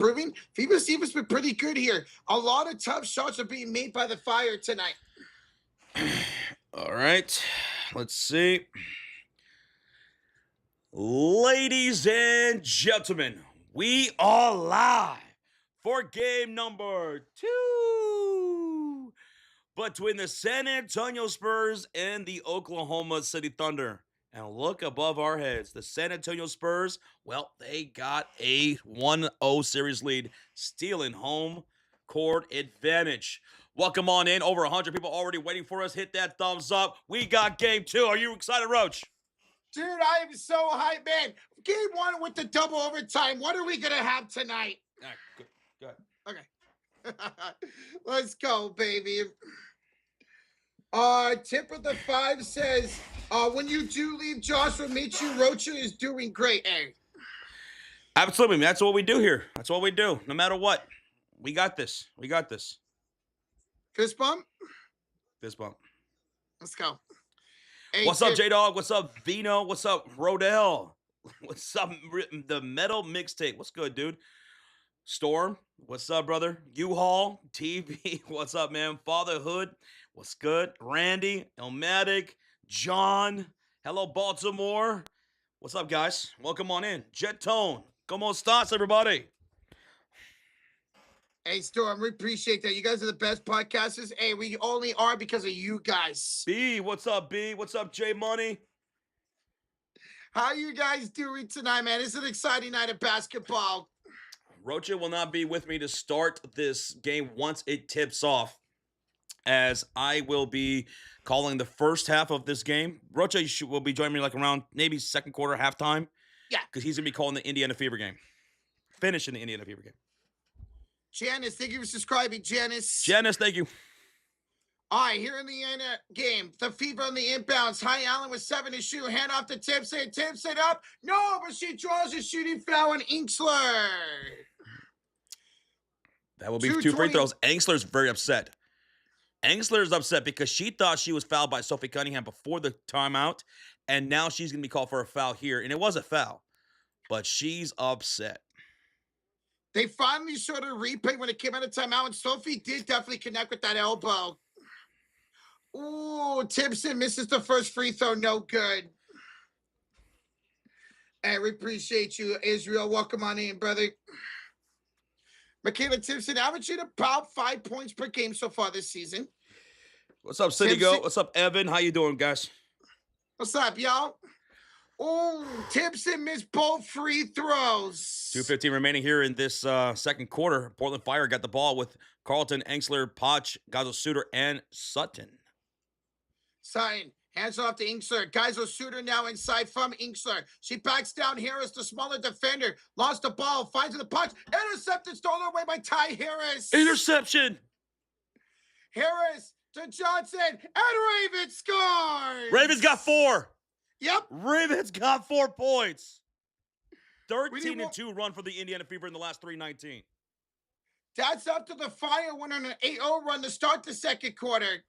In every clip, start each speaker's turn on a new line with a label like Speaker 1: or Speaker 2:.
Speaker 1: improving. Fever's defense been pretty good here. A lot of tough shots are being made by the Fire tonight.
Speaker 2: All right, let's see. Ladies and gentlemen, we are live for game number 2 between the San Antonio Spurs and the Oklahoma City Thunder. And look above our heads, the San Antonio Spurs, well, they got a 1-0 series lead, stealing home court advantage. Welcome on in. Over 100 people already waiting for us. Hit that thumbs up. We got game 2. Are you excited, Roach?
Speaker 1: Dude, I am so hyped, man. Game 1 with the double overtime. What are we going to have tonight?
Speaker 2: Good.
Speaker 1: Okay. Let's go, baby. Tip of the 5 says, when you do leave, Joshua Michu Rocha is doing great. Hey.
Speaker 2: Absolutely. That's what we do here. That's what we do. No matter what. We got this. We got this.
Speaker 1: Fist bump?
Speaker 2: Fist bump.
Speaker 1: Let's go. Hey,
Speaker 2: what's up, J-Dog? What's up, Vino? What's up, Rodell? What's up, the Metal Mixtape? What's good, dude? Storm, what's up, brother? U-Haul, TV, what's up, man? Fatherhood, what's good? Randy, Elmatic, John, hello, Baltimore. What's up, guys? Welcome on in. Jet Tone, como estas, everybody?
Speaker 1: Hey, Storm, we appreciate that. You guys are the best podcasters. Hey, we only are because of you guys.
Speaker 2: B, what's up, B? What's up, J Money?
Speaker 1: How you guys doing tonight, man? It's an exciting night of basketball.
Speaker 2: Rocha will not be with me to start this game once it tips off, as I will be calling the first half of this game. Rocha will be joining me like around maybe second quarter, halftime.
Speaker 1: Yeah.
Speaker 2: Because he's going to be calling the Indiana Fever game. Finishing the Indiana Fever game.
Speaker 1: Janice, thank you for subscribing, Janice.
Speaker 2: Janice, thank you.
Speaker 1: All right, here in the game, the Fever on the inbounds. Hi, Allen with 7 to shoot. Hand off to Timpson. Timpson up. No, but she draws a shooting foul on Inksler.
Speaker 2: That will be 2 free throws. Engsler's very upset. Engsler's upset because she thought she was fouled by Sophie Cunningham before the timeout, and now she's going to be called for a foul here. And it was a foul, but she's upset.
Speaker 1: They finally showed a replay when it came out of timeout, and Sophie did definitely connect with that elbow. Ooh, Timpson misses the first free throw. No good. Hey, we appreciate you, Israel. Welcome on in, brother. Michaela Timpson averaging about 5 points per game so far this season.
Speaker 2: What's up, City Go? What's up, Evan? How you doing, guys?
Speaker 1: What's up, y'all? Oh, Timpson missed both free throws.
Speaker 2: 2:15 remaining here in this second quarter. Portland Fire got the ball with Carlton, Engsler, Potch, Gazo Suter, and Sutton.
Speaker 1: Sutton, hands off to Inksler. Gazo Suter now inside from Inksler. She backs down Harris, the smaller defender. Lost the ball, finds the punch. Intercepted, stolen away by Ty Harris.
Speaker 2: Interception.
Speaker 1: Harris to Johnson, and Ravens scores.
Speaker 2: Ravens got 4.
Speaker 1: Yep.
Speaker 2: Ravens got 4 points. 13-2 run for the Indiana Fever in the last 3:19.
Speaker 1: That's up to the Fire. Went on an 8-0 run to start the second quarter.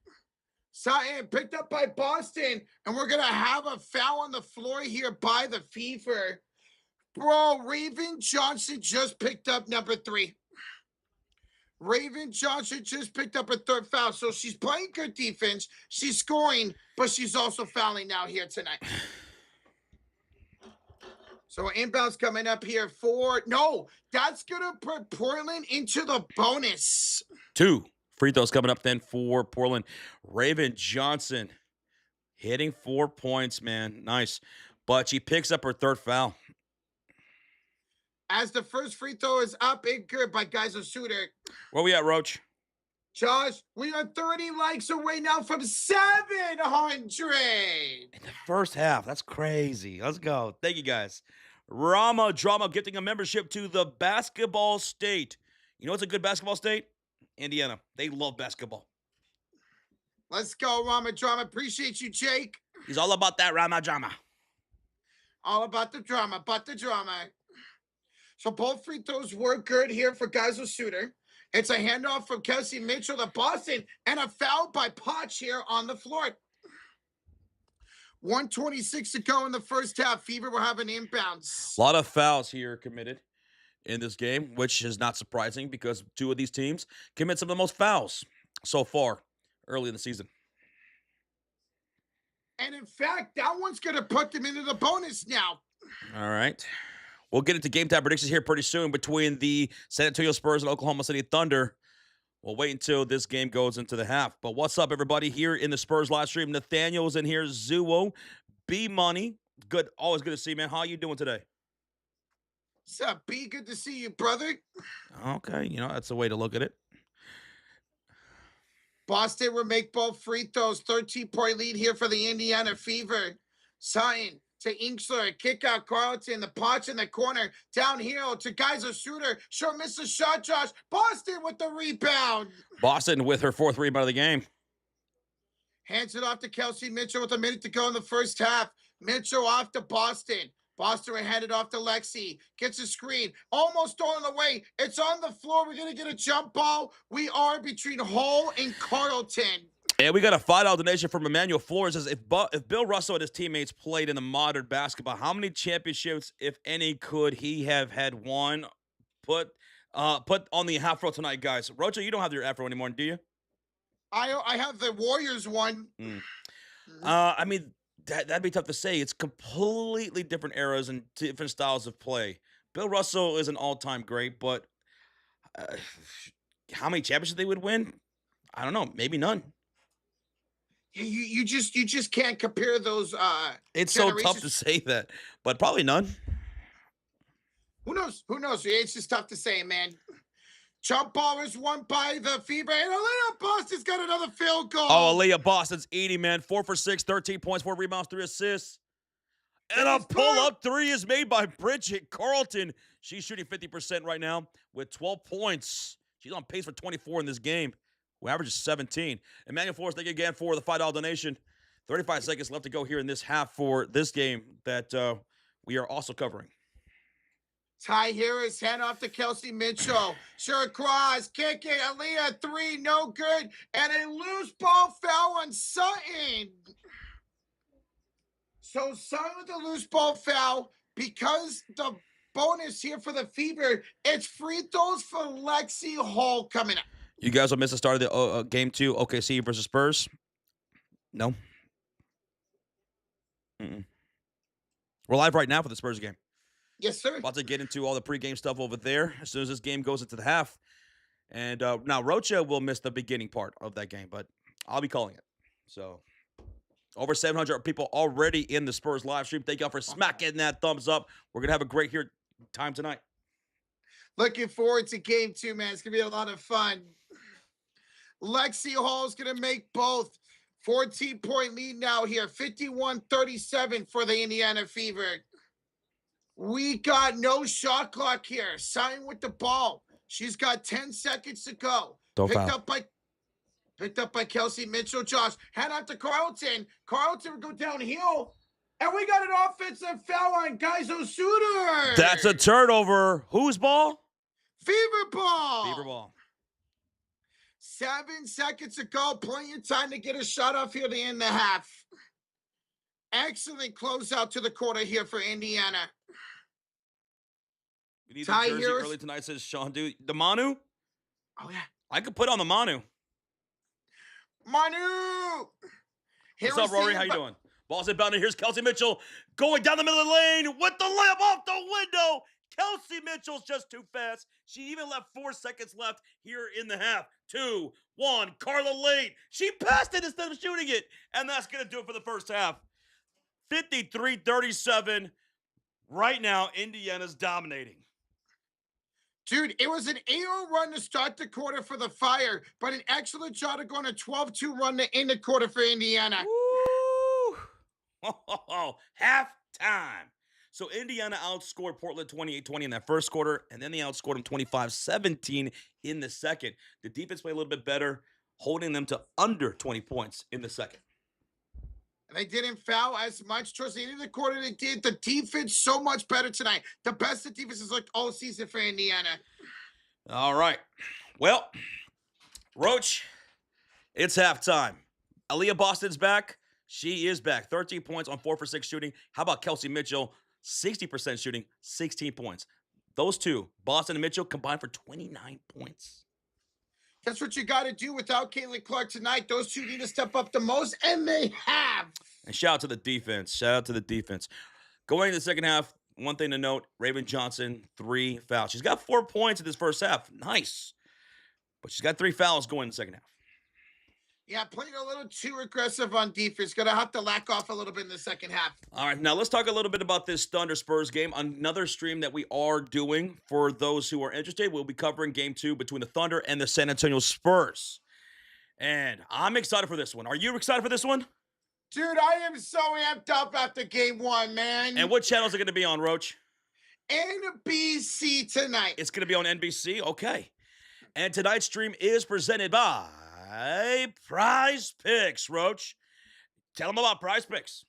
Speaker 1: Sutton picked up by Boston, and we're going to have a foul on the floor here by the Fever. Bro, Raven Johnson just picked up number 3. Raven Johnson just picked up a 3rd foul, so she's playing good defense. She's scoring, but she's also fouling now here tonight. So inbounds coming up here for, no, that's going to put Portland into the bonus.
Speaker 2: 2 free throws coming up then for Portland. Raven Johnson hitting 4 points, man. Nice. But she picks up her 3rd foul.
Speaker 1: As the first free throw is up and good by Gazo Suter.
Speaker 2: Where we at, Roach?
Speaker 1: Josh, we are 30 likes away now from 700.
Speaker 2: In the first half. That's crazy. Let's go. Thank you, guys. Rama Drama gifting a membership to the basketball state. You know what's a good basketball state? Indiana. They love basketball.
Speaker 1: Let's go, Rama Drama. Appreciate you, Jake.
Speaker 2: He's all about that Rama Drama.
Speaker 1: All about the drama, So both free throws were good here for Gazo Suter. It's a handoff from Kelsey Mitchell to Boston, and a foul by Potch here on the floor. 1:26 to go in the first half. Fever will have an inbounds.
Speaker 2: A lot of fouls here committed. in this game, which is not surprising because two of these teams commit some of the most fouls so far early in the season.
Speaker 1: And in fact, that one's going to put them into the bonus now.
Speaker 2: All right. We'll get into game time predictions here pretty soon between the San Antonio Spurs and Oklahoma City Thunder. We'll wait until this game goes into the half. But what's up, everybody, here in the Spurs live stream? Nathaniel's in here. Zuo, B-Money. Good. Always good to see you, man. How you doing today?
Speaker 1: What's up, B? Good to see you, brother.
Speaker 2: Okay. That's a way to look at it.
Speaker 1: Boston will make both free throws. 13-point lead here for the Indiana Fever. Sutton to Inksler. Kick out Carlton. The Potch in the corner. Downhill to Geyser Shooter. Sure misses shot, Josh. Boston with the rebound.
Speaker 2: Boston with her fourth rebound of the game.
Speaker 1: Hands it off to Kelsey Mitchell with a minute to go in the first half. Mitchell off to Boston. Boston will hand it off to Lexi. Gets a screen. Almost stolen away. It's on the floor. We're going to get a jump ball. We are between Hall and Carlton.
Speaker 2: And we got a $5 donation from Emmanuel Flores. Says, if Bill Russell and his teammates played in the modern basketball, how many championships, if any, could he have had won? Put on the half row tonight, guys. Rocha, you don't have your afro anymore, do you?
Speaker 1: I have the Warriors one.
Speaker 2: I mean, that'd be tough to say. It's completely different eras and different styles of play. Bill Russell is an all-time great, but how many championships they would win? I don't know. Maybe none.
Speaker 1: You just can't compare those.
Speaker 2: It's so tough to say that, but probably none.
Speaker 1: Who knows? It's just tough to say, man. Jump ball is won by the Fever, and Aaliyah Boston's got another field goal.
Speaker 2: Oh, Aaliyah Boston's 80, man. 4 for 6, 13 points, 4 rebounds, 3 assists. And a pull-up three is made by Bridget Carlton. She's shooting 50% right now with 12 points. She's on pace for 24 in this game. Who averages 17. Emmanuel Flores, thank you again for the $5 donation. 35 seconds left to go here in this half for this game that we are also covering.
Speaker 1: Ty Harris, hand off to Kelsey Mitchell. Sure cross, kick it, Aaliyah, three, no good. And a loose ball foul on Sutton. So Sutton with the loose ball foul, because the bonus here for the Fever, it's free throws for Lexi Hall coming up.
Speaker 2: You guys will miss the start of the game 2, OKC versus Spurs? No? We're live right now for the Spurs game.
Speaker 1: Yes, sir.
Speaker 2: About to get into all the pregame stuff over there as soon as this game goes into the half. And now Rocha will miss the beginning part of that game, but I'll be calling it. So over 700 people already in the Spurs live stream. Thank y'all for smacking that thumbs up. We're going to have a great time tonight.
Speaker 1: Looking forward to game 2, man. It's going to be a lot of fun. Lexi Hall is going to make both. 14-point lead now here. 51-37 for the Indiana Fever. We got no shot clock here. Sutton with the ball. She's got 10 seconds to go. Picked up by Kelsey Mitchell. Josh, hand out to Carlton. Carlton will go downhill. And we got an offensive foul on Geyser Shooter.
Speaker 2: That's a turnover. Whose ball?
Speaker 1: Fever ball.
Speaker 2: Fever ball.
Speaker 1: 7 seconds to go. Plenty of time to get a shot off here to end the half. Excellent closeout to the quarter here for Indiana.
Speaker 2: We need the jersey early tonight, says Sean. Dude, the Manu?
Speaker 1: Oh, yeah.
Speaker 2: I could put on the Manu.
Speaker 1: Manu!
Speaker 2: What's up, Rory? How you doing? Ball's inbound, and here's Kelsey Mitchell going down the middle of the lane with the layup off the window. Kelsey Mitchell's just too fast. She even left 4 seconds left here in the half. 2, 1, Carla late. She passed it instead of shooting it, and that's going to do it for the first half. 53-37. Right now, Indiana's dominating.
Speaker 1: Dude, it was an 8-0 run to start the quarter for the Fire, but an excellent shot to go on a 12-2 run to end the quarter for Indiana.
Speaker 2: Woo! Halftime. So Indiana outscored Portland 28-20 in that first quarter, and then they outscored them 25-17 in the second. The defense played a little bit better, holding them to under 20 points in the second.
Speaker 1: And they didn't foul as much towards the end of the quarter. They did. The defense so much better tonight. The best the defense has looked all season for Indiana.
Speaker 2: All right. Well, Roach, it's halftime. Aaliyah Boston's back. She is back. 13 points on 4 for 6 shooting. How about Kelsey Mitchell? 60% shooting, 16 points. Those two, Boston and Mitchell, combined for 29 points.
Speaker 1: That's what you got to do without Caitlin Clark tonight. Those two need to step up the most, and they have.
Speaker 2: And shout out to the defense. Shout out to the defense. Going into the second half, one thing to note, Raven Johnson, 3 fouls. She's got 4 points in this first half. Nice. But she's got 3 fouls going in the second half.
Speaker 1: Yeah, playing a little too aggressive on defense. Gonna have to lack off a little bit in the second half.
Speaker 2: All right, now let's talk a little bit about this Thunder Spurs game. Another stream that we are doing for those who are interested. We'll be covering game 2 between the Thunder and the San Antonio Spurs. And I'm excited for this one. Are you excited for this one?
Speaker 1: Dude, I am so amped up after game 1, man.
Speaker 2: And what channel is it going to be on, Roach?
Speaker 1: NBC tonight.
Speaker 2: It's going to be on NBC? Okay. And tonight's stream is presented by PrizePicks, Roach. Tell them about PrizePicks.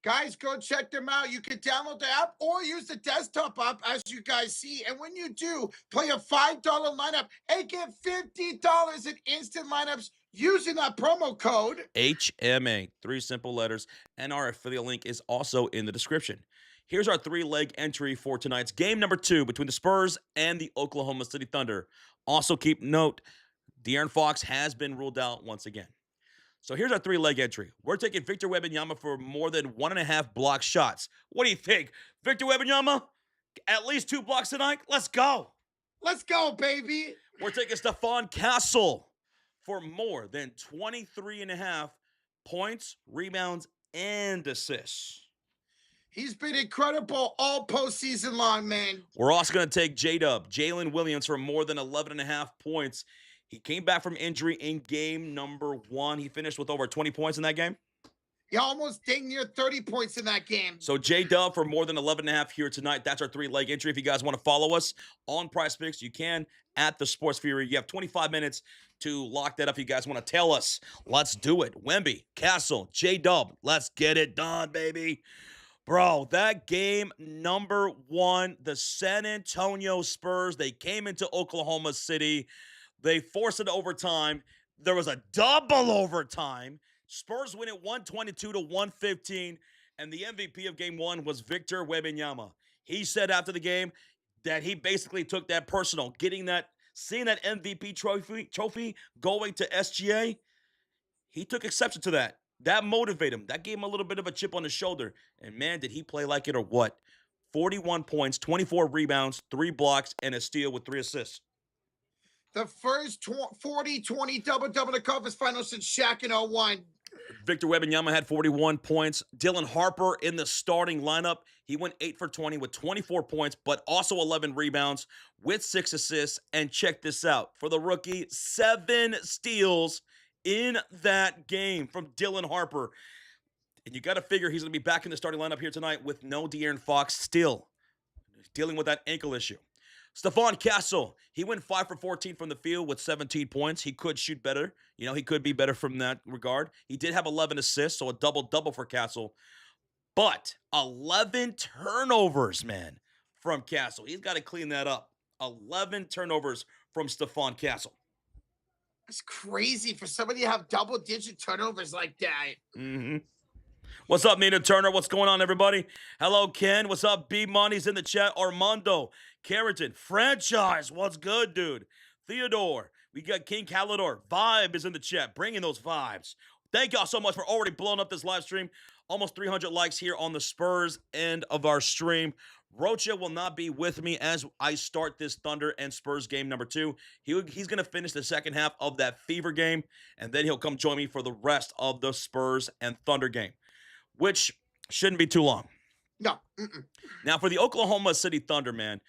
Speaker 1: Guys, go check them out. You can download the app or use the desktop app, as you guys see. And when you do, play a $5 lineup and get $50 in instant lineups using that promo code
Speaker 2: HMA. 3 simple letters. And our affiliate link is also in the description. Here's our 3-leg entry for tonight's game number 2 between the Spurs and the Oklahoma City Thunder. Also keep note, De'Aaron Fox has been ruled out once again. So here's our 3-leg entry. We're taking Victor Wembanyama for more than 1.5 block shots. What do you think? Victor Wembanyama? At least 2 blocks tonight? Let's go.
Speaker 1: Let's go, baby.
Speaker 2: We're taking Stephon Castle for more than 23.5 points, rebounds, and assists.
Speaker 1: He's been incredible all postseason long, man.
Speaker 2: We're also going to take J-Dub, Jalen Williams, for more than 11.5 points. He came back from injury in game number 1. He finished with over 20 points in that game.
Speaker 1: He almost dang near 30 points in that game.
Speaker 2: So J-Dub for more than 11.5 here tonight. That's our 3-leg entry. If you guys want to follow us on PrizePicks, you can at the Sports Fury. You have 25 minutes to lock that up. If you guys want to tell us, let's do it. Wemby, Castle, J-Dub, let's get it done, baby. Bro, that game number 1, the San Antonio Spurs, they came into Oklahoma City. They forced it to overtime. There was a double overtime. Spurs win it 122-115, and the MVP of game 1 was Victor Wembanyama. He said after the game that he basically took that personal, seeing that MVP trophy going to SGA. He took exception to that. That motivated him. That gave him a little bit of a chip on his shoulder. And man, did he play like it or what? 41 points, 24 rebounds, 3 blocks, and a steal with 3 assists.
Speaker 1: The first 40-20 double-double in the conference finals since Shaq in 01.
Speaker 2: Victor Wembanyama had 41 points. Dylan Harper in the starting lineup. He went 8 for 20 with 24 points, but also 11 rebounds with 6 assists. And check this out. For the rookie, 7 steals in that game from Dylan Harper. And you got to figure he's going to be back in the starting lineup here tonight with no De'Aaron Fox, still dealing with that ankle issue. Stephon Castle, he went 5 for 14 from the field with 17 points. He could shoot better. You know, he could be better from that regard. He did have 11 assists, so a double-double for Castle. But 11 turnovers, man, from Castle. He's got to clean that up. 11 turnovers from Stephon Castle.
Speaker 1: That's crazy for somebody to have double-digit turnovers like that.
Speaker 2: Mm-hmm. What's up, Nina Turner? What's going on, everybody? Hello, Ken. What's up? B-Money's in the chat. Armando, Carrington, Franchise. What's good, dude? Theodore. We got King Calidor. Vibe is in the chat. Bringing those vibes. Thank y'all so much for already blowing up this live stream. Almost 300 likes here on the Spurs end of our stream. Rocha will not be with me as I start this Thunder and Spurs game number 2. He's going to finish the second half of that Fever game, and then he'll come join me for the rest of the Spurs and Thunder game, which shouldn't be too long.
Speaker 1: No.
Speaker 2: Now, for the Oklahoma City Thunder, man,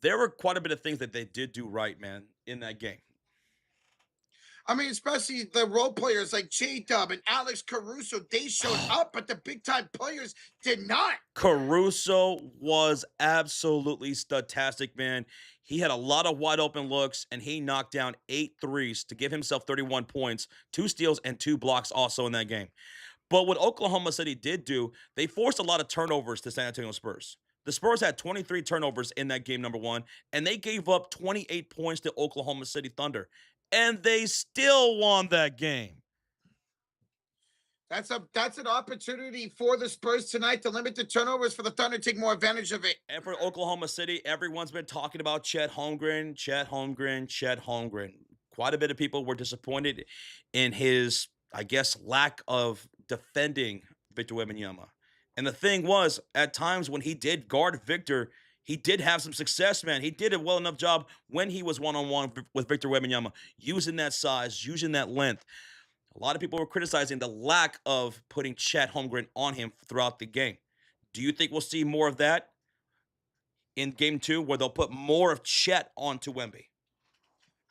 Speaker 2: there were quite a bit of things that they did do right, man, in that game.
Speaker 1: I mean, especially the role players like J-Dub and Alex Caruso, they showed up, but the big-time players did not.
Speaker 2: Caruso was absolutely statistic, man. He had a lot of wide-open looks, and he knocked down 8 threes to give himself 31 points, 2 steals, and 2 blocks also in that game. But what Oklahoma City did do, they forced a lot of turnovers to San Antonio Spurs. The Spurs had 23 turnovers in that game, number 1, and they gave up 28 points to Oklahoma City Thunder. And they still won that game.
Speaker 1: That's an opportunity for the Spurs tonight to limit the turnovers for the Thunder, take more advantage of it.
Speaker 2: And for Oklahoma City, everyone's been talking about Chet Holmgren, Chet Holmgren, Chet Holmgren. Quite a bit of people were disappointed in his, I guess, lack of defending Victor Wembanyama. And the thing was, at times when he did guard Victor, he did have some success, man. He did a well enough job when he was one-on-one with Victor Wembanyama, using that size, using that length. A lot of people were criticizing the lack of putting Chet Holmgren on him throughout the game. Do you think we'll see more of that in game 2 where they'll put more of Chet onto Wemby?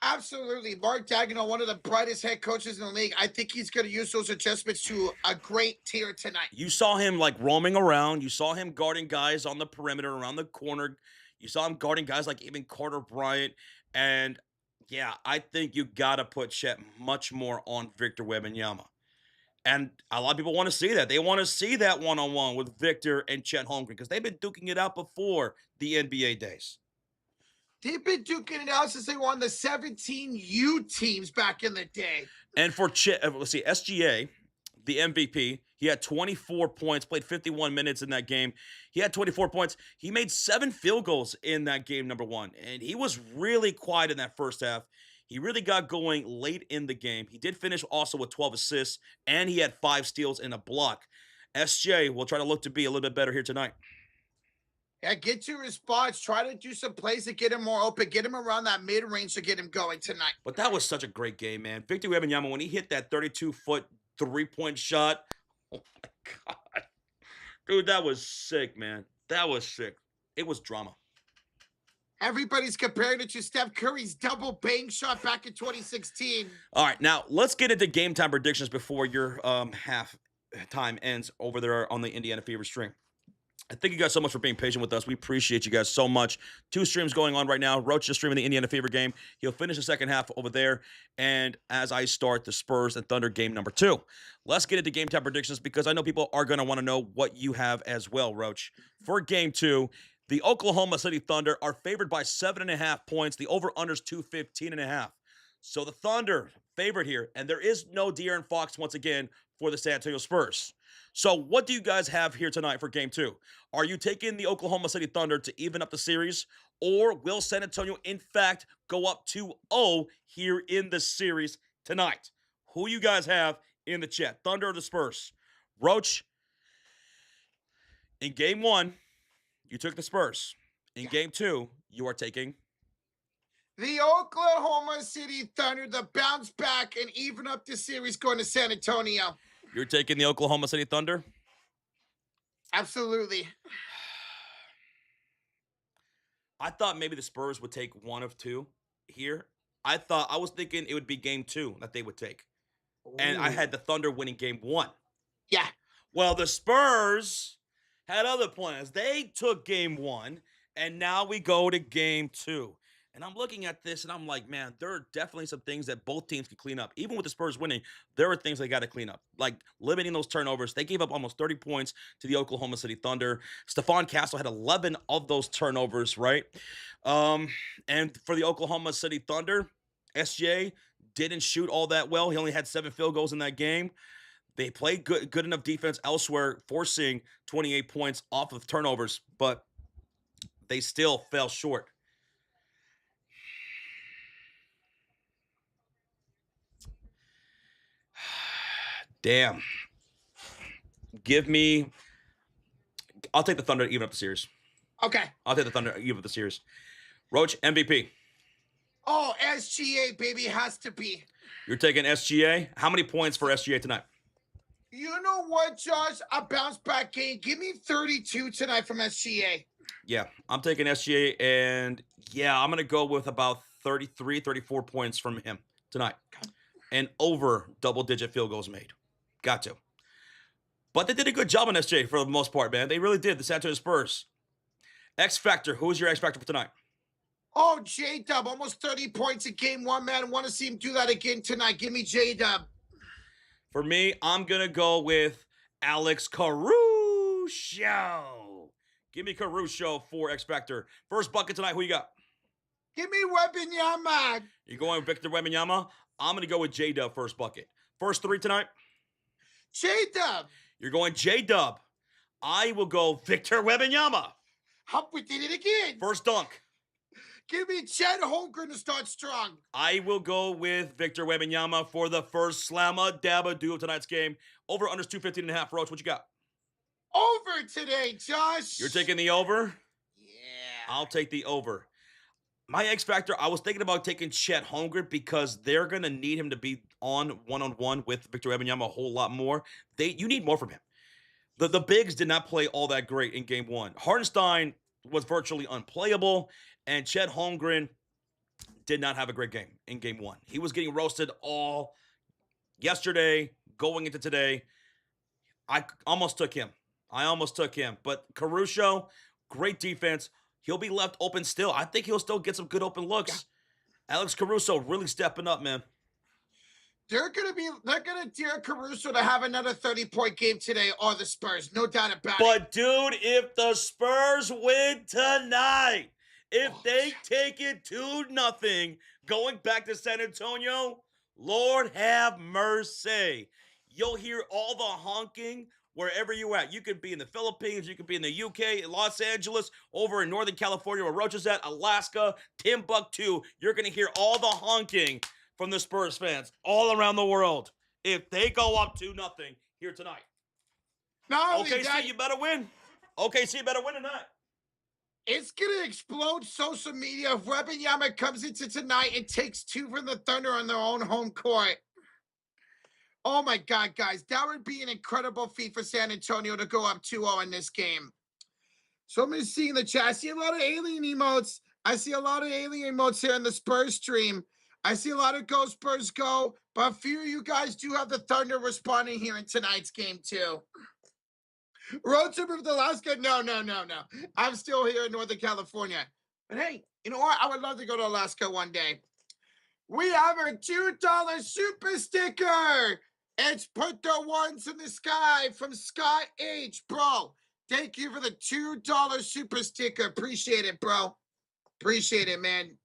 Speaker 1: Absolutely. Mark Daigneault, one of the brightest head coaches in the league. I think he's going to use those adjustments to a great tier tonight.
Speaker 2: You saw him like roaming around. You saw him guarding guys on the perimeter, around the corner. You saw him guarding guys like even Carter Bryant. And yeah, I think you got to put Chet much more on Victor Wembanyama. And a lot of people want to see that. They want to see that one-on-one with Victor and Chet Holmgren because they've been duking it out before the NBA days.
Speaker 1: They've been duking it out since they were on the 17U teams back in the day.
Speaker 2: And for Chet, let's see, SGA, the MVP, he had 24 points, played 51 minutes in that game. He had 24 points. He made 7 field goals in that game, number 1. And he was really quiet in that first half. He really got going late in the game. He did finish also with 12 assists, and he had 5 steals and a block. SJ will try to look to be a little bit better here tonight.
Speaker 1: Yeah, get to his spots. Try to do some plays to get him more open. Get him around that mid-range to get him going tonight.
Speaker 2: But that was such a great game, man. Victor Wembanyama, when he hit that 32-foot three-point shot, oh my God. Dude, that was sick, man. That was sick. It was drama.
Speaker 1: Everybody's comparing it to Steph Curry's double bang shot back in 2016.
Speaker 2: All right, now let's get into game time predictions before your half time ends over there on the Indiana Fever stream. I thank you guys so much for being patient with us. We appreciate you guys so much. 2 streams going on right now. Roach is streaming the Indiana Fever game. He'll finish the second half over there. And as I start the Spurs and Thunder game number 2, let's get into game time predictions because I know people are going to want to know what you have as well, Roach. For game 2, the Oklahoma City Thunder are favored by 7.5 points. The over-under's 215.5. So the Thunder favored here, and there is no De'Aaron Fox once again for the San Antonio Spurs. So what do you guys have here tonight for game 2? Are you taking the Oklahoma City Thunder to even up the series, or will San Antonio, in fact, go up 2-0 here in the series tonight? Who you guys have in the chat, Thunder or the Spurs? Roach, in game 1, you took the Spurs. In game 2, you are taking
Speaker 1: the Oklahoma City Thunder to bounce back and even up the series going to San Antonio.
Speaker 2: You're taking the Oklahoma City Thunder?
Speaker 1: Absolutely.
Speaker 2: I thought maybe the Spurs would take one of 2 here. I was thinking it would be game 2 that they would take. Ooh. And I had the Thunder winning game 1.
Speaker 1: Yeah.
Speaker 2: Well, the Spurs had other plans. They took game 1, and now we go to game 2. And I'm looking at this, and I'm like, man, there are definitely some things that both teams can clean up. Even with the Spurs winning, there are things they got to clean up, like limiting those turnovers. They gave up almost 30 points to the Oklahoma City Thunder. Stephon Castle had 11 of those turnovers, right? And for the Oklahoma City Thunder, SJ didn't shoot all that well. He only had 7 field goals in that game. They played good enough defense elsewhere, forcing 28 points off of turnovers, but they still fell short. Damn. I'll take the Thunder to even up the series.
Speaker 1: Okay.
Speaker 2: I'll take the Thunder to even up the series. Roach, MVP.
Speaker 1: Oh, SGA, baby, has to be.
Speaker 2: You're taking SGA? How many points for SGA tonight?
Speaker 1: You know what, Josh? A bounce back game. Give me 32 tonight from SGA.
Speaker 2: Yeah, I'm taking SGA, and yeah, I'm going to go with about 33, 34 points from him tonight. And over double-digit field goals made. Got to. But they did a good job on SJ for the most part, man. They really did, the San Antonio Spurs. X Factor. Who's your X Factor for tonight?
Speaker 1: Oh, J-Dub. Almost 30 points in game 1, man. Want to see him do that again tonight. Give me J-Dub.
Speaker 2: For me, I'm going to go with Alex Caruso. Give me Caruso for X Factor. First bucket tonight. Who you got?
Speaker 1: Give me Wembanyama.
Speaker 2: You going with Victor Wembanyama? I'm going to go with J-Dub first bucket. First 3 tonight?
Speaker 1: J-Dub.
Speaker 2: You're going J-Dub. I will go Victor Wembanyama.
Speaker 1: Hup, we did it again.
Speaker 2: First dunk.
Speaker 1: Give me Chet Holmgren to start strong.
Speaker 2: I will go with Victor Wembanyama for the first slamma dabba do of tonight's game. Over under 215.5. Roach, what you got?
Speaker 1: Over today, Josh.
Speaker 2: You're taking the over?
Speaker 1: Yeah.
Speaker 2: I'll take the over. My X factor, I was thinking about taking Chet Holmgren because they're going to need him to be on one-on-one with Victor Wembanyama a whole lot more. You need more from him. The bigs did not play all that great in game one. Hartenstein was virtually unplayable, and Chet Holmgren did not have a great game in game one. He was getting roasted all yesterday, going into today. I almost took him. But Caruso, great defense. He'll be left open still. I think he'll still get some good open looks. Yeah. Alex Caruso really stepping up, man.
Speaker 1: They're gonna dare Caruso to have another 30-point game today, or the Spurs, no doubt about it.
Speaker 2: But dude, if the Spurs win tonight, if they take it 2-0, going back to San Antonio, Lord have mercy. You'll hear all the honking wherever you're at. You could be in the Philippines, you could be in the UK, Los Angeles, over in Northern California where Roach is at, Alaska, Timbuktu. You're going to hear all the honking from the Spurs fans all around the world if they go up 2-0 here tonight. OKC, you better win. OKC, you better win tonight.
Speaker 1: It's going to explode social media if Wembanyama comes into tonight and takes 2 from the Thunder on their own home court. Oh, my God, guys. That would be an incredible feat for San Antonio to go up 2-0 in this game. So I'm going to see in the chat. I see a lot of alien emotes. Here in the Spurs stream. I see a lot of Go Spurs Go, but a few of you guys do have the Thunder responding here in tonight's game, too. Road trip of Alaska? No. I'm still here in Northern California. But hey, you know what? I would love to go to Alaska one day. We have a $2 super sticker. It's Put the Ones in the Sky from Scott H. Bro, thank you for the $2 super sticker. Appreciate it, bro. Appreciate it, man.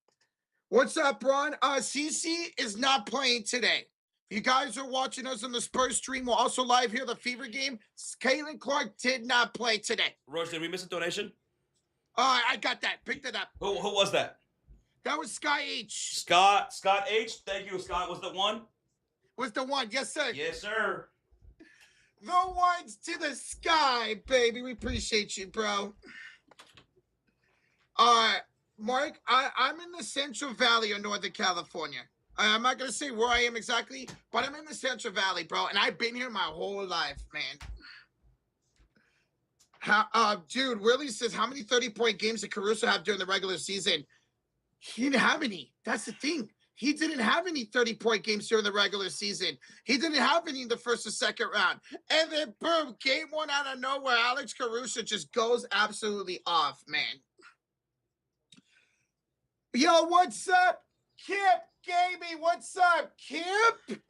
Speaker 1: What's up, Ron? CC is not playing today. You guys are watching us on the Spurs stream. We're also live here, the Fever game. Caitlin Clark did not play today.
Speaker 2: Roach, did we miss a donation?
Speaker 1: I got that. Picked it up.
Speaker 2: Who was that?
Speaker 1: That was Sky H.
Speaker 2: Scott H. Thank you, Scott. Was the one?
Speaker 1: Was the one. Yes, sir.
Speaker 2: Yes, sir.
Speaker 1: The ones to the sky, baby. We appreciate you, bro. Mark, I'm in the Central Valley of Northern California. I'm not going to say where I am exactly, but I'm in the Central Valley, bro, and I've been here my whole life, man. Dude, Willie says, how many 30-point games did Caruso have during the regular season? He didn't have any. That's the thing. He didn't have any 30-point games during the regular season. He didn't have any in the first or second round. And then, boom, game one out of nowhere, Alex Caruso just goes absolutely off, man. Yo, what's up, Kip? Gamey, what's up, Kip?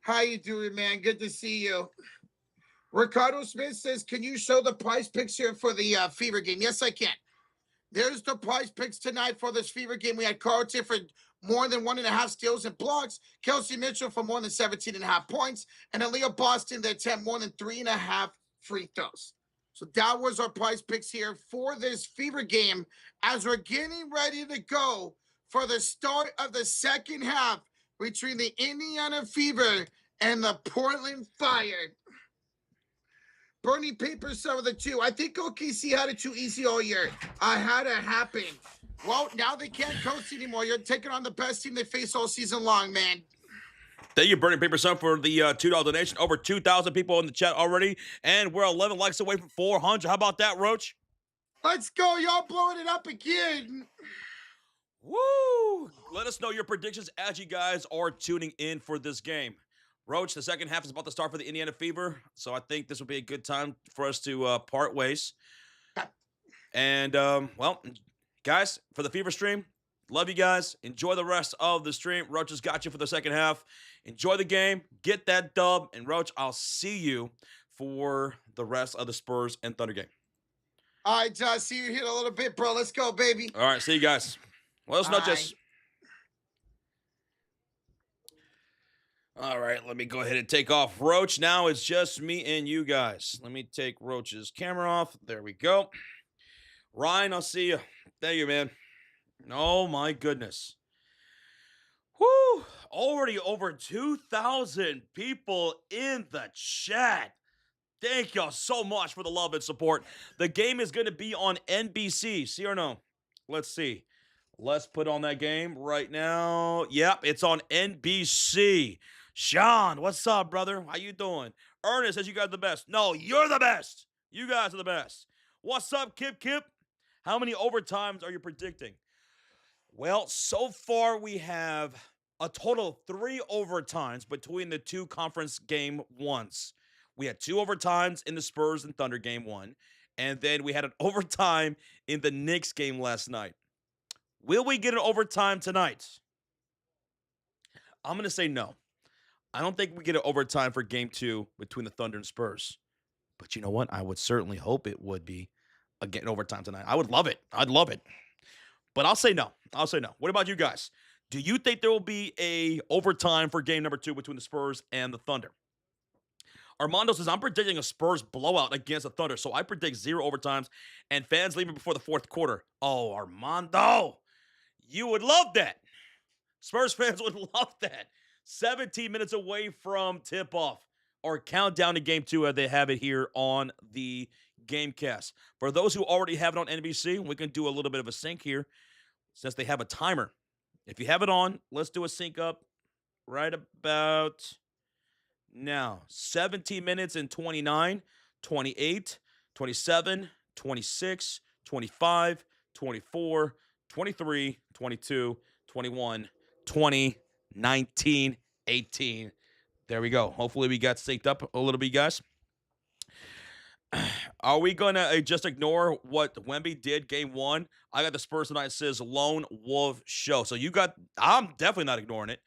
Speaker 1: How you doing, man? Good to see you. Ricardo Smith says, can you show the prize picks here for the Fever game? Yes, I can. There's the prize picks tonight for this Fever game. We had Carlton for more than 1.5 steals and blocks, Kelsey Mitchell for more than 17.5 points, and Aaliyah Boston that attempt more than 3.5 free throws. So that was our prize picks here for this Fever game as we're getting ready to go for the start of the second half between the Indiana Fever and the Portland Fire. Bernie Paper, some of the two. I think OKC had it too easy all year. I had it happen. Well, now they can't coach anymore. You're taking on the best team they face all season long, man.
Speaker 2: Thank you, Burning Paper Son, for the $2 donation. Over 2,000 people in the chat already, and we're 11 likes away from 400. How about that, Roach?
Speaker 1: Let's go. Y'all blowing it up again.
Speaker 2: Woo! Let us know your predictions as you guys are tuning in for this game. Roach, the second half is about to start for the Indiana Fever, so I think this will be a good time for us to part ways. And, well, guys, for the Fever stream, love you guys. Enjoy the rest of the stream. Roach has got you for the second half. Enjoy the game. Get that dub. And, Roach, I'll see you for the rest of the Spurs and Thunder game.
Speaker 1: All right, Josh, see you here in a little bit, bro. Let's go, baby.
Speaker 2: All right, see you guys. Buenas noches. All right, let me go ahead and take off Roach. Now it's just me and you guys. Let me take Roach's camera off. There we go. Ryan, I'll see you. Thank you, man. Oh my goodness. Whew. Already over 2,000 people in the chat. Thank y'all so much for the love and support. The game is going to be on NBC. See or no? Let's see. Let's put on that game right now. Yep, it's on NBC. Sean, what's up, brother? How you doing? Ernest says you guys are the best. No, you're the best. You guys are the best. What's up, Kip Kip? How many overtimes are you predicting? Well, so far we have a total of 3 overtimes between the two conference game ones. We had 2 overtimes in the Spurs and Thunder game 1, and then we had an overtime in the Knicks game last night. Will we get an overtime tonight? I'm going to say no. I don't think we get an overtime for game 2 between the Thunder and Spurs. But you know what? I would certainly hope it would be again overtime tonight. I would love it. I'd love it. But I'll say no. I'll say no. What about you guys? Do you think there will be a overtime for game number 2 between the Spurs and the Thunder? Armando says, I'm predicting a Spurs blowout against the Thunder, so I predict 0 overtimes and fans leaving before the 4th quarter. Oh, Armando, you would love that. Spurs fans would love that. 17 minutes away from tip-off or countdown to game 2 as they have it here on the Gamecast. For those who already have it on NBC, we can do a little bit of a sync here since they have a timer. If you have it on, let's do a sync up right about now. 17 minutes and 29, 28, 27, 26, 25, 24, 23, 22, 21, 20, 19, 18. There we go. Hopefully we got synced up a little bit, guys. Are we going to just ignore what Wemby did game 1? I got the Spurs tonight says Lone Wolf Show. So I'm definitely not ignoring it.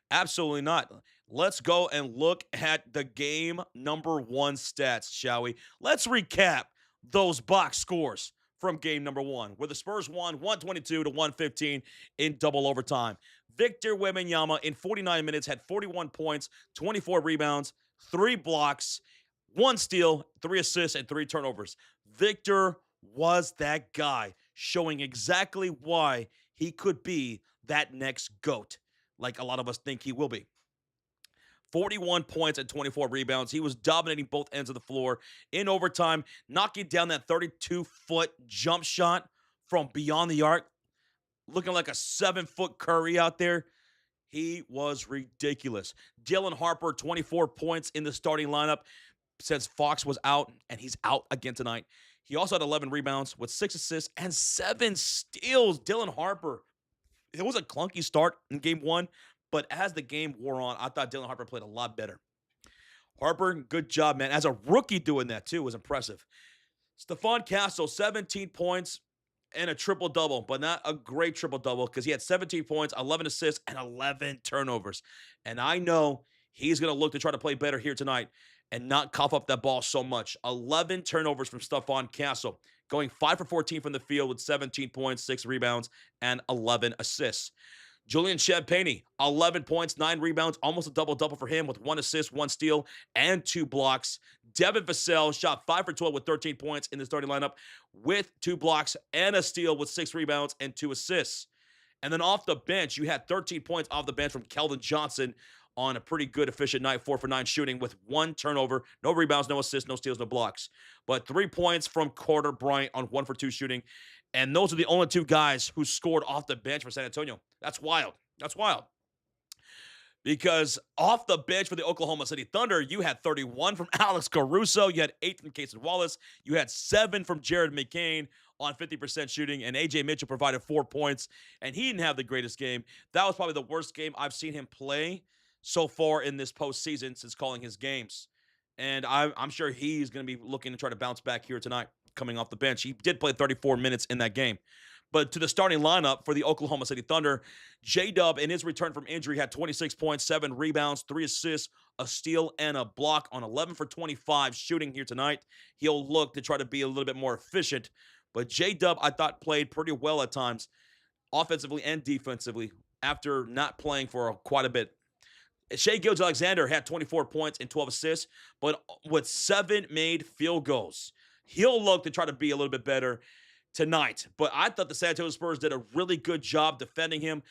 Speaker 2: Absolutely not. Let's go and look at the game number 1 stats, shall we? Let's recap those box scores from game number 1, where the Spurs won 122 to 115 in double overtime. Victor Wembanyama in 49 minutes had 41 points, 24 rebounds, 3 blocks, 1 steal, 3 assists, and 3 turnovers. Victor was that guy, showing exactly why he could be that next GOAT, like a lot of us think he will be. 41 points and 24 rebounds. He was dominating both ends of the floor in overtime, knocking down that 32-foot jump shot from beyond the arc, looking like a 7-foot Curry out there. He was ridiculous. Dylan Harper, 24 points in the starting lineup since Fox was out, and he's out again tonight. He also had 11 rebounds with 6 assists and 7 steals. Dylan Harper, it was a clunky start in game 1, but as the game wore on, I thought Dylan Harper played a lot better. Harper, good job, man. As a rookie doing that, too, was impressive. Stephon Castle, 17 points and a triple-double, but not a great triple-double because he had 17 points, 11 assists, and 11 turnovers. And I know he's going to look to try to play better here tonight and not cough up that ball so much. 11 turnovers from Stephon Castle, going 5 for 14 from the field with 17 points, 6 rebounds, and 11 assists. Julian Champagnie, 11 points, 9 rebounds, almost a double-double for him with 1 assist, 1 steal, and 2 blocks. Devin Vassell shot 5 for 12 with 13 points in the starting lineup with 2 blocks and a steal with 6 rebounds and 2 assists. And then off the bench, you had 13 points off the bench from Keldon Johnson on a pretty good, efficient night, 4 for 9 shooting with 1 turnover, no rebounds, no assists, no steals, no blocks. But 3 points from Carter Bryant on 1 for 2 shooting. And those are the only 2 guys who scored off the bench for San Antonio. That's wild. That's wild. Because off the bench for the Oklahoma City Thunder, you had 31 from Alex Caruso. You had 8 from Cason Wallace. You had 7 from Jared McCain on 50% shooting. And A.J. Mitchell provided 4 points. And he didn't have the greatest game. That was probably the worst game I've seen him play so far in this postseason since calling his games. And I'm sure he's going to be looking to try to bounce back here tonight coming off the bench. He did play 34 minutes in that game. But to the starting lineup for the Oklahoma City Thunder, J-Dub in his return from injury had 26 points, 7 rebounds, 3 assists, a steal, and a block on 11 for 25 shooting here tonight. He'll look to try to be a little bit more efficient. But J-Dub, I thought, played pretty well at times, offensively and defensively, after not playing for quite a bit. Shai Gilgeous-Alexander had 24 points and 12 assists, but with 7 made field goals. He'll look to try to be a little bit better tonight. But I thought the San Antonio Spurs did a really good job defending him.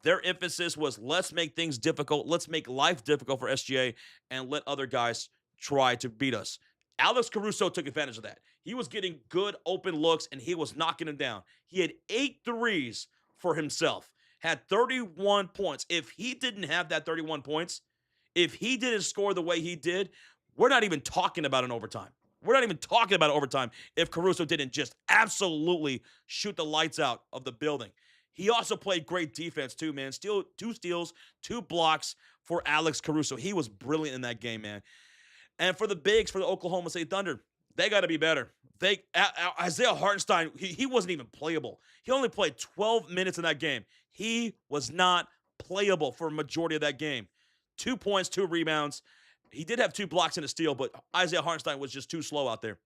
Speaker 2: Their emphasis was, let's make things difficult. Let's make life difficult for SGA and let other guys try to beat us. Alex Caruso took advantage of that. He was getting good open looks and he was knocking them down. He had 8 threes for himself, had 31 points. If he didn't have that 31 points, if he didn't score the way he did, we're not even talking about an overtime. We're not even talking about overtime if Caruso didn't just absolutely shoot the lights out of the building. He also played great defense too, man. 2 steals, 2 blocks for Alex Caruso. He was brilliant in that game, man. And for the bigs, for the Oklahoma City Thunder, they got to be better. Isaiah Hartenstein, he wasn't even playable. He only played 12 minutes in that game. He was not playable for a majority of that game. 2 points, 2 rebounds. He did have 2 blocks and a steal, but Isaiah Hartenstein was just too slow out there.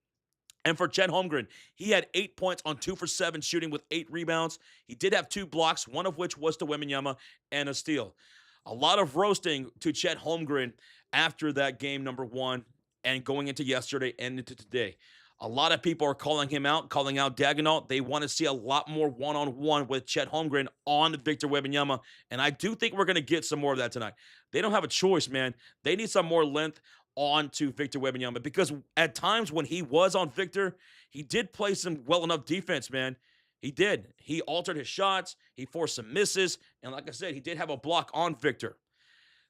Speaker 2: And for Chet Holmgren, he had 8 points on 2 for 7 shooting with 8 rebounds. He did have 2 blocks, one of which was to Wembanyama and a steal. A lot of roasting to Chet Holmgren after that game number 1 and going into yesterday and into today. A lot of people are calling him out, calling out Daigneault. They want to see a lot more one-on-one with Chet Holmgren on Victor Wembanyama, and I do think we're going to get some more of that tonight. They don't have a choice, man. They need some more length on to Victor Wembanyama because at times when he was on Victor, he did play some well enough defense, man. He did. He altered his shots. He forced some misses, and like I said, he did have a block on Victor.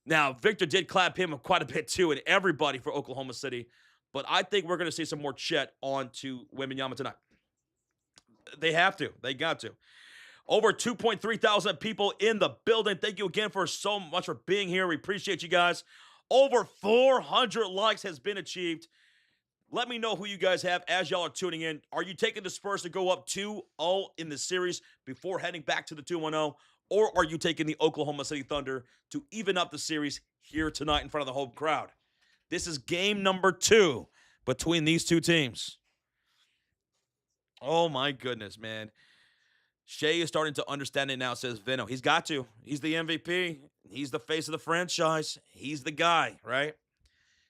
Speaker 2: Now, Victor did clap him quite a bit too, and everybody for Oklahoma City. But I think we're going to see some more Chet on to Wembanyama tonight. They have to. They got to. Over 2.3 thousand people in the building. Thank you again for so much for being here. We appreciate you guys. Over 400 likes has been achieved. Let me know who you guys have as y'all are tuning in. Are you taking the Spurs to go up 2-0 in the series before heading back to the 2-1-0? Or are you taking the Oklahoma City Thunder to even up the series here tonight in front of the home crowd? This is game number 2 between these two teams. Oh, my goodness, man. Shai is starting to understand it now, says Vino. He's got to. He's the MVP. He's the face of the franchise. He's the guy, right?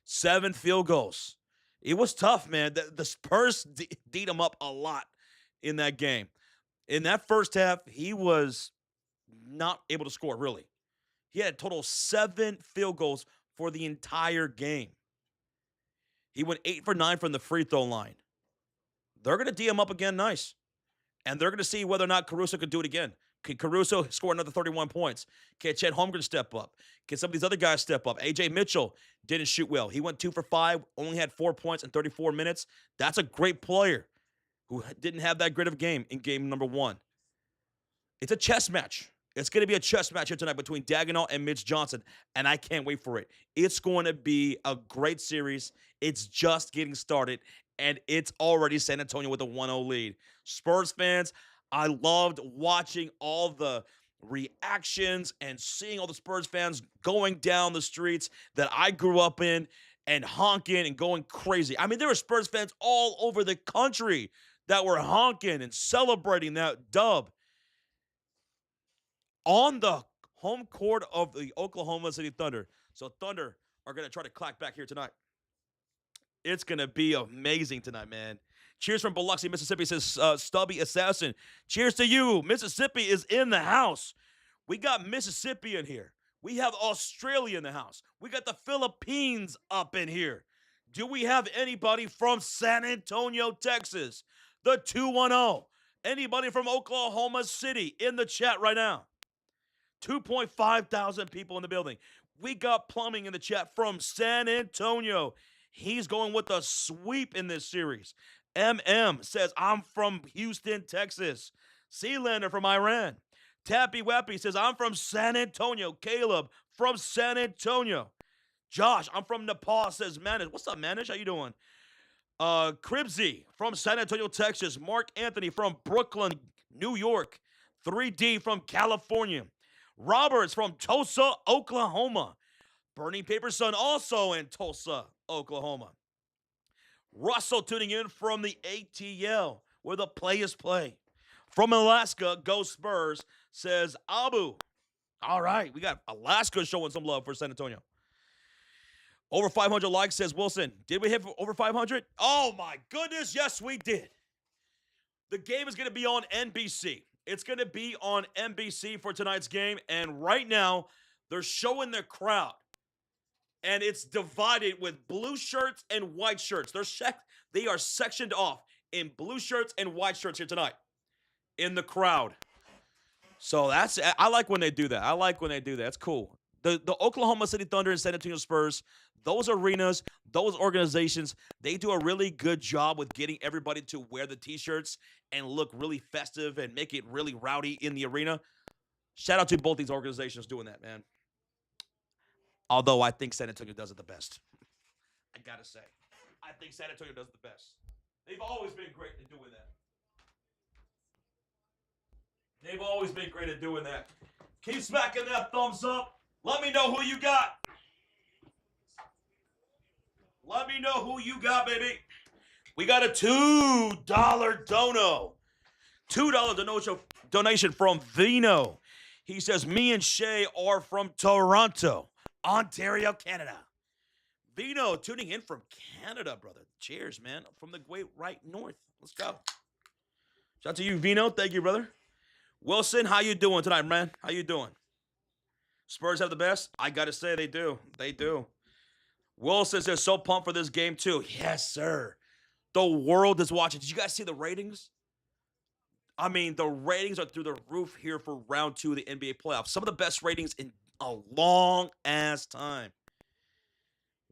Speaker 2: 7 field goals. It was tough, man. The Spurs beat him up a lot in that game. In that first half, he was not able to score, really. He had a total of 7 field goals for the entire game. He went 8 for 9 from the free throw line. They're going to D him up again nice. And they're going to see whether or not Caruso could do it again. Can Caruso score another 31 points? Can Chet Holmgren step up? Can some of these other guys step up? A.J. Mitchell didn't shoot well. He went 2 for 5, only had 4 points in 34 minutes. That's a great player who didn't have that great of a game in game number 1. It's a chess match. It's going to be a chess match here tonight between Daigneault and Mitch Johnson, and I can't wait for it. It's going to be a great series. It's just getting started, and it's already San Antonio with a 1-0 lead. Spurs fans, I loved watching all the reactions and seeing all the Spurs fans going down the streets that I grew up in and honking and going crazy. I mean, there were Spurs fans all over the country that were honking and celebrating that dub on the home court of the Oklahoma City Thunder. So Thunder are going to try to clack back here tonight. It's going to be amazing tonight, man. Cheers from Biloxi, Mississippi, says Stubby Assassin. Cheers to you. Mississippi is in the house. We got Mississippi in here. We have Australia in the house. We got the Philippines up in here. Do we have anybody from San Antonio, Texas? The 210. Anybody from Oklahoma City in the chat right now? 2.5 thousand people in the building. We got Plumbing in the chat from San Antonio. He's going with a sweep in this series. MM says, I'm from Houston, Texas. Sealander from Iran. Tappy Wappy says, I'm from San Antonio. Caleb from San Antonio. Josh, I'm from Nepal, says Manish. What's up, Manish? How you doing? Cribsy from San Antonio, Texas. Mark Anthony from Brooklyn, New York. 3D from California. Roberts from Tulsa, Oklahoma. Burning Paper Son also in Tulsa, Oklahoma. Russell tuning in from the ATL, where the players play. From Alaska, go Spurs, says Abu. All right, we got Alaska showing some love for San Antonio. Over 500 likes, says Wilson. Did we hit over 500? Oh my goodness, yes we did. The game is going to be on NBC. It's going to be on NBC for tonight's game, and right now they're showing the crowd, and it's divided with blue shirts and white shirts. They are sectioned off in blue shirts and white shirts here tonight in the crowd. So I like when they do that. I like when they do that. It's cool. The Oklahoma City Thunder and San Antonio Spurs, those arenas, those organizations, they do a really good job with getting everybody to wear the t-shirts and look really festive and make it really rowdy in the arena. Shout out to both these organizations doing that, man. Although I think San Antonio does it the best. I gotta say. I think San Antonio does it the best. They've always been great at doing that. They've always been great at doing that. Keep smacking that thumbs up. Let me know who you got. Let me know who you got, baby. We got a $2 dono. $2 donation from Vino. He says, me and Shay are from Toronto, Ontario, Canada. Vino tuning in from Canada, brother. Cheers, man. From the great right north. Let's go. Shout out to you, Vino. Thank you, brother. Wilson, how you doing tonight, man? How you doing? Spurs have the best? I got to say they do. They do. Wilson says, so pumped for this game, too. Yes, sir. The world is watching. Did you guys see the ratings? I mean, the ratings are through the roof here for round 2 of the NBA playoffs. Some of the best ratings in a long-ass time.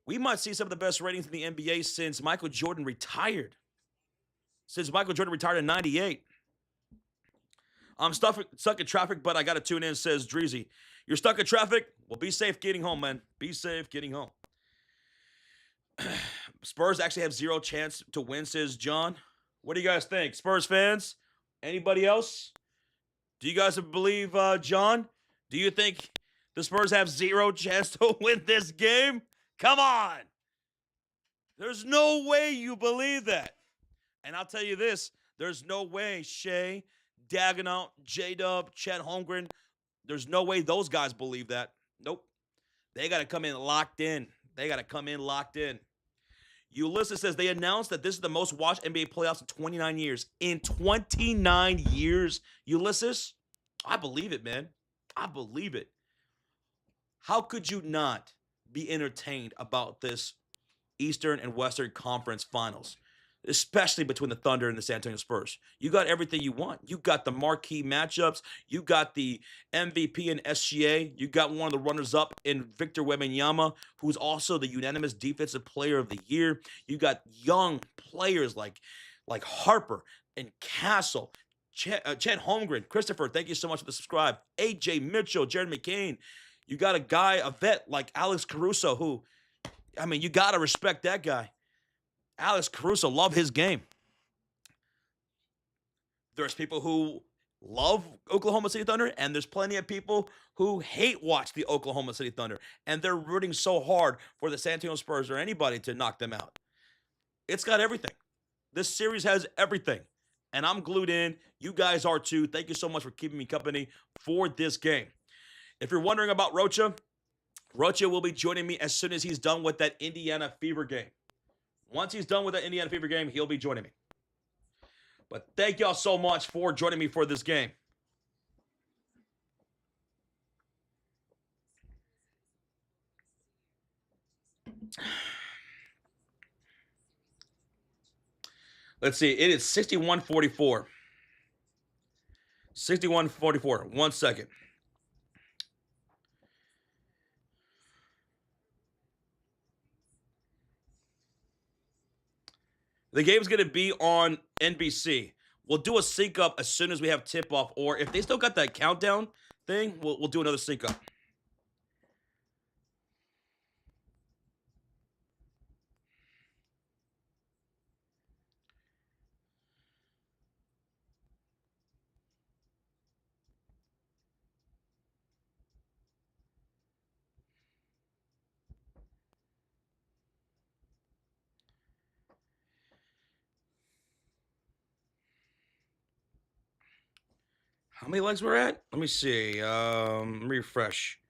Speaker 2: We might see some of the best ratings in the NBA since Michael Jordan retired. Since Michael Jordan retired in 98. I'm stuck in traffic, but I got to tune in, says Dreezy. You're stuck in traffic? Well, be safe getting home, man. Be safe getting home. Spurs actually have 0 chance to win, says John. What do you guys think? Spurs fans? Anybody else? Do you guys believe John? Do you think the Spurs have 0 chance to win this game? Come on. There's no way you believe that. And I'll tell you this. There's no way Shea, Dagenau, J-Dub, Chet Holmgren, there's no way those guys believe that. Nope. They got to come in locked in. They got to come in locked in. Ulysses says they announced that this is the most watched NBA playoffs in 29 years. In 29 years, Ulysses? I believe it, man. I believe it. How could you not be entertained about this Eastern and Western Conference Finals? Especially between the Thunder and the San Antonio Spurs. You got everything you want. You got the marquee matchups. You got the MVP in SGA. You got one of the runners-up in Victor Wembanyama, who's also the unanimous Defensive Player of the Year. You got young players like Harper and Castle, Chet Holmgren, Christopher, thank you so much for the subscribe. AJ Mitchell, Jared McCain. You got a vet like Alex Caruso, who, I mean, you got to respect that guy. Alex Caruso, love his game. There's people who love Oklahoma City Thunder, and there's plenty of people who hate watch the Oklahoma City Thunder, and they're rooting so hard for the San Antonio Spurs or anybody to knock them out. It's got everything. This series has everything, and I'm glued in. You guys are too. Thank you so much for keeping me company for this game. If you're wondering about Rocha will be joining me as soon as he's done with that Indiana Fever game. Once he's done with that Indiana Fever game, he'll be joining me. But thank y'all so much for joining me for this game. Let's see. It is 61-44. 61-44. 1 second. The game's going to be on NBC. We'll do a sync up as soon as we have tip off, or if they still got that countdown thing, we'll do another sync up. How many likes we're at? Let me see. Refresh.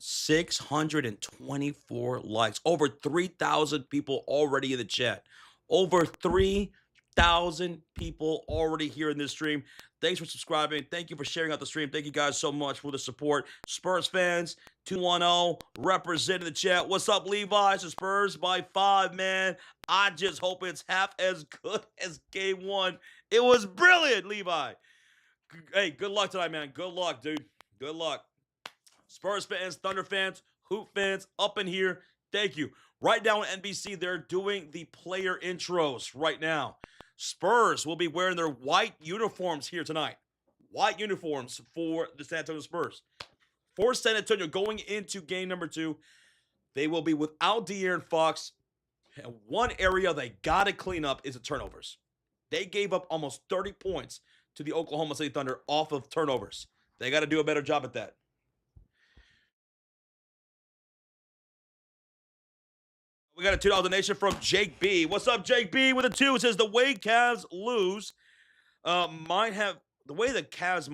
Speaker 2: 624 likes. Over 3,000 people already in the chat. Over 3,000 people already here in this stream. Thanks for subscribing. Thank you for sharing out the stream. Thank you guys so much for the support. Spurs fans, 210, representing the chat. What's up, Levi? It's the Spurs by 5, man. I just hope it's half as good as game 1. It was brilliant, Levi. Hey, good luck tonight, man. Good luck, dude. Good luck. Spurs fans, Thunder fans, Hoop fans, up in here, thank you. Right now on NBC, they're doing the player intros right now. Spurs will be wearing their white uniforms here tonight. White uniforms for the San Antonio Spurs. For San Antonio, going into game number 2, they will be without De'Aaron Fox. And one area they got to clean up is the turnovers. They gave up almost 30 points to the Oklahoma City Thunder off of turnovers. They got to do a better job at that. We got a $2 donation from Jake B. What's up, Jake B? With a 2. It says the way Cavs lose might have the way the Cavs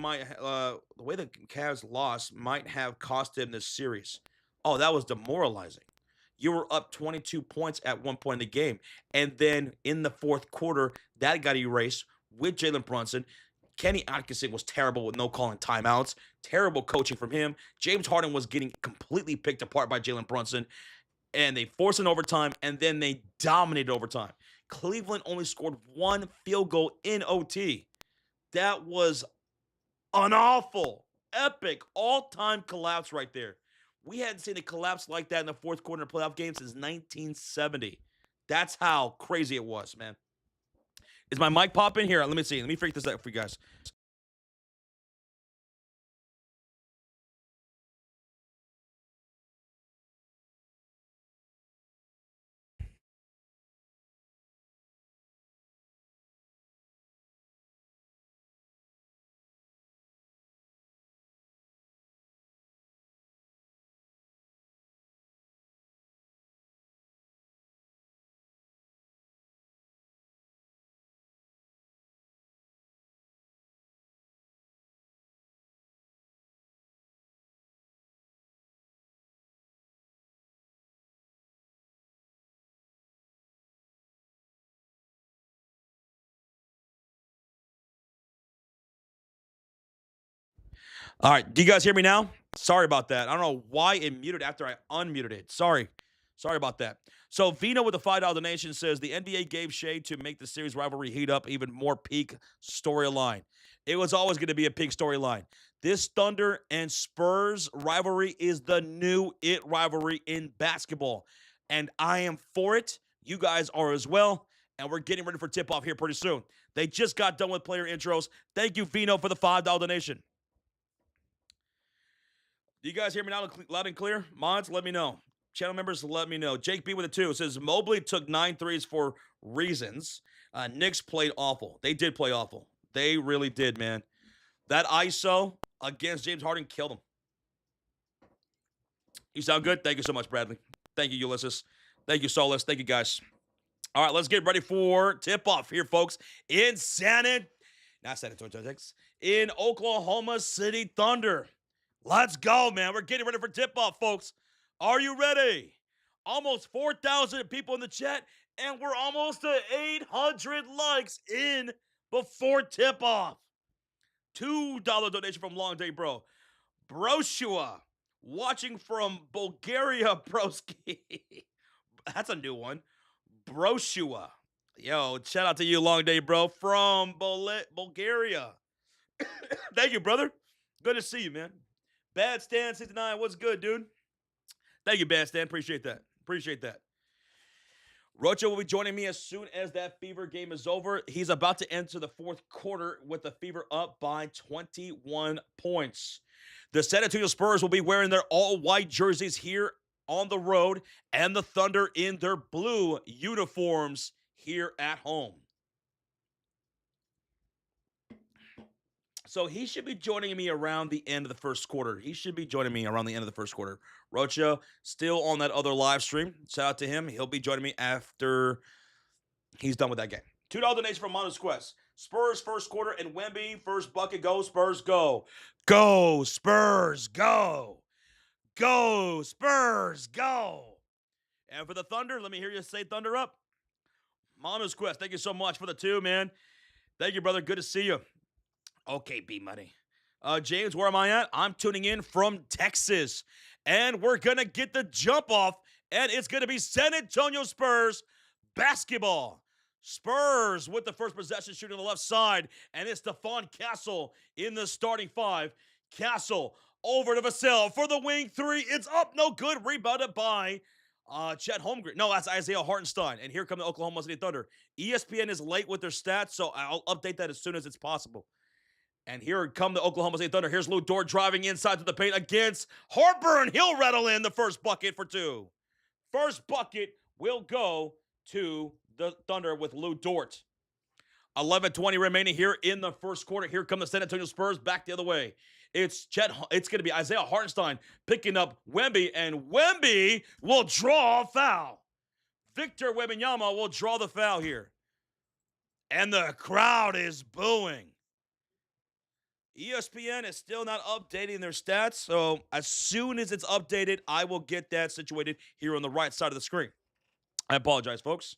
Speaker 2: lost might have cost him this series. Oh, that was demoralizing. You were up 22 points at one point in the game, and then in the fourth quarter, that got erased with Jalen Brunson. Kenny Atkinson was terrible with no calling timeouts. Terrible coaching from him. James Harden was getting completely picked apart by Jalen Brunson. And they forced an overtime, and then they dominated overtime. Cleveland only scored 1 field goal in OT. That was an awful, epic, all-time collapse right there. We hadn't seen a collapse like that in the fourth quarter of playoff games since 1970. That's how crazy it was, man. Is my mic popping? Here, let me see. Let me freak this out for you guys. All right, do you guys hear me now? Sorry about that. I don't know why it muted after I unmuted it. Sorry about that. So Vino with the $5 donation says the NBA gave shade to make the series rivalry heat up even more peak storyline. It was always going to be a peak storyline. This Thunder and Spurs rivalry is the new it rivalry in basketball, and I am for it. You guys are as well, and we're getting ready for tip-off here pretty soon. They just got done with player intros. Thank you, Vino, for the $5 donation. Do you guys hear me now loud and clear? Mods, let me know. Channel members, let me know. Jake B with a 2 says Mobley took 9 threes for reasons. Knicks played awful. They did play awful. They really did, man. That ISO against James Harden killed him. You sound good? Thank you so much, Bradley. Thank you, Ulysses. Thank you, Solus. Thank you, guys. All right, let's get ready for tip-off here, folks. In in Oklahoma City Thunder. Let's go, man. We're getting ready for tip-off, folks. Are you ready? Almost 4,000 people in the chat, and we're almost to 800 likes in before tip-off. $2 donation from Long Day Bro. Broshua, watching from Bulgaria, broski. That's a new one. Broshua. Yo, shout out to you, Long Day Bro, from Bulgaria. Thank you, brother. Good to see you, man. Bad Stan 69, what's good, dude? Thank you, Bad Stan. Appreciate that. Rocha will be joining me as soon as that Fever game is over. He's about to enter the fourth quarter with the Fever up by 21 points. The San Antonio Spurs will be wearing their all-white jerseys here on the road, and the Thunder in their blue uniforms here at home. So he should be joining me around the end of the first quarter. Rocha, still on that other live stream. Shout out to him. He'll be joining me after he's done with that game. $2 donation from Monus Quest. Spurs first quarter and Wemby first bucket. Go Spurs, go. Go Spurs, go. Go, Spurs, go. And for the Thunder, let me hear you say Thunder up. Manu's Quest, thank you so much for the 2, man. Thank you, brother. Good to see you. Okay, B-Money. James, where am I at? I'm tuning in from Texas. And we're going to get the jump off, and it's going to be San Antonio Spurs basketball. Spurs with the first possession, shooting on the left side, and it's Stephon Castle in the starting 5. Castle over to Vassell for the wing 3. It's up, no good. Rebounded by Chet Holmgren. No, that's Isaiah Hartenstein. And here come the Oklahoma City Thunder. ESPN is late with their stats, so I'll update that as soon as it's possible. And here come the Oklahoma City Thunder. Here's Lou Dort driving inside to the paint against Harper, and he'll rattle in the first bucket for 2. First bucket will go to the Thunder with Lou Dort. 11:20 remaining here in the first quarter. Here come the San Antonio Spurs back the other way. It's going to be Isaiah Hartenstein picking up Wemby, and Wemby will draw a foul. Victor Wembanyama will draw the foul here. And the crowd is booing. ESPN is still not updating their stats, so as soon as it's updated, I will get that situated here on the right side of the screen. I apologize, folks.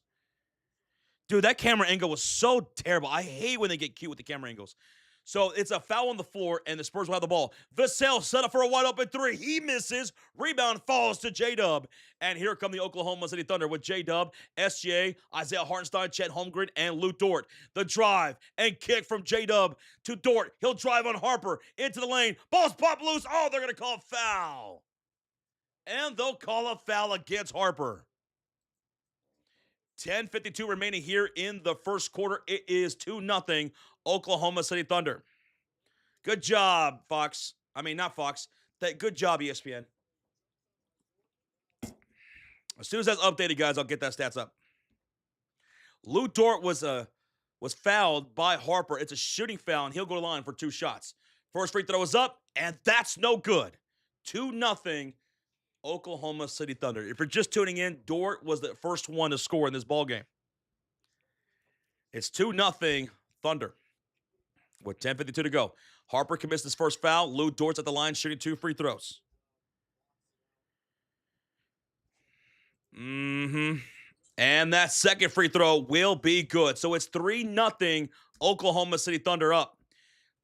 Speaker 2: Dude, that camera angle was so terrible. I hate when they get cute with the camera angles. So it's a foul on the floor, and the Spurs will have the ball. Vassell set up for a wide-open 3. He misses. Rebound falls to J-Dub. And here come the Oklahoma City Thunder with J-Dub, SGA, Isaiah Hartenstein, Chet Holmgren, and Lou Dort. The drive and kick from J-Dub to Dort. He'll drive on Harper into the lane. Ball's popped loose. Oh, they're going to call a foul. And they'll call a foul against Harper. 10:52 remaining here in the first quarter. It is 2-0 Oklahoma City Thunder. Good job, Fox. I mean, not Fox. Good job, ESPN. As soon as that's updated, guys, I'll get that stats up. Lou Dort was fouled by Harper. It's a shooting foul, and he'll go to the line for 2 shots. First free throw is up, and that's no good. 2-0 Oklahoma City Thunder. If you're just tuning in, Dort was the first one to score in this ballgame. It's 2-0 Thunder with 10:52 to go. Harper commits his first foul. Lou Dort's at the line shooting 2 free throws. And that second free throw will be good. So it's 3-0 Oklahoma City Thunder up.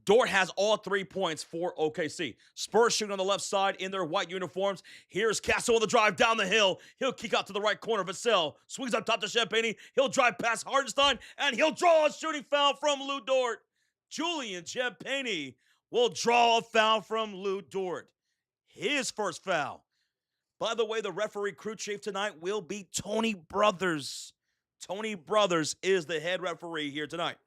Speaker 2: Dort has all 3 points for OKC. Spurs shooting on the left side in their white uniforms. Here's Castle on the drive down the hill. He'll kick out to the right corner. Vassell swings up top to Champagnie. He'll drive past Hartenstein, and he'll draw a shooting foul from Lou Dort. Julian Champagnie will draw a foul from Lou Dort. His first foul. By the way, the referee crew chief tonight will be Tony Brothers. Tony Brothers is the head referee here tonight.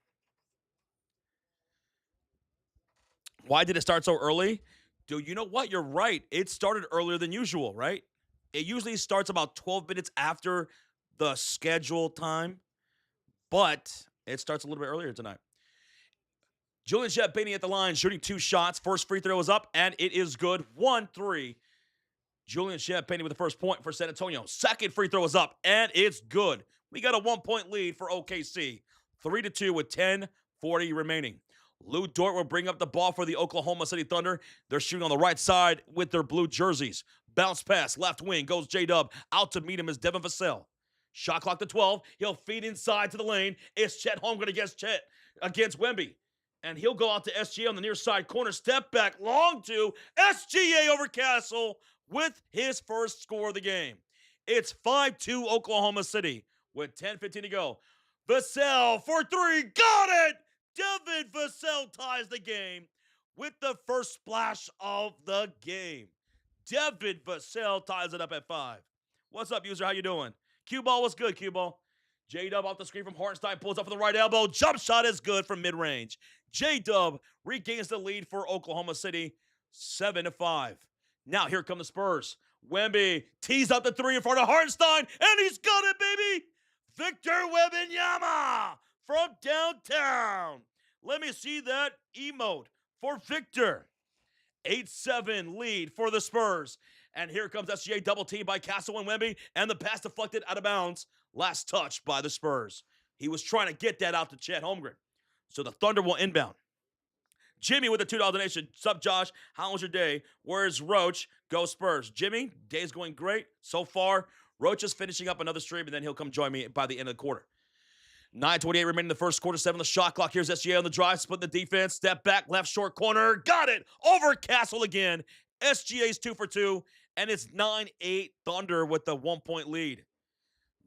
Speaker 2: Why did it start so early? Dude, you know what? You're right. It started earlier than usual, right? It usually starts about 12 minutes after the scheduled time, but it starts a little bit earlier tonight. Julian Champagnie at the line, shooting 2 shots. First free throw is up, and it is good. 1-3. Julian Champagnie with the first point for San Antonio. Second free throw is up, and it's good. We got a 1-point lead for OKC. 3-2 with 10:40 remaining. Lou Dort will bring up the ball for the Oklahoma City Thunder. They're shooting on the right side with their blue jerseys. Bounce pass, left wing, goes J-Dub. Out to meet him is Devin Vassell. Shot clock to 12. He'll feed inside to the lane. It's Chet Holmgren against Wemby. And he'll go out to SGA on the near side corner. Step back, long to SGA over Castle with his first score of the game. It's 5-2 Oklahoma City with 10:15 to go. Vassell for 3. Got it! Devin Vassell ties the game with the first splash of the game. Devin Vassell ties it up at 5. What's up, user? How you doing? Cue ball was good, cue ball. J-Dub off the screen from Hartenstein, pulls up for the right elbow. Jump shot is good from mid-range. J-Dub regains the lead for Oklahoma City, 7-5. Now here come the Spurs. Wemby tees up the 3 in front of Hartenstein, and he's got it, baby! Victor Wembanyama from downtown. Let me see that emote for Victor. 8-7 lead for the Spurs. And here comes SGA double team by Castle and Wemby, and the pass deflected out of bounds. Last touch by the Spurs. He was trying to get that out to Chet Holmgren. So the Thunder will inbound. Jimmy with the $2 donation. Sup, Josh? How was your day? Where's Roach? Go Spurs. Jimmy, day's going great so far. Roach is finishing up another stream, and then he'll come join me by the end of the quarter. 9:28 remaining in the first quarter. 7 on the shot clock. Here's SGA on the drive. Split the defense. Step back. Left short corner. Got it. Over Castle again. SGA's 2 for 2. And it's 9-8 Thunder with the 1-point lead.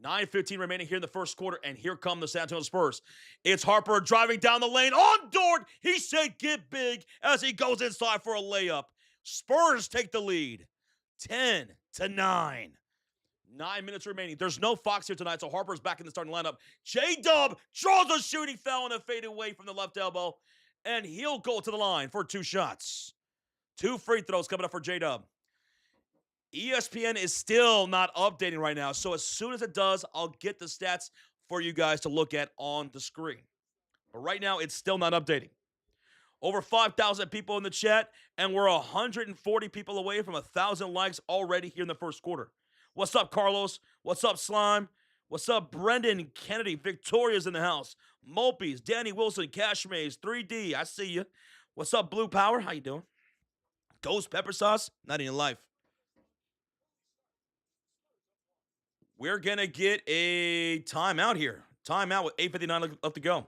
Speaker 2: 9:15 remaining here in the first quarter, and here come the San Antonio Spurs. It's Harper driving down the lane on Dort. He said get big as he goes inside for a layup. Spurs take the lead, 10-9. 9 minutes remaining. There's no Fox here tonight, so Harper's back in the starting lineup. J-Dub draws a shooting foul and a fade away from the left elbow, and he'll go to the line for 2 shots. 2 free throws coming up for J-Dub. ESPN is still not updating right now, so as soon as it does, I'll get the stats for you guys to look at on the screen. But right now, it's still not updating. Over 5,000 people in the chat, and we're 140 people away from 1,000 likes already here in the first quarter. What's up, Carlos? What's up, Slime? What's up, Brendan Kennedy? Victoria's in the house. Mopies, Danny Wilson, Cash Maze, 3D, I see you. What's up, Blue Power? How you doing? Ghost Pepper Sauce? Not in your life. We're going to get a timeout here. Timeout with 8:59 left to go.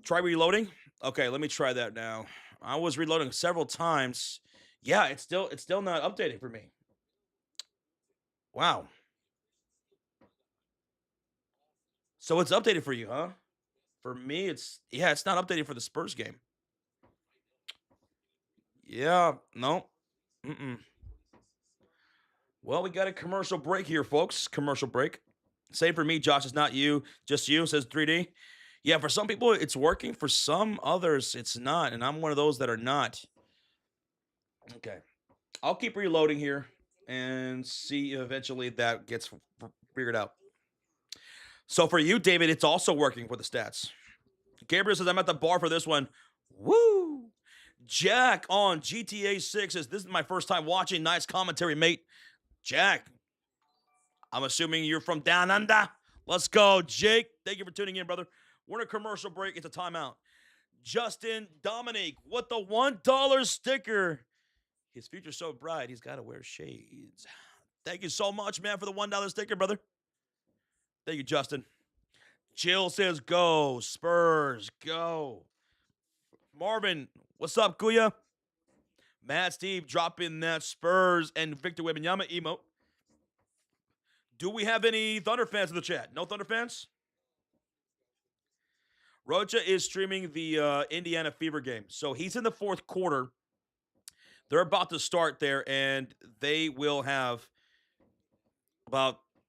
Speaker 2: Try reloading? Okay, let me try that now. I was reloading several times. Yeah, it's still not updating for me. Wow. So it's updated for you, huh? For me, it's not updated for the Spurs game. Yeah, no. Well, we got a commercial break here, folks. Commercial break. Same for me, Josh. It's not you, just you, says 3D. Yeah, for some people, it's working. For some others, it's not. And I'm one of those that are not. Okay. I'll keep reloading here and see if eventually that gets figured out. So for you, David, it's also working for the stats. Gabriel says, I'm at the bar for this one. Woo! Jack on GTA 6 says, this is my first time watching. Nice commentary, mate. Jack, I'm assuming you're from down under. Let's go, Jake. Thank you for tuning in, brother. We're in a commercial break. It's a timeout. Justin Dominique with the $1 sticker. His future's so bright, he's got to wear shades. Thank you so much, man, for the $1 sticker, brother. Thank you, Justin. Jill says, go. Spurs, go. Marvin, what's up, Kuya? Matt Steve dropping that Spurs and Victor Wembanyama emote. Do we have any Thunder fans in the chat? No Thunder fans? Rocha is streaming the Indiana Fever game. So he's in the fourth quarter. They're about to start there, and they will have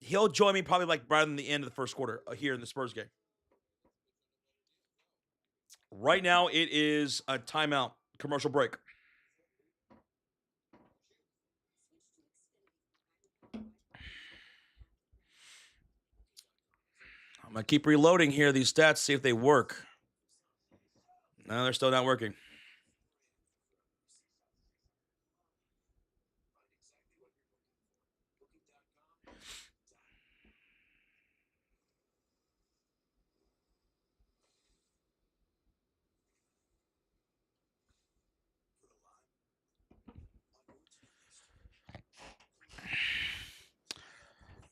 Speaker 2: he'll join me probably like right in the end of the first quarter here in the Spurs game. Right now, it is a timeout, commercial break. I'm going to keep reloading here, these stats, see if they work. No, they're still not working.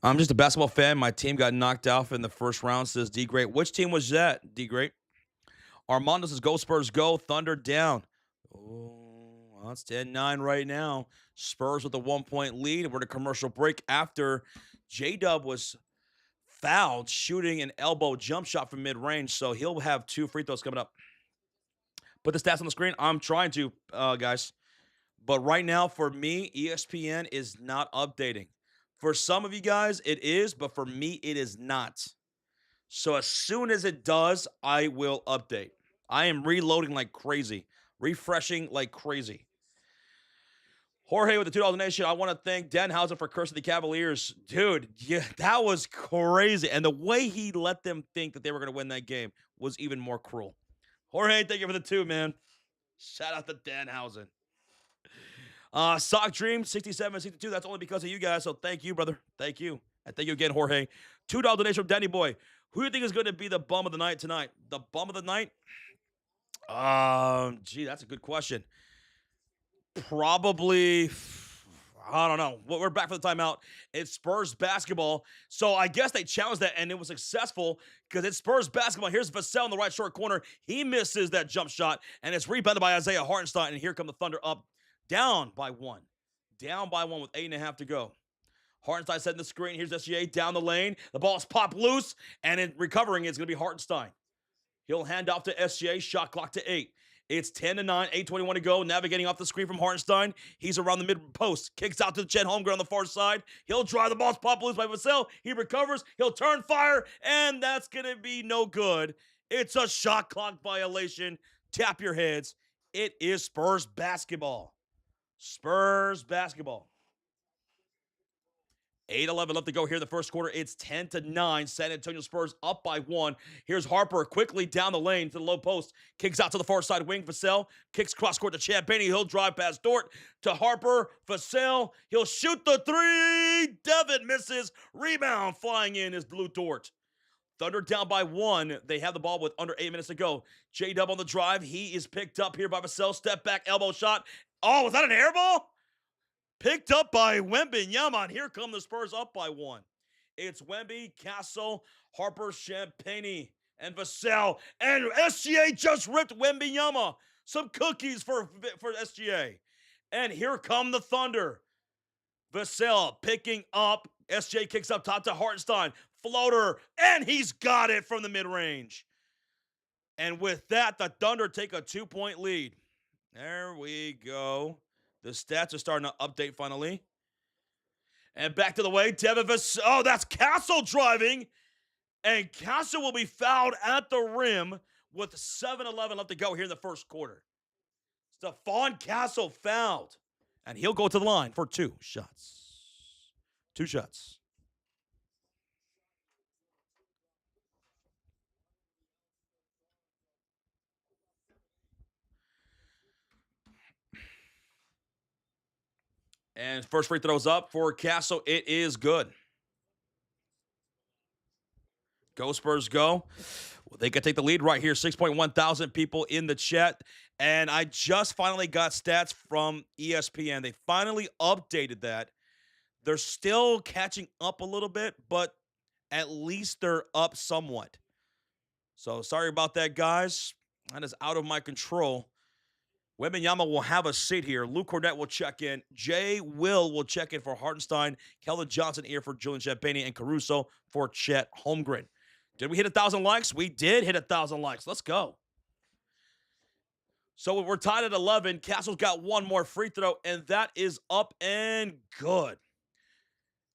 Speaker 2: I'm just a basketball fan. My team got knocked out in the first round, says D Great. Which team was that, D Great? Armando says, go Spurs, go. Thunder down. Oh, well, it's 10-9 right now. Spurs with a 1-point lead. We're in a commercial break after J-Dub was fouled shooting an elbow jump shot from mid-range, so he'll have 2 free throws coming up. Put the stats on the screen. I'm trying to, guys. But right now, for me, ESPN is not updating. For some of you guys, it is, but for me, it is not. So as soon as it does, I will update. I am reloading like crazy, refreshing like crazy. Jorge with the $2 donation. I want to thank Danhausen for cursing the Cavaliers. Dude, yeah, that was crazy. And the way he let them think that they were going to win that game was even more cruel. Jorge, thank you for the 2, man. Shout out to Danhausen. Sock Dream 67-62. That's only because of you guys. So thank you, brother. Thank you. And thank you again, Jorge. $2 donation from Danny Boy. Who do you think is going to be the bum of the night tonight? The bum of the night? Gee, that's a good question. Probably, I don't know. We're back for the timeout. It's Spurs basketball. So I guess they challenged that and it was successful because it's Spurs basketball. Here's Vassell in the right short corner. He misses that jump shot and it's rebounded by Isaiah Hartenstein. And here come the Thunder up, down by one. Down by one with 8.5 to go. Hartenstein setting the screen. Here's SGA down the lane. The ball's popped loose and in recovering it's going to be Hartenstein. He'll hand off to SGA. Shot clock to 8. It's 10-9, 8:21 to go. Navigating off the screen from Hartenstein. He's around the mid post. Kicks out to Chet Holmgren on the far side. He'll drive the ball's pop loose by Vassell. He recovers. He'll turn fire, and that's going to be no good. It's a shot clock violation. Tap your heads. It is Spurs basketball. Spurs basketball. 8:11 left to go here in the first quarter. It's 10-9. San Antonio Spurs up by 1. Here's Harper quickly down the lane to the low post. Kicks out to the far side wing. Vassell kicks cross court to Champagnie. He'll drive past Dort to Harper. Vassell. He'll shoot the three. Devin misses. Rebound flying in is Blue Dort. Thunder down by 1. They have the ball with under 8 minutes to go. J-Dub on the drive. He is picked up here by Vassell. Step back elbow shot. Oh, was that an air ball? Picked up by Wembanyama, and here come the Spurs up by 1. It's Wemby, Castle, Harper, Champagnie, and Vassell. And SGA just ripped Wembanyama. Some cookies for SGA. And here come the Thunder. Vassell picking up. SGA kicks up top to Hartenstein. Floater, and he's got it from the mid-range. And with that, the Thunder take a 2-point lead. There we go. The stats are starting to update finally. And back to the way, Devin Vassell. Oh, that's Castle driving. And Castle will be fouled at the rim with 7:11 left to go here in the first quarter. Stephon Castle fouled. And he'll go to the line for 2 shots. 2 shots. And first free throws up for Castle. It is good. Go Spurs, go. Well, they can take the lead right here. 6.1 thousand people in the chat. And I just finally got stats from ESPN. They finally updated that. They're still catching up a little bit, but at least they're up somewhat. So sorry about that, guys. That is out of my control. Wembanyama will have a seat here. Luke Cornett will check in. Jay will check in for Hartenstein. Keldon Johnson here for Julian Champagnie. And Caruso for Chet Holmgren. Did we hit 1,000 likes? We did hit 1,000 likes. Let's go. So we're tied at 11. Castle's got one more free throw, and that is up and good.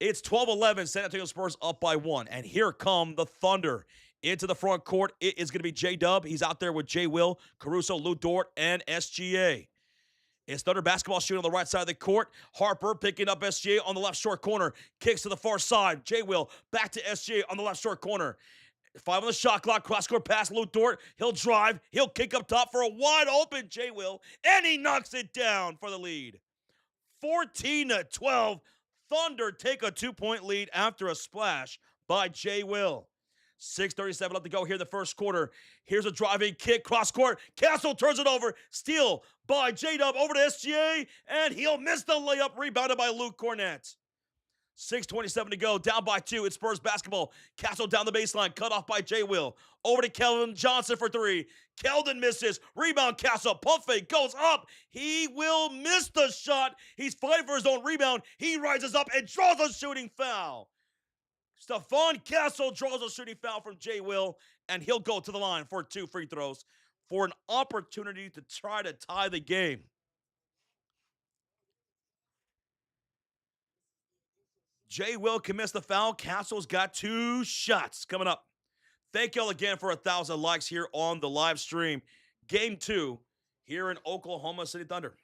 Speaker 2: It's 12-11. San Antonio Spurs up by 1. And here come the Thunder. Into the front court, it is going to be J-Dub. He's out there with J-Will, Caruso, Lou Dort, and SGA. It's Thunder basketball shooting on the right side of the court. Harper picking up SGA on the left short corner. Kicks to the far side. J-Will back to SGA on the left short corner. 5 on the shot clock. Cross-court pass, Lou Dort. He'll drive. He'll kick up top for a wide-open J-Will. And he knocks it down for the lead. 14-12. Thunder take a 2-point lead after a splash by J-Will. 6:37 left to go here in the first quarter. Here's a driving kick, cross court. Castle turns it over. Steal by J-Dub over to SGA, and he'll miss the layup, rebounded by Luke Cornett. 6:27 to go, down by 2. It's Spurs basketball. Castle down the baseline, cut off by J-Will. Over to Keldon Johnson for 3. Keldon misses. Rebound Castle. Pump fake goes up. He will miss the shot. He's fighting for his own rebound. He rises up and draws a shooting foul. Stephon Castle draws a shooting foul from J-Will, and he'll go to the line for 2 free throws for an opportunity to try to tie the game. J-Will commits the foul. Castle's got 2 shots coming up. Thank y'all again for 1,000 likes here on the live stream. Game 2 here in Oklahoma City Thunder.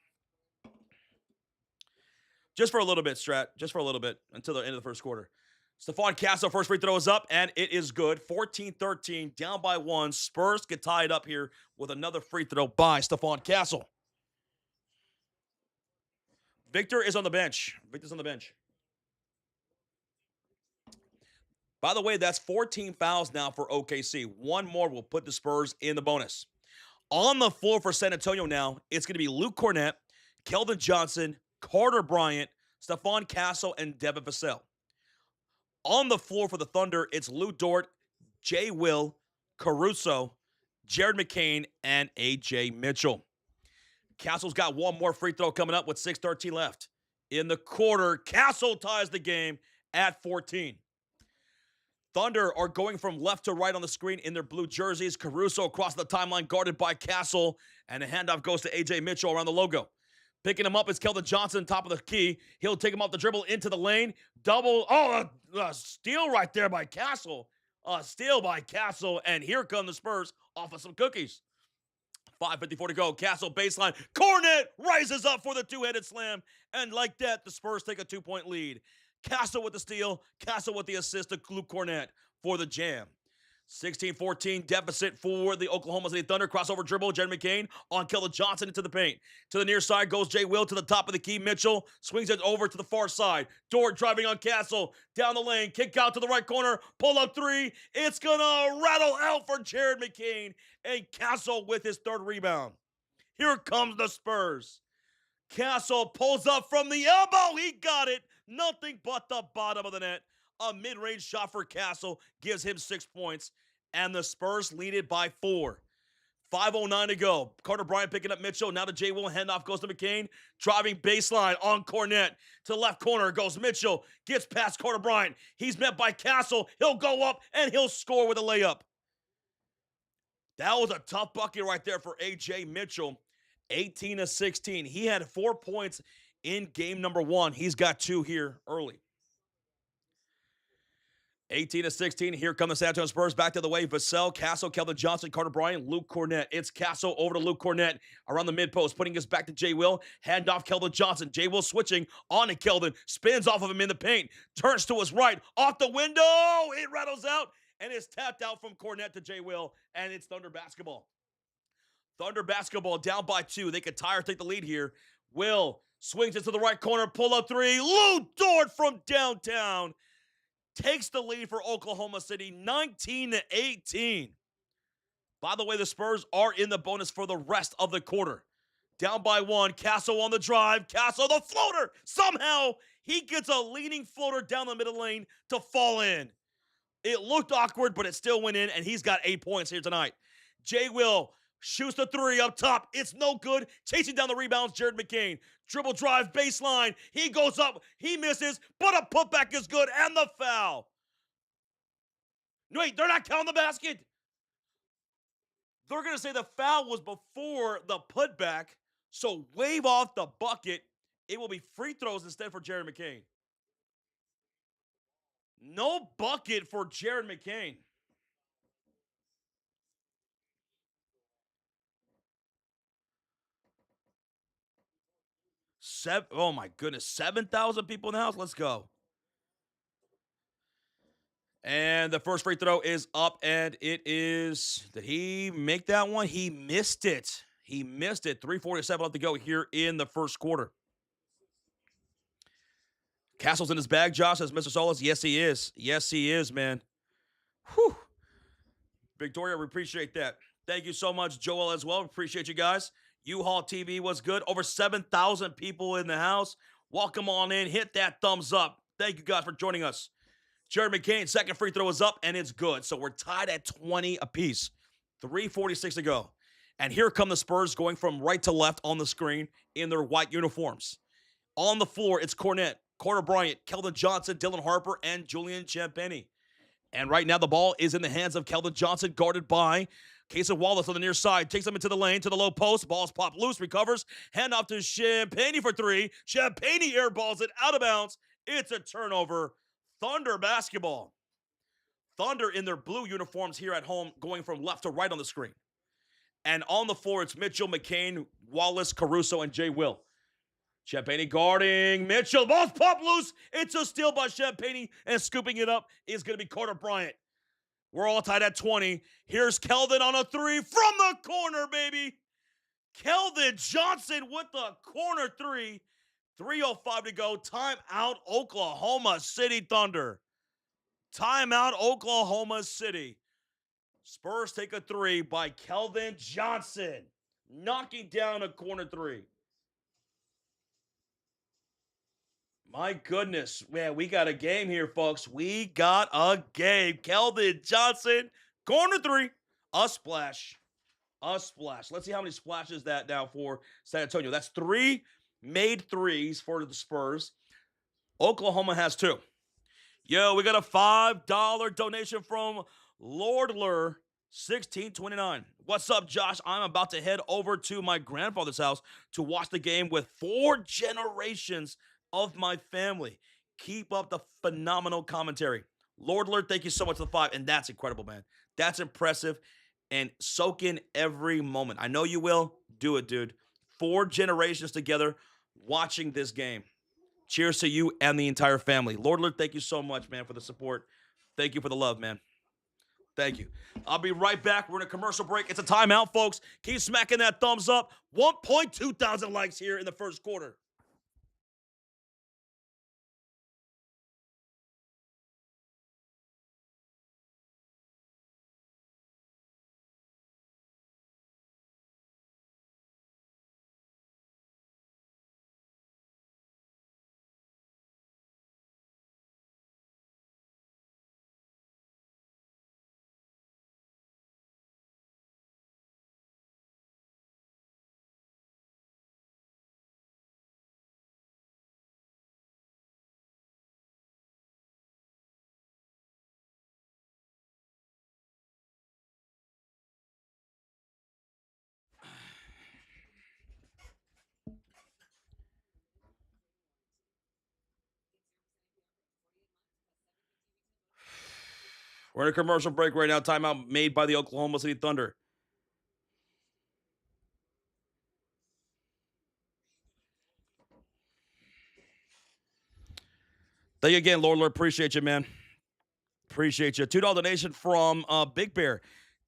Speaker 2: Just for a little bit, Strat. Just for a little bit until the end of the first quarter. Stephon Castle, first free throw is up, and it is good. 14-13, down by 1. Spurs get tied up here with another free throw by Stephon Castle. Victor is on the bench. Victor's on the bench. By the way, that's 14 fouls now for OKC. One more will put the Spurs in the bonus. On the floor for San Antonio now, it's going to be Luke Cornett, Keldon Johnson, Carter Bryant, Stephon Castle, and Devin Vassell. On the floor for the Thunder, it's Lou Dort, Jay Will, Caruso, Jared McCain, and AJ Mitchell. Castle's got one more free throw coming up with 6:13 left. In the quarter, Castle ties the game at 14. Thunder are going from left to right on the screen in their blue jerseys. Caruso across the timeline, guarded by Castle, and a handoff goes to AJ Mitchell around the logo. Picking him up is Keldon Johnson, top of the key. He'll take him off the dribble into the lane. A steal right there by Castle. A steal by Castle, and here come the Spurs off of some cookies. 5:54 to go. Castle baseline. Cornet rises up for the two-headed slam, and like that, the Spurs take a 2-point lead. Castle with the steal. Castle with the assist to Luke Cornett for the jam. 16-14 deficit for the Oklahoma City Thunder. Crossover dribble. Jared McCain on Keldon Johnson into the paint. To the near side goes Jay Will to the top of the key. Mitchell swings it over to the far side. Dort driving on Castle. Down the lane. Kick out to the right corner. Pull up three. It's going to rattle out for Jared McCain. And Castle with his third rebound. Here comes the Spurs. Castle pulls up from the elbow. He got it. Nothing but the bottom of the net. A mid-range shot for Castle gives him 6 points, and the Spurs lead it by 4. 5:09 to go. Carter Bryant picking up Mitchell. Now to Jay Will. Handoff goes to McCain. Driving baseline on Cornett. To the left corner goes Mitchell. Gets past Carter Bryant. He's met by Castle. He'll go up, and he'll score with a layup. That was a tough bucket right there for AJ Mitchell. 18-16. He had 4 points in game number 1. He's got 2 here early. 18-16. Here come the San Antonio Spurs back to the way. Vassell, Castle, Keldon Johnson, Carter Bryant, Luke Cornett. It's Castle over to Luke Cornett around the mid-post, putting us back to Jay Will. Hand off Keldon Johnson. Jay Will switching on to Keldon. Spins off of him in the paint. Turns to his right. Off the window. It rattles out. And it's tapped out from Cornett to Jay Will. And it's Thunder basketball. Thunder basketball down by 2. They could tie or take the lead here. Will swings it to the right corner. Pull up three. Lou Dort from downtown takes the lead for Oklahoma City, 19-18. By the way, the Spurs are in the bonus for the rest of the quarter. Down by 1, Castle on the drive. Castle, the floater. Somehow, he gets a leaning floater down the middle lane to fall in. It looked awkward, but it still went in, and he's got 8 points here tonight. Jay Will shoots the 3 up top. It's no good. Chasing down the rebounds, Jared McCain. Dribble drive, baseline. He goes up. He misses, but a putback is good, and the foul. Wait, they're not counting the basket. They're going to say the foul was before the putback, so wave off the bucket. It will be free throws instead for Jared McCain. No bucket for Jared McCain. Oh my goodness, 7,000 people in the house. Let's go. And the first free throw is up, and it is, did he make that one? He missed it. He missed it. 3:47 left to go here in the first quarter. Castle's in his bag, Josh, says Mr. Solis. Yes, he is. Yes, he is, man. Whew. Victoria, we appreciate that. Thank you so much, Joel, as well. Appreciate you guys. U-Haul TV was good. Over 7,000 people in the house. Welcome on in. Hit that thumbs up. Thank you guys for joining us. Jared McCain, second free throw is up, and it's good. So we're tied at 20 apiece. 3:46 to go. And here come the Spurs going from right to left on the screen in their white uniforms. On the floor, it's Cornett, Carter Bryant, Keldon Johnson, Dylan Harper, and Julian Champagnie. And right now the ball is in the hands of Keldon Johnson, guarded by Casey Wallace on the near side. Takes him into the lane, to the low post. Ball's popped loose, recovers. Hand off to Champagnie for 3. Champagnie airballs it out of bounds. It's a turnover. Thunder basketball. Thunder in their blue uniforms here at home, going from left to right on the screen. And on the floor, it's Mitchell, McCain, Wallace, Caruso, and Jay Will. Champagnie guarding Mitchell. Ball's popped loose. It's a steal by Champagnie, and scooping it up is going to be Carter Bryant. We're all tied at 20. Here's Keldon on a 3 from the corner, baby. Keldon Johnson with the corner 3. 3:05 to go. Time out, Oklahoma City Thunder. Timeout, Oklahoma City. Spurs take a three by Keldon Johnson, knocking down a corner three. My goodness, man, we got a game here, folks. We got a game. Keldon Johnson, corner three, a splash. A splash. Let's see how many splashes that now for San Antonio. That's 3 made threes for the Spurs. Oklahoma has 2. Yo, we got a $5 donation from Lordler 1629. What's up, Josh? I'm about to head over to my grandfather's house to watch the game with 4 generations of my family. Keep up the phenomenal commentary. Lordler, thank you so much for the 5. And that's incredible, man. That's impressive. And soak in every moment. I know you will. Do it, dude. 4 generations together watching this game. Cheers to you and the entire family. Lordler, thank you so much, man, for the support. Thank you for the love, man. Thank you. I'll be right back. We're in a commercial break. It's a timeout, folks. Keep smacking that thumbs up. 1.2 thousand likes here in the first quarter. We're in a commercial break right now. Timeout made by the Oklahoma City Thunder. Thank you again, Lordler. Appreciate you, man. Appreciate you. $2 donation from Big Bear.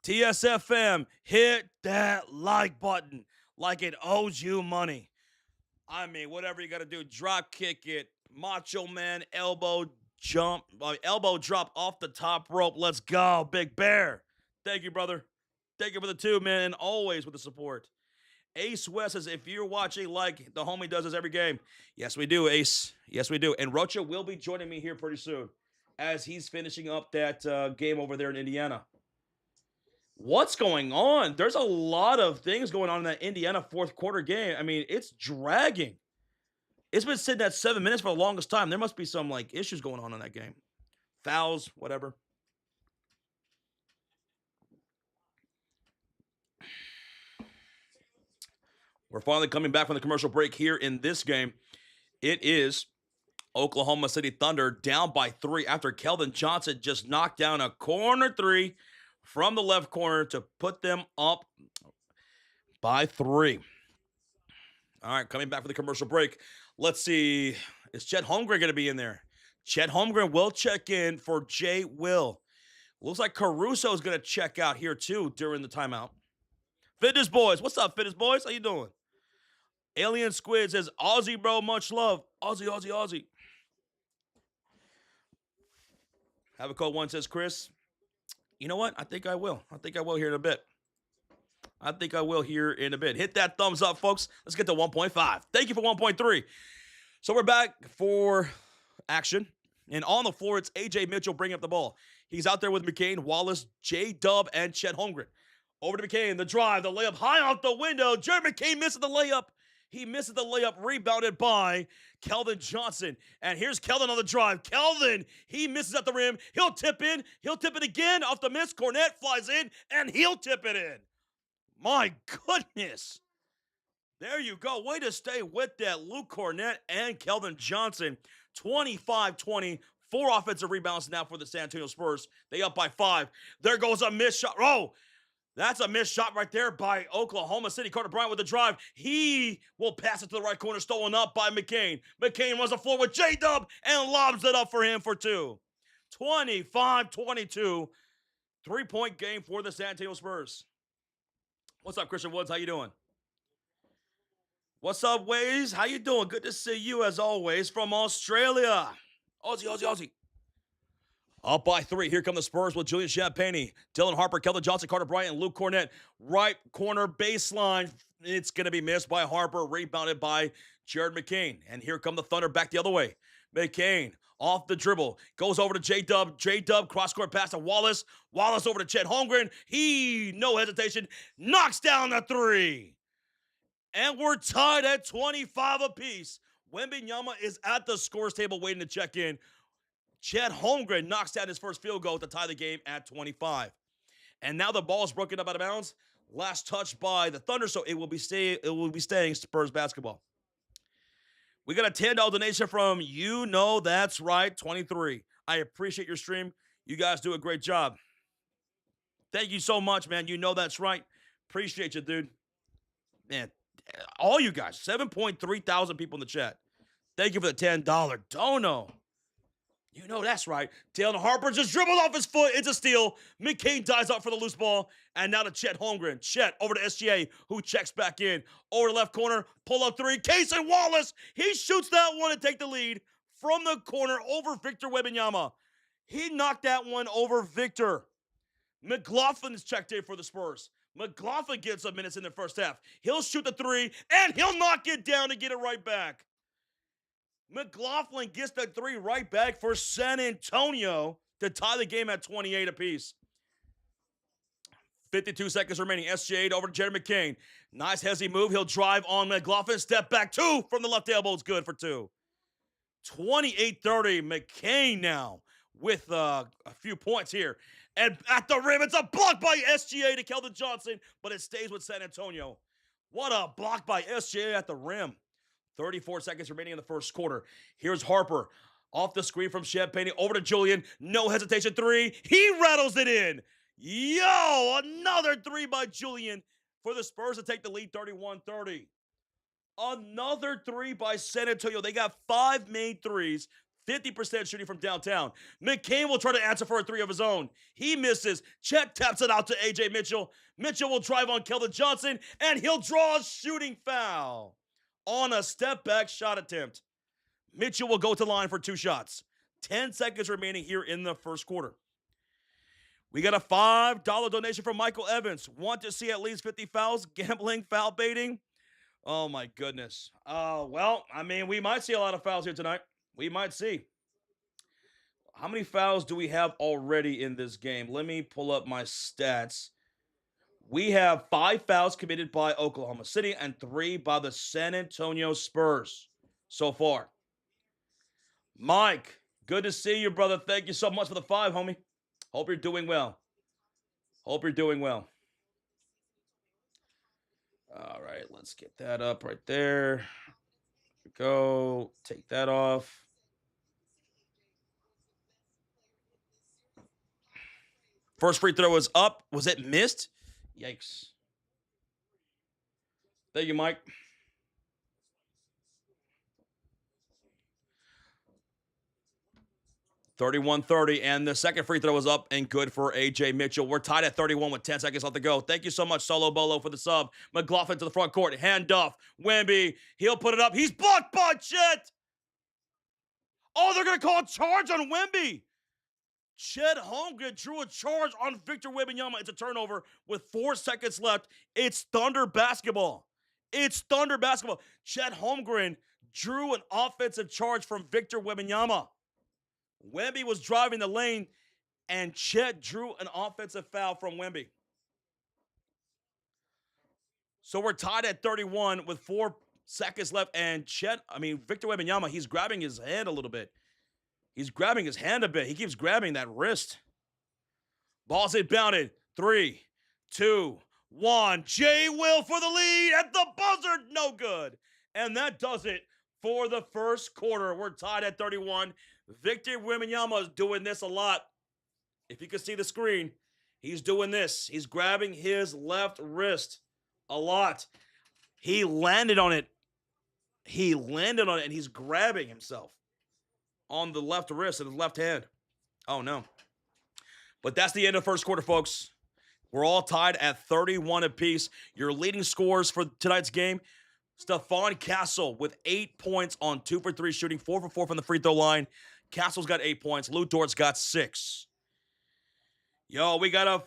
Speaker 2: TSFM, hit that like button like it owes you money. I mean, whatever you got to do, drop kick it, Macho Man, elbow jump, elbow drop off the top rope. Let's go, Big Bear. Thank you, brother. Thank you for the 2, man, and always with the support. Ace West says, if you're watching like the homie does this every game. Yes, we do, Ace. Yes, we do. And Rocha will be joining me here pretty soon as he's finishing up that game over there in Indiana. What's going on? There's a lot of things going on in that Indiana fourth quarter game. I mean, it's dragging. It's been sitting at 7 minutes for the longest time. There must be some like issues going on in that game. Fouls, whatever. We're finally coming back from the commercial break here in this game. It is Oklahoma City Thunder down by 3 after Keldon Johnson just knocked down a corner 3 from the left corner to put them up by 3. All right, coming back for the commercial break. Let's see. Is Chet Holmgren going to be in there? Chet Holmgren will check in for Jay Will. Looks like Caruso is going to check out here too during the timeout. Fitness Boys. What's up, Fitness Boys? How you doing? Alien Squid says, Aussie, bro, much love. Aussie, Aussie, Aussie. Have a cold one, says Chris. You know what? I think I will. I think I will here in a bit. Hit that thumbs up, folks. Let's get to 1.5. Thank you for 1.3. So we're back for action. And on the floor, it's A.J. Mitchell bringing up the ball. He's out there with McCain, Wallace, J-Dub, and Chet Holmgren. Over to McCain, the drive, the layup high out the window. Jared McCain misses the layup. He misses the layup, rebounded by Keldon Johnson. And here's Keldon on the drive. Keldon, he misses at the rim. He'll tip in. He'll tip it again off the miss. Cornette flies in, and he'll tip it in. My goodness. There you go. Way to stay with that, Luke Cornette and Keldon Johnson. 25-20. 4 offensive rebounds now for the San Antonio Spurs. They up by 5. There goes a missed shot. Oh, that's a missed shot right there by Oklahoma City. Carter Bryant with the drive. He will pass it to the right corner, stolen up by McCain. McCain runs the floor with J-Dub and lobs it up for him for 2. 25-22. 3-point game for the San Antonio Spurs. What's up, Christian Woods? How you doing? What's up, Waze? How you doing? Good to see you as always from Australia. Aussie, Aussie, Aussie. Up by 3. Here come the Spurs with Julian Champagnie, Dylan Harper, Keldon Johnson, Carter Bryant, and Luke Cornett. Right corner baseline. It's going to be missed by Harper, rebounded by Jared McCain. And here come the Thunder back the other way. McCain off the dribble, goes over to J-Dub. J-Dub cross-court pass to Wallace. Wallace over to Chet Holmgren. He, no hesitation, knocks down the 3. And we're tied at 25 apiece. Wembanyama is at the scores table waiting to check in. Chet Holmgren knocks down his first field goal to tie the game at 25. And now the ball is broken up out of bounds. Last touch by the Thunder, so it will be staying Spurs basketball. We got a $10 donation from You Know That's Right 23. I appreciate your stream. You guys do a great job. Thank you so much, man. You know that's right. Appreciate you, dude. Man, all you guys, 7.3 thousand people in the chat. Thank you for the $10 dono. You know that's right. Taylor Harper just dribbled off his foot. It's a steal. McCain dives up for the loose ball. And now to Chet Holmgren. Chet over to SGA, who checks back in. Over to left corner. Pull up 3. Cason Wallace. He shoots that one to take the lead from the corner over Victor Wembanyama. He knocked that one over Victor. McLaughlin is checked in for the Spurs. McLaughlin gets some minutes in the first half. He'll shoot the 3, and he'll knock it down to get it right back. McLaughlin gets the 3 right back for San Antonio to tie the game at 28 apiece. 52 seconds remaining. SGA over to Jared McCain. Nice hezzy move. He'll drive on McLaughlin. Step back 2 from the left elbow is good for 2. 28-30. McCain now with a few points here. And at the rim, it's a block by SGA to Keldon Johnson, but it stays with San Antonio. What a block by SGA at the rim. 34 seconds remaining in the first quarter. Here's Harper off the screen from Champagnie over to Julian. No hesitation 3. He rattles it in. Yo, another 3 by Julian for the Spurs to take the lead 31-30. Another 3 by San Antonio. They got 5 made threes, 50% shooting from downtown. McCain will try to answer for a 3 of his own. He misses. Chet taps it out to A.J. Mitchell. Mitchell will drive on Keldon Johnson, and he'll draw a shooting foul on a step-back shot attempt. Mitchell will go to the line for 2 shots. 10 seconds remaining here in the first quarter. We got a $5 donation from Michael Evans. Want to see at least 50 fouls? Gambling, foul baiting? Oh, my goodness. Well, I mean, we might see a lot of fouls here tonight. We might see. How many fouls do we have already in this game? Let me pull up my stats. We have 5 fouls committed by Oklahoma City and 3 by the San Antonio Spurs so far. Mike, good to see you, brother. Thank you so much for the 5, homie. Hope you're doing well. Hope you're doing well. All right, let's get that up right there. Here we go. Take that off. First free throw was up. Was it missed? Yikes. Thank you, Mike. $31-30, and the second free throw was up and good for A.J. Mitchell. We're tied at 31 with 10 seconds left to go. Thank you so much, Solo Bolo, for the sub. McLaughlin to the front court. Handoff. Wemby. He'll put it up. He's blocked by Chet. Oh, they're going to call a charge on Wemby. Chet Holmgren drew a charge on Victor Wembanyama. It's a turnover with 4 seconds left. It's Thunder basketball. It's Thunder basketball. Chet Holmgren drew an offensive charge from Victor Wembanyama. Wemby was driving the lane, and Chet drew an offensive foul from Wemby. So we're tied at 31 with 4 seconds left, and Victor Wembanyama, he's grabbing his hand a little bit. He's grabbing his hand a bit. He keeps grabbing that wrist. Ball's inbounded. 3, 2, 1. Jay Will for the lead at the buzzer. No good. And that does it for the first quarter. We're tied at 31. Victor Wembanyama is doing this a lot. If you can see the screen, he's doing this. He's grabbing his left wrist a lot. He landed on it. And he's grabbing himself on the left wrist and his left hand. Oh, no. But that's the end of the first quarter, folks. We're all tied at 31 apiece. Your leading scores for tonight's game, Stephon Castle with 8 points on 2 for 3 shooting, 4 for 4 from the free throw line. Castle's got 8 points. Lou Dort's got 6. Yo, we got a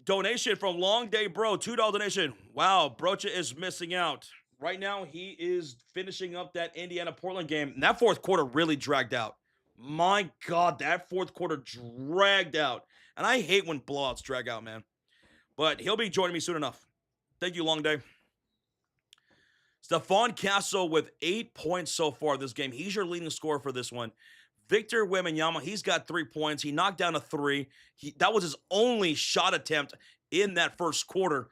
Speaker 2: donation from Long Day Bro. $2 donation. Wow, Brocha is missing out. Right now, he is finishing up that Indiana-Portland game. And that fourth quarter really dragged out. My God, that fourth quarter dragged out. And I hate when blowouts drag out, man. But he'll be joining me soon enough. Thank you, Long Day. Stephon Castle with 8 points so far this game. He's your leading scorer for this one. Victor Wembanyama, he's got 3 points. He knocked down a 3. That was his only shot attempt in that first quarter.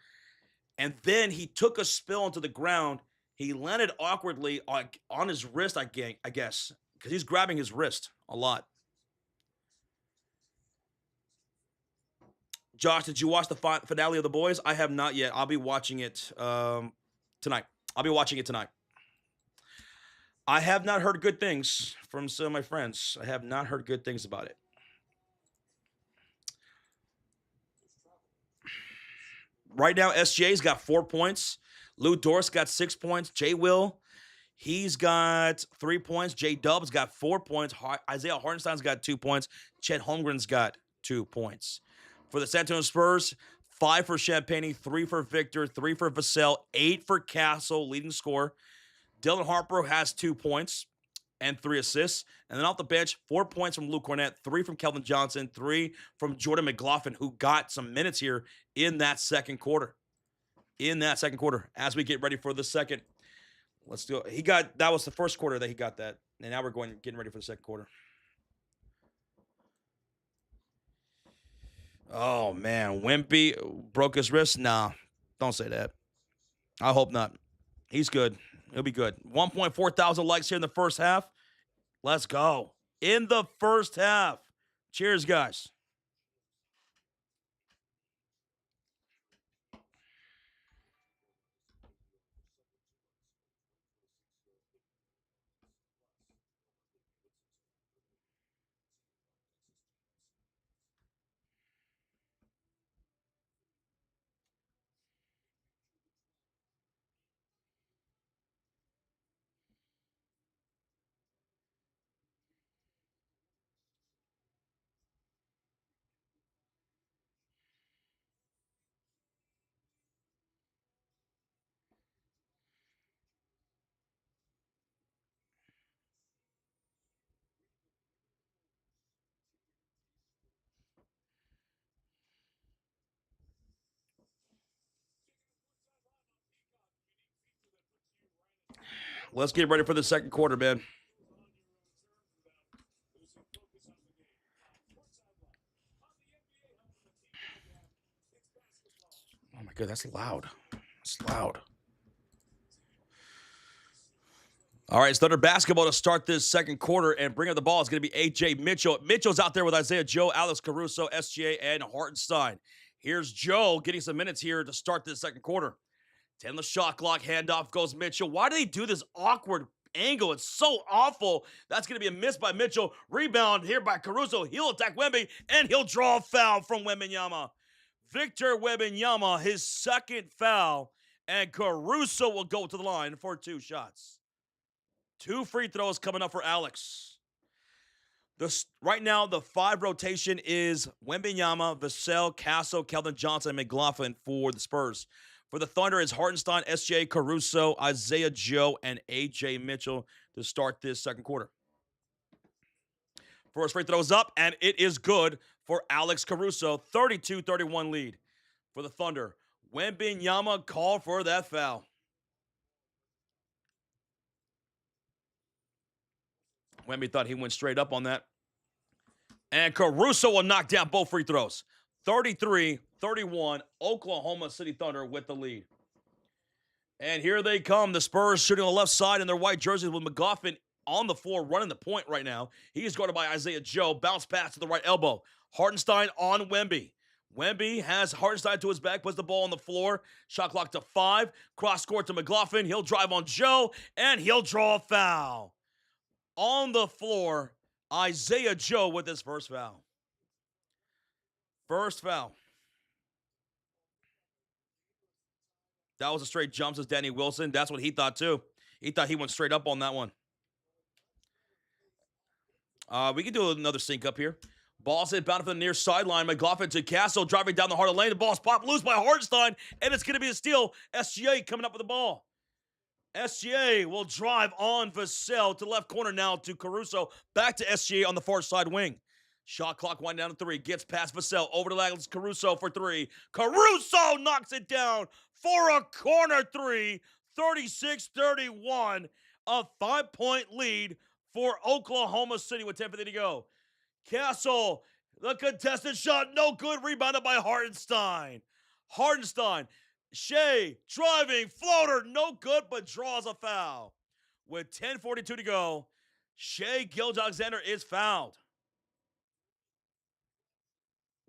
Speaker 2: And then he took a spill onto the ground. He landed awkwardly on his wrist, I guess, because he's grabbing his wrist a lot. Josh, did you watch the finale of The Boys? I have not yet. I'll be watching it tonight. I have not heard good things from some of my friends. I have not heard good things about it. Right now, SGA's got 4 points. Lou Dort's got 6 points. J. Will, he's got 3 points. J. Dub's got 4 points. Isaiah Hartenstein's got 2 points. Chet Holmgren's got 2 points. For the San Antonio Spurs, 5 for Champagny, 3 for Victor, 3 for Vassell, 8 for Castle, leading scorer. Dylan Harper has 2 points and 3 assists. And then off the bench, 4 points from Luke Cornett, 3 from Kelvin Johnson, 3 from Jordan McLaughlin, who got some minutes here in that second quarter. As we get ready for the second. Let's do it. That was the first quarter that he got that. And now we're getting ready for the second quarter. Oh, man. Wimpy broke his wrist? Nah, don't say that. I hope not. He's good. He'll be good. 1.4 thousand likes here in the first half. Let's go. In the first half. Cheers, guys. Let's get ready for the second quarter, man. Oh, my God, that's loud. It's loud. All right, it's Thunder basketball to start this second quarter, and bringing the ball is going to be A.J. Mitchell. Mitchell's out there with Isaiah Joe, Alex Caruso, SGA, and Hartenstein. Here's Joe getting some minutes here to start this second quarter. 10 the shot clock, handoff goes Mitchell. Why do they do this awkward angle? It's so awful. That's going to be a miss by Mitchell. Rebound here by Caruso. He'll attack Wemby, and he'll draw a foul from Wembanyama. Victor Wembanyama, his second foul, and Caruso will go to the line for 2 shots. 2 free throws coming up for Alex. Right now, the 5 rotation is Wembanyama, Vassell, Castle, Kelvin Johnson, and McLaughlin for the Spurs. For the Thunder, it's Hartenstein, SJ, Caruso, Isaiah Joe, and A.J. Mitchell to start this second quarter. First free throws up, and it is good for Alex Caruso. 32-31 lead for the Thunder. Wembanyama called for that foul. Wemby thought he went straight up on that. And Caruso will knock down both free throws. 33-31, Oklahoma City Thunder with the lead. And here they come. The Spurs shooting on the left side in their white jerseys with McLaughlin on the floor running the point right now. He's guarded by Isaiah Joe. Bounce pass to the right elbow. Hartenstein on Wemby. Wemby has Hartenstein to his back, puts the ball on the floor. Shot clock to 5. Cross court to McLaughlin. He'll drive on Joe, and he'll draw a foul. On the floor, Isaiah Joe with his first foul. First foul. That was a straight jump, says Danny Wilson. That's what he thought, too. He thought he went straight up on that one. We can do another sync up here. Ball's inbound from the near sideline. McLaughlin to Castle, driving down the heart of the lane. The ball's popped loose by Hartenstein, and it's going to be a steal. SGA coming up with the ball. SGA will drive on Vassell to left corner now to Caruso. Back to SGA on the far side wing. Shot clock winding down to 3. Gets past Vassell. Over to Lagos Caruso for 3. Caruso knocks it down for a corner 3. 36-31. A 5-point lead for Oklahoma City with 10:50 to go. Castle, the contested shot, no good. Rebounded by Hartenstein. Shea, driving, floater, no good, but draws a foul. With 10:42 to go, Shea Gilgeous-Alexander is fouled.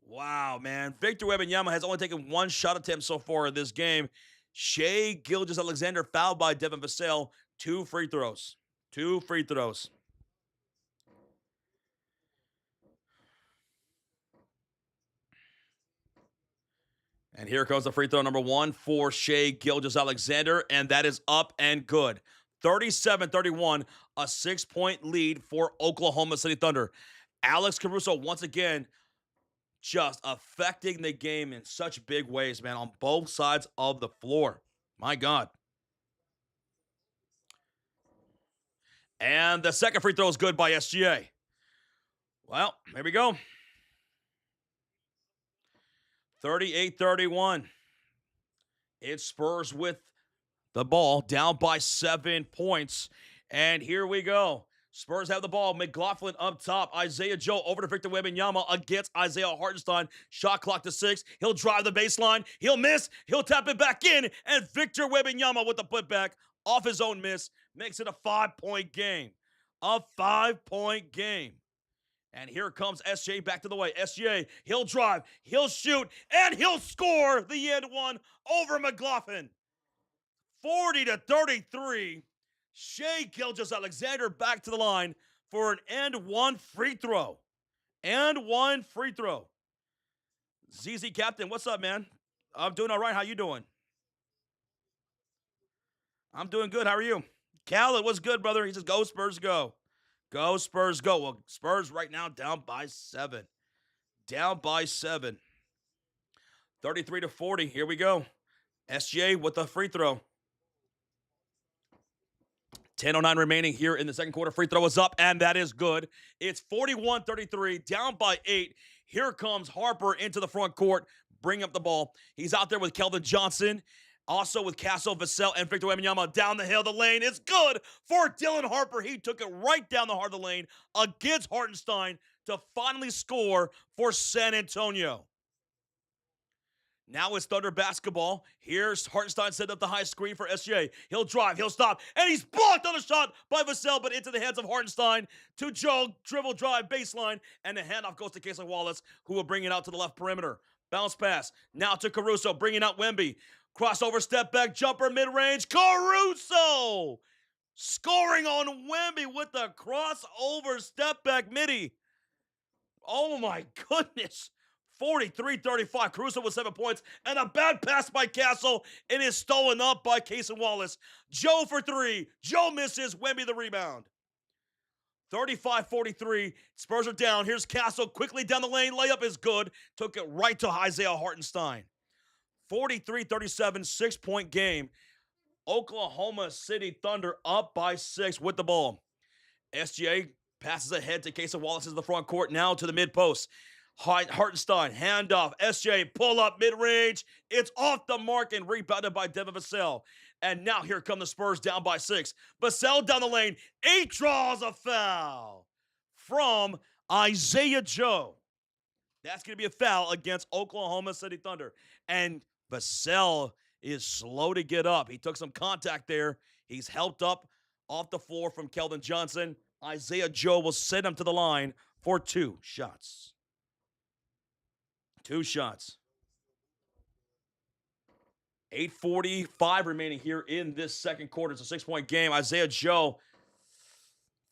Speaker 2: Wow, man. Victor Wembanyama has only taken 1 shot attempt so far in this game. Shea Gilgeous-Alexander fouled by Devin Vassell. 2 free throws. 2 free throws. And here comes the free throw number 1 for Shea Gilgeous-Alexander, and that is up and good. 37-31, a 6-point lead for Oklahoma City Thunder. Alex Caruso, once again, just affecting the game in such big ways, man, on both sides of the floor. My God. And the second free throw is good by SGA. Well, here we go. 38-31. It's Spurs with the ball, down by 7 points. And here we go. Spurs have the ball. McLaughlin up top. Isaiah Joe over to Victor Wembanyama against Isaiah Hartenstein. Shot clock to 6. He'll drive the baseline. He'll miss. He'll tap it back in. And Victor Wembanyama with the putback off his own miss makes it a 5-point game. A 5-point game. And here comes SGA back to the way. SGA, he'll drive, he'll shoot, and he'll score the end one over McLaughlin. 40-33. Shea Gilgeous-Alexander back to the line for an and one free throw. And one free throw. ZZ Captain, what's up, man? I'm doing all right. How you doing? I'm doing good. How are you? Khaled, what's good, brother? He says, go Spurs, go. Go Spurs, go. Well, Spurs right now down by 7. Down by 7. 33-40. Here we go. SGA with the free throw. 10:09 remaining here in the second quarter. Free throw is up, and that is good. It's 41-33, down by 8. Here comes Harper into the front court, bring up the ball. He's out there with Keldon Johnson, also with Castle, Vassell, and Victor Wembanyama down the hill. The lane is good for Dylan Harper. He took it right down the heart of the lane against Hartenstein to finally score for San Antonio. Now it's Thunder basketball. Here's Hartenstein setting up the high screen for SGA. He'll drive, he'll stop, and he's blocked on a shot by Vassell, but into the hands of Hartenstein to Joe, dribble drive, baseline, and the handoff goes to Casey Wallace, who will bring it out to the left perimeter. Bounce pass, now to Caruso, bringing out Wemby. Crossover, step back, jumper, mid-range, Caruso! Scoring on Wemby with the crossover, step back, midi. Oh my goodness. 43-35. Caruso with 7 points. And a bad pass by Castle. It is stolen up by Casey Wallace. Joe for 3. Joe misses. Wemby the rebound. 35-43. Spurs are down. Here's Castle quickly down the lane. Layup is good. Took it right to Isaiah Hartenstein. 43-37. 6-point game. Oklahoma City Thunder up by 6 with the ball. SGA passes ahead to Casey Wallace in the front court. Now to the mid post. Hartenstein, handoff, SJ, pull up, mid-range. It's off the mark and rebounded by Devin Vassell. And now here come the Spurs down by 6. Vassell down the lane. 8 draws a foul from Isaiah Joe. That's going to be a foul against Oklahoma City Thunder. And Vassell is slow to get up. He took some contact there. He's helped up off the floor from Keldon Johnson. Isaiah Joe will send him to the line for 2 shots. 2 shots. 8:45 remaining here in this second quarter. It's a 6-point game. Isaiah Joe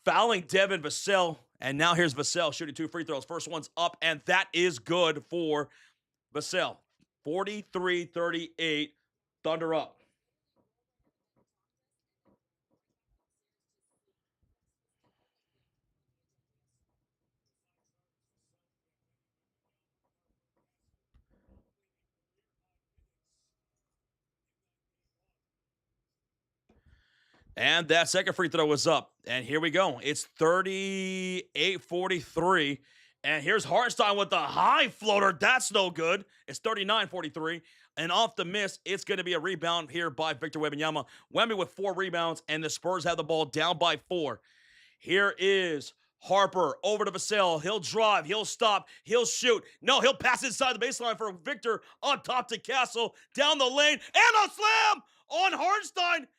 Speaker 2: fouling Devin Vassell. And now here's Vassell shooting 2 free throws. First one's up, and that is good for Vassell. 43-38. Thunder up. And that second free throw was up. And here we go. It's 38-43. And here's Hartenstein with the high floater. That's no good. It's 39-43. And off the miss, it's going to be a rebound here by Victor Wembanyama. Wemby with 4 rebounds, and the Spurs have the ball down by 4. Here is Harper over to Vassell. He'll drive. He'll stop. He'll shoot. No, he'll pass inside the baseline for Victor on top to Castle. Down the lane. And a slam on Hartenstein.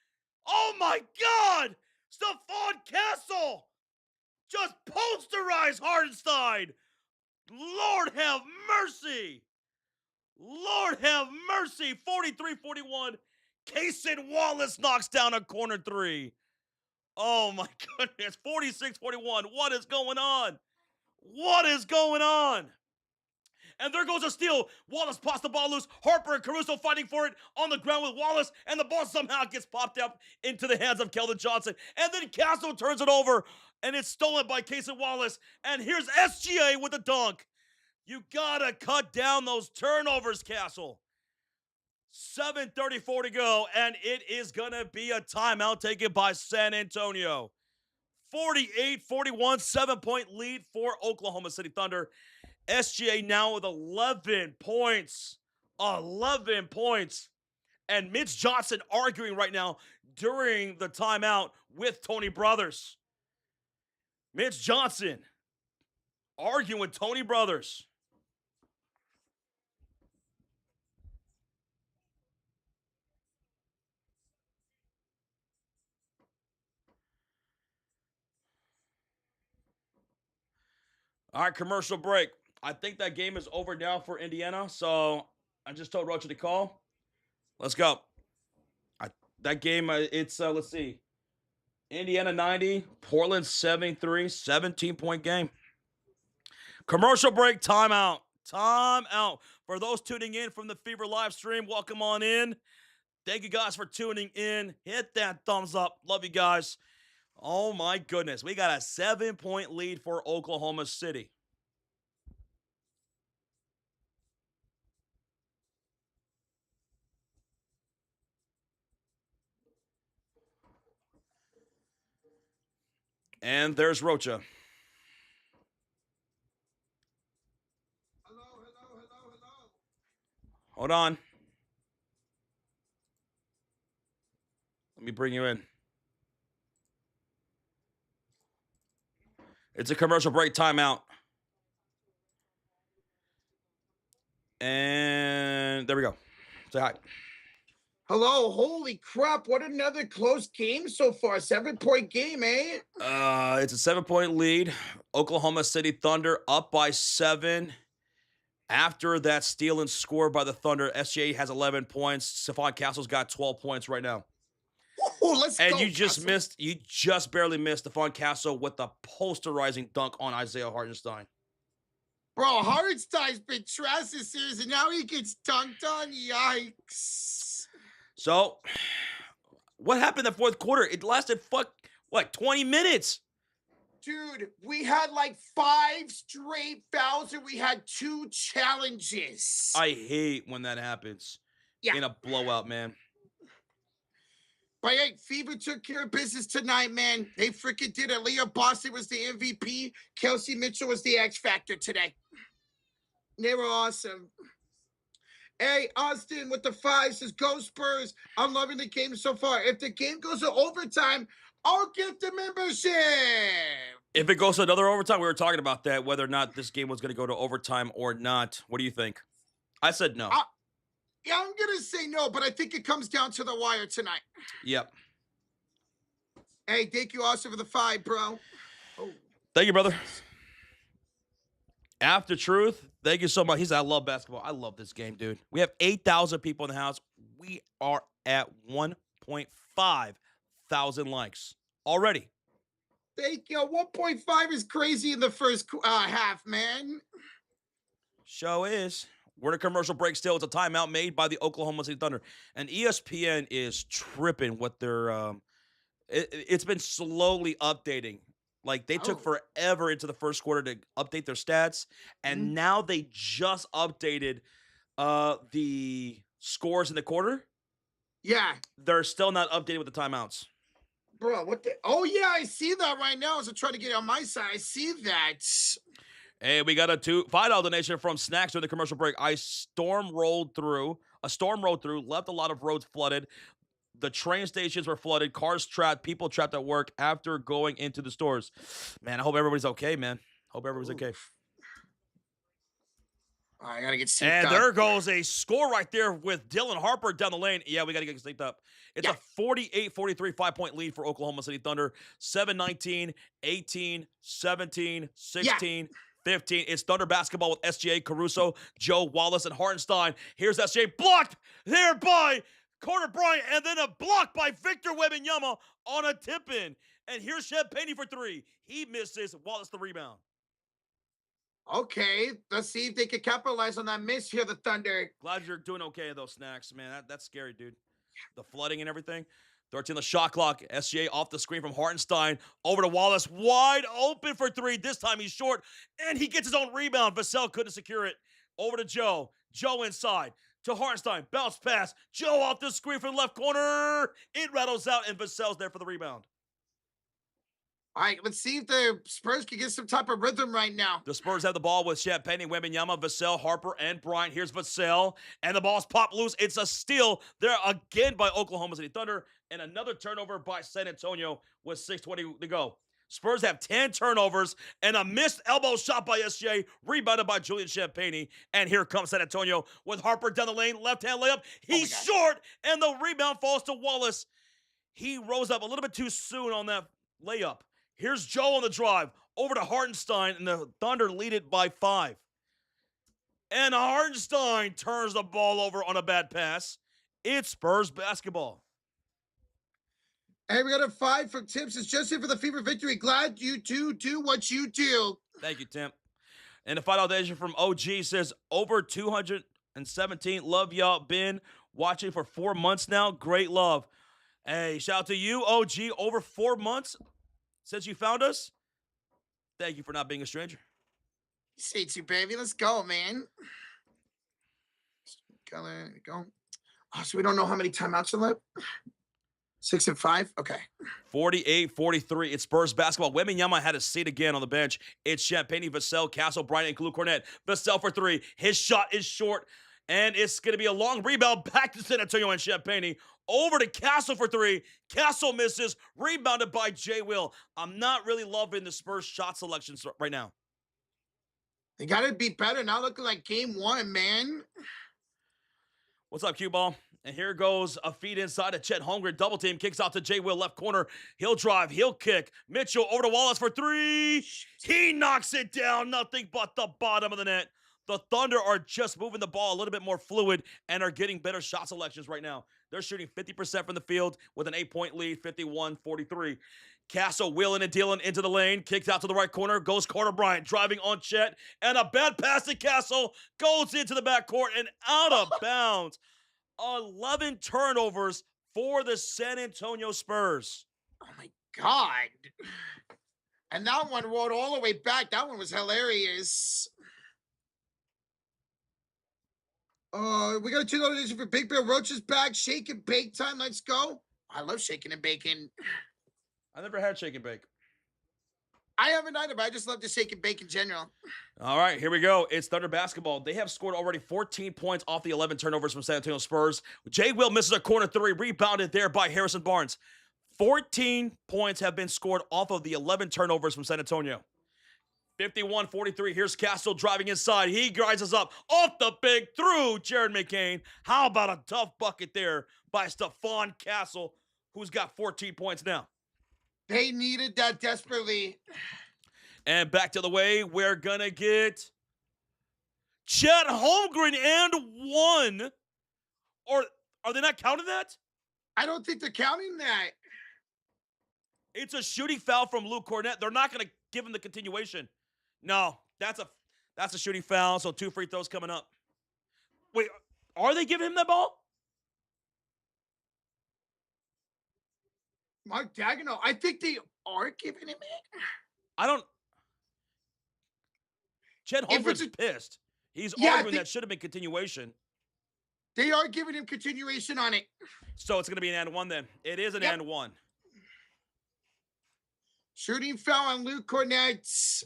Speaker 2: Oh my God! Stephon Castle just posterized Hartenstein. Lord have mercy. Lord have mercy. 43-41. Cason Wallace knocks down a corner 3. Oh my goodness. 46-41. What is going on? What is going on? And there goes a steal. Wallace pops the ball loose. Harper and Caruso fighting for it on the ground with Wallace. And the ball somehow gets popped up into the hands of Keldon Johnson. And then Castle turns it over. And it's stolen by Cason Wallace. And here's SGA with a dunk. You gotta cut down those turnovers, Castle. 7:34 to go. And it is gonna be a timeout taken by San Antonio. 48-41, 7-point lead for Oklahoma City Thunder. SGA now with 11 points. 11 points. And Mitch Johnson arguing right now during the timeout with Tony Brothers. Mitch Johnson arguing with Tony Brothers. All right, commercial break. I think that game is over now for Indiana, so I just told Rocha to call. Let's go. That game, let's see. Indiana 90, Portland 73, 17-point game. Commercial break, timeout. Timeout. For those tuning in from the Fever live stream, welcome on in. Thank you guys for tuning in. Hit that thumbs up. Love you guys. Oh my goodness. We got a 7-point lead for Oklahoma City. And there's Rocha.
Speaker 1: Hello.
Speaker 2: Hold on. Let me bring you in. It's a commercial break timeout. And there we go. Say hi.
Speaker 1: Hello, holy crap, what another close game so far. 7-point game, eh?
Speaker 2: It's a 7-point lead. Oklahoma City Thunder up by 7. After that steal and score by the Thunder, SGA has 11 points. Stephon Castle's got 12 points right now.
Speaker 1: Oh, let's go.
Speaker 2: And you just barely missed Stephon Castle with the posterizing dunk on Isaiah Hartenstein.
Speaker 1: Bro, Hartenstein's been trash this series, and now he gets dunked on. Yikes.
Speaker 2: So, what happened in the fourth quarter? It lasted, 20 minutes?
Speaker 1: Dude, we had like 5 straight fouls, and we had 2 challenges.
Speaker 2: I hate when that happens.
Speaker 1: Yeah.
Speaker 2: In a blowout, man.
Speaker 1: But hey, Fever took care of business tonight, man. They freaking did it. Leah Boston was the MVP. Kelsey Mitchell was the X Factor today. They were awesome. Hey, Austin with the 5 says, go Spurs. I'm loving the game so far. If the game goes to overtime, I'll get the membership.
Speaker 2: If it goes to another overtime, we were talking about that, whether or not this game was going to go to overtime or not. What do you think? I said no.
Speaker 1: Yeah, I'm going to say no, but I think it comes down to the wire tonight.
Speaker 2: Yep.
Speaker 1: Hey, thank you also for the 5, bro. Oh.
Speaker 2: Thank you, brother. After Truth, thank you so much. He said, I love basketball. I love this game, dude. We have 8,000 people in the house. We are at 1.5 thousand likes already.
Speaker 1: Thank you. 1.5 is crazy in the first half, man.
Speaker 2: Show is. We're in a commercial break still. It's a timeout made by the Oklahoma City Thunder. And ESPN is tripping with their it's been slowly updating. Like, they took forever into the first quarter to update their stats. And now they just updated the scores in the quarter.
Speaker 1: Yeah.
Speaker 2: They're still not updated with the timeouts.
Speaker 1: Bro, what the? Oh, yeah, I see that right now as I'm trying to get it on my side. I see that.
Speaker 2: Hey, we got a $5 donation from Snacks during the commercial break. A storm rolled through, left a lot of roads flooded. The train stations were flooded, cars trapped, people trapped at work after going into the stores. Man, I hope everybody's okay, man. Hope everybody's okay.
Speaker 1: Oof. I gotta get synced
Speaker 2: And
Speaker 1: up.
Speaker 2: there goes a score right there with Dylan Harper down the lane. Yeah, we got to get synced up. It's a 48-43 5-point lead for Oklahoma City Thunder. 7-19, 18, 17, 16, 15. It's Thunder basketball with SGA, Caruso, Joe Wallace, and Hartenstein. Here's SGA blocked there by Carter Bryant, and then a block by Victor Wembanyama on a tip-in. And here's Champagne for three. He misses. Wallace the rebound.
Speaker 1: Okay, let's see if they can capitalize on that miss here, the Thunder.
Speaker 2: Glad you're doing okay, though, Snacks, man. That's scary, dude. The flooding and everything. 13 the shot clock. SGA off the screen from Hartenstein. Over to Wallace. Wide open for three. This time he's short, and he gets his own rebound. Vassell couldn't secure it. Over to Joe. Joe inside. To Hartenstein. Bounce pass. Joe off the screen from the left corner. It rattles out, and Vassell's there for the rebound.
Speaker 1: All right, let's see if the Spurs can get some type of rhythm right now.
Speaker 2: The Spurs have the ball with Champagne, Wembanyama, Vassell, Harper, and Bryant. Here's Vassell, and the ball's popped loose. It's a steal there again by Oklahoma City Thunder, and another turnover by San Antonio with 6:20 to go. Spurs have 10 turnovers and a missed elbow shot by SGA, rebounded by Julian Champagne. And here comes San Antonio with Harper down the lane, left-hand layup. He's short, and the rebound falls to Wallace. He rose up a little bit too soon on that layup. Here's Joe on the drive. Over to Hartenstein, and the Thunder lead it by 5. And Hartenstein turns the ball over on a bad pass. It's Spurs basketball.
Speaker 1: Hey, we got a 5 from Tips. It's just here for the Fever victory. Glad you two do what you do.
Speaker 2: Thank you, Tim. And the final donation from OG says, over 217. Love y'all. Been watching for 4 months now. Great love. Hey, shout out to you, OG. Over 4 months since you found us. Thank you for not being a stranger.
Speaker 1: Say to baby, let's go, man. Go. Oh, so we don't know how many timeouts are left. 6 and 5. Okay.
Speaker 2: 48-43. It's Spurs basketball. Wembanyama had a seat again on the bench. It's Champagne, Vassell, Castle, Bryant, and Kulu Cornett. Vassell for 3. His shot is short, and it's going to be a long rebound back to San Antonio and Champagne. Over to Castle for 3. Castle misses. Rebounded by Jay Will. I'm not really loving the Spurs shot selections right now.
Speaker 1: They got to be better. Not looking like game 1, man.
Speaker 2: What's up, Q Ball? And here goes a feed inside to Chet Holmgren. Double team kicks out to Jay Will, left corner. He'll drive. He'll kick. Mitchell over to Wallace for 3. He knocks it down. Nothing but the bottom of the net. The Thunder are just moving the ball a little bit more fluid and are getting better shot selections right now. They're shooting 50% from the field with an 8-point lead, 51-43. Castle wheeling and dealing into the lane. Kicks out to the right corner. Goes Carter Bryant driving on Chet. And a bad pass to Castle. Goes into the backcourt and out of bounds. 11 turnovers for the San Antonio Spurs.
Speaker 1: Oh, my God. And that one rolled all the way back. That one was hilarious. We got a $2 for Big Bill Roach's back. Shake and bake time. Let's go. I love shaking and baking.
Speaker 2: I never had shake and bake.
Speaker 1: I haven't either, but I just love to shake and bake in general.
Speaker 2: All right, here we go. It's Thunder basketball. They have scored already 14 points off the 11 turnovers from San Antonio Spurs. Jay Will misses a corner 3, rebounded there by Harrison Barnes. 14 points have been scored off of the 11 turnovers from San Antonio. 51-43. Here's Castle driving inside. He rises up off the big through Jared McCain. How about a tough bucket there by Stephon Castle, who's got 14 points now.
Speaker 1: They needed that desperately.
Speaker 2: And back to the way, we're going to get Chet Holmgren and 1. Or are they not counting that?
Speaker 1: I don't think they're counting that.
Speaker 2: It's a shooting foul from Luke Cornett. They're not going to give him the continuation. No, that's a shooting foul, so 2 free throws coming up. Wait, are they giving him that ball?
Speaker 1: Mark Daigneault, I think they are giving him it.
Speaker 2: I don't. Chet Holmgren's pissed. He's arguing that should have been continuation.
Speaker 1: They are giving him continuation on it.
Speaker 2: So it's going to be an and 1 then. It is an and 1.
Speaker 1: Shooting foul on Luke Cornett.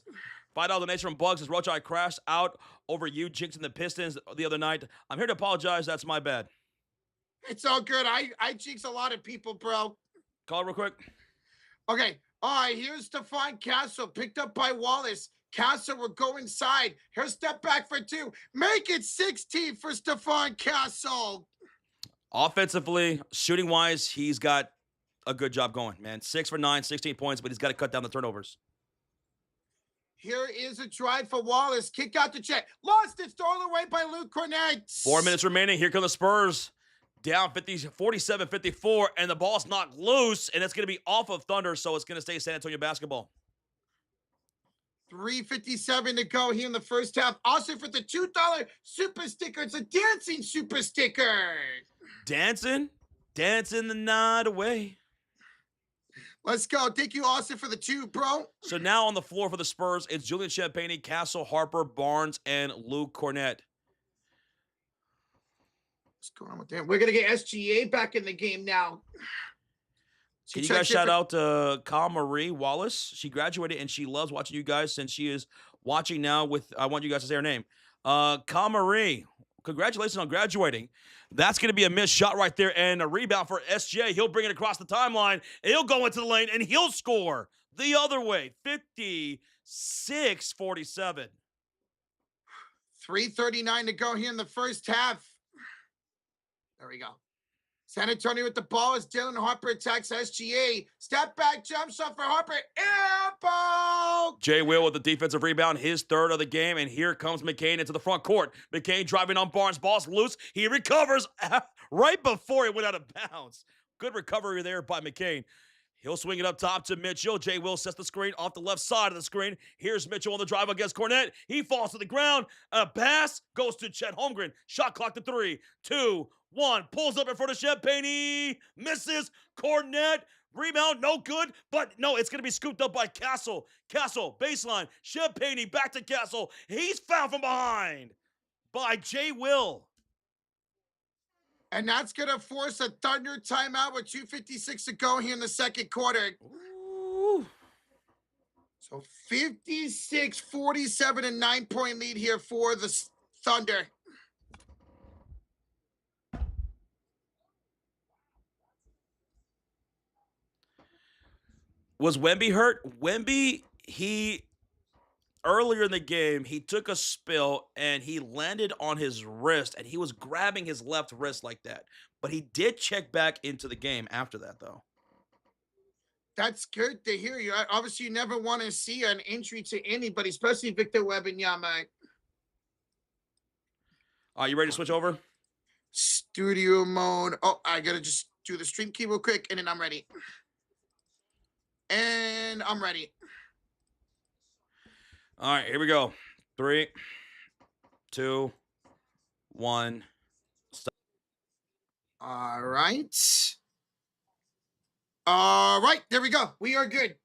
Speaker 2: $5 donation from Bugs as Roach crashed out over you jinxing the Pistons the other night. I'm here to apologize. That's my bad.
Speaker 1: It's all good. I jinx a lot of people, bro.
Speaker 2: Call it real quick.
Speaker 1: Okay. All right, here's Stephon Castle, picked up by Wallace. Castle will go inside. He'll step back for 2. Make it 16 for Stephon Castle.
Speaker 2: Offensively, shooting-wise, he's got a good job going, man. 6 for 9, 16 points, but he's got to cut down the turnovers.
Speaker 1: Here is a drive for Wallace. Kick out the check. Lost it. Stolen away by Luke Cornett.
Speaker 2: 4 minutes remaining. Here come the Spurs. Down 47-54, and the ball's knocked loose, and it's going to be off of Thunder, so it's going to stay San Antonio basketball.
Speaker 1: 3:57 to go here in the first half. Also for the $2 super sticker. It's a dancing super sticker.
Speaker 2: Dancing the night away.
Speaker 1: Let's go. Thank you, Austin, for the 2, bro.
Speaker 2: So now on the floor for the Spurs, it's Julian Champagnie, Castle, Harper, Barnes, and Luke Cornett.
Speaker 1: What's going on with that? We're going to get SGA back in the game now.
Speaker 2: Can you guys shout out to Kyle Marie Wallace? She graduated, and she loves watching you guys since she is watching now with, I want you guys to say her name. Kyle Marie, congratulations on graduating. That's going to be a missed shot right there, and a rebound for SGA. He'll bring it across the timeline, and he'll go into the lane, and he'll score the other way, 56-47.
Speaker 1: 3:39 to go here in the first half. There we go. San Antonio with the ball as Dylan Harper attacks SGA. Step back jump shot for Harper. Airball!
Speaker 2: Jay Will with the defensive rebound, his 3rd of the game, and here comes McCain into the front court. McCain driving on Barnes, ball's loose. He recovers right before it went out of bounds. Good recovery there by McCain. He'll swing it up top to Mitchell. Jay Will sets the screen off the left side of the screen. Here's Mitchell on the drive against Cornett. He falls to the ground. A pass goes to Chet Holmgren. Shot clock to 3, 2, 1. Pulls up in front of Champagnie. Misses. Cornett. Rebound, no good. But no, it's going to be scooped up by Castle. Castle, baseline. Champagnie back to Castle. He's fouled from behind by Jay Will.
Speaker 1: And that's going to force a Thunder timeout with 2:56 to go here in the second quarter.
Speaker 2: Ooh.
Speaker 1: So 56-47, a 9-point lead here for the Thunder.
Speaker 2: Was Wemby hurt? Wemby, earlier in the game, he took a spill and he landed on his wrist, and he was grabbing his left wrist like that. But he did check back into the game after that, though.
Speaker 1: That's good to hear. Obviously, you never want to see an injury to anybody, especially Victor Wembanyama.
Speaker 2: Are you ready to switch over?
Speaker 1: Studio mode. Oh, I got to just do the stream key real quick, and then I'm ready. And I'm ready.
Speaker 2: All right, here we go. 3, 2, 1. Stop.
Speaker 1: All right. All right, there we go. We are good.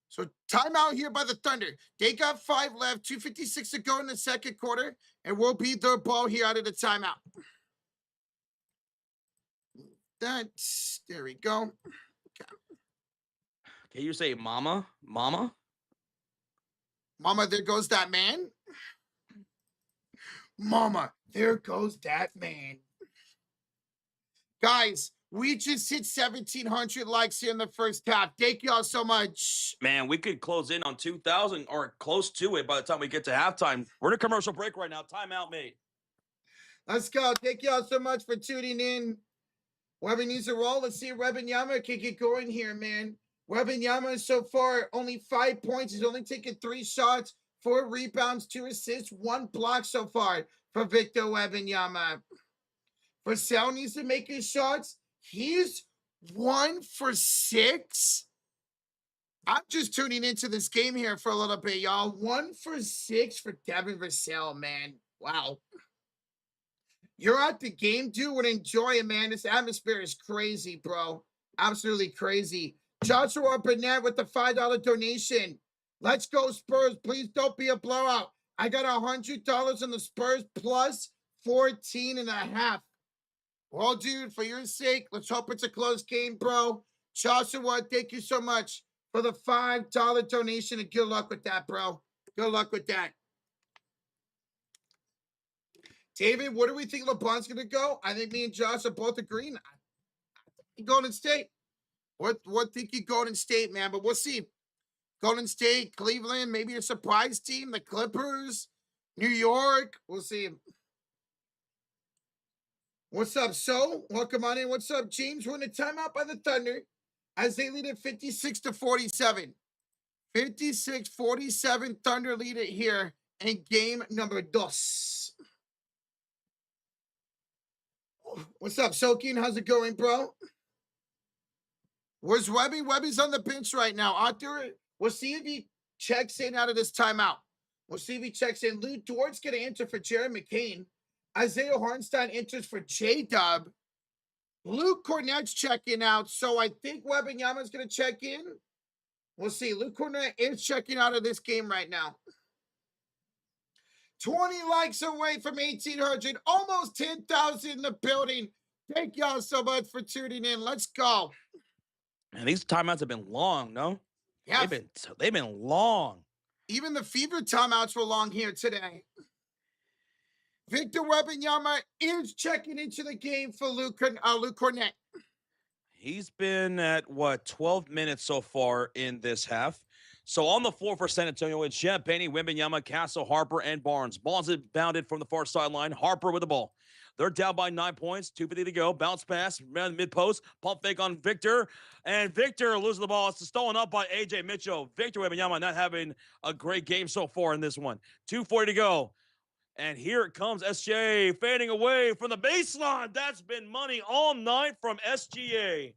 Speaker 1: So timeout here by the Thunder. They got 5 left, 2:56 to go in the second quarter, and we'll beat their ball here out of the timeout. There we go. Okay.
Speaker 2: Can you say mama? Mama?
Speaker 1: Mama, there goes that man. Mama, there goes that man. Guys, we just hit 1,700 likes here in the first half. Thank y'all so much.
Speaker 2: Man, we could close in on 2,000 or close to it by the time we get to halftime. We're in a commercial break right now. Timeout, mate.
Speaker 1: Let's go. Thank y'all so much for tuning in. Webby needs a roll. Let's see if Wembanyama can get going here, man. Wembanyama so far only 5 points. He's only taken 3 shots, 4 rebounds, 2 assists, 1 block so far for Victor Wembanyama. Vassell needs to make his shots. He's 1 for 6. I'm just tuning into this game here for a little bit, y'all. 1 for 6 for Devin Vassell, man. Wow. You're at the game, dude, and enjoy it, man. This atmosphere is crazy, bro. Absolutely crazy. Joshua Burnett with the $5 donation. Let's go, Spurs. Please don't be a blowout. I got $100 on the Spurs plus 14.5. Well, dude, for your sake, let's hope it's a close game, bro. Joshua, thank you so much. for the $5 donation, and good luck with that, bro. Good luck with that. David, where do we think LeBron's going to go? I think me and Josh are both agreeing. Golden State. What think you Golden State, man? But we'll see. Golden State, Cleveland, maybe a surprise team, the Clippers, New York. We'll see. What's up, So? Welcome on in. What's up, James? We're in a timeout by the Thunder as they lead at 56-47. 56-47, Thunder lead it here in game number dos. What's up, Sokin? How's it going, bro? Where's Webby? Webby's on the bench right now. Arthur, we'll see if he checks in out of this timeout. We'll see if he checks in. Lou Dort's going to enter for Jared McCain. Isaiah Hartenstein enters for J-Dub. Luke Cornett's checking out, so I think Wembanyama's going to check in. We'll see. Luke Cornett is checking out of this game right now. 20 likes away from 1,800. Almost 10,000 in the building. Thank y'all so much for tuning in. Let's go.
Speaker 2: And these timeouts have been long, no?
Speaker 1: Yeah.
Speaker 2: They've been long.
Speaker 1: Even the Fever timeouts were long here today. Victor Wembanyama is checking into the game for Luke Cornett.
Speaker 2: He's been at, 12 minutes so far in this half. So on the floor for San Antonio, it's Champagnie, Wembanyama, Castle, Harper, and Barnes. Barnes is bounded from the far sideline. Harper with the ball. They're down by 9 points. 2:50 to go. Bounce pass, mid-post. Pump fake on Victor. And Victor loses the ball. It's stolen up by A.J. Mitchell. Victor Wembanyama not having a great game so far in this one. 2:40 to go. And here it comes, SGA fading away from the baseline. That's been money all night from SGA.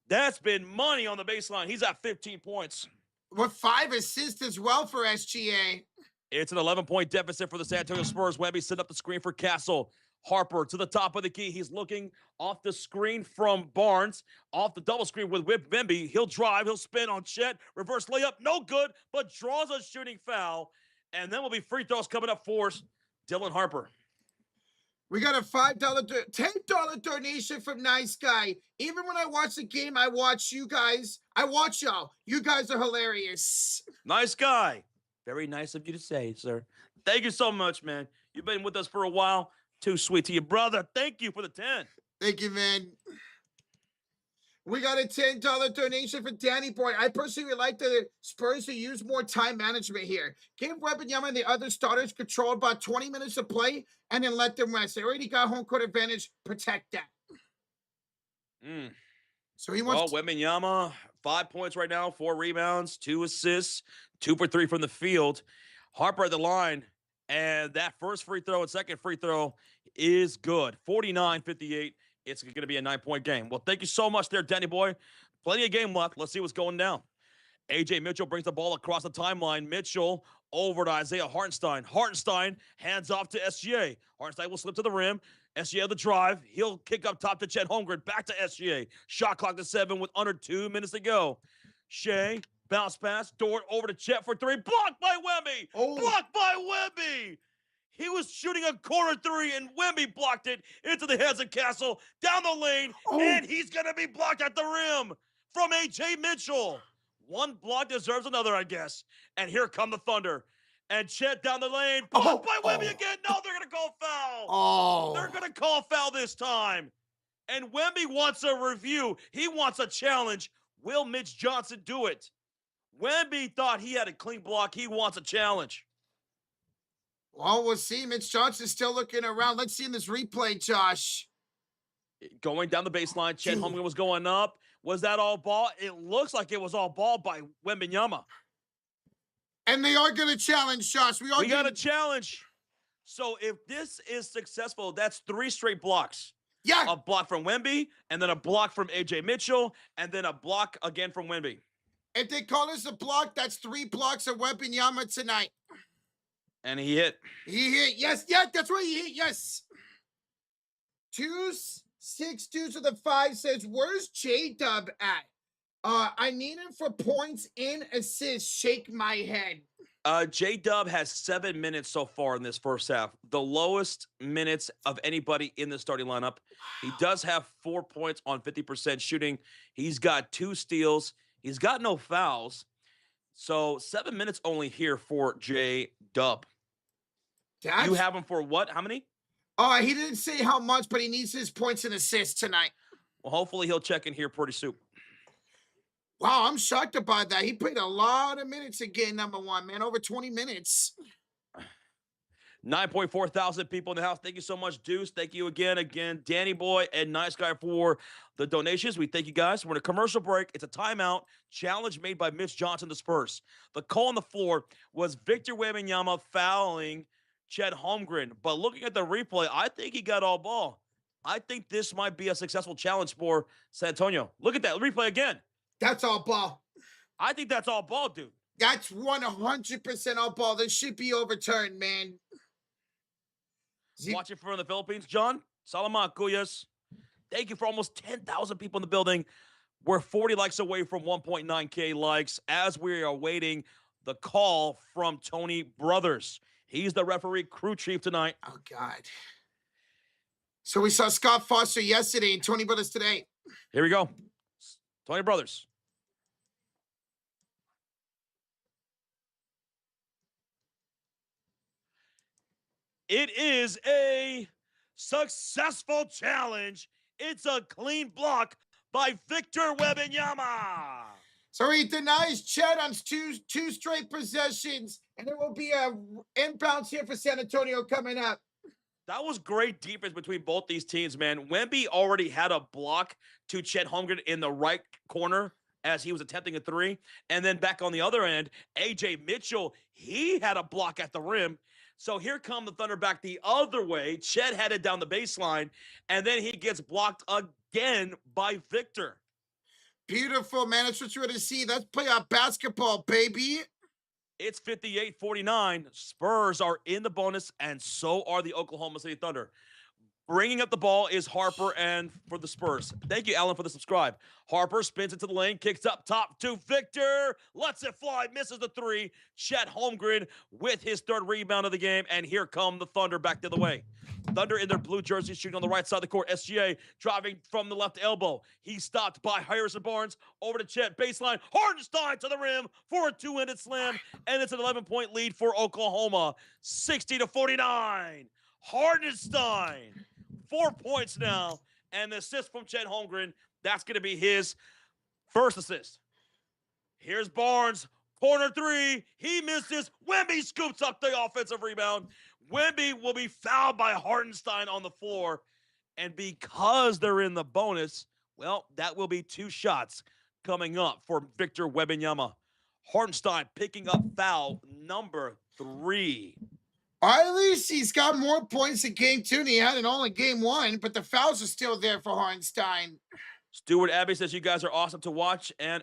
Speaker 2: That's been money on the baseline. He's at 15 points.
Speaker 1: With 5 assists as well for SGA.
Speaker 2: It's an 11-point deficit for the San Antonio Spurs. Wemby set up the screen for Castle. Harper to the top of the key. He's looking off the screen from Barnes. Off the double screen with Wemby. He'll drive. He'll spin on Chet. Reverse layup. No good, but draws a shooting foul. And then will be free throws coming up for Dylan Harper.
Speaker 1: We got a $5, $10 donation from Nice Guy. Even when I watch the game, I watch you guys. I watch y'all. You guys are hilarious.
Speaker 2: Nice guy. Very nice of you to say, sir. Thank you so much, man. You've been with us for a while. Too sweet to you, brother. Thank you for the 10.
Speaker 1: Thank you, man. We got a $10 donation for Danny Boy. I personally would like the Spurs to use more time management here. Give Wembanyama and the other starters control about 20 minutes of play and then let them rest. They already got home court advantage. Protect that. So he wants.
Speaker 2: Well, Wembanyama, 5 points right now, 4 rebounds, 2 assists, 2 for 3 from the field. Harper at the line, and that first free throw and second free throw is good. 49-58. It's going to be a 9-point game. Well, thank you so much there, Danny Boy. Plenty of game left. Let's see what's going down. A.J. Mitchell brings the ball across the timeline. Mitchell over to Isaiah Hartenstein. Hartenstein hands off to SGA. Hartenstein will slip to the rim. SGA the drive. He'll kick up top to Chet Holmgren. Back to SGA. Shot clock to 7 with under 2 minutes to go. Shea, bounce pass. Dort over to Chet for 3. Blocked by Wemby. Blocked by Wemby. He was shooting a corner 3, and Wemby blocked it into the hands of Castle, down the lane, and he's going to be blocked at the rim from A.J. Mitchell. One block deserves another, I guess. And here come the Thunder. And Chet down the lane, blocked by Wemby again. No, they're going to call foul. They're going to call foul this time. And Wemby wants a review. He wants a challenge. Will Mitch Johnson do it? Wemby thought he had a clean block. He wants a challenge.
Speaker 1: Well, we'll see. Mitch Johnson's still looking around. Let's see in this replay, Josh.
Speaker 2: Going down the baseline, Chet Holmgren was going up. Was that all ball? It looks like it was all ball by Wembanyama.
Speaker 1: And they are going to challenge, Josh. We
Speaker 2: got a challenge. So if this is successful, that's 3 straight blocks.
Speaker 1: Yeah.
Speaker 2: A block from Wemby, and then a block from A.J. Mitchell, and then a block again from Wemby.
Speaker 1: If they call this a block, that's 3 blocks of Wembanyama tonight.
Speaker 2: And he hit.
Speaker 1: He hit. Yes, that's right. He hit. Yes. 2-6-2 to the 5 says, where's J-Dub at? I need him for points and assists. Shake my head.
Speaker 2: J-Dub has 7 minutes so far in this first half. The lowest minutes of anybody in the starting lineup. He does have 4 points on 50% shooting. He's got 2 steals. He's got no fouls. So 7 minutes only here for J-Dub. You have him for what? How many?
Speaker 1: He didn't say how much, but he needs his points and assists tonight.
Speaker 2: Well, hopefully he'll check in here pretty soon.
Speaker 1: Wow, I'm shocked about that. He played a lot of minutes in game number 1, man. Over 20 minutes.
Speaker 2: 9.4 thousand people in the house. Thank you so much, Deuce. Thank you again, Danny Boy and Nice Guy for the donations. We thank you guys. We're in a commercial break. It's a timeout challenge made by Mitch Johnson, the Spurs. The call on the floor was Victor Wembanyama fouling Chet Holmgren. But looking at the replay, I think he got all ball. I think this might be a successful challenge for San Antonio. Look at that replay again.
Speaker 1: That's all ball.
Speaker 2: I think that's all ball, dude.
Speaker 1: That's 100% all ball. This should be overturned, man.
Speaker 2: Watching from the Philippines, John Salamat Kuyas. Thank you for almost 10,000 people in the building. We're 40 likes away from 1.9K likes as we are awaiting the call from Tony Brothers. He's the referee crew chief tonight.
Speaker 1: Oh, God. So we saw Scott Foster yesterday and Tony Brothers today.
Speaker 2: Here we go. Tony Brothers. It is a successful challenge. It's a clean block by Victor Wembanyama.
Speaker 1: So he denies Chet on two straight possessions, and there will be a inbounds here for San Antonio coming up.
Speaker 2: That was great defense between both these teams, man. Wemby already had a block to Chet Holmgren in the right corner as he was attempting a three. And then back on the other end, A.J. Mitchell, he had a block at the rim. So here come the Thunder back the other way. Chet headed down the baseline, and then he gets blocked again by Victor.
Speaker 1: Beautiful, man. That's what you want to see. Let's play our basketball, baby.
Speaker 2: It's 58-49. Spurs are in the bonus, and so are the Oklahoma City Thunder. Bringing up the ball is Harper and for the Spurs. Thank you, Alan, for the subscribe. Harper spins into the lane, kicks up top to Victor. Lets it fly, misses the three. Chet Holmgren with his third rebound of the game, and here come the Thunder back the other way. Thunder in their blue jerseys shooting on the right side of the court. SGA driving from the left elbow. He's stopped by Harrison Barnes. Over to Chet. Baseline. Hardenstein to the rim for a two-handed slam. And it's an 11-point lead for Oklahoma. 60-49. Hardenstein. 4 points now. And the assist from Chet Holmgren. That's going to be his first assist. Here's Barnes. Corner three. He misses. Wemby scoops up the offensive rebound. Wemby will be fouled by Hardenstein on the floor. And because they're in the bonus, well, that will be two shots coming up for Victor Wembanyama. Hardenstein picking up foul number 3.
Speaker 1: At least he's got more points in game 2 than he had in all in game 1, but the fouls are still there for Hardenstein.
Speaker 2: Stuart Abbey says you guys are awesome to watch and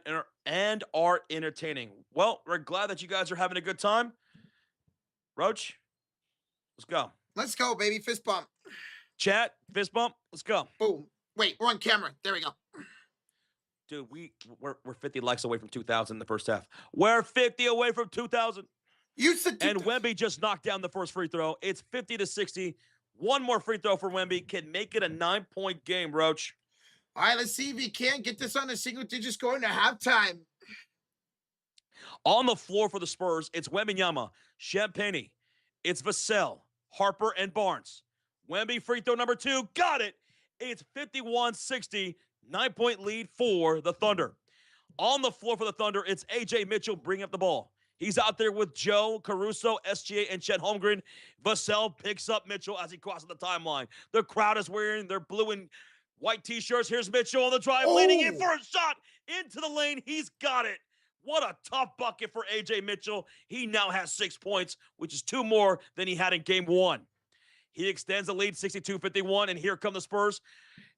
Speaker 2: are entertaining. Well, we're glad that you guys are having a good time. Roach, let's go.
Speaker 1: Let's go, baby. Fist bump.
Speaker 2: Chat, fist bump. Let's go.
Speaker 1: Boom. Wait, we're on camera. There we go.
Speaker 2: Dude, we're 50 likes away from 2,000 in the first half. We're 50 away from 2,000. And Wemby just knocked down the first free throw. It's 50-60. One more free throw for Wemby can make it a 9-point game, Roach.
Speaker 1: All right, let's see if he can get this on a single-digit score into halftime.
Speaker 2: On the floor for the Spurs, it's Wembanyama, Champagnie. It's Vassell, Harper, and Barnes. Wemby free throw number 2. Got it. It's 51-60. 9-point lead for the Thunder. On the floor for the Thunder, it's A.J. Mitchell bringing up the ball. He's out there with Joe, Caruso, SGA, and Chet Holmgren. Vassell picks up Mitchell as he crosses the timeline. The crowd is wearing their blue and white T-shirts. Here's Mitchell on the drive, leaning in for a shot into the lane. He's got it. What a tough bucket for A.J. Mitchell. He now has 6 points, which is 2 more than he had in game 1. He extends the lead 62-51, and here come the Spurs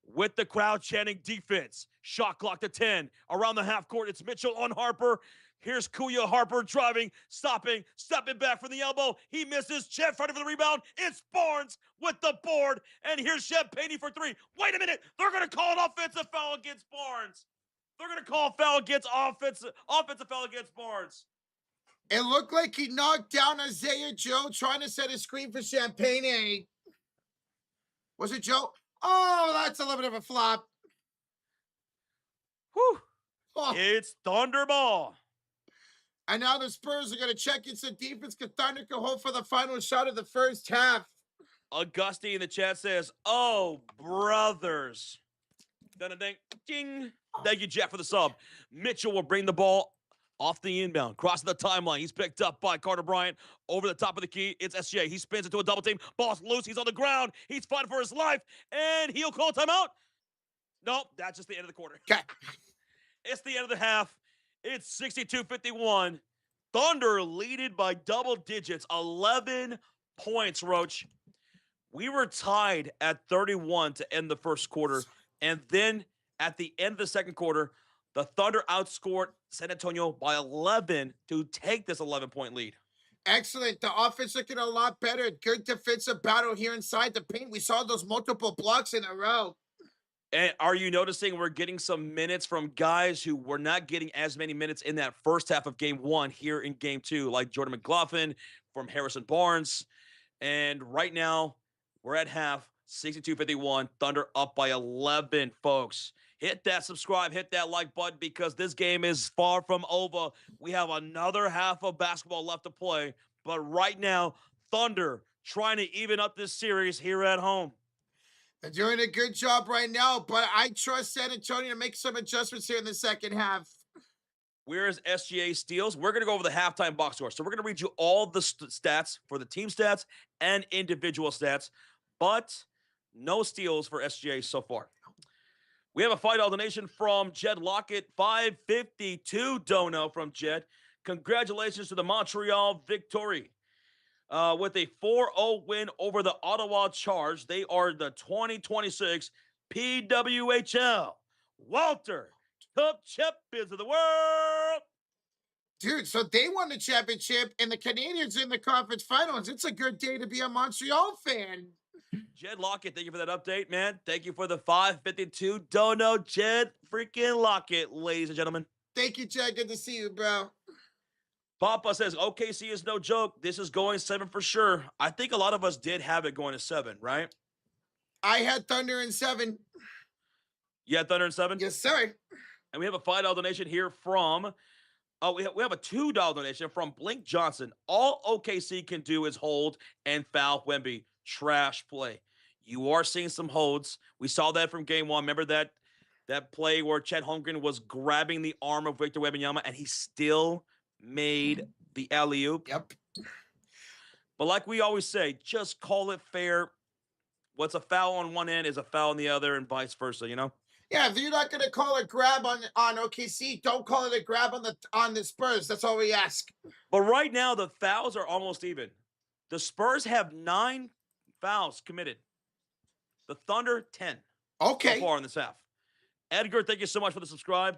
Speaker 2: with the crowd chanting defense. Shot clock to 10. Around the half court, it's Mitchell on Harper. Here's Kuya Harper driving, stopping, stepping back from the elbow. He misses. Chet fighting for the rebound. It's Barnes with the board. And here's Champagnie for 3. Wait a minute. They're going to call an offensive foul against Barnes. They're going to call a foul against offensive foul against Barnes.
Speaker 1: It looked like he knocked down Isaiah Joe trying to set a screen for Champagnie. Was it Joe? Oh, that's a little bit of a flop.
Speaker 2: Whew.
Speaker 1: Oh,
Speaker 2: It's Thunderball.
Speaker 1: and now the Spurs are going to check in some defense. Can Thunder can hold for the final shot of the first half.
Speaker 2: Augusty in the chat says, "Oh, brothers." Ding, ding. Thank you, Jack, for the sub. Mitchell will bring the ball off the inbound, crossing the timeline. He's picked up by Carter Bryant over the top of the key. It's SJ. He spins into a double team. Ball's loose. He's on the ground. He's fighting for his life, and he'll call timeout. Nope, that's just the end of the quarter.
Speaker 1: Okay.
Speaker 2: It's the end of the half. It's 62-51. Thunder leaded by double digits, 11 points, Roach. We were tied at 31 to end the first quarter. And then at the end of the second quarter, the Thunder outscored San Antonio by 11 to take this 11-point lead.
Speaker 1: Excellent. The offense looking a lot better. Good defensive battle here inside the paint. We saw those multiple blocks in a row.
Speaker 2: And are you noticing we're getting some minutes from guys who were not getting as many minutes in that first half of game one here in game two, like Jordan McLaughlin, from Harrison Barnes. And right now, we're at half, 62-51, Thunder up by 11, folks. Hit that subscribe, hit that like button, because this game is far from over. We have another half of basketball left to play. But right now, Thunder trying to even up this series here at home.
Speaker 1: They're doing a good job right now, but I trust San Antonio to make some adjustments here in the second half.
Speaker 2: Where's SGA steals? We're going to go over the halftime box score. So we're going to read you all the stats for the team stats and individual stats, but no steals for SGA so far. We have a $5 donation from Jed Lockett, $5.52 dono from Jed. Congratulations to the Montreal Victory. With a 4-0 win over the Ottawa Charge, they are the 2026 PWHL Walter Cup champions of the world.
Speaker 1: Dude, so they won the championship and the Canadians in the conference finals. It's a good day to be a Montreal fan.
Speaker 2: Jed Lockett, thank you for that update, man. Thank you for the 552 dono, Jed freaking Lockett, ladies and gentlemen.
Speaker 1: Thank you, Jed. Good to see you, bro.
Speaker 2: Papa says, OKC is no joke. This is going 7 for sure. I think a lot of us did have it going to 7, right?
Speaker 1: I had Thunder in 7.
Speaker 2: You had Thunder in 7?
Speaker 1: Yes, sir.
Speaker 2: And we have a $5 donation here from, we have a $2 donation from Blink Johnson. All OKC can do is hold and foul Wemby. Trash play. You are seeing some holds. We saw that from game one. Remember that play where Chet Holmgren was grabbing the arm of Victor Wembanyama and he still made the alley-oop?
Speaker 1: Yep.
Speaker 2: But like we always say, just call it fair. What's a foul on one end is a foul on the other and vice versa, you know?
Speaker 1: Yeah, if you're not going to call a grab on OKC, don't call it a grab on the Spurs. That's all we ask.
Speaker 2: But right now, the fouls are almost even. The Spurs have 9 fouls committed. The Thunder, 10.
Speaker 1: Okay.
Speaker 2: So far in this half. Edgar, thank you so much for the subscribe.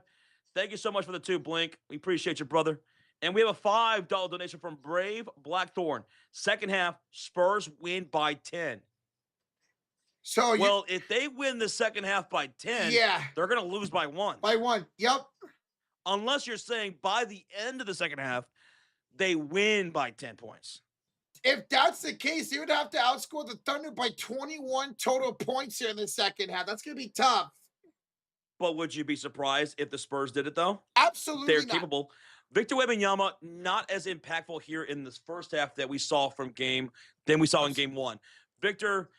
Speaker 2: Thank you so much for the 2, Blink. We appreciate you, brother. And we have a $5 donation from Brave Blackthorn. Second half, Spurs win by 10.
Speaker 1: So
Speaker 2: well, if they win the second half by 10,
Speaker 1: yeah,
Speaker 2: they're going to lose by 1.
Speaker 1: By 1, yep.
Speaker 2: Unless you're saying by the end of the second half, they win by 10 points.
Speaker 1: If that's the case, they would have to outscore the Thunder by 21 total points here in the second half. That's going to be tough.
Speaker 2: But would you be surprised if the Spurs did it, though?
Speaker 1: Absolutely
Speaker 2: They're
Speaker 1: not.
Speaker 2: capable. Victor Wembanyama, not as impactful here in this first half that we saw in game one. Victor,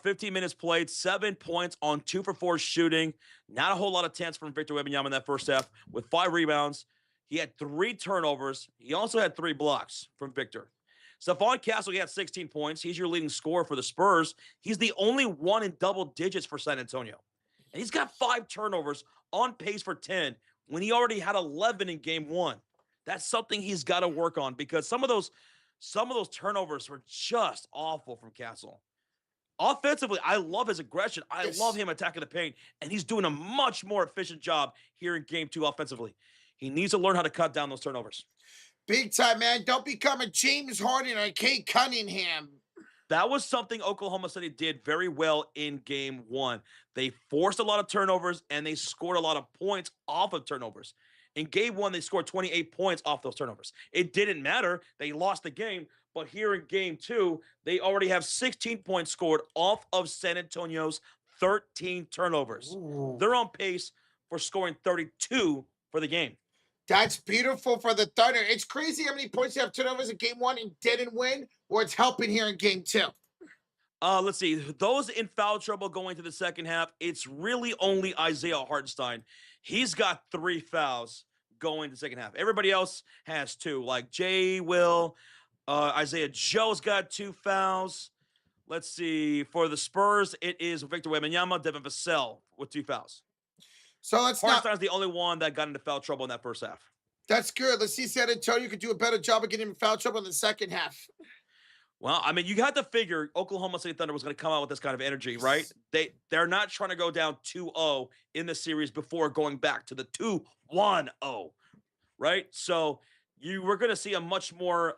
Speaker 2: 15 minutes played, 7 points on 2 for 4 shooting. Not a whole lot of attempts from Victor Wembanyama in that first half with 5 rebounds. He had 3 turnovers. He also had 3 blocks from Victor. Stephon Castle, he had 16 points. He's your leading scorer for the Spurs. He's the only one in double digits for San Antonio. And he's got 5 turnovers, on pace for 10, when he already had 11 in game one. That's something he's got to work on, because some of those turnovers were just awful from Castle. Offensively, I love his aggression. I love him attacking the paint, and he's doing a much more efficient job here in game 2 offensively. He needs to learn how to cut down those turnovers.
Speaker 1: Big time, man. Don't become a James Harden or a Kate Cunningham.
Speaker 2: That was something Oklahoma City did very well in game 1. They forced a lot of turnovers, and they scored a lot of points off of turnovers. In game 1, they scored 28 points off those turnovers. It didn't matter. They lost the game. But here in game 2, they already have 16 points scored off of San Antonio's 13 turnovers.
Speaker 1: Ooh.
Speaker 2: They're on pace for scoring 32 for the game.
Speaker 1: That's beautiful for the Thunder. It's crazy how many points they have turnovers in game one and didn't win, or it's helping here in game two.
Speaker 2: Let's see. Those in foul trouble going to the second half, it's really only Isaiah Hartenstein. He's got 3 fouls going to the second half. Everybody else has 2, like Jay Will, Isaiah Joe's got 2 fouls. Let's see. For the Spurs, it is Victor Wembanyama, Devin Vassell with 2 fouls.
Speaker 1: So let's not.
Speaker 2: Hartenstein's the only one that got into foul trouble in that first half.
Speaker 1: That's good. Let's see San Antonio could do a better job of getting in foul trouble in the second half.
Speaker 2: Well, I mean, you had to figure Oklahoma City Thunder was going to come out with this kind of energy, right? They're not trying to go down 2-0 in the series before going back to the 2-1-0, right? So you were going to see a much more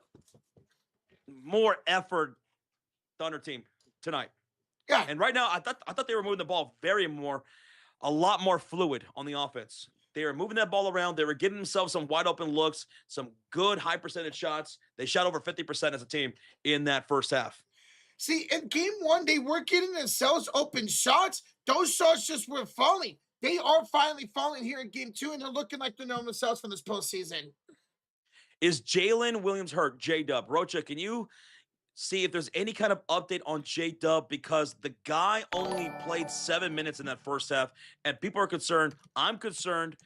Speaker 2: effort Thunder team tonight.
Speaker 1: Yeah.
Speaker 2: And right now, I thought they were moving the ball a lot more fluid on the offense. They were moving that ball around. They were giving themselves some wide open looks, some good high percentage shots. They shot over 50% as a team in that first half.
Speaker 1: See, in game one, they were getting themselves open shots. Those shots just were falling. They are finally falling here in game two, and they're looking like they know themselves from this postseason.
Speaker 2: Is Jalen Williams hurt? J-Dub. Rocha, can you see if there's any kind of update on J-Dub? Because the guy only played 7 minutes in that first half, and people are concerned. I'm concerned.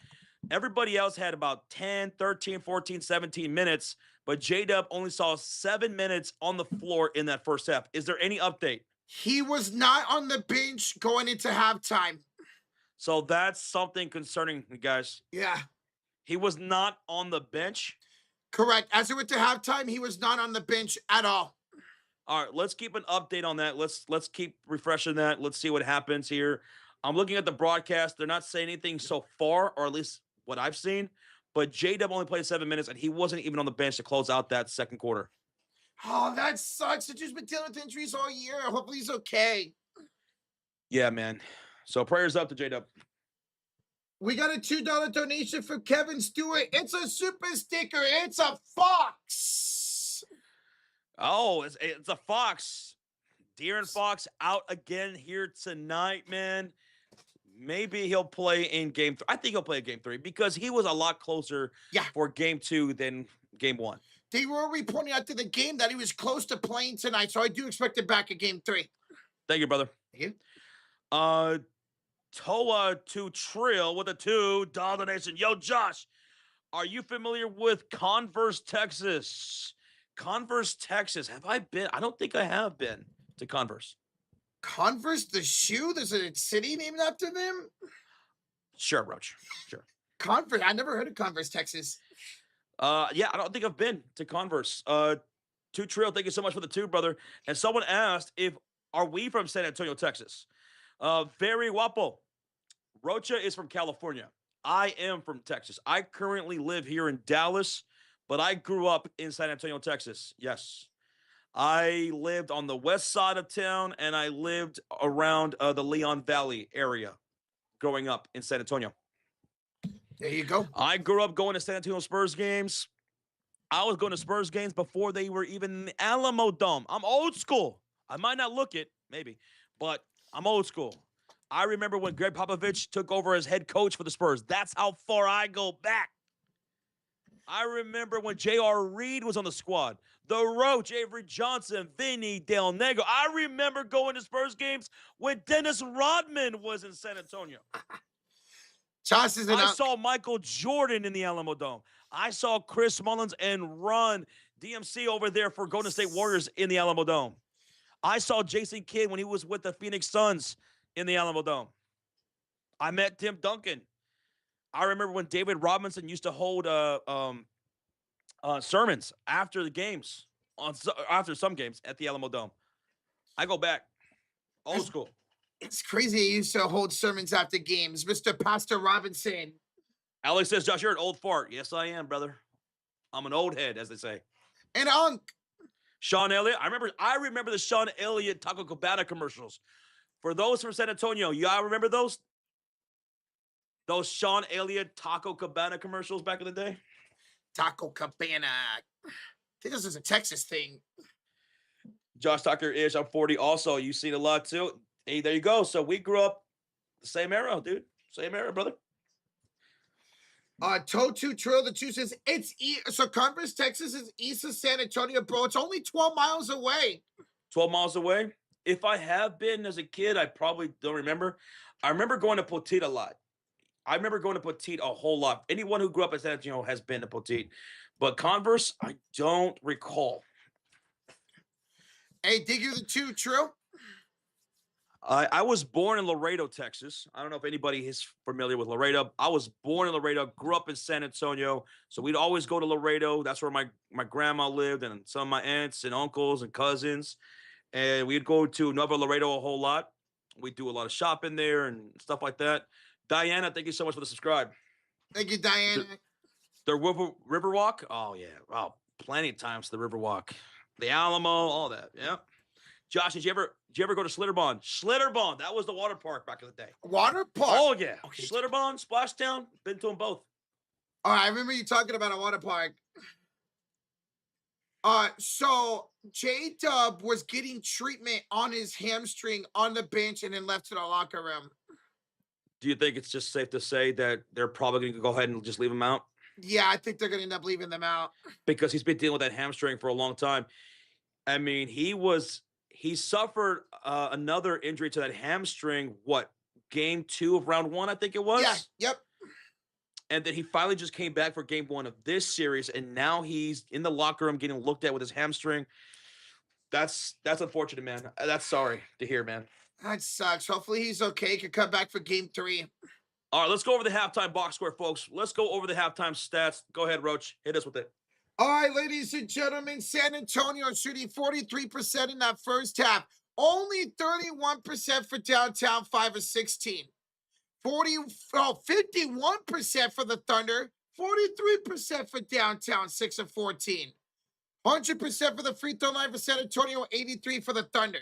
Speaker 2: Everybody else had about 10, 13, 14, 17 minutes, but J-Dub only saw 7 minutes on the floor in that first half. Is there any update?
Speaker 1: He was not on the bench going into halftime.
Speaker 2: So that's something concerning, guys.
Speaker 1: Yeah.
Speaker 2: He was not on the bench?
Speaker 1: Correct. As it went to halftime, he was not on the bench at all.
Speaker 2: All right, let's keep an update on that. Let's keep refreshing that. Let's see what happens here. I'm looking at the broadcast. They're not saying anything so far, or at least what I've seen. But J-Dub only played 7 minutes, and he wasn't even on the bench to close out that second quarter.
Speaker 1: Oh, that sucks. He's just been dealing with injuries all year. Hopefully he's okay.
Speaker 2: Yeah, man. So prayers up to J-Dub.
Speaker 1: We got a $2 donation from Kevin Stewart. It's a super sticker. It's a fox.
Speaker 2: Oh, it's a Fox. De'Aaron Fox out again here tonight, man. Maybe he'll play in game 3. I think he'll play in game 3 because he was a lot closer for game 2 than game 1.
Speaker 1: They were reporting after the game that he was close to playing tonight, so I do expect him back in game 3.
Speaker 2: Thank you, brother.
Speaker 1: Thank
Speaker 2: you. Toa to Trill with a $2 donation. Yo, Josh, are you familiar with Converse, Texas? Converse, Texas. Have I been? I don't think I have been to Converse.
Speaker 1: Converse, the shoe? There's a city named after them?
Speaker 2: Sure, Roach. Sure.
Speaker 1: Converse. I never heard of Converse, Texas.
Speaker 2: Yeah, I don't think I've been to Converse. To Trill, thank you so much for the 2, brother. And someone asked are we from San Antonio, Texas? Very guapo. Rocha is from California. I am from Texas. I currently live here in Dallas, but I grew up in San Antonio, Texas. Yes. I lived on the west side of town, and I lived around the Leon Valley area growing up in San Antonio.
Speaker 1: There you go.
Speaker 2: I grew up going to San Antonio Spurs games. I was going to Spurs games before they were even in the Alamo Dome. I'm old school. I might not look it, maybe, but I'm old school. I remember when Greg Popovich took over as head coach for the Spurs. That's how far I go back. I remember when J.R. Reed was on the squad. The Roach, Avery Johnson, Vinny Del Negro. I remember going to Spurs games when Dennis Rodman was in San Antonio. I saw Michael Jordan in the Alamo Dome. I saw Chris Mullins and Ron DMC over there for Golden State Warriors in the Alamo Dome. I saw Jason Kidd when he was with the Phoenix Suns in the Alamo Dome. I met Tim Duncan. I remember when David Robinson used to hold sermons after the games, after some games at the Alamo Dome. I go back. Old school.
Speaker 1: It's crazy he used to hold sermons after games. Mr. Pastor Robinson.
Speaker 2: Alex says, Josh, you're an old fart. Yes, I am, brother. I'm an old head, as they say.
Speaker 1: And Unk.
Speaker 2: Sean Elliott. I remember the Sean Elliott Taco Cabana commercials. For those from San Antonio, y'all remember those? Those Sean Elliott Taco Cabana commercials back in the day?
Speaker 1: Taco Cabana. I think this is a Texas thing.
Speaker 2: Josh Tucker-ish. I'm 40 also. You've seen a lot too. Hey, there you go. So we grew up the same era, dude. Same era, brother.
Speaker 1: Totu Trill, the two says so Converse, Texas is east of San Antonio, bro. It's only 12 miles away.
Speaker 2: 12 miles away. If I have been as a kid, I probably don't remember. I remember going to Poteet a lot. I remember going to Poteet a whole lot. Anyone who grew up in San Antonio has been to Poteet. But Converse, I don't recall.
Speaker 1: Hey, dig you the two, Trill.
Speaker 2: I was born in Laredo, Texas. I don't know if anybody is familiar with Laredo. I was born in Laredo, grew up in San Antonio. So we'd always go to Laredo. That's where my grandma lived and some of my aunts and uncles and cousins. And we'd go to Nuevo Laredo a whole lot. We'd do a lot of shopping there and stuff like that. Diana, thank you so much for the subscribe.
Speaker 1: Thank you, Diana.
Speaker 2: The river walk? Oh, yeah. Wow. Plenty of times the river walk. The Alamo, all that. Yeah. Josh, did you ever go to Schlitterbahn? Schlitterbahn, that was the water park back in the day.
Speaker 1: Water park?
Speaker 2: Oh, yeah.
Speaker 1: Okay.
Speaker 2: Schlitterbahn, Splashdown, been to them both.
Speaker 1: All right, I remember you talking about a water park. So J-Dub was getting treatment on his hamstring on the bench and then left to the locker room.
Speaker 2: Do you think it's just safe to say that they're probably going to go ahead and just leave him out?
Speaker 1: Yeah, I think they're going to end up leaving them out.
Speaker 2: Because he's been dealing with that hamstring for a long time. I mean, he suffered another injury to that hamstring, game 2 of round 1, I think it was?
Speaker 1: Yeah, yep.
Speaker 2: And then he finally just came back for game 1 of this series, and now he's in the locker room getting looked at with his hamstring. That's unfortunate, man. That's sorry to hear, man.
Speaker 1: That sucks. Hopefully he's okay. He can come back for game 3.
Speaker 2: All right, let's go over the halftime box score, folks. Let's go over the halftime stats. Go ahead, Roach. Hit us with it.
Speaker 1: All right, ladies and gentlemen, San Antonio shooting 43% in that first half. Only 31% for downtown, 5 of 16. 51% for the Thunder, 43% for downtown, 6 of 14. 100% for the free throw line for San Antonio, 83 for the Thunder.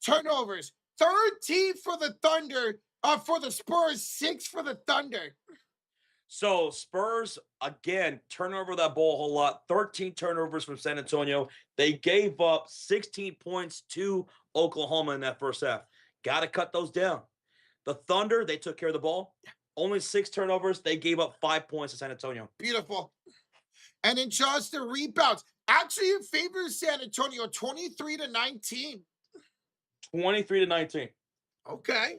Speaker 1: Turnovers, 13 for the Thunder, for the Spurs, 6 for the Thunder.
Speaker 2: So Spurs, again, turn over that ball a whole lot. 13 turnovers from San Antonio. They gave up 16 points to Oklahoma in that first half. Got to cut those down. The Thunder, they took care of the ball. Only 6 turnovers. They gave up 5 points to San Antonio.
Speaker 1: Beautiful. And then just the rebounds. Actually, in favor of San Antonio, 23-19.
Speaker 2: 23-19.
Speaker 1: Okay.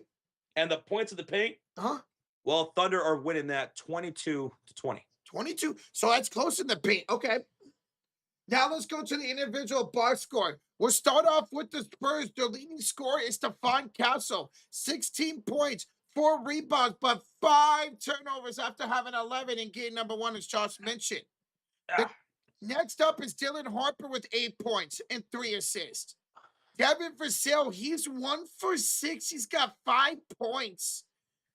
Speaker 2: And the points of the paint?
Speaker 1: Huh?
Speaker 2: Well, Thunder are winning that 22-20.
Speaker 1: 22. So that's close in the paint. Okay. Now let's go to the individual box score. We'll start off with the Spurs. Their leading scorer is Stephon Castle. 16 points, 4 rebounds, but 5 turnovers after having 11 in game number 1, as Josh mentioned. Next up is Dylan Harper with 8 points and 3 assists. Devin Vassell, he's 1 for 6. He's got 5 points.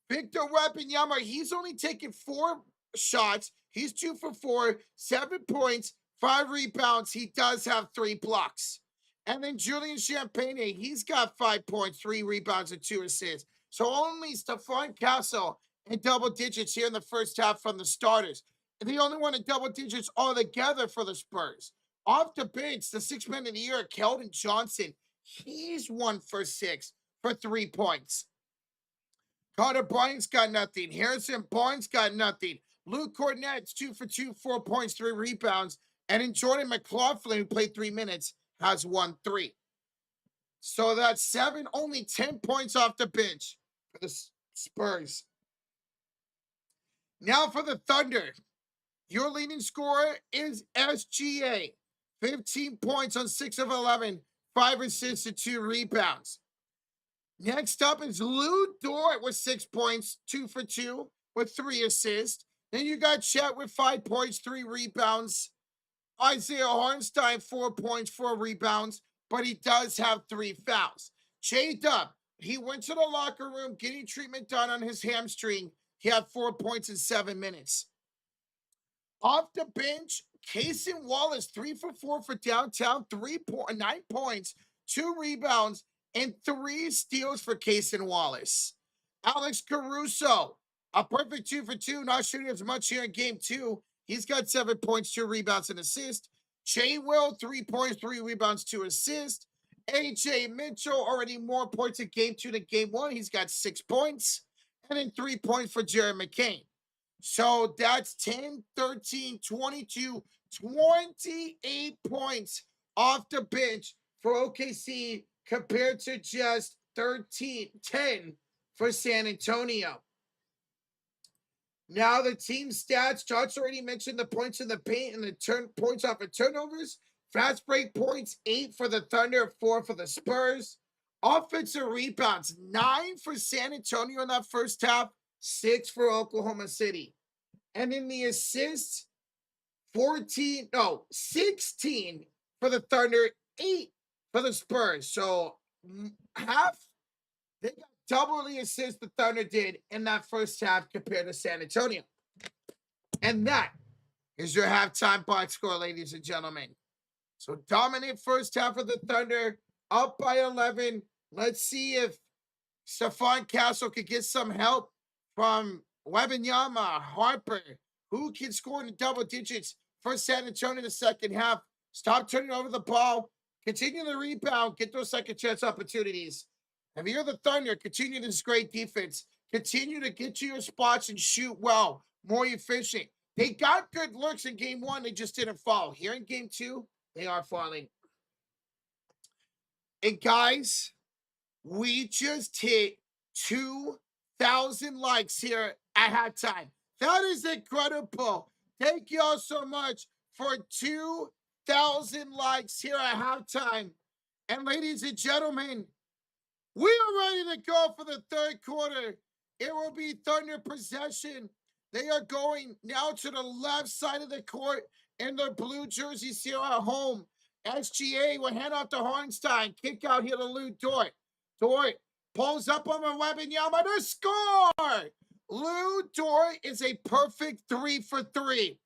Speaker 1: Victor Wembanyama, he's only taken 4 shots. He's 2 for 4, 7 points, 5 rebounds. He does have 3 blocks. And then Julian Champagne, he's got 5 points, 3 rebounds, and 2 assists. So only Stephon Castle in double digits here in the first half from the starters. And the only one in double digits altogether for the Spurs. Off the bench, the 6th man of the year, Keldon Johnson, he's 1 for 6 for 3 points. Carter Bryant's got nothing. Harrison Barnes got nothing. Luke Cornett's 2 for 2, 4 points, 3 rebounds. And then Jordan McLaughlin, who played 3 minutes, has 1 3. So that's 7, only 10 points off the bench for the Spurs. Now for the Thunder. Your leading scorer is SGA. 15 points on 6 of 11, 5 assists and 2 rebounds. Next up is Lou Dort with 6 points, 2 for 2 with 3 assists. Then you got Chet with 5 points, 3 rebounds. Isaiah Hartenstein, 4 points, 4 rebounds, but he does have 3 fouls. J-Dub, he went to the locker room getting treatment done on his hamstring. He had 4 points in 7 minutes. Off the bench, Cason Wallace, 3 for 4 for downtown, 9 points, 2 rebounds, and 3 steals for Cason Wallace. Alex Caruso, a perfect 2 for 2, not shooting as much here in game 2. He's got 7 points, 2 rebounds, and assist. Jay Will, 3 points, 3 rebounds, 2 assists. AJ Mitchell, already more points in game 2 than game 1. He's got 6 points. And then 3 points for Jared McCain. So that's 10, 13, 22, 28 points off the bench for OKC compared to just 10 for San Antonio. Now the team stats. Josh already mentioned the points in the paint and the points off of turnovers. Fast break points, 8 for the Thunder, 4 for the Spurs. Offensive rebounds, 9 for San Antonio in that first half, 6 for Oklahoma City. And in the assists, 16 for the Thunder, 8 for the Spurs. So half, they got double the assists the Thunder did in that first half compared to San Antonio. And that is your halftime box score, ladies and gentlemen. So dominant first half of the Thunder, up by 11. Let's see if Stephon Castle could get some help from Wembanyama, Harper, who can score in the double digits for San Antonio in the second half. Stop turning over the ball, continue the rebound, get those second chance opportunities. If you're the Thunder, continue this great defense. Continue to get to your spots and shoot well, more efficient. They got good looks in game one, they just didn't fall. Here in game two, they are falling. And guys, we just hit 2,000 likes here at halftime. That is incredible. Thank y'all so much for 2,000 likes here at halftime. And ladies and gentlemen, we are ready to go for the third quarter. It will be Thunder possession. They are going now to the left side of the court in their blue jerseys here at home. SGA will hand off to Hornstein. Kick out here to Lou Dort. Dort pulls up on Wembanyama to score. Lou Dort is a perfect 3 for 3.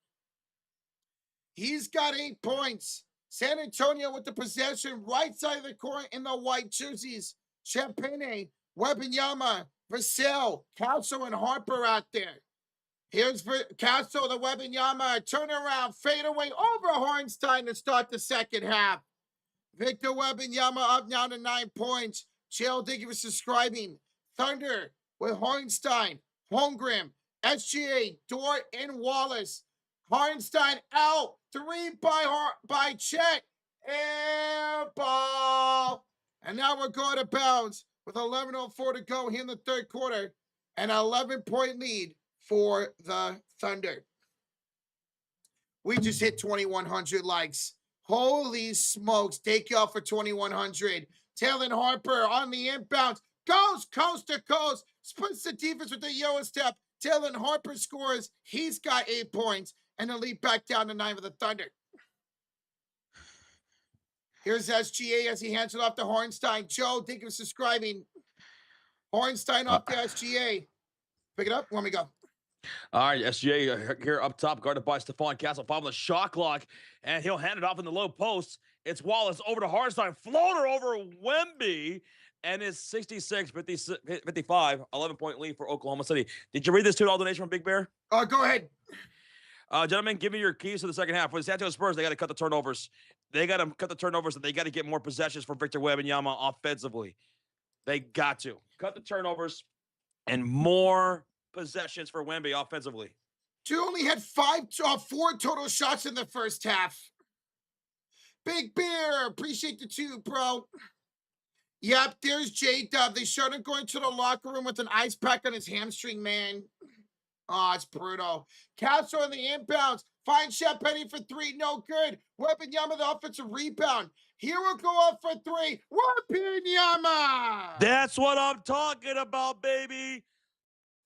Speaker 1: He's got 8 points. San Antonio with the possession, right side of the court in the white jerseys. Champagne, Wembanyama, Vassell, Castle, and Harper out there. Here's Castle, the Wembanyama, turnaround, fade away over Hornstein to start the second half. Victor Wembanyama up now to 9 points. Jill, thank you for subscribing. Thunder with Hornstein, Holmgren, SGA, Dort, and Wallace. Hornstein out. 3 by Chet. Air ball. And now we're going to bounds with 11:04 to go here in the third quarter. An 11-point lead for the Thunder. We just hit 2,100 likes. Holy smokes. Take y'all for 2,100. Taylor Harper on the inbounds. Goes coast to coast. Splits the defense with the Yoa step. Taylor Harper scores. He's got 8 points. And the lead back down to 9 for the Thunder. Here's SGA as he hands it off to Hornstein. Joe, thank you for subscribing. Hornstein off to SGA. Pick it up. Let me go.
Speaker 2: All right, SGA here up top, guarded by Stephon Castle, following the shot clock, and he'll hand it off in the low post. It's Wallace over to Harnstein, floater over Wemby, and it's 66-55, 11-point lead for Oklahoma City. Did you read this two-all donation from Big Bear?
Speaker 1: Go ahead.
Speaker 2: Gentlemen, give me your keys to the second half. For the San Antonio Spurs, they got to cut the turnovers. They got to cut the turnovers, and they got to get more possessions for Victor Wembanyama offensively. They got to cut the turnovers and more possessions for Wemby offensively.
Speaker 1: You only had 4 total shots in the first half. Big Bear, appreciate the 2, bro. Yep, there's J-Dub. They showed him going to the locker room with an ice pack on his hamstring, man. Oh, it's brutal. Castro on the inbounds. Finds Champagne for 3. No good. Wembanyama, the offensive rebound. Here will go up for 3. Wembanyama!
Speaker 2: That's what I'm talking about, baby.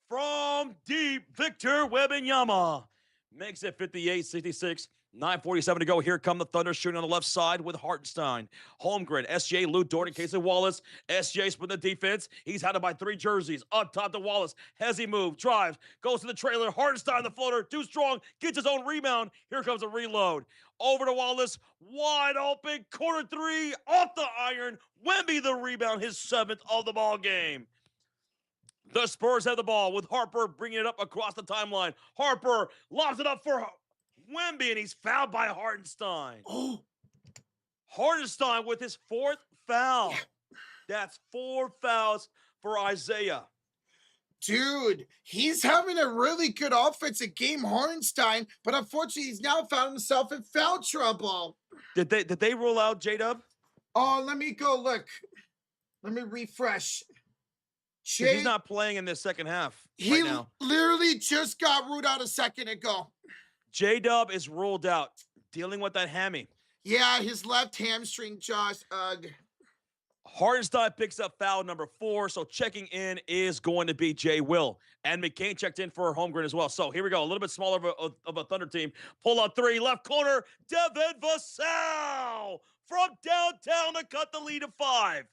Speaker 2: From deep, Victor Wembanyama makes it 58-66. 9:47 to go. Here come the Thunder shooting on the left side with Hartenstein. Holmgren, SJ, Lou Dort, and Casey Wallace. SJ split the defense. He's had it by 3 jerseys. Up top to Wallace. Hezzy move, drives, goes to the trailer. Hartenstein, the floater, too strong, gets his own rebound. Here comes a reload. Over to Wallace, wide open, corner 3, off the iron. Wemby the rebound, his 7th of the ball game. The Spurs have the ball with Harper bringing it up across the timeline. Harper lobs it up for Wemby, and he's fouled by Hartenstein.
Speaker 1: Oh.
Speaker 2: Hartenstein with his 4th foul.
Speaker 1: Yeah.
Speaker 2: That's 4 fouls for Isaiah.
Speaker 1: Dude, he's having a really good offensive game, Hartenstein, but unfortunately, he's now found himself in foul trouble.
Speaker 2: Did they roll out J-Dub?
Speaker 1: Oh, let me go look. Let me refresh.
Speaker 2: Because he's not playing in this second half right now.
Speaker 1: He literally just got ruled out a second ago.
Speaker 2: J-Dub is ruled out, dealing with that hammy.
Speaker 1: Yeah, his left hamstring, Josh. Ugh.
Speaker 2: Hartenstein picks up foul number 4, so checking in is going to be Jay Will. And McCain checked in for Holmgren as well. So here we go, a little bit smaller of a Thunder team. Pull up 3, left corner, Devin Vassell from downtown to cut the lead to 5.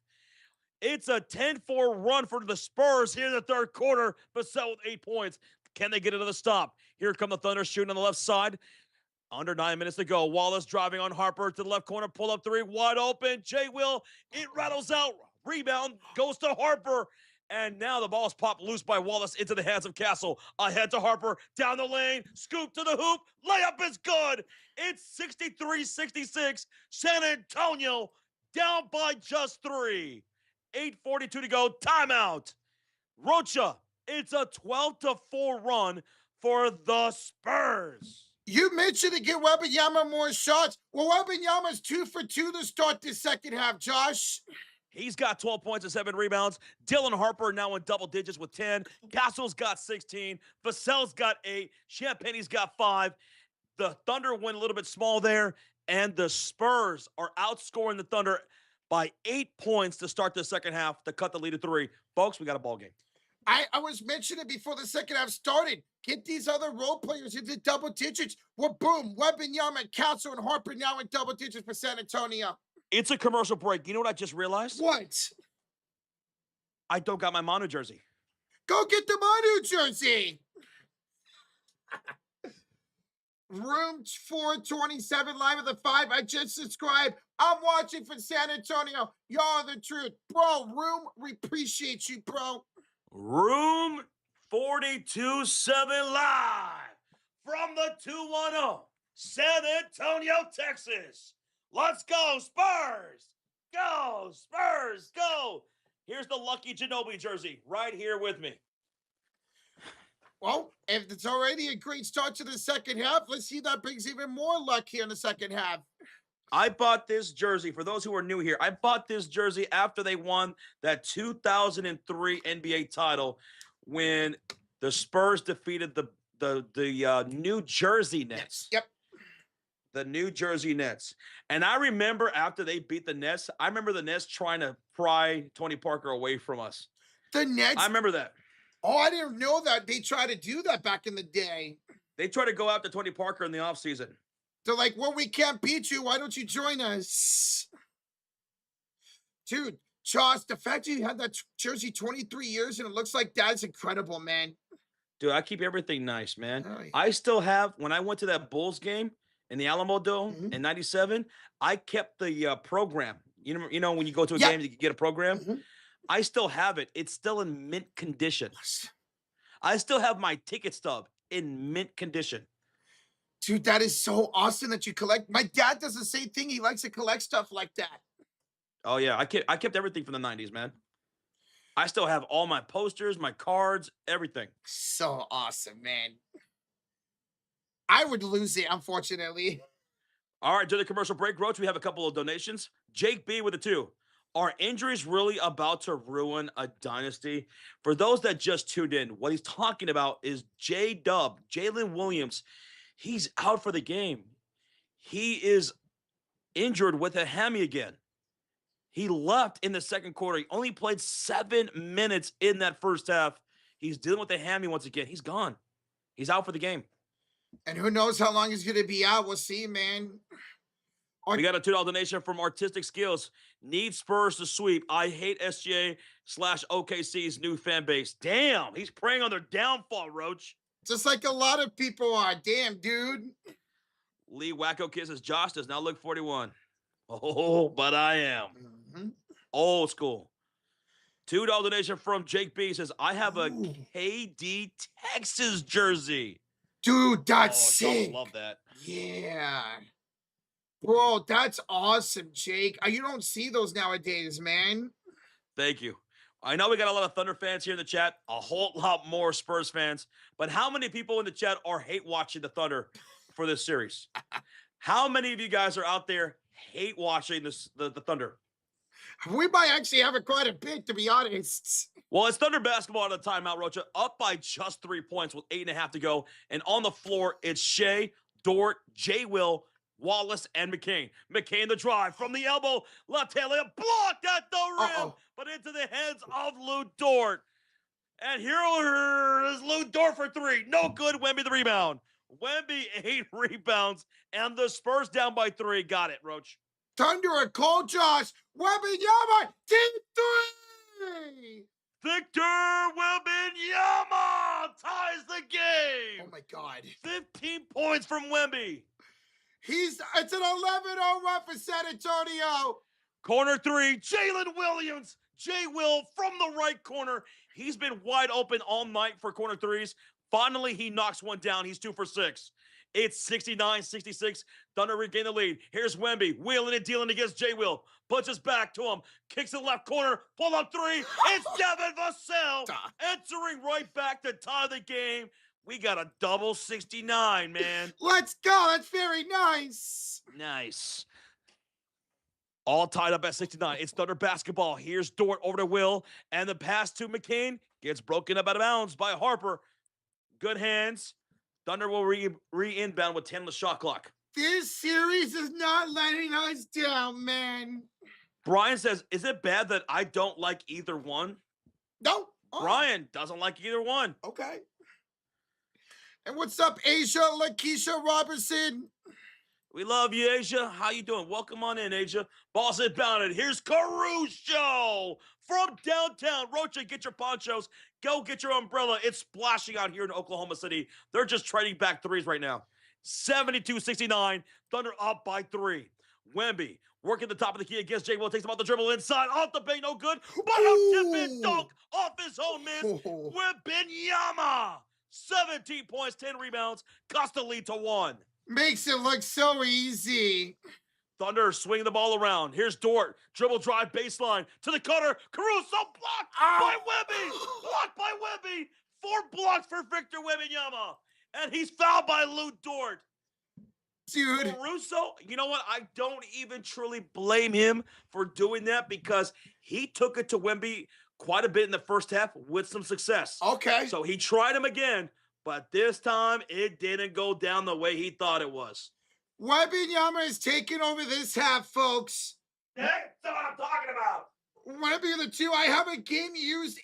Speaker 2: It's a 10-4 run for the Spurs here in the third quarter. Vassell with 8 points. Can they get another stop? Here come the Thunder shooting on the left side. Under 9 minutes to go. Wallace driving on Harper to the left corner. Pull up 3. Wide open. Jay Will. It rattles out. Rebound goes to Harper. And now the ball's popped loose by Wallace into the hands of Castle. Ahead to Harper. Down the lane. Scoop to the hoop. Layup is good. It's 63-66. San Antonio down by just 3. 8:42 to go. Timeout. Rocha. It's a 12-4 run for the Spurs.
Speaker 1: You mentioned to get Wembanyama more shots. Well, Wembanyama's 2 for 2 to start the second half, Josh.
Speaker 2: He's got 12 points and 7 rebounds. Dylan Harper now in double digits with 10. Castle's got 16. Vassell's got 8. Champagne's got 5. The Thunder went a little bit small there, and the Spurs are outscoring the Thunder by 8 points to start the second half to cut the lead to 3. Folks, we got a ball game.
Speaker 1: I was mentioning before the second half started. Get these other role players into double digits. Well, boom, Wembanyama, Castle, and Harper now in double digits for San Antonio.
Speaker 2: It's a commercial break. You know what I just realized?
Speaker 1: What?
Speaker 2: I don't got my Manu jersey.
Speaker 1: Go get the Manu jersey. Room 427 live at the 5. I just subscribed. I'm watching for San Antonio. Y'all are the truth. Bro, Room, we appreciate you, bro.
Speaker 2: Room 42-7 live from the 210, San Antonio, Texas. Let's go, Spurs! Go, Spurs, go! Here's the Lucky Ginobili jersey right here with me.
Speaker 1: Well, if it's already a great start to the second half, let's see if that brings even more luck here in the second half.
Speaker 2: I bought this jersey, for those who are new here, I bought this jersey after they won that 2003 NBA title when the Spurs defeated the New Jersey Nets.
Speaker 1: Yep.
Speaker 2: The New Jersey Nets. And I remember after they beat the Nets, I remember the Nets trying to pry Tony Parker away from us.
Speaker 1: The Nets?
Speaker 2: I remember that.
Speaker 1: Oh, I didn't know that. They tried to do that back in the day.
Speaker 2: They tried to go after Tony Parker in the offseason.
Speaker 1: They're like, well, we can't beat you. Why don't you join us? Dude, Josh, the fact that you had that jersey 23 years and it looks like that's incredible, man.
Speaker 2: Dude, I keep everything nice, man.
Speaker 1: Oh, yeah.
Speaker 2: I still have, when I went to that Bulls game in the Alamo Dome in 97, I kept the program. You know, when you go to a game, you can get a program. I still have it. It's still in mint condition. I still have my ticket stub in mint condition.
Speaker 1: Dude, that is so awesome that you collect. My dad does the same thing. He likes to collect stuff like that.
Speaker 2: Oh, yeah. I kept everything from the 90s, man. I still have all my posters, my cards, everything.
Speaker 1: So awesome, man. I would lose it, unfortunately.
Speaker 2: All right, during the commercial break, Roach, we have a couple of donations. Jake B with a 2. Are injuries really about to ruin a dynasty? For those that just tuned in, what he's talking about is J-Dub, Jalen Williams. He's out for the game. He is injured with a hammy again. He left in the second quarter. He only played 7 minutes in that first half. He's dealing with a hammy once again. He's gone. He's out for the game.
Speaker 1: And who knows how long he's going to be out. We'll see, man.
Speaker 2: We got a $2 donation from Artistic Skills. Need Spurs to sweep. I hate SGA/OKC's new fan base. Damn, he's preying on their downfall, Roach.
Speaker 1: Just like a lot of people are. Damn, dude.
Speaker 2: Lee Wacko Kisses. Josh does not look 41. Oh, but I am. Old school. $2 donation from Jake B. Says, I have a KD Texas jersey.
Speaker 1: Dude, that's sick.
Speaker 2: I love that.
Speaker 1: Yeah. Bro, that's awesome, Jake. You don't see those nowadays, man.
Speaker 2: Thank you. I know we got a lot of Thunder fans here in the chat, a whole lot more Spurs fans, but how many people in the chat are hate watching the Thunder for this series? How many of you guys are out there hate watching the Thunder?
Speaker 1: We might actually have it quite a bit, to be honest.
Speaker 2: Well, it's Thunder basketball at the timeout, Rocha, up by just 3 points with 8.5 to go. And on the floor, it's Shea, Dort, J. Will, Wallace, and McCain. McCain the drive from the elbow. Left hand layup blocked at the rim, but into the hands of Lou Dort. And here is Lou Dort for 3. No good. Wemby the rebound. Wemby 8 rebounds, and the Spurs down by 3. Got it, Roach.
Speaker 1: Thunder a cold Josh. Wembanyama, deep 3.
Speaker 2: Victor Wembanyama ties the game.
Speaker 1: Oh, my God.
Speaker 2: 15 points from Wemby.
Speaker 1: It's an 11-0 run for San Antonio.
Speaker 2: Corner 3, Jalen Williams. J. Will from the right corner. He's been wide open all night for corner 3s. Finally, he knocks one down. He's 2 for 6. It's 69-66. Thunder regain the lead. Here's Wemby, wheeling and dealing against J. Will. Punches back to him. Kicks to the left corner. Pull up 3. It's Devin Vassell entering right back to tie the game. We got a double 69, man.
Speaker 1: Let's go. That's very nice.
Speaker 2: Nice. All tied up at 69. It's Thunder basketball. Here's Dort over to Will. And the pass to McCain gets broken up out of bounds by Harper. Good hands. Thunder will re-inbound with 10 on the shot clock.
Speaker 1: This series is not letting us down, man.
Speaker 2: Brian says, is it bad that I don't like either one?
Speaker 1: No.
Speaker 2: Oh. Brian doesn't like either one.
Speaker 1: Okay. And what's up, Asia Lakeisha Robertson?
Speaker 2: We love you, Asia. How you doing? Welcome on in, Asia. Ball's inbounded. Here's Caruso from downtown. Rocha, get your ponchos. Go get your umbrella. It's splashing out here in Oklahoma City. They're just trading back 3s right now. 72-69. Thunder up by 3. Wemby working the top of the key against J. Will. Takes him out the dribble inside. Off the bank, no good. But a tip-in dunk off his own miss. Wembanyama. 17 points, 10 rebounds. Cuts the lead to 1.
Speaker 1: Makes it look so easy.
Speaker 2: Thunder swinging the ball around. Here's Dort. Dribble drive baseline to the cutter. Caruso blocked by Wemby. Blocked by Wemby. 4 blocks for Victor Wembanyama. And he's fouled by Lou Dort.
Speaker 1: Dude.
Speaker 2: Caruso, you know what? I don't even truly blame him for doing that because he took it to Wemby quite a bit in the first half with some success.
Speaker 1: Okay.
Speaker 2: So he tried him again, but this time it didn't go down the way he thought it was.
Speaker 1: Wembanyama is taking over this half, folks.
Speaker 2: That's what I'm talking about.
Speaker 1: Wemby the 2. I have a game-used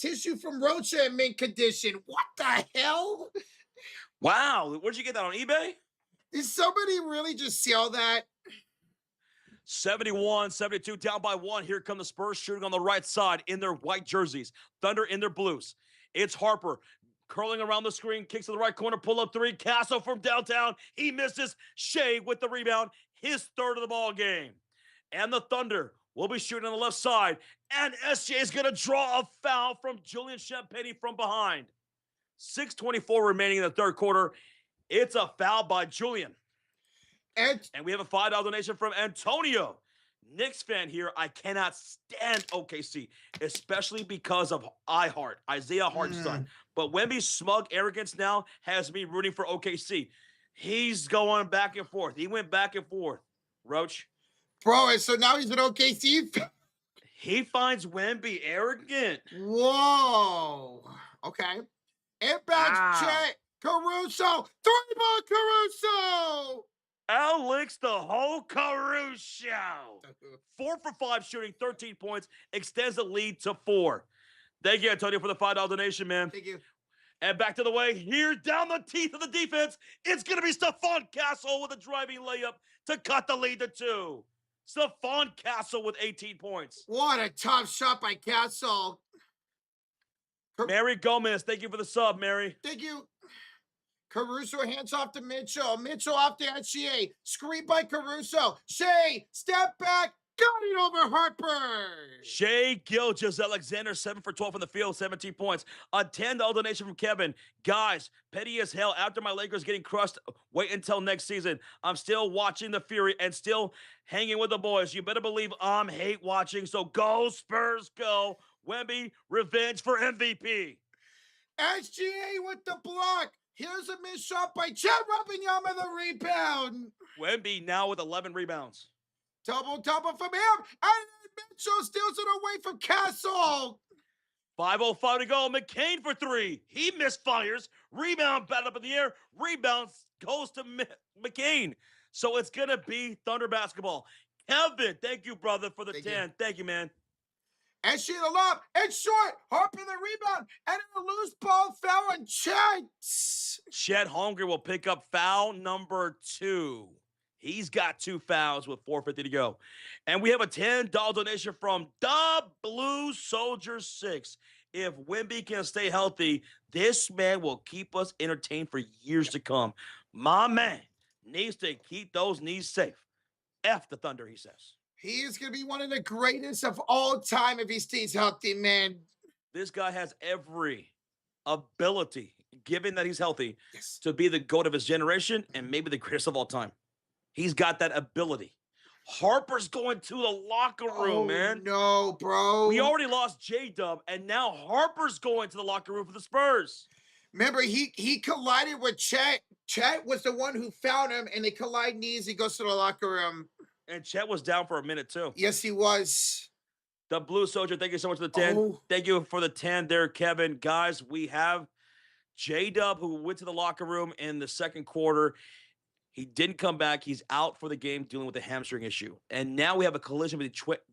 Speaker 1: tissue from Rocha in mint condition. What the hell?
Speaker 2: Wow, where'd you get that, on eBay?
Speaker 1: Did somebody really just sell that?
Speaker 2: 71-72, down by 1. Here come the Spurs shooting on the right side in their white jerseys. Thunder in their blues. It's Harper curling around the screen, kicks to the right corner, pull up 3. Castle from downtown. He misses. Shea with the rebound. His 3rd of the ball game. And the Thunder will be shooting on the left side. And SJ is going to draw a foul from Julian Champagnie from behind. 6:24 remaining in the 3rd quarter. It's a foul by Julian. And we have a $5 donation from Antonio. Knicks fan here. I cannot stand OKC, especially because of Isaiah Hart's son. But Wemby's smug arrogance now has me rooting for OKC. He's going back and forth. He went back and forth. Roach.
Speaker 1: Bro, so now he's an OKC.
Speaker 2: He finds Wemby arrogant.
Speaker 1: Whoa. Okay. Inbound check. Caruso. 3-ball Caruso.
Speaker 2: Alex the whole Caruso. 4 for 5 shooting, 13 points. Extends the lead to 4. Thank you, Antonio, for the $5 donation, man.
Speaker 1: Thank you.
Speaker 2: And back to the way. Here, down the teeth of the defense. It's going to be Stephon Castle with a driving layup to cut the lead to 2. Stephon Castle with 18 points.
Speaker 1: What a tough shot by Castle.
Speaker 2: Mary Gomez, thank you for the sub, Mary.
Speaker 1: Thank you. Caruso hands off to Mitchell. Mitchell off to Shea. Screen by Caruso. Shea, step back. Got it over Harper.
Speaker 2: Shea Gilgeous-Alexander, 7 for 12 from the field, 17 points. A $10 donation from Kevin. Guys, petty as hell. After my Lakers getting crushed, wait until next season. I'm still watching the Fury and still hanging with the boys. You better believe I'm hate watching, so go Spurs, go. Wemby, revenge for MVP.
Speaker 1: SGA with the block. Here's a missed shot by Chet Wembanyama, the rebound.
Speaker 2: Wemby now with 11 rebounds.
Speaker 1: Double from him. And Mitchell steals it away from Castle.
Speaker 2: 5:05 to go. McCain for 3. He misfires. Rebound batted up in the air. Rebound goes to McCain. So it's going to be Thunder basketball. Kevin, thank you, brother, for the 10. Thank you, man.
Speaker 1: And she the lob. It's short. Harper the rebound. And a loose ball foul on Chet.
Speaker 2: Chet Holmgren will pick up foul number 2. He's got 2 fouls with 4:50 to go. And we have a $10 donation from the Blue Soldier 6. If Wemby can stay healthy, this man will keep us entertained for years to come. My man needs to keep those knees safe. F the Thunder, he says.
Speaker 1: He is going to be one of the greatest of all time if he stays healthy, man.
Speaker 2: This guy has every ability, given that he's healthy,
Speaker 1: Yes.
Speaker 2: to be the GOAT of his generation and maybe the greatest of all time. He's got that ability. Harper's going to the locker room, man.
Speaker 1: No, bro.
Speaker 2: We already lost J-Dub, and now Harper's going to the locker room for the Spurs.
Speaker 1: Remember, he collided with Chet. Chet was the one who found him, and they collide knees. He goes to the locker room.
Speaker 2: And Chet was down for a minute, too.
Speaker 1: Yes, he was.
Speaker 2: The Blue Soldier, thank you so much for the 10. Thank you for the 10 there, Kevin. Guys, we have J-Dub, who went to the locker room in the second quarter. He didn't come back. He's out for the game dealing with a hamstring issue. And now we have a collision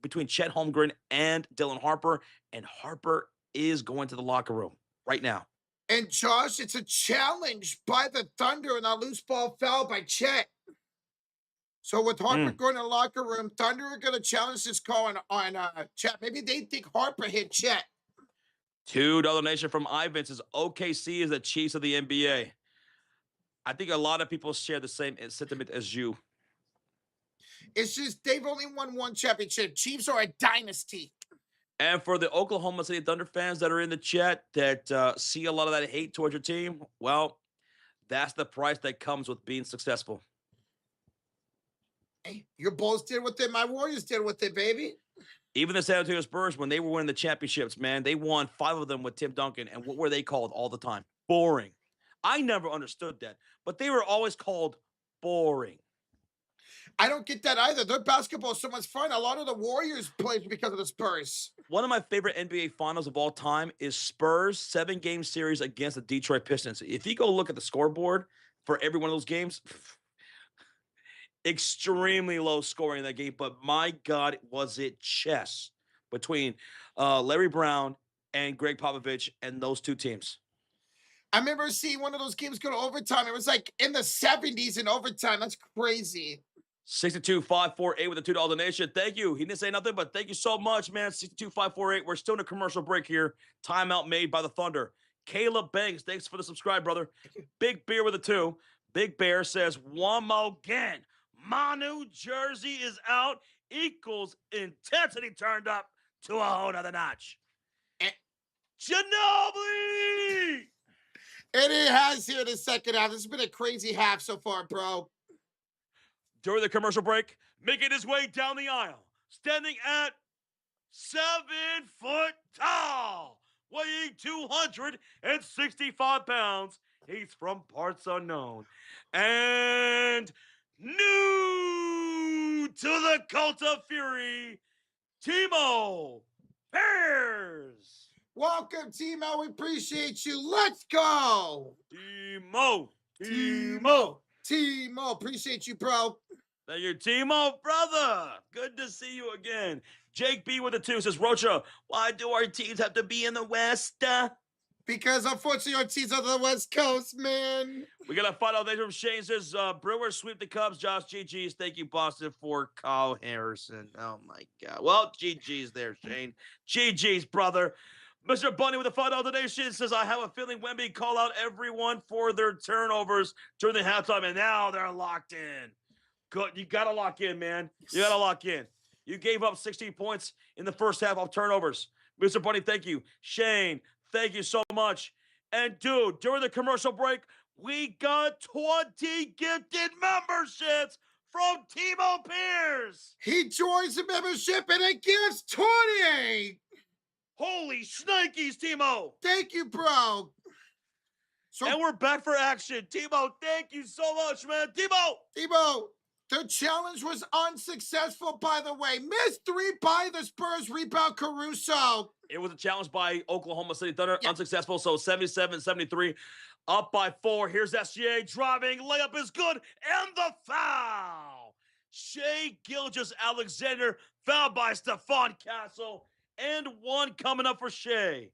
Speaker 2: between Chet Holmgren and Dylan Harper. And Harper is going to the locker room right now.
Speaker 1: And Josh, it's a challenge by the Thunder and a loose ball foul by Chet. So with Harper going to the locker room, Thunder are going to challenge this call on Chet. Maybe they think Harper hit Chet.
Speaker 2: $2 donation from Ivan says OKC is the Chiefs of the NBA. I think a lot of people share the same sentiment as you.
Speaker 1: It's just they've only won one championship. Chiefs are a dynasty.
Speaker 2: And for the Oklahoma City Thunder fans that are in the chat that see a lot of that hate towards your team, well, that's the price that comes with being successful.
Speaker 1: Hey, your Bulls did with it. My Warriors did with it, baby.
Speaker 2: Even the San Antonio Spurs, when they were winning the championships, man, they won 5 of them with Tim Duncan. And what were they called all the time? Boring. I never understood that, but they were always called boring.
Speaker 1: I don't get that either. Their basketball is so much fun. A lot of the Warriors played because of the Spurs.
Speaker 2: One of my favorite NBA finals of all time is Spurs 7-game series against the Detroit Pistons. If you go look at the scoreboard for every one of those games, extremely low scoring in that game, but my God, was it chess between Larry Brown and Greg Popovich and those two teams.
Speaker 1: I remember seeing one of those games go to overtime. It was like in the 70s in overtime. That's crazy.
Speaker 2: 62548 with a $2 donation. Thank you. He didn't say nothing, but thank you so much, man. 62548. We're still in a commercial break here. Timeout made by the Thunder. Caleb Banks, thanks for the subscribe, brother. Big Bear with a 2. Big Bear says, one more again. My New Jersey is out equals intensity turned up to a whole nother notch. Ginobili!
Speaker 1: And it has here in the second half. This has been a crazy half so far, bro.
Speaker 2: During the commercial break, making his way down the aisle, standing at 7 foot tall, weighing 265 pounds. He's from parts unknown. And new to the Cult of Fury, Timo Bears.
Speaker 1: Welcome, Timo. We appreciate you. Let's go.
Speaker 2: Timo.
Speaker 1: Appreciate you, bro.
Speaker 2: Thank you, Timo, brother. Good to see you again. Jake B with a 2 says, Rocha, why do our teams have to be in the West?
Speaker 1: Because unfortunately our teams are the West Coast, man.
Speaker 2: We got a final thing from Shane says, Brewers sweep the Cubs. Josh, GG's. Thank you, Boston, for Kyle Harrison. Oh, my God. Well, GG's there, Shane. GG's, brother. Mr. Bunny with a $5 donation says, I have a feeling Wemby call out everyone for their turnovers during the halftime, and now they're locked in. Good. You got to lock in, man. You got to lock in. You gave up 16 points in the first half off turnovers. Mr. Bunny, thank you. Shane, thank you so much. And dude, during the commercial break, we got 20 gifted memberships from Timo Pierce.
Speaker 1: He joins the membership and it gives 20.
Speaker 2: Holy shnikes, Timo.
Speaker 1: Thank you, bro. So,
Speaker 2: and we're back for action. Timo, thank you so much, man.
Speaker 1: Timo, the challenge was unsuccessful, by the way. Missed 3 by the Spurs, rebound Caruso.
Speaker 2: It was a challenge by Oklahoma City Thunder, unsuccessful, so 77-73, up by 4. Here's SGA driving, layup is good, and the foul. Shai Gilgeous-Alexander, fouled by Stephon Castle, and 1 coming up for Shai.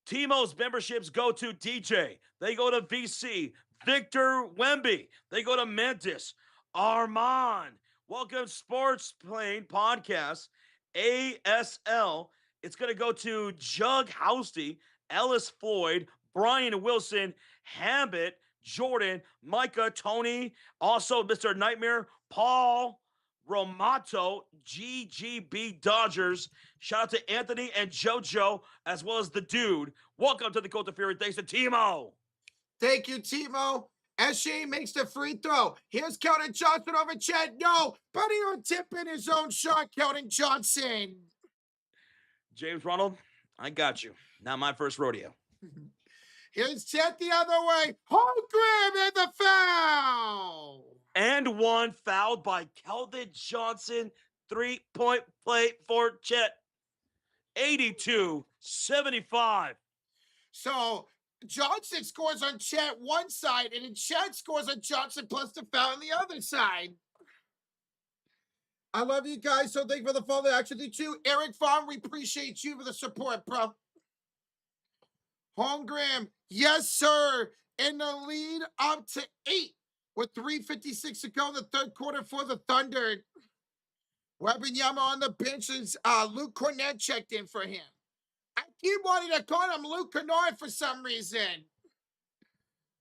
Speaker 2: Timo's memberships go to DJ. They go to VC. Victor Wemby. They go to Mentis. Armand. Welcome Sports Plane Podcast. ASL. It's going to go to Jug Housty, Ellis Floyd, Brian Wilson, Hambit, Jordan, Micah, Tony, also Mr. Nightmare, Paul, Romato, GGB Dodgers. Shout out to Anthony and JoJo, as well as the dude. Welcome to the Cult of Fury. Thanks to Timo.
Speaker 1: Thank you, Timo. SGA makes the free throw. Here's Keldon Johnson over Chet. No, but he will tip in his own shot, Keldon Johnson.
Speaker 2: James Ronald, I got you. Not my first rodeo.
Speaker 1: Here's Chet the other way. Holmgren and the foul.
Speaker 2: And 1 fouled by Keldon Johnson. 3-point play for Chet. 82-75.
Speaker 1: So Johnson scores on Chet one side, and then Chet scores on Johnson plus the foul on the other side. I love you guys. So thank you for the follow. Actually, too. Eric Farm, we appreciate you for the support, bro. Holmgren, yes, sir. In the lead up to 8 with 3:56 to go in the third quarter for the Thunder. Wembanyama on the bench is Luke Cornett checked in for him. I keep wanting to call him Luke Kennard for some reason.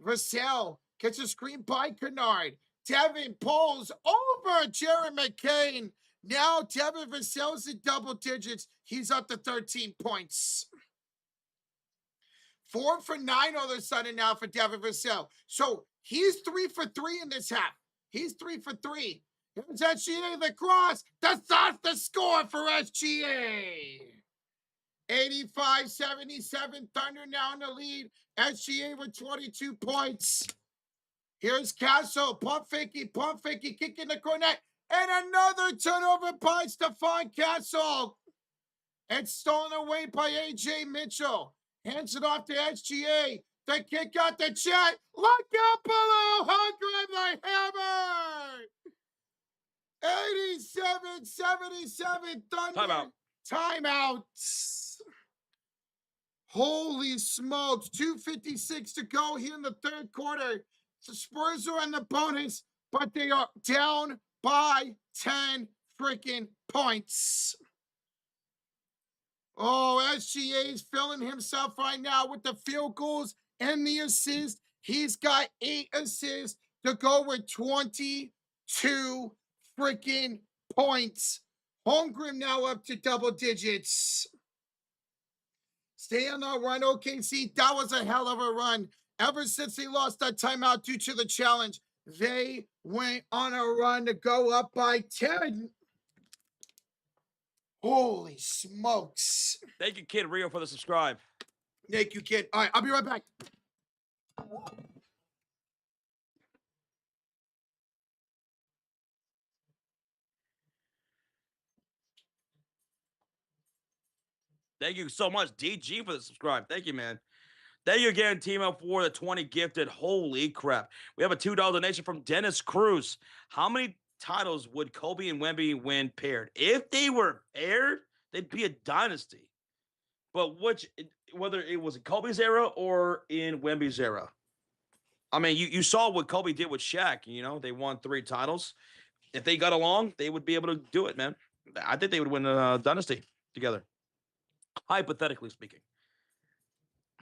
Speaker 1: Vassell gets a screen by Kennard. Devin pulls over Jared McCain. Now Devin Vassell's in double digits. He's up to 13 points. 4 for 9 all of a sudden now for Devin Vassell. So he's 3 for 3 in this half. He's 3 for 3. Here's SGA the cross. That's not the score for SGA. 85-77 Thunder now in the lead. SGA with 22 points. Here's Castle. Pump fakey, kick in the corner. And another turnover by Stephon Castle. It's stolen away by A.J. Mitchell. Hands it off to SGA. The kick out the Chet. Look out below. Holmgren the hammer. 87-77 Thunder. Timeouts. Holy smokes. 2:56 to go here in the third quarter. The Spurs are in the bonus, but they are down by 10 freaking points. Oh, SGA is filling himself right now with the field goals and the assists. He's got 8 assists to go with 22 freaking points. Holmgren now up to double digits. Stay on the run, OKC. That was a hell of a run. Ever since they lost that timeout due to the challenge, they went on a run to go up by 10. Holy smokes.
Speaker 2: Thank you, Kid Rio, for the subscribe.
Speaker 1: Thank you, kid. All right, I'll be right back.
Speaker 2: Thank you so much, DG, for the subscribe. Thank you, man. Thank you again, Timo, for the 20 gifted. Holy crap. We have a $2 donation from Dennis Cruz. How many titles would Kobe and Wemby win paired? If they were paired, they'd be a dynasty. But whether it was in Kobe's era or in Wemby's era. I mean, you saw what Kobe did with Shaq. You know, they won 3 titles. If they got along, they would be able to do it, man. I think they would win a dynasty together. Hypothetically speaking.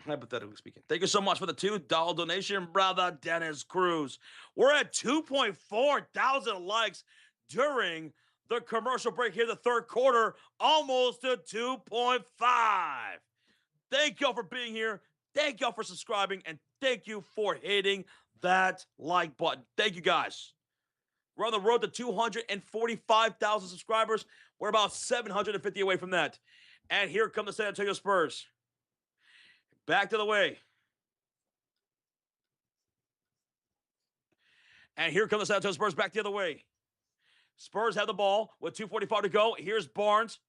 Speaker 2: Thank you so much for the $2 donation, brother Dennis Cruz. We're at 2.4 thousand likes during The commercial break here, the third quarter, almost to 2.5. Thank y'all for being here. Thank y'all for subscribing. And thank you for hitting that like button. Thank you, guys. We're on the road to 245,000 subscribers. We're about 750 away from that. And here come the San Antonio Spurs. Back to the way. And here come the San Antonio Spurs back the other way. Spurs have the ball with 2:45 to go. Here's Barnes.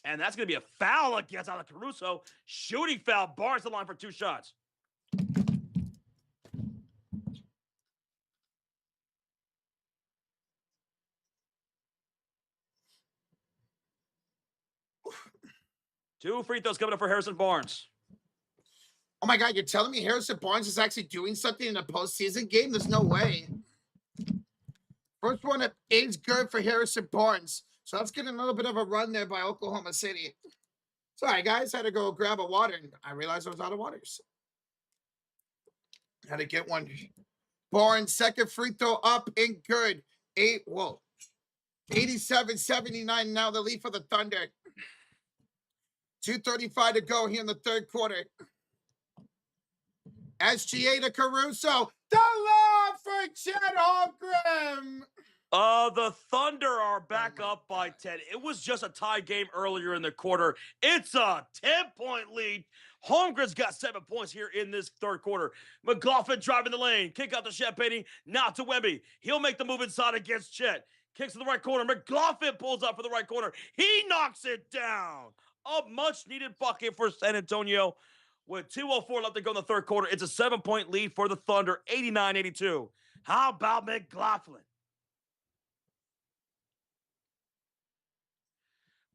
Speaker 2: And that's going to be a foul against Alex Caruso. Shooting foul. Barnes the line for 2 shots. Two free throws coming up for Harrison Barnes.
Speaker 1: Oh my God, you're telling me Harrison Barnes is actually doing something in a postseason game? There's no way. First one is good for Harrison Barnes. So let's get a little bit of a run there by Oklahoma City. Sorry, guys, had to go grab a water, and I realized I was out of water. So had to get one. Barnes, second free throw up and good. 87-79 now the lead for the Thunder. 2:35 to go here in the third quarter. SGA to Caruso. The love for Chet Holmgren.
Speaker 2: The Thunder are back up by 10. It was just a tie game earlier in the quarter. It's a 10-point lead. Holmgren's got 7 points here in this third quarter. McLaughlin driving the lane. Kick out to Champagnie. Now to Wemby. He'll make the move inside against Chet. Kicks to the right corner. McLaughlin pulls up for the right corner. He knocks it down. A much-needed bucket for San Antonio. With 2:04 left to go in the third quarter, it's a 7-point lead for the Thunder, 89-82. How about McLaughlin?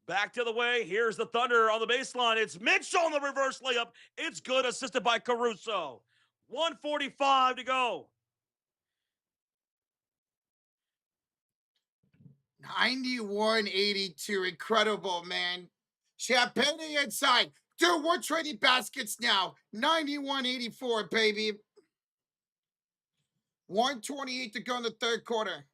Speaker 2: Back to the way. Here's the Thunder on the baseline. It's Mitchell on the reverse layup. It's good, assisted by Caruso. 1:45 to go.
Speaker 1: 91-82. Incredible, man. Champagnie inside. Dude, we're trading baskets now. 91-84, baby. 1:28 to go in the third quarter.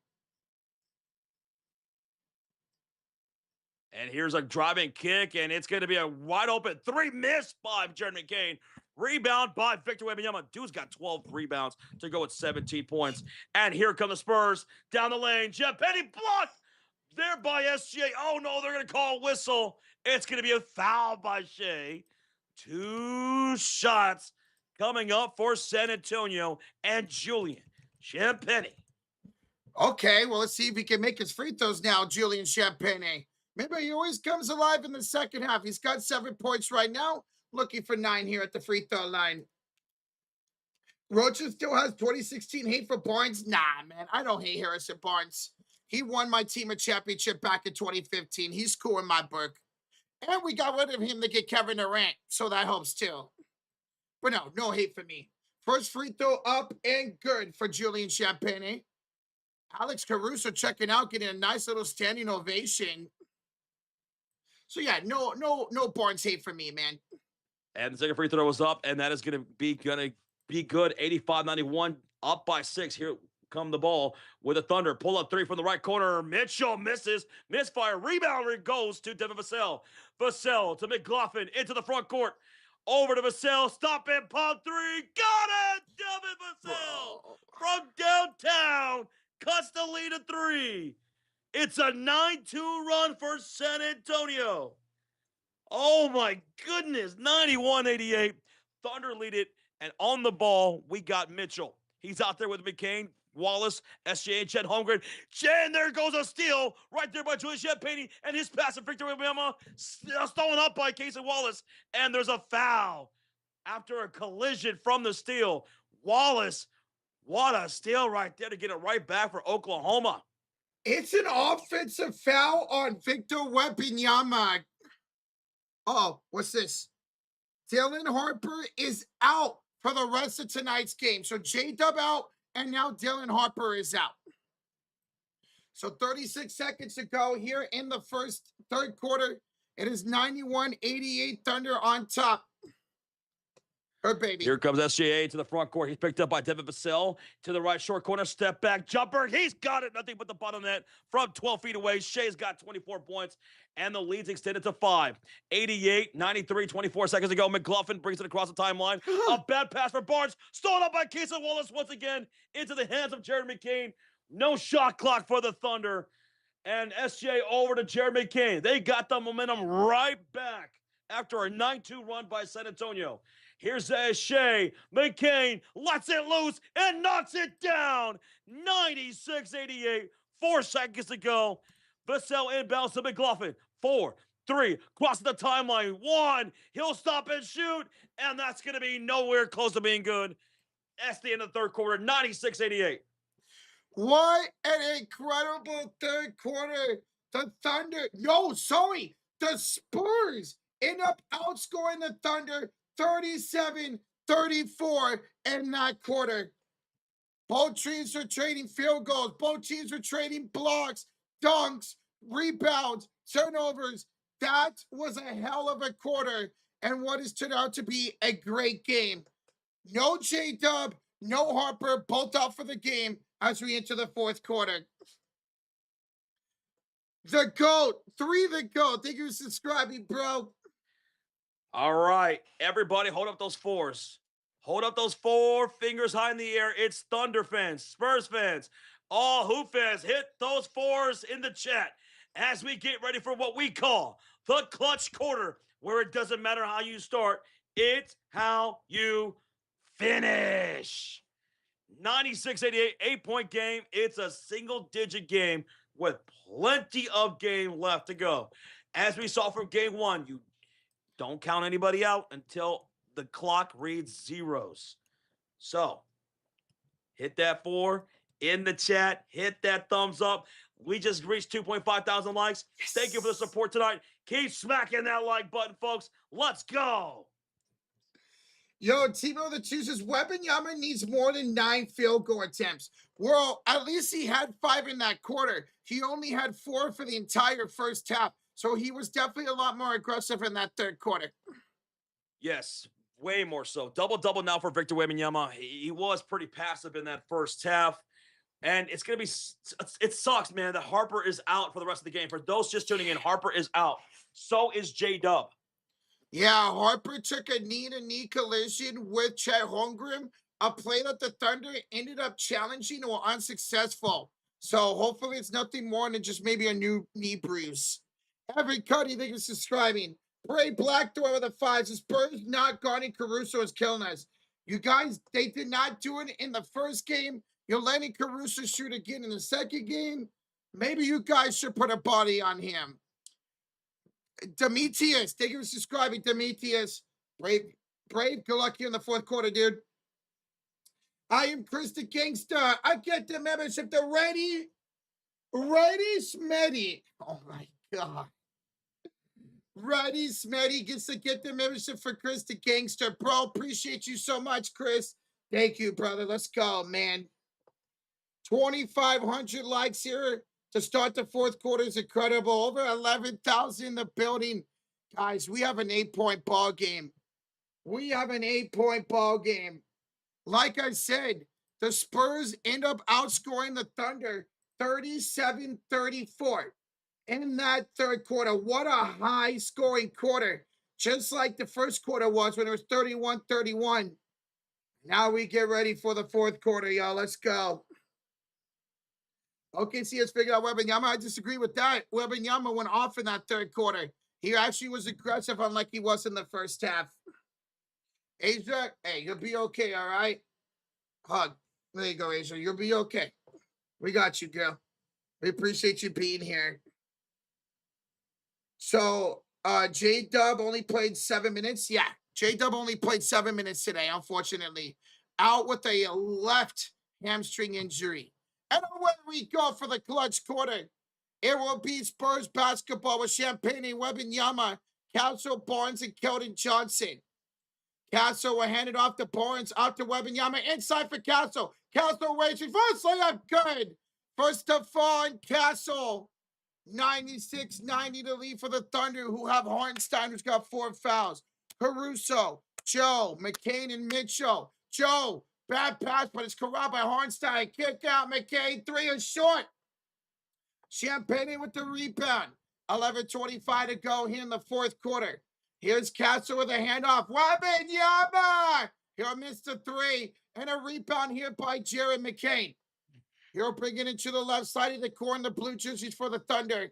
Speaker 2: And here's a driving kick, and it's going to be a wide open 3 missed by Jared McCain. Rebound by Victor Wembanyama. Dude's got 12 rebounds to go with 17 points. And here come the Spurs down the lane. Champagnie blocked there by SGA. Oh, no, they're going to call a whistle. It's going to be a foul by Shea. 2 shots coming up for San Antonio and Julian Champagnie.
Speaker 1: Okay, well, let's see if he can make his free throws now, Julian Champagnie. Maybe he always comes alive in the second half. He's got 7 points right now. Looking for 9 here at the free throw line. Rocha still has 2016 hate for Barnes. Nah, man, I don't hate Harrison Barnes. He won my team a championship back in 2015. He's cool in my book. And we got rid of him to get Kevin Durant, so that helps too. But no hate for me. First free throw up and good for Julian Champagnie. Alex Caruso checking out, getting a nice little standing ovation. So yeah, no Barnes hate for me, man.
Speaker 2: And the second free throw was up, and that is going to be good. 85-91, up by 6. Here come the ball with a Thunder. Pull up 3 from the right corner. Mitchell misses. Misfire. Rebound goes to Devin Vassell. Vassell to McLaughlin into the front court. Over to Vassell. Stop and pump 3. Got it! Devin Vassell from downtown cuts the lead to 3. It's a 9-2 run for San Antonio. Oh my goodness, 91-88. Thunder lead it, and on the ball, we got Mitchell. He's out there with McCain, Wallace, SGA, and Chet Holmgren. And there goes a steal right there by Julian Champagnie, and his pass to Victor Wembanyama, stolen up by Casey Wallace, and there's a foul after a collision from the steal. Wallace, what a steal right there to get it right back for Oklahoma.
Speaker 1: It's an offensive foul on Victor Wembanyama. Oh, what's this? Dylan Harper is out for the rest of tonight's game. So J-Dub out, and now Dylan Harper is out. So 36 seconds to go here in the third quarter. It is 91-88 Thunder on top. Her baby.
Speaker 2: Here comes SJA to the front court. He's picked up by Devin Vassell to the right short corner. Step back jumper. He's got it. Nothing but the bottom net from 12 feet away. Shea's got 24 points, and the lead's extended to 5. 88-93, 24 seconds ago. McLaughlin brings it across the timeline. A bad pass for Barnes. Stolen up by Keeson Wallace once again into the hands of Jared McCain. No shot clock for the Thunder. And SJ over to Jared McCain. They got the momentum right back after a 9-2 run by San Antonio. Here's Shea. McCain lets it loose and knocks it down. 96-88. 4 seconds to go. Vassell inbounds to McLaughlin. 4, 3, crossing the timeline. 1, he'll stop and shoot, and that's going to be nowhere close to being good. That's the end of the third quarter, 96-88.
Speaker 1: What an incredible third quarter. The Thunder, the Spurs end up outscoring the Thunder 37-34 in that quarter. Both teams are trading field goals. Both teams are trading blocks, dunks, rebounds, turnovers. That was a hell of a quarter and what has turned out to be a great game. No J-Dub, no Harper, both out for the game as we enter the fourth quarter. The GOAT, the GOAT. Thank you for subscribing, bro.
Speaker 2: All right, everybody, hold up those 4s. Hold up those 4 fingers high in the air. It's Thunder fans, Spurs fans, all Hoop fans. Hit those 4s in the chat as we get ready for what we call the clutch quarter, where it doesn't matter how you start, it's how you finish. 96-88, 8-point game. It's a single-digit game with plenty of game left to go. As we saw from game 1, you don't count anybody out until the clock reads zeros. So, hit that 4 in the chat. Hit that thumbs up. We just reached 2.5 thousand likes. Yes. Thank you for the support tonight. Keep smacking that like button, folks. Let's go.
Speaker 1: Yo, Timo that chooses Wembanyama needs more than 9 field goal attempts. Well, at least he had 5 in that quarter. He only had 4 for the entire first half. So he was definitely a lot more aggressive in that third quarter.
Speaker 2: Yes, way more so. Double-double now for Victor Wembanyama. He was pretty passive in that first half. And it's going to be – it sucks, man, that Harper is out for the rest of the game. For those just tuning in, Harper is out. So is J-Dub.
Speaker 1: Yeah, Harper took a knee-to-knee collision with Chet Holmgren, a play that the Thunder ended up challenging or unsuccessful. So hopefully it's nothing more than just maybe a new knee bruise. Everybody, thank you for subscribing. Bray Blackthorn with the 5s. The Spurs not guarding Caruso is killing us. You guys, they did not do it in the first game. You're letting Caruso shoot again in the second game. Maybe you guys should put a body on him. Demetrius, thank you for subscribing, Demetrius. Brave, good luck here in the fourth quarter, dude. I am Chris the Gangster. I get the membership. The Ready Smetty. Oh my God. Ready Smetty gets to get the membership for Chris the Gangster. Bro, appreciate you so much, Chris. Thank you, brother. Let's go, man. 2,500 likes here to start the fourth quarter is incredible. Over 11,000 in the building. Guys, we have an 8-point ball game. We have an 8-point ball game. Like I said, the Spurs end up outscoring the Thunder 37-34 in that third quarter. What a high-scoring quarter. Just like the first quarter was when it was 31-31. Now we get ready for the fourth quarter, y'all. Let's go. Okay, see, let's figure out Wembanyama. I disagree with that. Wembanyama went off in that third quarter. He actually was aggressive, unlike he was in the first half. Asia, hey, you'll be okay, all right? Hug. There you go, Asia. You'll be okay. We got you, girl. We appreciate you being here. So, J-Dub only played 7 minutes. Yeah, J-Dub only played 7 minutes today, unfortunately. Out with a left hamstring injury. And away we go for the clutch quarter. It will be Spurs basketball with Champagne and Wembanyama, Castle, Barnes, and Keldon Johnson. Castle will hand it off to Barnes, out to Wembanyama, inside for Castle. Castle racing, first layup, good. First to fall, and Castle. 96-90 to lead for the Thunder, who have Hartenstein, who's got 4 fouls. Caruso Joe, McCain, and Mitchell. Joe, bad pass, but it's corralled by Hornstein. Kick out, McCain. 3 is short. Champagne with the rebound. 11:25 to go here in the fourth quarter. Here's Castle with a handoff. Wembanyama! He'll miss the 3. And a rebound here by Jared McCain. He'll bring it into the left side of the court in the blue jerseys for the Thunder.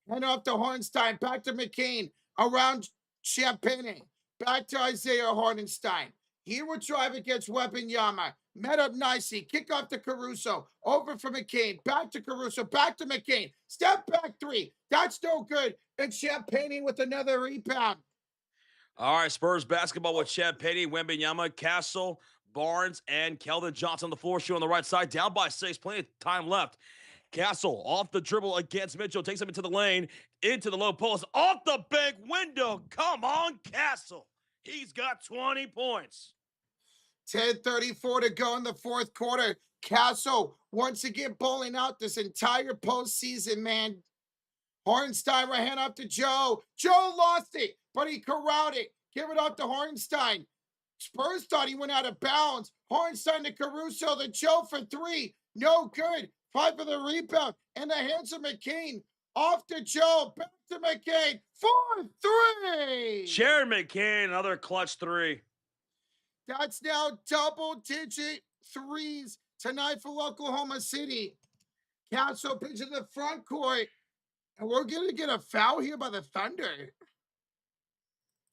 Speaker 1: Hand off to Hornstein. Back to McCain. Around Champagne. Back to Isaiah Hardenstein. He will drive against Wembanyama. Met up nicely. Kick off to Caruso. Over for McCain. Back to Caruso. Back to McCain. Step back 3. That's no good. And Champagne with another rebound.
Speaker 2: All right, Spurs basketball with Champagne, Wembanyama, Castle, Barnes, and Keldon Johnson on the floor. Shoe on the right side. Down by 6. Plenty of time left. Castle off the dribble against Mitchell. Takes him into the lane. Into the low post. Off the big window. Come on, Castle. He's got 20 points.
Speaker 1: 10:34 to go in the fourth quarter. Castle once again bowling out this entire postseason, man. Hornstein will hand up to Joe. Joe lost it, but he corralled it. Give it up to Hornstein. Spurs thought he went out of bounds. Hornstein to Caruso, the Joe for 3. No good. 5 for the rebound. And the hands of McCain. Off to Joe. Back to McCain. 4-3.
Speaker 2: Jared McCain, another clutch 3.
Speaker 1: That's now double-digit threes tonight for Oklahoma City. Castle pitch in the front court. And we're going to get a foul here by the Thunder.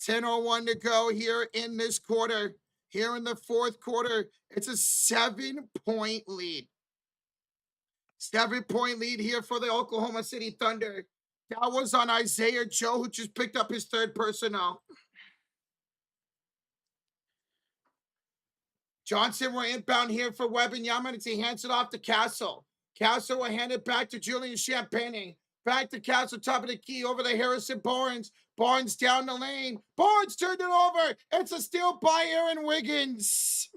Speaker 1: 10:01 to go here in this quarter. Here in the fourth quarter, it's a 7-point lead. 7-point lead here for the Oklahoma City Thunder. That was on Isaiah Joe, who just picked up his 3rd personal. Johnson will inbound here for Wembanyama as he hands it off to Castle. Castle will hand it back to Julian Champagne. Back to Castle, top of the key, over to Harrison Barnes. Barnes down the lane. Barnes turned it over. It's a steal by Aaron Wiggins.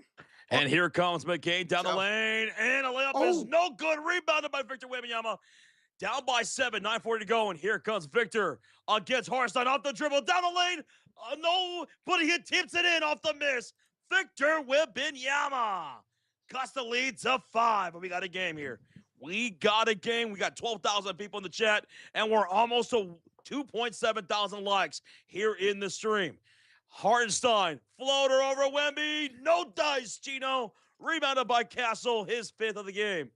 Speaker 2: And here comes McCain down the lane. And a layup is no good. Rebounded by Victor Wembanyama. Down by 7. 9:40 to go. And here comes Victor against Harstein off the dribble. Down the lane. No, but he tips it in off the miss. Victor Wembanyama cuts the lead to 5. But we got a game here. We got a game. We got 12,000 people in the chat, and we're almost to 2.7 thousand likes here in the stream. Hardenstein, floater over Wemby. No dice, Gino. Rebounded by Castle, his 5th of the game.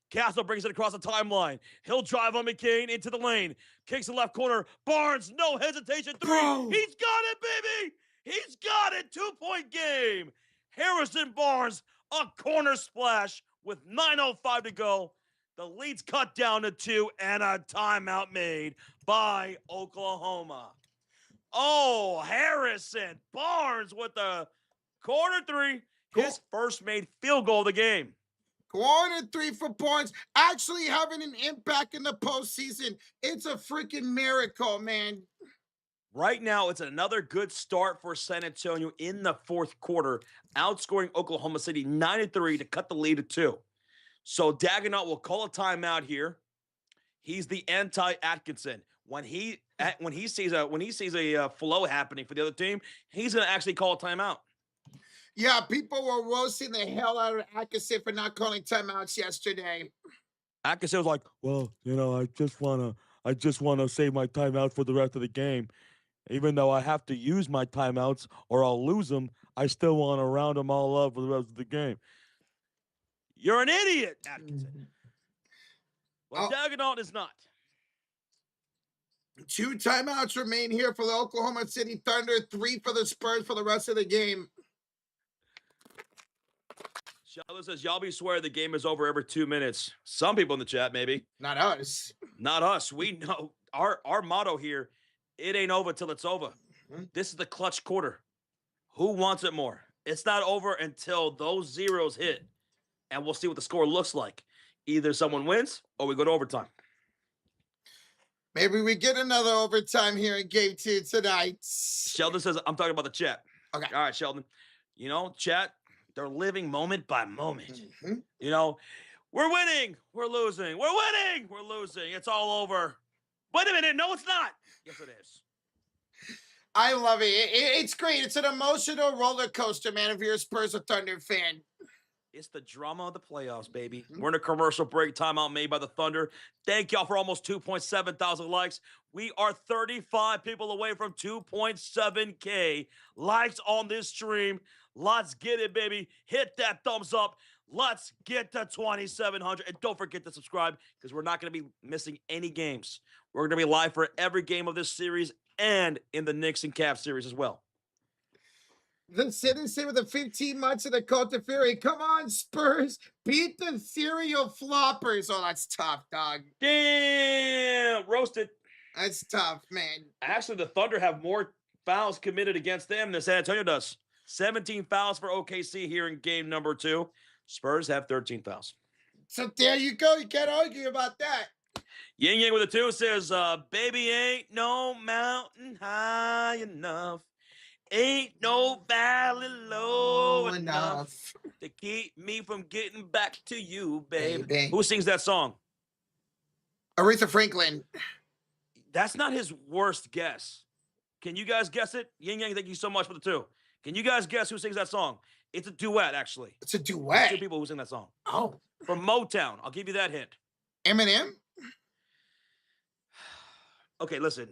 Speaker 2: Castle brings it across the timeline. He'll drive on McCain into the lane. Kicks the left corner. Barnes, no hesitation. 3.
Speaker 1: Bro.
Speaker 2: He's got it, baby. He's got it. 2-point game. Harrison Barnes, a corner splash with 9:05 to go. The lead's cut down to 2 and a timeout made by Oklahoma. Oh, Harrison Barnes with the corner 3. His first made field goal of the game.
Speaker 1: Corner 3 for Barnes. Actually having an impact in the postseason. It's a freaking miracle, man.
Speaker 2: Right now, it's another good start for San Antonio in the fourth quarter, outscoring Oklahoma City 9-3 to cut the lead to 2. So Dagenot will call a timeout here. He's the anti-Atkinson. When he sees a flow happening for the other team, he's going to actually call a timeout.
Speaker 1: Yeah, people were roasting the hell out of Atkinson for not calling timeouts yesterday.
Speaker 2: Atkinson was like,
Speaker 3: "Well, I just wanna save my timeout for the rest of the game. Even though I have to use my timeouts or I'll lose them, I still want to round them all up for the rest of the game."
Speaker 2: You're an idiot, Atkinson. Well, Dagenot is not.
Speaker 1: 2 timeouts remain here for the Oklahoma City Thunder, 3 for the Spurs for the rest of the game.
Speaker 2: Sheldon says, y'all be swear the game is over every 2 minutes. Some people in the chat, maybe.
Speaker 1: Not us.
Speaker 2: Not us. We know our motto here, it ain't over till it's over. Mm-hmm. This is the clutch quarter. Who wants it more? It's not over until those zeros hit, and we'll see what the score looks like. Either someone wins or we go to overtime.
Speaker 1: Maybe we get another overtime here in game 2 tonight.
Speaker 2: Sheldon says, I'm talking about the chat.
Speaker 1: Okay.
Speaker 2: All right, Sheldon. Chat, they're living moment by moment.
Speaker 1: Mm-hmm.
Speaker 2: We're winning. We're losing. We're winning. We're losing. It's all over. Wait a minute. No, it's not. Yes, it is.
Speaker 1: I love it. It's great. It's an emotional roller coaster, man, if you're a Spurs or Thunder fan.
Speaker 2: It's the drama of the playoffs, baby. We're in a commercial break, timeout made by the Thunder. Thank y'all for almost 2.7 thousand likes. We are 35 people away from 2.7K likes on this stream. Let's get it, baby. Hit that thumbs up. Let's get to 2,700. And don't forget to subscribe because we're not going to be missing any games. We're going to be live for every game of this series and in the Knicks and Cavs series as well.
Speaker 1: The citizen with the 15 months of the Cult of Fury. Come on, Spurs. Beat the serial floppers. Oh, that's tough, dog.
Speaker 2: Damn, roasted.
Speaker 1: That's tough, man.
Speaker 2: Actually, the Thunder have more fouls committed against them than San Antonio does. 17 fouls for OKC here in game number 2. Spurs have 13 fouls.
Speaker 1: So there you go. You can't argue about that.
Speaker 2: Yin Yang with a 2 says, baby, ain't no mountain high enough. Ain't no valley low enough to keep me from getting back to you, baby. Who sings that song?
Speaker 1: Aretha Franklin.
Speaker 2: That's not his worst guess. Can you guys guess it? Yin Yang, thank you so much for the 2. Can you guys guess who sings that song? It's a duet, actually.
Speaker 1: It's a duet?
Speaker 2: There's 2 people who sing that song.
Speaker 1: Oh.
Speaker 2: From Motown. I'll give you that hint.
Speaker 1: Eminem?
Speaker 2: Okay, listen.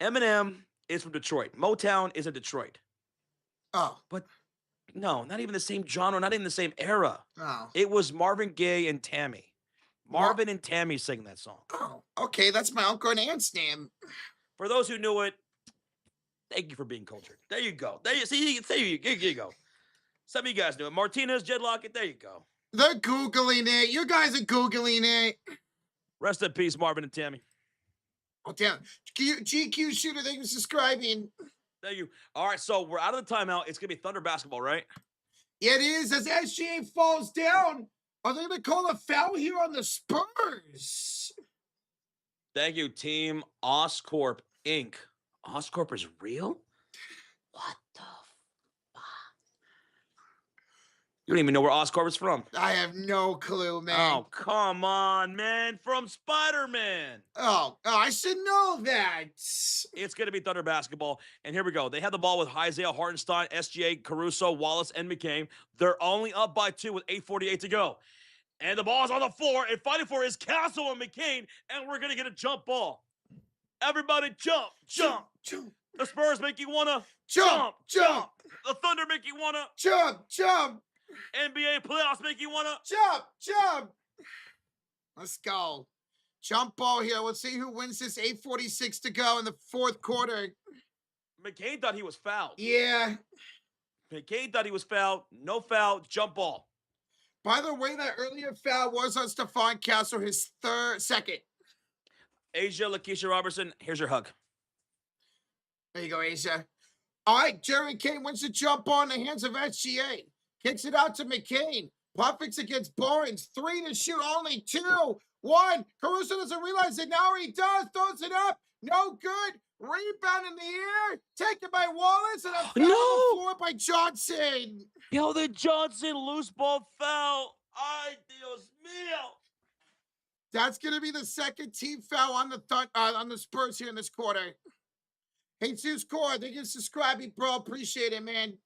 Speaker 2: Eminem is from Detroit. Motown is in Detroit.
Speaker 1: Oh.
Speaker 2: But no, not even the same genre, not even the same era.
Speaker 1: Oh.
Speaker 2: It was Marvin Gaye and Tammy. Marvin and Tammy sing that song.
Speaker 1: Oh, okay. That's my uncle and aunt's name.
Speaker 2: For those who knew it, thank you for being cultured. There you go. There you see. There you go. Some of you guys knew it. Martinez, Jed Lockett. There you go.
Speaker 1: They're Googling it. You guys are Googling it.
Speaker 2: Rest in peace, Marvin and Tammy.
Speaker 1: Oh, damn. GQ Shooter, thank you for subscribing.
Speaker 2: Thank you. All right, so we're out of the timeout. It's going to be Thunder basketball, right?
Speaker 1: Yeah, it is. As SGA falls down, are they going to call a foul here on the Spurs?
Speaker 2: Thank you, Team Oscorp Inc. Oscorp is real? What the fuck? You don't even know where Oscorp is from.
Speaker 1: I have no clue, man.
Speaker 2: Oh, come on, man. From Spider-Man.
Speaker 1: Oh, I should know that.
Speaker 2: It's going to be Thunder basketball. And here we go. They have the ball with Isaiah Hartenstein, SGA, Caruso, Wallace, and McCain. They're only up by 2 with 8:48 to go. And the ball is on the floor. And fighting for is Castle and McCain. And we're going to get a jump ball. Everybody jump, jump.
Speaker 1: Jump.
Speaker 2: The Spurs make you want to
Speaker 1: Jump.
Speaker 2: The Thunder make you want to
Speaker 1: Jump.
Speaker 2: NBA playoffs make you want to
Speaker 1: Jump. Let's go. Jump ball here. Let's see who wins this. 8:46 to go in the 4th quarter.
Speaker 2: McCain thought he was fouled.
Speaker 1: Yeah.
Speaker 2: McCain thought he was fouled. No foul. Jump ball.
Speaker 1: By the way, that earlier foul was on Stephon Castle, his second.
Speaker 2: Asia Lakeisha Robertson, here's your hug.
Speaker 1: There you go, Asia. All right, Jerry Kane wins the jump ball in the hands of SGA. Kicks it out to McCain. Pop-fix against Barnes. 3 to shoot, only 2. 1. Caruso doesn't realize it. Now he does. Throws it up. No good. Rebound in the air. Taken by Wallace. And a foul on the floor by Johnson.
Speaker 2: Yo, the Johnson loose ball foul. Ay, Dios mío.
Speaker 1: That's going to be the second team foul on the Spurs here in this quarter. Jesus Core, thank you for subscribing, bro. Appreciate it, man.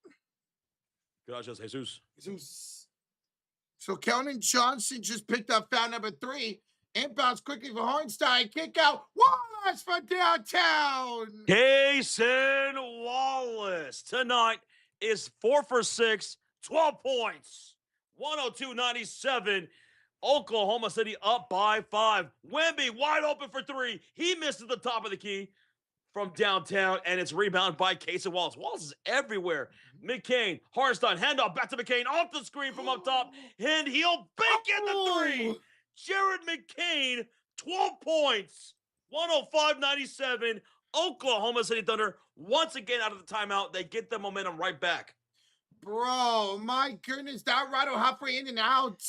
Speaker 2: Gracias,
Speaker 1: Jesus. So Keldon Johnson just picked up foul number 3. Inbounds quickly for Hartenstein. Kick out. Wallace for downtown.
Speaker 2: Cason Wallace tonight is 4 for 6, 12 points. 102-97. Oklahoma City up by 5. Wemby wide open for 3. He missed at the top of the key from downtown, and it's rebounded by Cason Wallace. Wallace is everywhere. McCain, Hartenstein, handoff back to McCain, off the screen from up top, and he'll bank in the 3. Jared McCain, 12 points, 105-97. Oklahoma City Thunder, once again out of the timeout, they get the momentum right back.
Speaker 1: Bro, my goodness, that Rado halfway in and out.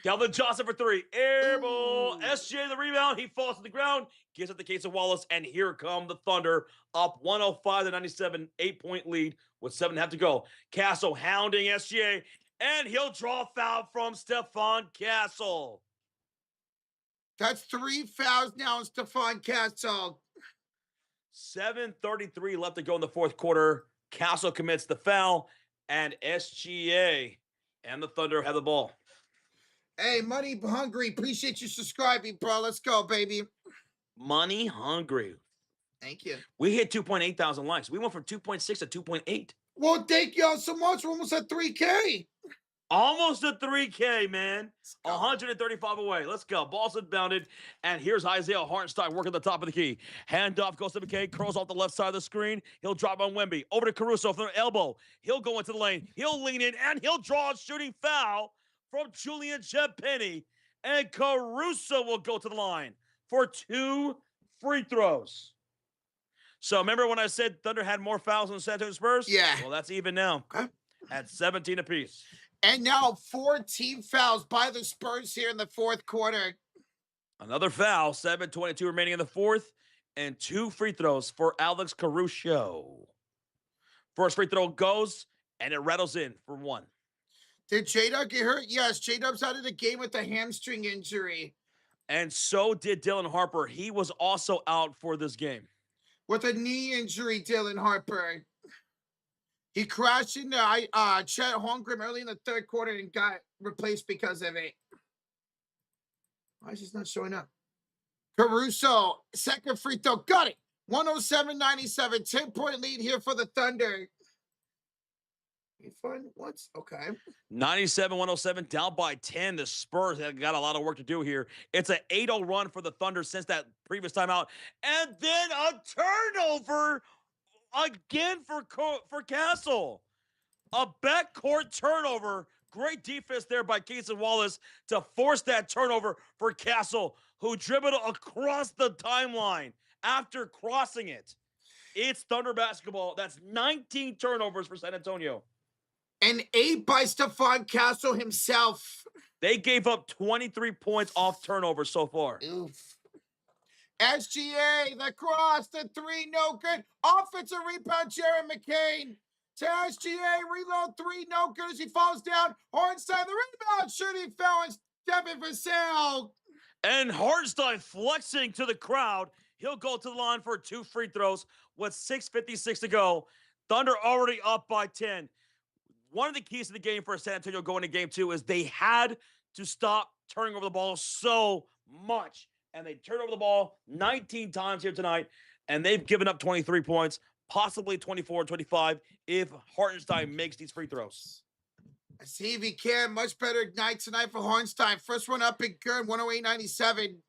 Speaker 2: Keldon Johnson for 3. Air ball. SJ the rebound. He falls to the ground. Gives it to Cason Wallace. And here come the Thunder. Up 105-97. 8-point lead with 7.5 to go. Castle hounding SGA. And he'll draw a foul from Stephon Castle.
Speaker 1: That's 3 fouls now on Stephon Castle.
Speaker 2: 7:33 left to go in the fourth quarter. Castle commits the foul, and SGA and the Thunder have the ball.
Speaker 1: Hey, Money Hungry, appreciate you subscribing, bro. Let's go, baby.
Speaker 2: Money Hungry.
Speaker 1: Thank you.
Speaker 2: We hit 2.8 thousand likes. We went from 2.6 to 2.8.
Speaker 1: Well, thank y'all so much. We're almost at 3K.
Speaker 2: Almost a 3K, man.
Speaker 1: go.
Speaker 2: 135 away. Let's go. Ball's inbounded. And here's Isaiah Hartenstein working the top of the key. Handoff goes to McKay. Curls off the left side of the screen. He'll drop on Wemby. Over to Caruso from the elbow. He'll go into the lane. He'll lean in. And he'll draw a shooting foul from Julian Champagnie. And Caruso will go to the line for 2 free throws. So remember when I said Thunder had more fouls than the San Antonio Spurs?
Speaker 1: Yeah.
Speaker 2: Well, that's even now.
Speaker 1: Okay.
Speaker 2: At 17 apiece.
Speaker 1: And now 4 team fouls by the Spurs here in the fourth quarter.
Speaker 2: Another foul, 7:22 remaining in the fourth, and 2 free throws for Alex Caruso. First free throw goes, and it rattles in for 1.
Speaker 1: Did J-Dub get hurt? Yes, J-Dub's out of the game with a hamstring injury.
Speaker 2: And so did Dylan Harper. He was also out for this game.
Speaker 1: With a knee injury, Dylan Harper. He crashed into Chet Holmgren early in the third quarter and got replaced because of it. Why is he not showing up? Caruso, second free throw, got it. 107-97, 10-point lead here for the Thunder. Fun once, okay.
Speaker 2: 97-107, down by 10. The Spurs have got a lot of work to do here. It's an 8-0 run for the Thunder since that previous timeout. And then a turnover again for Castle. A backcourt turnover. Great defense there by Casey Wallace to force that turnover for Castle, who dribbled across the timeline after crossing it. It's Thunder basketball. That's 19 turnovers for San Antonio.
Speaker 1: And 8 by Stephon Castle himself.
Speaker 2: They gave up 23 points off turnovers so far.
Speaker 1: Oof. SGA, the cross, the 3, no good. Offensive rebound, Jared McCain. To SGA, reload 3, no good as he falls down. Hartenstein, the rebound, shooting foul, and Devin Vassell.
Speaker 2: And Hartenstein flexing to the crowd. He'll go to the line for 2 free throws with 6:56 to go. Thunder already up by 10. One of the keys to the game for San Antonio going to game 2 is they had to stop turning over the ball so much. And they turned over the ball 19 times here tonight, and they've given up 23 points, possibly 24 and 25 if Hartenstein makes these free throws.
Speaker 1: I see if he can. Much better night tonight for Hartenstein. First one up in good, 108-97.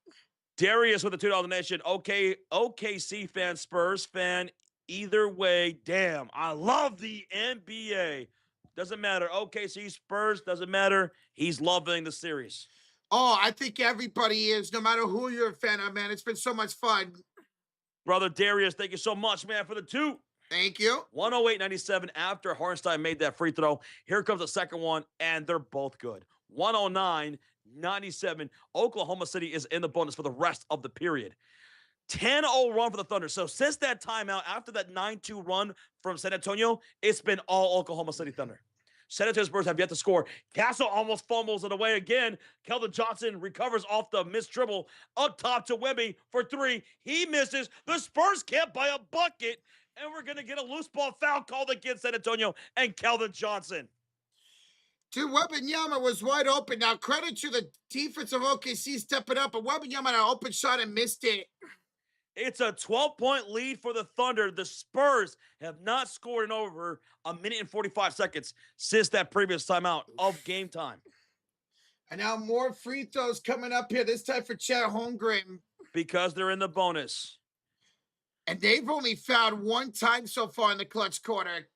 Speaker 2: Darius with a $2 donation. Okay, OKC fan, Spurs fan, either way, damn, I love the NBA. Doesn't matter. OKC, Spurs, doesn't matter. He's loving the series.
Speaker 1: Oh, I think everybody is, no matter who you're a fan of, man. It's been so much fun.
Speaker 2: Brother Darius, thank you so much, man, for the 2.
Speaker 1: Thank you.
Speaker 2: 108-97 after Hartenstein made that free throw. Here comes the second one, and they're both good. 109-97. Oklahoma City is in the bonus for the rest of the period. 10-0 run for the Thunder. So since that timeout, after that 9-2 run from San Antonio, it's been all Oklahoma City Thunder. San Antonio Spurs have yet to score. Castle almost fumbles it away again. Keldon Johnson recovers off the missed dribble up top to Wemby for 3. He misses. The Spurs can't buy a bucket, and we're going to get a loose ball foul called against San Antonio and Keldon Johnson.
Speaker 1: Dude, Wembanyama was wide open. Now, credit to the defense of OKC stepping up, but Wembanyama had an open shot and missed it.
Speaker 2: It's a 12-point lead for the Thunder. The Spurs have not scored in over a minute and 45 seconds since that previous timeout of game time.
Speaker 1: And now more free throws coming up here, this time for Chet Holmgren.
Speaker 2: Because they're in the bonus.
Speaker 1: And they've only fouled 1 time so far in the clutch quarter.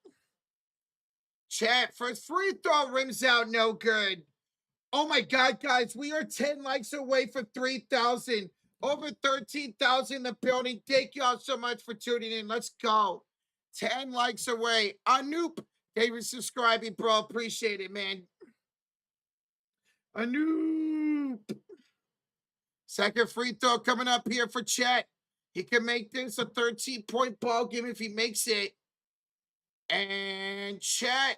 Speaker 1: Chet, first free throw, rims out, no good. Oh my God, guys, we are 10 likes away from 3,000. Over 13,000 in the building. Thank y'all so much for tuning in. Let's go. 10 likes away. Anoop, David subscribing, bro. Appreciate it, man. Anoop. Second free throw coming up here for Chet. He can make this a 13-point ball game if he makes it. And Chet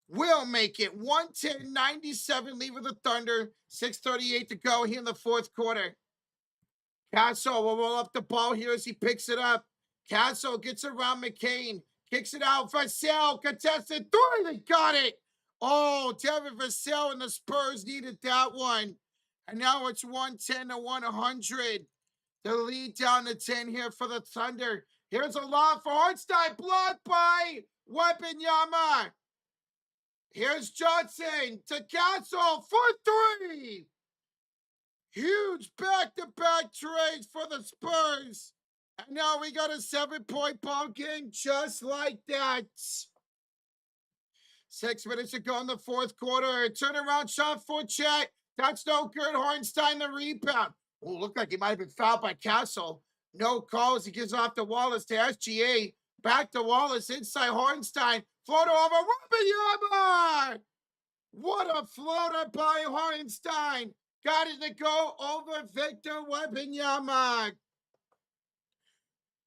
Speaker 1: will make it. 110-97 lead with the Thunder. 6:38 to go here in the fourth quarter. Castle will roll up the ball here as he picks it up. Castle gets around McCain. Kicks it out. Vassell, contested three. They got it. Oh, Devin Vassell and the Spurs needed that one. And now it's 110 to 100. The lead down to 10 here for the Thunder. Here's a lob for Hartenstein. Blocked by Wembanyama. Here's Johnson to Castle for three. Huge back-to-back trades for the Spurs. And now we got a 7-point ball game just like that. 6 minutes to go in the fourth quarter. Turnaround shot for Chet. That's no good. Hartenstein the rebound. Oh, looked like he might have been fouled by Castle. No calls. He gives off to Wallace to SGA. Back to Wallace inside Hartenstein. Floater over Wembanyama. What a floater by Hartenstein. Got it to go over Victor Wembanyama.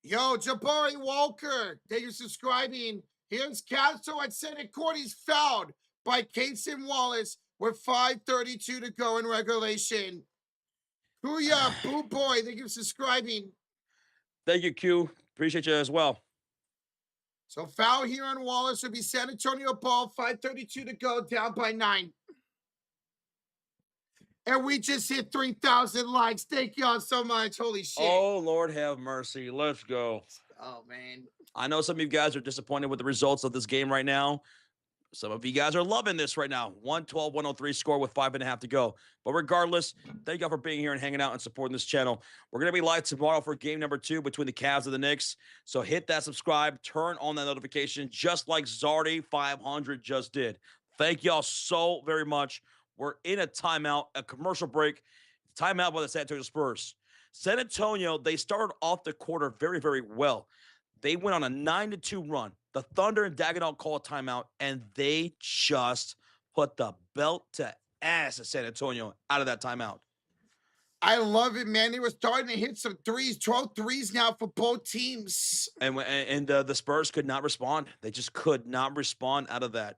Speaker 1: Yo, Jabari Walker, thank you for subscribing. Here's Castle at center court. He's fouled by Cason Wallace with 5:32 to go in regulation. Kuya, Boo Boy, thank you for subscribing.
Speaker 2: Thank you, Q. Appreciate you as well.
Speaker 1: So foul here on Wallace would be San Antonio ball. 5:32 to go, down by 9. And we just hit 3,000 likes. Thank y'all so much. Holy shit.
Speaker 2: Oh, Lord have mercy. Let's go.
Speaker 1: Oh, man.
Speaker 2: I know some of you guys are disappointed with the results of this game right now. Some of you guys are loving this right now. 112-103 score with 5.5 to go. But regardless, thank y'all for being here and hanging out and supporting this channel. We're going to be live tomorrow for game number 2 between the Cavs and the Knicks. So hit that subscribe, turn on that notification, just like Zardy 500 just did. Thank y'all so very much. We're in a timeout, a commercial break. Timeout by the San Antonio Spurs. San Antonio, they started off the quarter very, very well. They went on a 9-2 run. The Thunder and Dagenham call a timeout, and they just put the belt to ass at San Antonio out of that timeout.
Speaker 1: I love it, man. They were starting to hit some threes, 12 threes now for both teams.
Speaker 2: And the Spurs could not respond. They just could not respond out of that.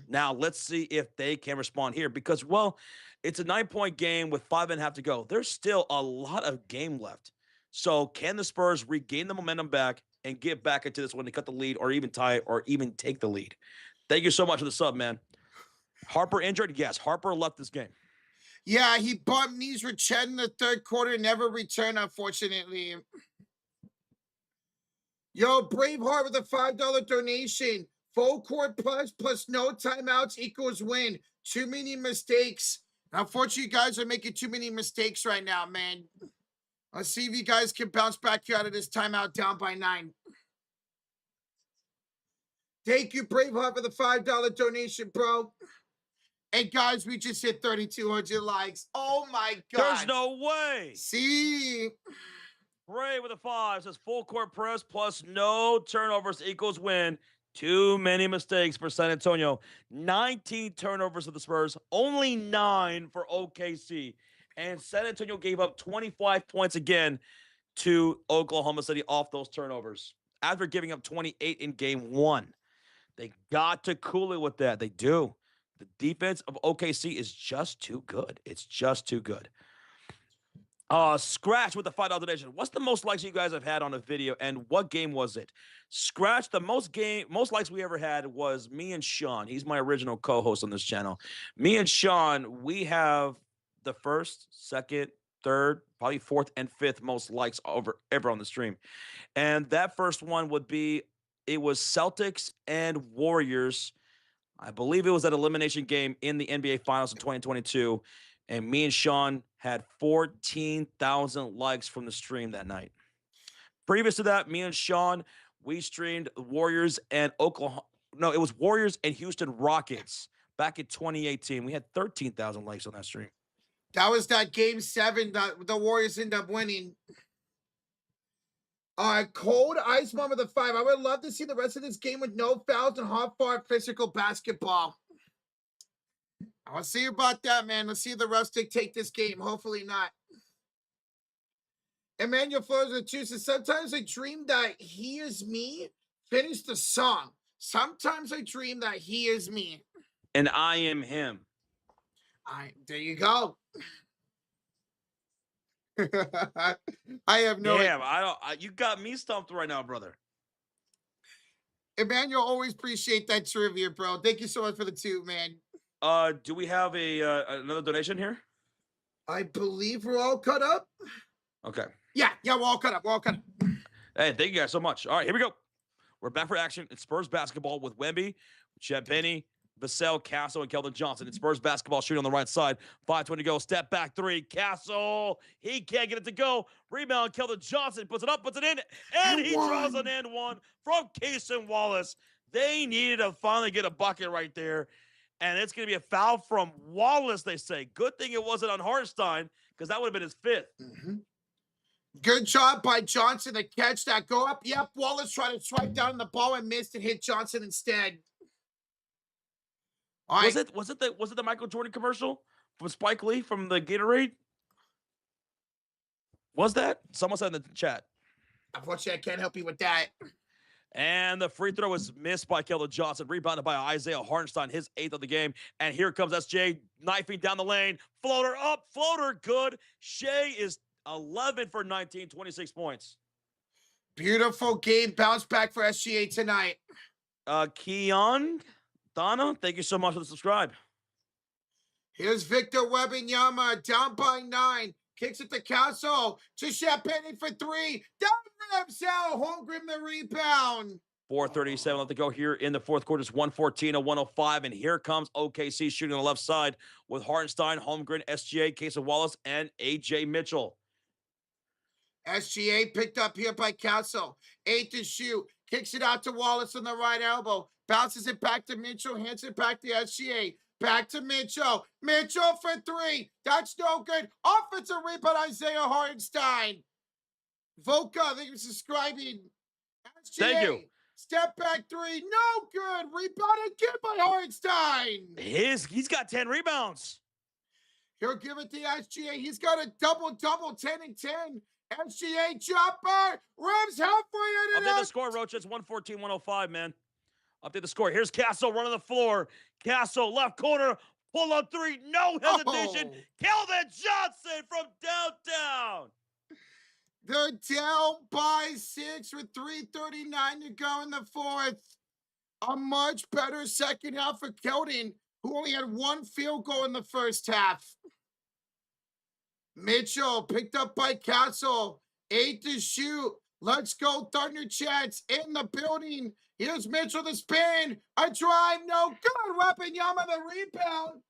Speaker 2: Now, let's see if they can respond here because, well, it's a 9-point game with 5.5 to go. There's still a lot of game left. So can the Spurs regain the momentum back and get back into this one to cut the lead or even tie it or even take the lead? Thank you so much for the sub, man. Harper injured? Yes, Harper left this game.
Speaker 1: Yeah, he bumped knees with Chet in the third quarter, never returned, unfortunately. Yo, Braveheart with a $5 donation. Full court plus no timeouts equals win. Too many mistakes. Unfortunately, you guys are making too many mistakes right now, man. Let's see if you guys can bounce back out of this timeout down by 9. Thank you, Braveheart, for the $5 donation, bro. And guys, we just hit 3,200 likes. Oh my God.
Speaker 2: There's no way.
Speaker 1: See.
Speaker 2: Bray with a 5 says full court press plus no turnovers equals win. Too many mistakes for San Antonio. 19 turnovers for the Spurs, only 9 for OKC. And San Antonio gave up 25 points again to Oklahoma City off those turnovers after giving up 28 in game 1. They got to cool it with that. They do. The defense of OKC is just too good. It's just too good. Scratch with the $5 donation. What's the most likes you guys have had on a video, and what game was it? Scratch, the most likes we ever had was me and Sean. He's my original co-host on this channel. Me and Sean, we have the first, second, third, probably fourth, and fifth most likes ever on the stream. And that first one would be, it was Celtics and Warriors. I believe it was that elimination game in the NBA Finals in 2022. And me and Sean had 14,000 likes from the stream that night. Previous to that, me and Sean, we streamed Warriors and Oklahoma. No, it was Warriors and Houston Rockets back in 2018. We had 13,000 likes on that stream.
Speaker 1: That was that game 7 that the Warriors ended up winning. Cold Ice Mom with a 5. I would love to see the rest of this game with no fouls and hard-fought physical basketball. I want to see about that, man. Let's see if the refs dictate this game. Hopefully not. Emmanuel Flores with 2 says, sometimes I dream that he is me. Finish the song. Sometimes I dream that he is me.
Speaker 2: And I am him.
Speaker 1: There you go. I have no idea.
Speaker 2: Damn, you got me stumped right now, brother.
Speaker 1: Emmanuel, always appreciate that trivia, bro. Thank you so much for the 2, man.
Speaker 2: Do we have another donation here?
Speaker 1: I believe we're all cut up.
Speaker 2: Okay.
Speaker 1: Yeah, we're all cut up. We're all cut up.
Speaker 2: Hey, thank you guys so much. All right, here we go. We're back for action. It's Spurs basketball with Wemby, Champagny, Vassell, Castle, and Keldon Johnson. It's Spurs basketball shooting on the right side. 5:20 to go. Step back 3. Castle. He can't get it to go. Rebound. Keldon Johnson puts it up, puts it in, and he draws an and one from Cason Wallace. They needed to finally get a bucket right there. And it's going to be a foul from Wallace, they say. Good thing it wasn't on Hartenstein, because that would have been his 5th.
Speaker 1: Mm-hmm. Good job by Johnson to catch that. Go up. Yep, Wallace tried to swipe down the ball and missed and hit Johnson instead.
Speaker 2: All right. Was it the Michael Jordan commercial from Spike Lee from the Gatorade? Was that? Someone said in the chat.
Speaker 1: Unfortunately, I can't help you with that.
Speaker 2: And the free throw is missed by Keldon Johnson, rebounded by Isaiah Hartenstein, his 8th of the game. And here comes SJ knifing down the lane. Floater up, floater good. Shea is 11 for 19, 26 points.
Speaker 1: Beautiful game. Bounce back for SGA tonight.
Speaker 2: Keon, Donna, thank you so much for the subscribe.
Speaker 1: Here's Victor Wembanyama down by 9. Kicks it to Castle. To Champagny for 3. Down Ramsell. Holmgren the rebound.
Speaker 2: 4:37 left to go here in the fourth quarter. It's 114-105. And here comes OKC shooting on the left side with Hartenstein, Holmgren, SGA, Cason Wallace, and AJ Mitchell.
Speaker 1: SGA picked up here by Castle. 8 to shoot. Kicks it out to Wallace on the right elbow. Bounces it back to Mitchell. Hands it back to SGA. Back to Mitchell. Mitchell for 3. That's no good. Offensive rebound, Isaiah Hartenstein. Voca, thank you for subscribing. SGA.
Speaker 2: Thank you.
Speaker 1: Step back 3. No good. Rebound again by Hartenstein.
Speaker 2: He's got 10 rebounds.
Speaker 1: He'll give it to SGA. He's got a double-double, 10 and 10. SGA jumper. Rams halfway in and
Speaker 2: Update
Speaker 1: out.
Speaker 2: the score, Roach. It's 114-105, man. Update the score. Here's Castle running the floor. Castle, left corner. Pull up 3. No hesitation. Keldon Johnson from downtown.
Speaker 1: They're down by 6 with 3:39 to go in the fourth. A much better second half for Keldon, who only had 1 field goal in the first half. Mitchell picked up by Castle. 8 to shoot. Let's go, Thunder Chats in the building. Here's Mitchell the spin. A drive, no good. Wembanyama the rebound.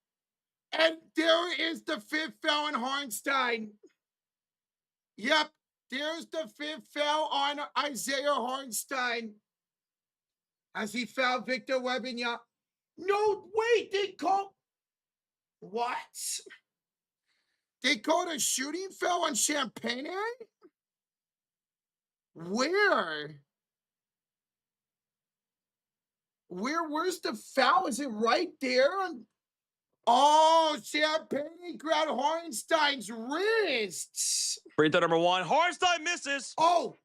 Speaker 1: And there is the 5th foul on Hartenstein. Yep, there's the 5th foul on Isaiah Hartenstein. As he fouled Victor Wembanyama. No, wait, they called... What? They called a shooting foul on Champagny? Where? Where's the foul? Is it right there? Oh, Champagny grabbed Hartenstein's wrists.
Speaker 2: Free throw number 1. Hartenstein misses.
Speaker 1: Oh.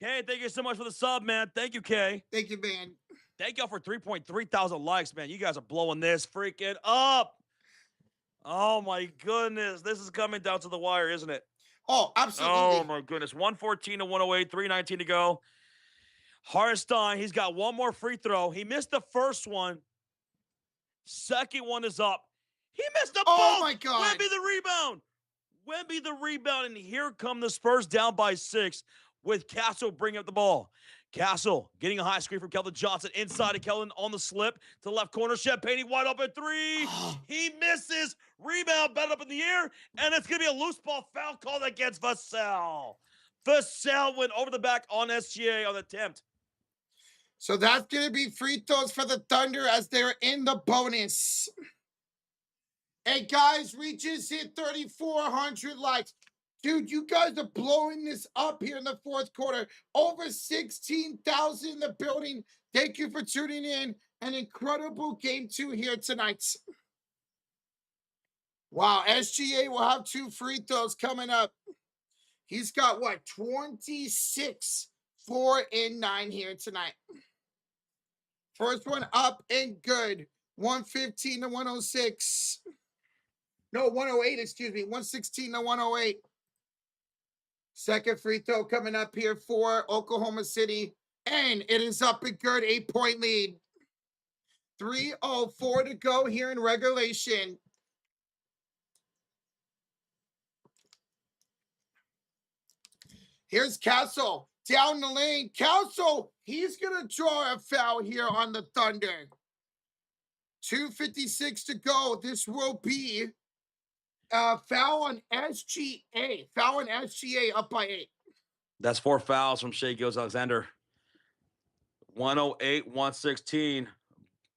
Speaker 2: Kay, thank you so much for the sub, man. Thank you, Kay.
Speaker 1: Thank you, man.
Speaker 2: Thank y'all for 3.3 thousand likes, man. You guys are blowing this freaking up. Oh, my goodness. This is coming down to the wire, isn't it?
Speaker 1: Oh, absolutely.
Speaker 2: Oh, my goodness. 114-108, 3:19 to go. Hartenstein, he's got 1 more free throw. He missed the first one. Second one is up. He missed the ball.
Speaker 1: Oh, my God.
Speaker 2: Wemby the rebound. Wemby the rebound, and here come the Spurs down by 6 with Castle bringing up the ball. Castle getting a high screen from Keldon Johnson. Inside of Keldon on the slip to the left corner. Champagny wide open 3. He misses. Rebound, bat up in the air, and it's going to be a loose ball foul called against Vassell. Vassell went over the back on SGA on the attempt.
Speaker 1: So that's going to be free throws for the Thunder as they're in the bonus. Hey, guys, we just hit 3,400 likes. Dude, you guys are blowing this up here in the fourth quarter. Over 16,000 in the building. Thank you for tuning in. An incredible game 2 here tonight. Wow, SGA will have 2 free throws coming up. He's got, what, 26, 4 and 9 here tonight. First one up and good. 115-106. No, 108, excuse me. 116-108. Second free throw coming up here for Oklahoma City. And it is up and good, 8-point lead. 3:04 to go here in regulation. Here's Castle down the lane. Castle, he's going to draw a foul here on the Thunder. 2:56 to go. This will be foul on SGA. Foul on SGA up by 8.
Speaker 2: That's 4 fouls from Shai Gilgeous-Alexander. 108-116.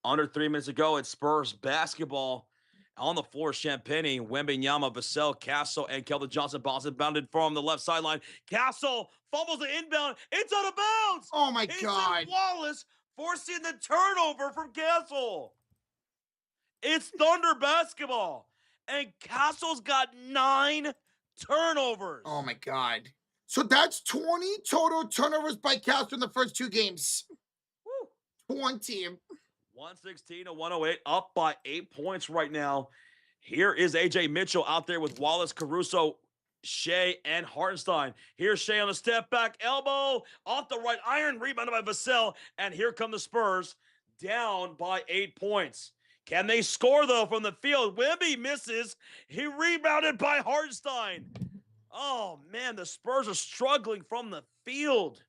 Speaker 2: Under 3 minutes ago, it's Spurs basketball. On the floor, Champagny, Wembanyama, Vassell, Castle, and Keldon Johnson. Balls inbounded from the left sideline. Castle fumbles the inbound. It's out of bounds.
Speaker 1: Oh, my God.
Speaker 2: Wallace forcing the turnover from Castle. It's Thunder basketball. And Castle's got 9 turnovers.
Speaker 1: Oh, my God. So that's 20 total turnovers by Castle in the first 2 games.
Speaker 2: Woo.
Speaker 1: 20.
Speaker 2: 116-108, up by 8 points right now. Here is A.J. Mitchell out there with Wallace, Caruso, Shea, and Hartenstein. Here's Shea on the step back, elbow, off the right iron, rebounded by Vassell, and here come the Spurs, down by 8 points. Can they score, though, from the field? Wemby misses. He rebounded by Hartenstein. Oh, man, the Spurs are struggling from the field.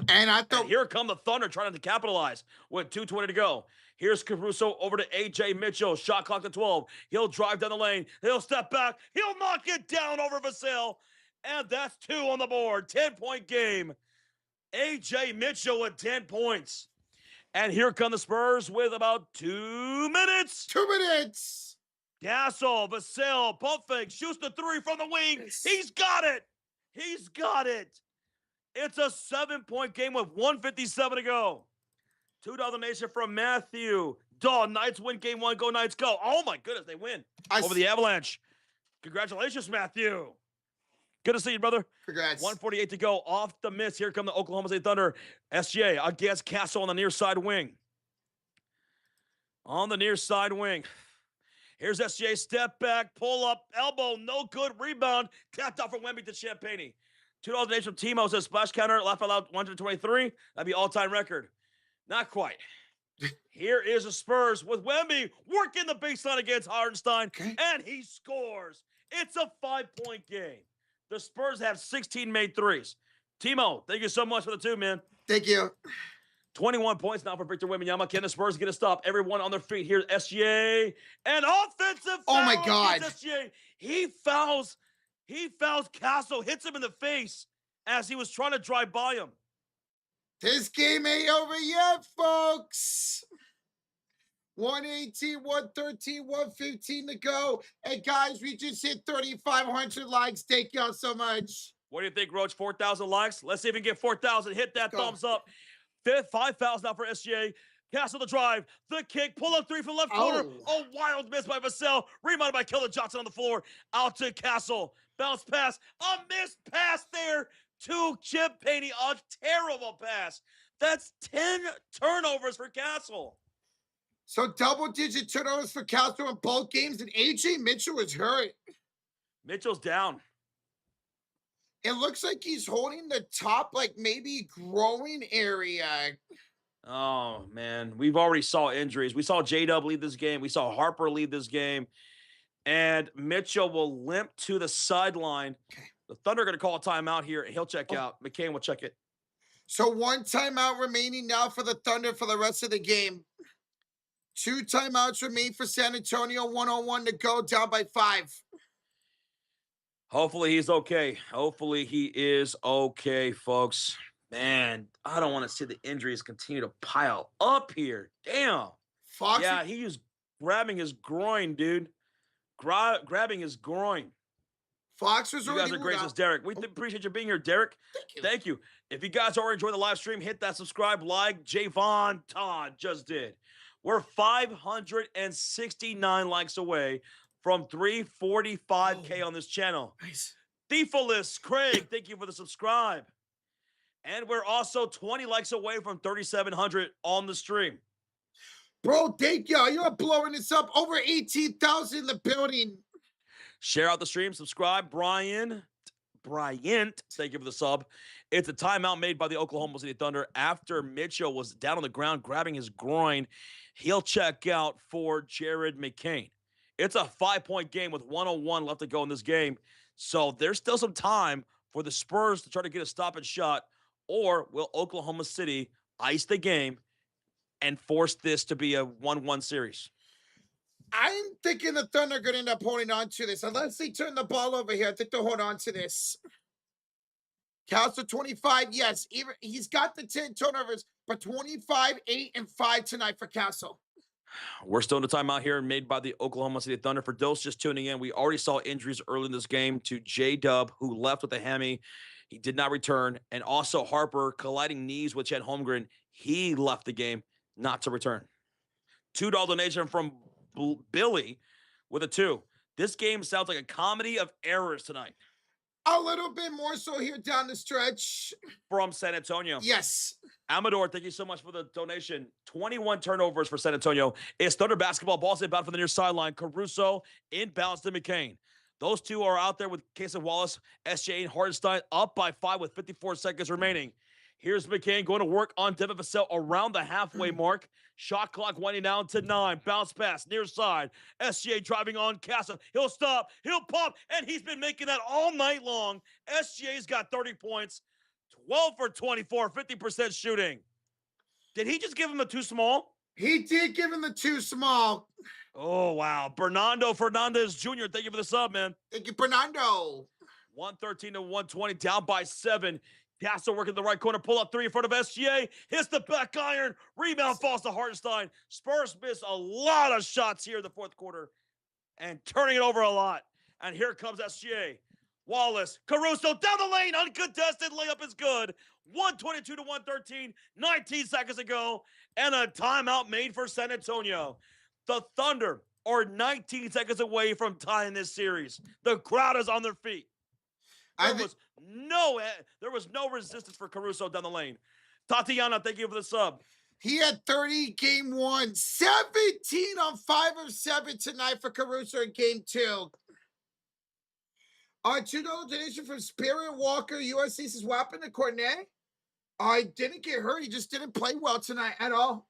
Speaker 1: And I thought,
Speaker 2: and here come the Thunder trying to capitalize with 2:20 to go. Here's Caruso over to A.J. Mitchell. Shot clock to 12. He'll drive down the lane. He'll step back. He'll knock it down over Vassell. And that's 2 on the board. 10-point game. A.J. Mitchell with 10 points. And here come the Spurs with about 2 minutes.
Speaker 1: 2 minutes.
Speaker 2: Gasol, Vassell, pump fake, shoots the 3 from the wing.
Speaker 1: Yes.
Speaker 2: He's got it. He's got it. It's a 7-point game with 1:57 to go. $2 donation from Matthew. Knights win game 1. Go Knights, go. Oh, my goodness, they win over the Avalanche. Congratulations, Matthew. Good to see you, brother.
Speaker 1: Congrats.
Speaker 2: 1:48 to go. Off the miss. Here come the Oklahoma City Thunder. SGA against Castle on the near side wing. On the near side wing. Here's SGA. Step back. Pull up. Elbow. No good. Rebound. Tapped out from Wemby to Champagny. $2 donation from Timo says splash counter, laugh out loud 123. That'd be all-time record. Not quite. Here is the Spurs with Wemby working the baseline against Hartenstein, and he scores. It's a 5-point game. The Spurs have 16 made threes. Timo, thank you so much for the 2, man.
Speaker 1: Thank you.
Speaker 2: 21 points now for Victor Wembanyama. Can the Spurs get a stop? Everyone on their feet. Here's SGA. An offensive foul.
Speaker 1: Oh, my God.
Speaker 2: SGA. He fouls Castle, hits him in the face as he was trying to drive by him.
Speaker 1: This game ain't over yet, folks. 118, 113, 115 to go. Hey, guys, we just hit 3,500 likes. Thank y'all so much.
Speaker 2: What do you think, Roach? 4,000 likes? Let's see if we can get 4,000. Hit that thumbs up. 5 fouls now for SGA. Castle the drive, the kick, pull up 3 from left corner. A wild miss by Vassell. Rebounded by Keldon Johnson on the floor. Out to Castle. Bounce pass. A missed pass there to Champagny. A terrible pass. That's 10 turnovers for Castle.
Speaker 1: So double-digit turnovers for Castle in both games, and A.J. Mitchell is hurt.
Speaker 2: Mitchell's down.
Speaker 1: It looks like he's holding the top, like maybe growing area.
Speaker 2: Oh, man. We've already saw injuries. We saw J-Dub leave this game. We saw Harper leave this game. And Mitchell will limp to the sideline. The Thunder are going to call a timeout here. He'll check out. McCain will check it.
Speaker 1: So 1 timeout remaining now for the Thunder for the rest of the game. 2 timeouts remain for San Antonio. 1:01 to go, down by 5.
Speaker 2: Hopefully he's okay. Hopefully he is okay, folks. Man, I don't want to see the injuries continue to pile up here. Damn.
Speaker 1: Fox.
Speaker 2: Yeah, he was grabbing his groin, dude. Grabbing his groin.
Speaker 1: Fox was
Speaker 2: you
Speaker 1: already
Speaker 2: guys are great, says Derek. We appreciate you being here, Derek. Thank you. If you guys are enjoying the live stream, hit that subscribe, like Javon Todd just did. We're 569 likes away from 345K on this channel.
Speaker 1: Nice.
Speaker 2: Thiefulous Craig, thank you for the subscribe. And we're also 20 likes away from 3,700 on the stream.
Speaker 1: Bro, thank y'all. You're blowing this up. Over 18,000 in the building.
Speaker 2: Share out the stream, subscribe. Brian Bryant, thank you for the sub. It's a timeout made by the Oklahoma City Thunder after Mitchell was down on the ground grabbing his groin. He'll check out for Jared McCain. It's a 5-point game with 1:01 left to go in this game. So there's still some time for the Spurs to try to get a stop and shot, or will Oklahoma City ice the game and force this to be a 1-1 series?
Speaker 1: I'm thinking the Thunder are going to end up holding on to this. Unless they turn the ball over here, I think they'll hold on to this. Council 25, yes. Even he's got the 10 turnovers, but 25, 8, and 5 tonight for Castle.
Speaker 2: We're still in a timeout here made by the Oklahoma City Thunder. For those just tuning in, we already saw injuries early in this game to J-Dub, who left with a hammy. He did not return. And also Harper colliding knees with Chet Holmgren. He left the game not to return. $2 donation from Billy with a 2. This game sounds like a comedy of errors tonight.
Speaker 1: A little bit more so here down the stretch.
Speaker 2: From San Antonio.
Speaker 1: Yes.
Speaker 2: Amador, thank you so much for the donation. 21 turnovers for San Antonio. It's Thunder basketball. Ball's inbound from the near sideline. Caruso inbounds to McCain. Those two are out there with Casey Wallace, SJ, and Hardenstein up by 5 with 54 seconds remaining. Here's McCain going to work on Devin Vassell around the halfway mark. Shot clock winding down to 9. Bounce pass near side. SGA driving on Casa. He'll stop. He'll pop. And he's been making that all night long. SGA's got 30 points. 12 for 24. 50% shooting. Did he just give him the too small?
Speaker 1: He did give him the too small.
Speaker 2: Oh, wow. Bernardo Fernandez Jr., thank you for the sub, man.
Speaker 1: Thank you, Bernardo.
Speaker 2: 113 to 120. Down by 7. Castle working the right corner, pull up 3 in front of SGA, hits the back iron, rebound falls to Hartenstein. Spurs miss a lot of shots here in the fourth quarter and turning it over a lot. And here comes SGA. Wallace, Caruso down the lane, uncontested layup is good. 122 to 113, 19 seconds ago, and a timeout made for San Antonio. The Thunder are 19 seconds away from tying this series. The crowd is on their feet. There was no resistance for Caruso down the lane. Tatiana, thank you for the sub.
Speaker 1: He had 30 game 1, 17 on 5 of 7 tonight for Caruso in game 2. $2 donation from Spirit Walker. USC says, what happened to Cornet? I didn't get hurt. He just didn't play well tonight at all.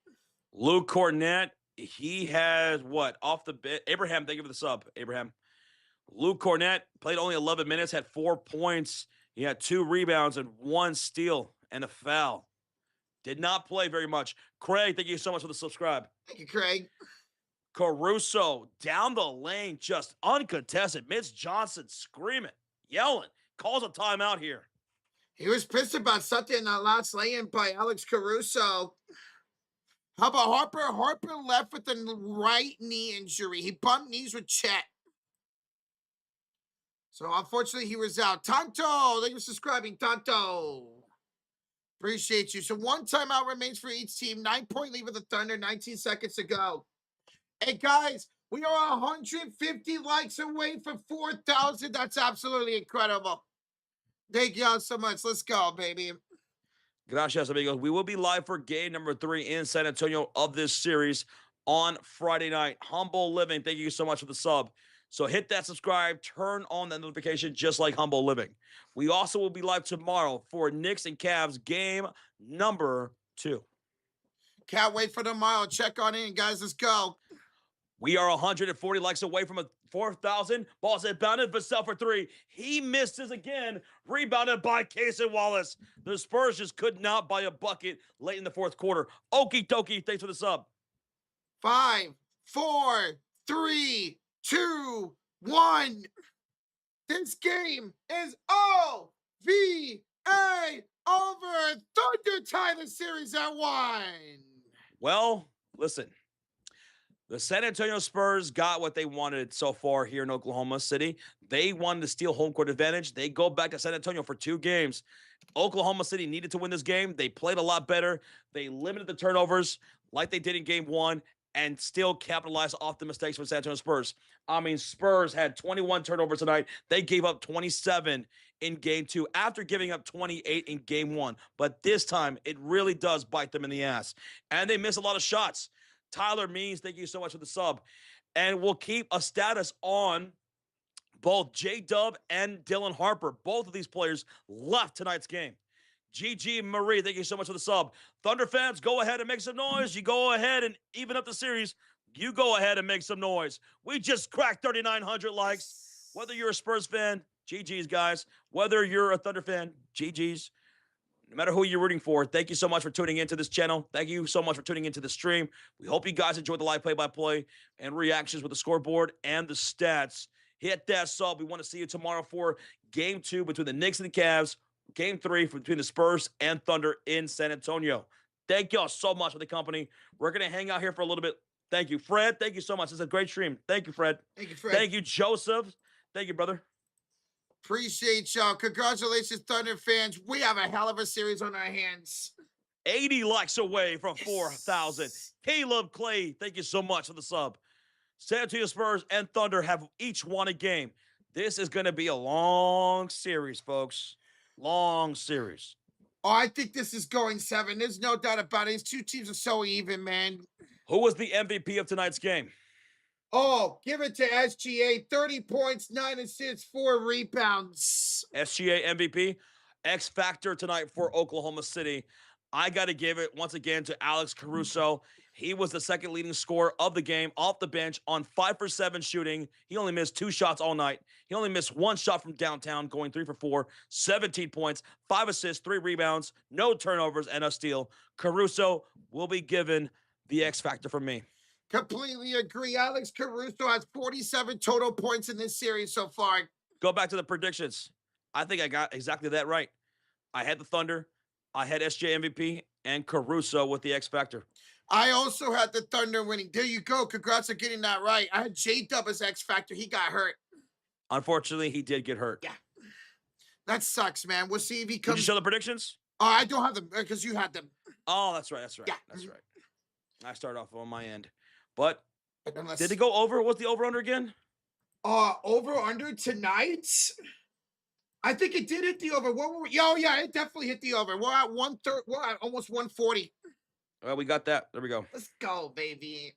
Speaker 2: Luke Cornet, he has what? Off the bit. Abraham, thank you for the sub, Abraham. Luke Cornet played only 11 minutes, had 4 points. He had 2 rebounds and 1 steal and a foul. Did not play very much. Craig, thank you so much for the subscribe.
Speaker 1: Thank you, Craig.
Speaker 2: Caruso down the lane, just uncontested. Mitch Johnson screaming, yelling, calls a timeout here.
Speaker 1: He was pissed about something in that last lay-in by Alex Caruso. How about Harper? Harper left with a right knee injury. He bumped knees with Chet. So, unfortunately, he was out. Tonto, thank you for subscribing, Tonto. Appreciate you. So, 1 timeout remains for each team. 9-point lead with the Thunder, 19 seconds to go. Hey, guys, we are 150 likes away from 4,000. That's absolutely incredible. Thank y'all so much. Let's go, baby.
Speaker 2: Gracias, amigos. We will be live for game number 3 in San Antonio of this series on Friday night. Humble Living, thank you so much for the sub. So hit that subscribe, turn on that notification just like Humble Living. We also will be live tomorrow for Knicks and Cavs game number 2.
Speaker 1: Can't wait for tomorrow. Check on in, guys. Let's go.
Speaker 2: We are 140 likes away from a 4,000. Ball's inbounded. Vassell for 3. He misses again. Rebounded by Casey Wallace. The Spurs just could not buy a bucket late in the fourth quarter. Okie dokie. Thanks for the sub.
Speaker 1: 5, 4, 3, 2, 1. This game is OVA over. Thunder tie the series at 1.
Speaker 2: Well, listen. The San Antonio Spurs got what they wanted so far here in Oklahoma City. They wanted to steal home court advantage. They go back to San Antonio for 2 games. Oklahoma City needed to win this game. They played a lot better. They limited the turnovers like they did in game 1 and still capitalized off the mistakes from San Antonio Spurs. I mean, Spurs had 21 turnovers tonight. They gave up 27 in game 2 after giving up 28 in game 1. But this time, it really does bite them in the ass. And they miss a lot of shots. Tyler Means, thank you so much for the sub. And we'll keep a status on Both J-Dub and Dylan Harper, both of these players left tonight's game. GG Marie, thank you so much for the sub. Thunder fans, go ahead and make some noise. You go ahead and even up the series. You go ahead and make some noise. We just cracked 3,900 likes. Whether you're a Spurs fan, GG's, guys. Whether you're a Thunder fan, GG's. No matter who you're rooting for, thank you so much for tuning into this channel. Thank you so much for tuning into the stream. We hope you guys enjoyed the live play-by-play and reactions with the scoreboard and the stats. Hit that sub. We want to see you tomorrow for Game 2 between the Knicks and the Cavs. Game 3 between the Spurs and Thunder in San Antonio. Thank y'all so much for the company. We're going to hang out here for a little bit. Thank you, Fred. Thank you so much. It's a great stream. Thank you, Fred.
Speaker 1: Thank you, Fred.
Speaker 2: Thank you, Joseph. Thank you, brother.
Speaker 1: Appreciate y'all. Congratulations, Thunder fans. We have a hell of a series on our hands.
Speaker 2: 80 likes away from 4,000. Caleb Clay, thank you so much for the sub. San Antonio Spurs and Thunder have each won a game. This is going to be a long series, folks. Long series.
Speaker 1: Oh, I think this is going 7. There's no doubt about it. These two teams are so even, man.
Speaker 2: Who was the MVP of tonight's game?
Speaker 1: Oh, give it to SGA. 30 points, 9 assists, 4 rebounds.
Speaker 2: SGA MVP. X Factor tonight for Oklahoma City. I got to give it once again to Alex Caruso. He was the second leading scorer of the game off the bench on 5 for 7 shooting. He only missed 2 shots all night. He only missed 1 shot from downtown, going 3 for 4, 17 points, 5 assists, 3 rebounds, no turnovers, and a steal. Caruso will be given the X Factor from me.
Speaker 1: Completely agree. Alex Caruso has 47 total points in this series so far.
Speaker 2: Go back to the predictions. I think I got exactly that right. I had the Thunder. I had SJ MVP and Caruso with the X Factor.
Speaker 1: I also had the Thunder winning. There you go. Congrats on getting that right. I had J-Dub as X Factor. He got hurt.
Speaker 2: Unfortunately, he did get hurt.
Speaker 1: Yeah. That sucks, man. We'll see if he
Speaker 2: Did
Speaker 1: comes.
Speaker 2: you show the predictions?
Speaker 1: Oh, I don't have them because you had them.
Speaker 2: Oh, that's right. That's right.
Speaker 1: Yeah.
Speaker 2: That's right. I started off on my end. But
Speaker 1: Unless...
Speaker 2: did it go over? What's the over-under again?
Speaker 1: Over under tonight? I think it did hit the over. What were we? Oh, yeah, it definitely hit the over. We're at 130. We're at almost 140.
Speaker 2: Well, we got that. There we go.
Speaker 1: Let's go, baby.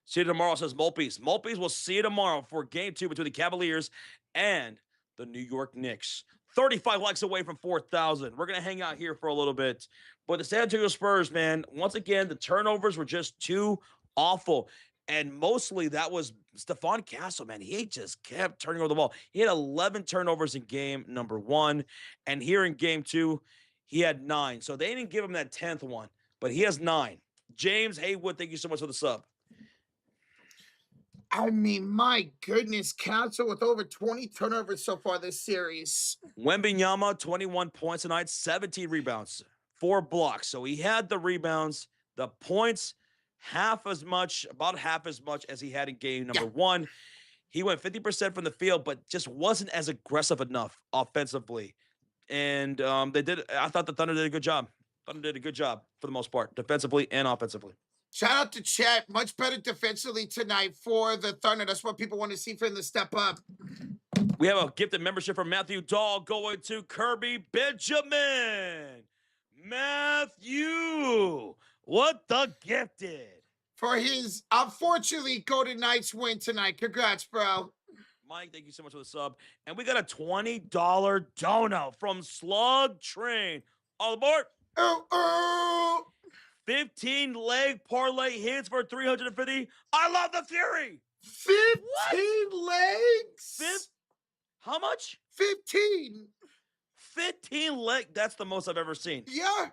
Speaker 2: See you tomorrow, says Mulpees. Mulpees will see you tomorrow for Game 2 between the Cavaliers and the New York Knicks. 35 likes away from 4,000. We're going to hang out here for a little bit. But the San Antonio Spurs, man, once again, the turnovers were just too awful. And mostly that was Stephon Castle, man. He just kept turning over the ball. He had 11 turnovers in game number 1. And here in game 2, he had 9. So they didn't give him that 10th one, but he has 9. James Haywood, thank you so much for the sub.
Speaker 1: I mean, my goodness, Castle with over 20 turnovers so far this series.
Speaker 2: Wembanyama, 21 points tonight, 17 rebounds, 4 blocks. So he had the rebounds, the points, about half as much as he had in game number 1. He went 50% from the field, but just wasn't as aggressive enough offensively. And I thought the Thunder did a good job. Thunder did a good job for the most part, defensively and offensively.
Speaker 1: Shout out to Chet. Much better defensively tonight for the Thunder. That's what people want to see for him to step up.
Speaker 2: We have a gifted membership from Matthew Dahl going to Kirby Benjamin. Matthew, what the gifted?
Speaker 1: For his, unfortunately, Golden Knights win tonight. Congrats, bro.
Speaker 2: Mike, thank you so much for the sub. And we got a $20 donut from Slug Train. All aboard.
Speaker 1: Oh.
Speaker 2: 15 leg parlay hits for 350. I love the Fury.
Speaker 1: 15 legs?
Speaker 2: How much?
Speaker 1: 15.
Speaker 2: 15 leg. That's the most I've ever seen.
Speaker 1: Yeah.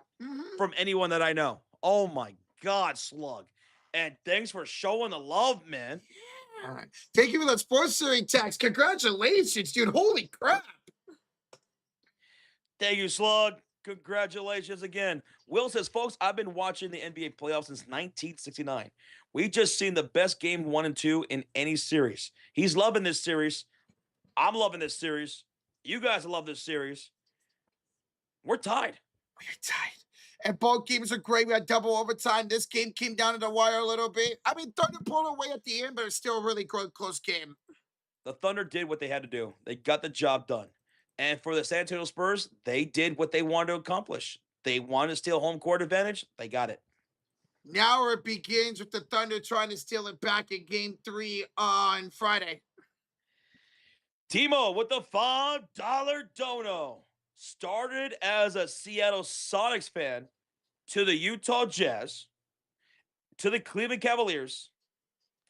Speaker 2: From anyone that I know. Oh my God, Slug. And thanks for showing the love, man.
Speaker 1: All right. Thank you for that sports series tax. Congratulations, dude. Holy crap.
Speaker 2: Thank you, Slug. Congratulations again. Will says, folks, I've been watching the NBA playoffs since 1969. We just seen the best game 1 and 2 in any series. He's loving this series. I'm loving this series. You guys love this series. We're tied.
Speaker 1: We're tied. And both games are great. We had double overtime. This game came down to the wire a little bit. I mean, Thunder pulled away at the end, but it's still a really close game.
Speaker 2: The Thunder did what they had to do. They got the job done. And for the San Antonio Spurs, they did what they wanted to accomplish. They wanted to steal home court advantage. They got it.
Speaker 1: Now it begins with the Thunder trying to steal it back in game 3 on Friday.
Speaker 2: Timo with the $5 dono. Started as a Seattle Sonics fan to the Utah Jazz to the Cleveland Cavaliers.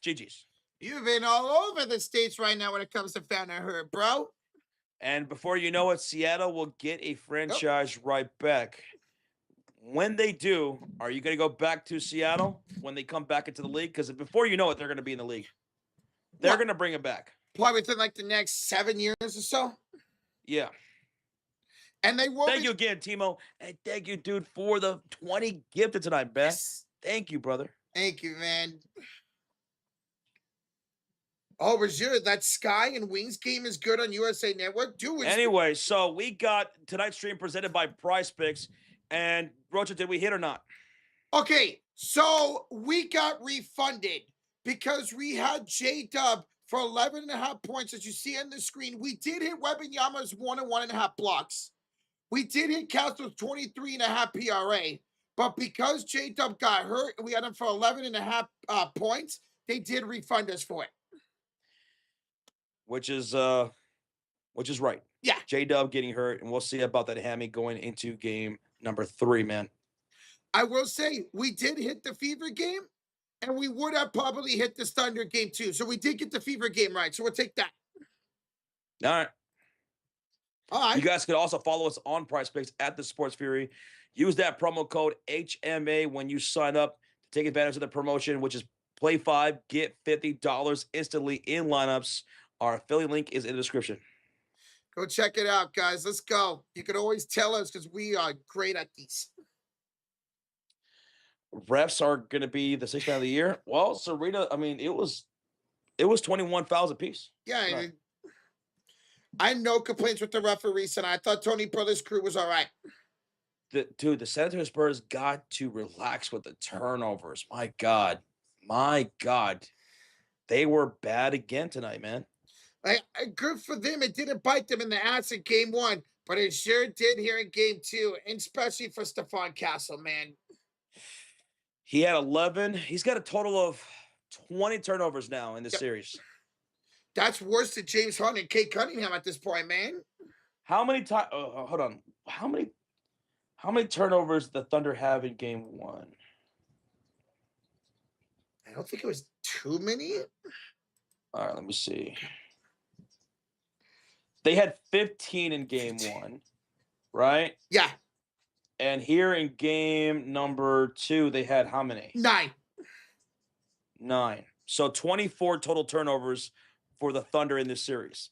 Speaker 2: GG's.
Speaker 1: You've been all over the states right now when it comes to Fountain Herd, bro.
Speaker 2: And before you know it, Seattle will get a franchise right back. When they do, are you going to go back to Seattle when they come back into the league? Because before you know it, they're going to be in the league. They're going to bring it back.
Speaker 1: Probably within like the next 7 years or so.
Speaker 2: Yeah.
Speaker 1: And they will.
Speaker 2: Thank you again, Timo. And thank you, dude, for the 20 gifted tonight, man. Yes. Thank you, brother.
Speaker 1: Thank you, man. Oh, Rozier, that Sky and Wings game is good on USA Network. Dude,
Speaker 2: anyway, so we got tonight's stream presented by PrizePicks. And, Rocha, did we hit or not?
Speaker 1: Okay, so we got refunded because we had J-Dub for 11.5 points. As you see on the screen, we did hit Wembanyama's 1 and 1.5 blocks. We did hit Castle's 23.5 PRA. But because J-Dub got hurt and we had him for 11.5 points, they did refund us for it.
Speaker 2: Which is right.
Speaker 1: Yeah.
Speaker 2: J-Dub getting hurt, and we'll see about that hammy going into game number 3, man.
Speaker 1: I will say we did hit the Fever game, and we would have probably hit the Thunder game too. So we did get the Fever game right. So we'll take that.
Speaker 2: All right.
Speaker 1: All right.
Speaker 2: You guys could also follow us on PrizePicks at the Sports Fury. Use that promo code HMA when you sign up to take advantage of the promotion, which is play 5, get $50 instantly in lineups. Our affiliate link is in the description.
Speaker 1: Go check it out, guys. Let's go. You can always tell us because we are great at these.
Speaker 2: Refs are going to be the 6th man of the year. Well, Serena, I mean, it was 21 fouls apiece.
Speaker 1: Yeah, I had no complaints with the referees, and I thought Tony Brothers' crew was all right.
Speaker 2: Dude, the San Antonio Spurs got to relax with the turnovers. My God. They were bad again tonight, man.
Speaker 1: Good for them. It didn't bite them in the ass in game 1, but it sure did here in game 2, and especially for Stephon Castle, man.
Speaker 2: He had 11. He's got a total of 20 turnovers now in this series.
Speaker 1: That's worse than James Harden and Kate Cunningham at this point, man.
Speaker 2: How many times? Hold on. How many turnovers did the Thunder have in game 1?
Speaker 1: I don't think it was too many.
Speaker 2: All right, let me see. They had 15 in game 1, right?
Speaker 1: Yeah.
Speaker 2: And here in game number 2, they had how many?
Speaker 1: 9.
Speaker 2: So 24 total turnovers for the Thunder in this series.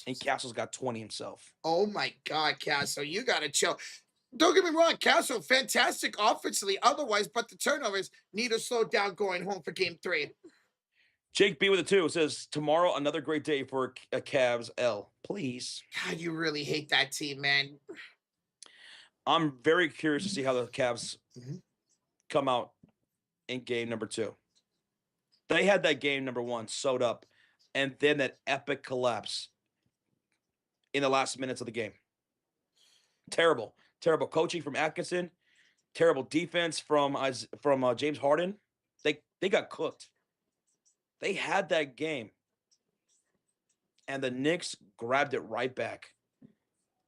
Speaker 2: And Castle's got 20 himself.
Speaker 1: Oh, my God, Castle. You got to chill. Don't get me wrong, Castle, fantastic offensively otherwise, but the turnovers need to slow down going home for game 3.
Speaker 2: Jake B with a 2 says, tomorrow, another great day for a Cavs L. Please.
Speaker 1: God, you really hate that team, man.
Speaker 2: I'm very curious to see how the Cavs come out in game number 2. They had that game number 1 sewed up, and then that epic collapse in the last minutes of the game. Terrible coaching from Atkinson. Terrible defense from James Harden. They got cooked. They had that game, and the Knicks grabbed it right back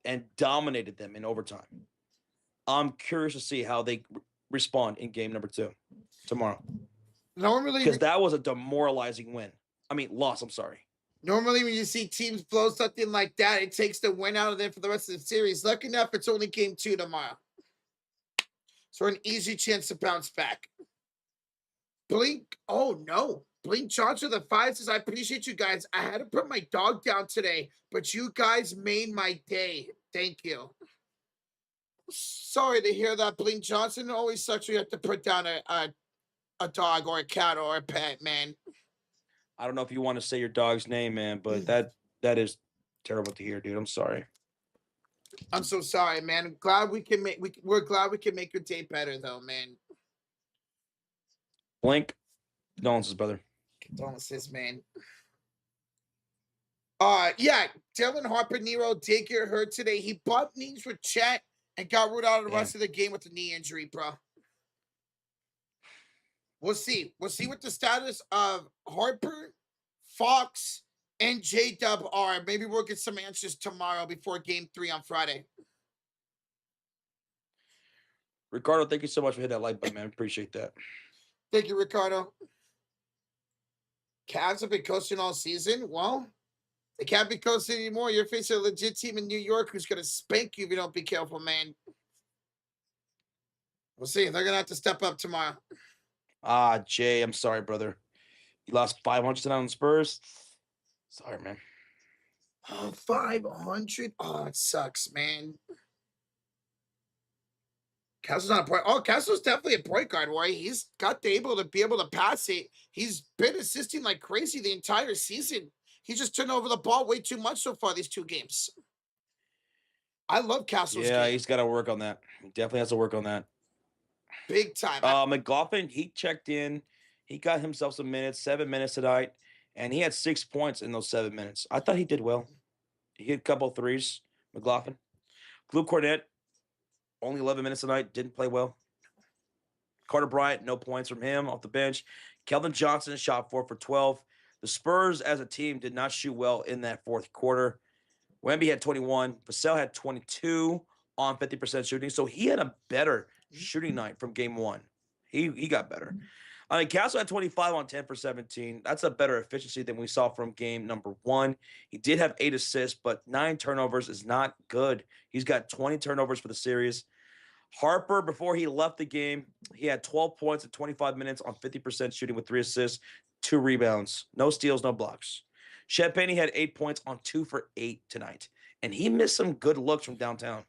Speaker 2: and dominated them in overtime. I'm curious to see how they respond in game number 2 tomorrow.
Speaker 1: Normally,
Speaker 2: because that was a demoralizing loss. I'm sorry.
Speaker 1: Normally, when you see teams blow something like that, it takes the win out of them for the rest of the series. Lucky enough, it's only game 2 tomorrow. So an easy chance to bounce back. Blink. Oh, no. Blink Johnson, the 5 says, I appreciate you guys. I had to put my dog down today, but you guys made my day. Thank you. Sorry to hear that, Blink Johnson. It always sucks when you have to put down a dog or a cat or a pet, man.
Speaker 2: I don't know if you want to say your dog's name, man, but that is terrible to hear, dude. I'm sorry.
Speaker 1: I'm so sorry, man. I'm glad we're glad we can make your day better, though, man.
Speaker 2: Blink. Condolences, brother.
Speaker 1: Condolences, man. Yeah, Dylan Harper Nero did get hurt today. He bumped knees with Chet and got ruled out of the rest of the game with a knee injury, bro. We'll see. We'll see what the status of Harper, Fox, and JWR. Maybe we'll get some answers tomorrow before game 3 on Friday.
Speaker 2: Ricardo, thank you so much for hitting that like button, man. Appreciate that.
Speaker 1: Thank you, Ricardo. Cavs have been coasting all season. Well, they can't be coasting anymore. You're facing a legit team in New York who's going to spank you if you don't be careful, man. We'll see. They're going to have to step up tomorrow.
Speaker 2: Jay, I'm sorry, brother. You lost 500 tonight on the Spurs. Sorry, man.
Speaker 1: Oh, 500? Oh, it sucks, man. Castle's not a point. Oh, Castle's definitely a point guard, boy. He's got the able to be able to pass it. He's been assisting like crazy the entire season. He just turned over the ball way too much so far these 2 games. I love Castle's game.
Speaker 2: He's got to work on that. He definitely has to work on that.
Speaker 1: Big time.
Speaker 2: McLaughlin, he checked in. He got himself some minutes, 7 minutes tonight, and he had 6 points in those 7 minutes. I thought he did well. He hit a couple of threes, McLaughlin. Glue Cornett, only 11 minutes tonight, didn't play well. Carter Bryant, no points from him off the bench. Keldon Johnson shot 4 for 12. The Spurs as a team did not shoot well in that fourth quarter. Wemby had 21. Vassell had 22 on 50% shooting. So he had a better shooting night from game 1. He got better. I mean, Castle had 25 on 10 for 17. That's a better efficiency than we saw from game number 1. He did have 8 assists, but 9 turnovers is not good. He's got 20 turnovers for the series. Harper, before he left the game, he had 12 points in 25 minutes on 50% shooting with 3 assists, 2 rebounds, no steals, no blocks. Champagne had 8 points on 2 for 8 tonight, and he missed some good looks from downtown.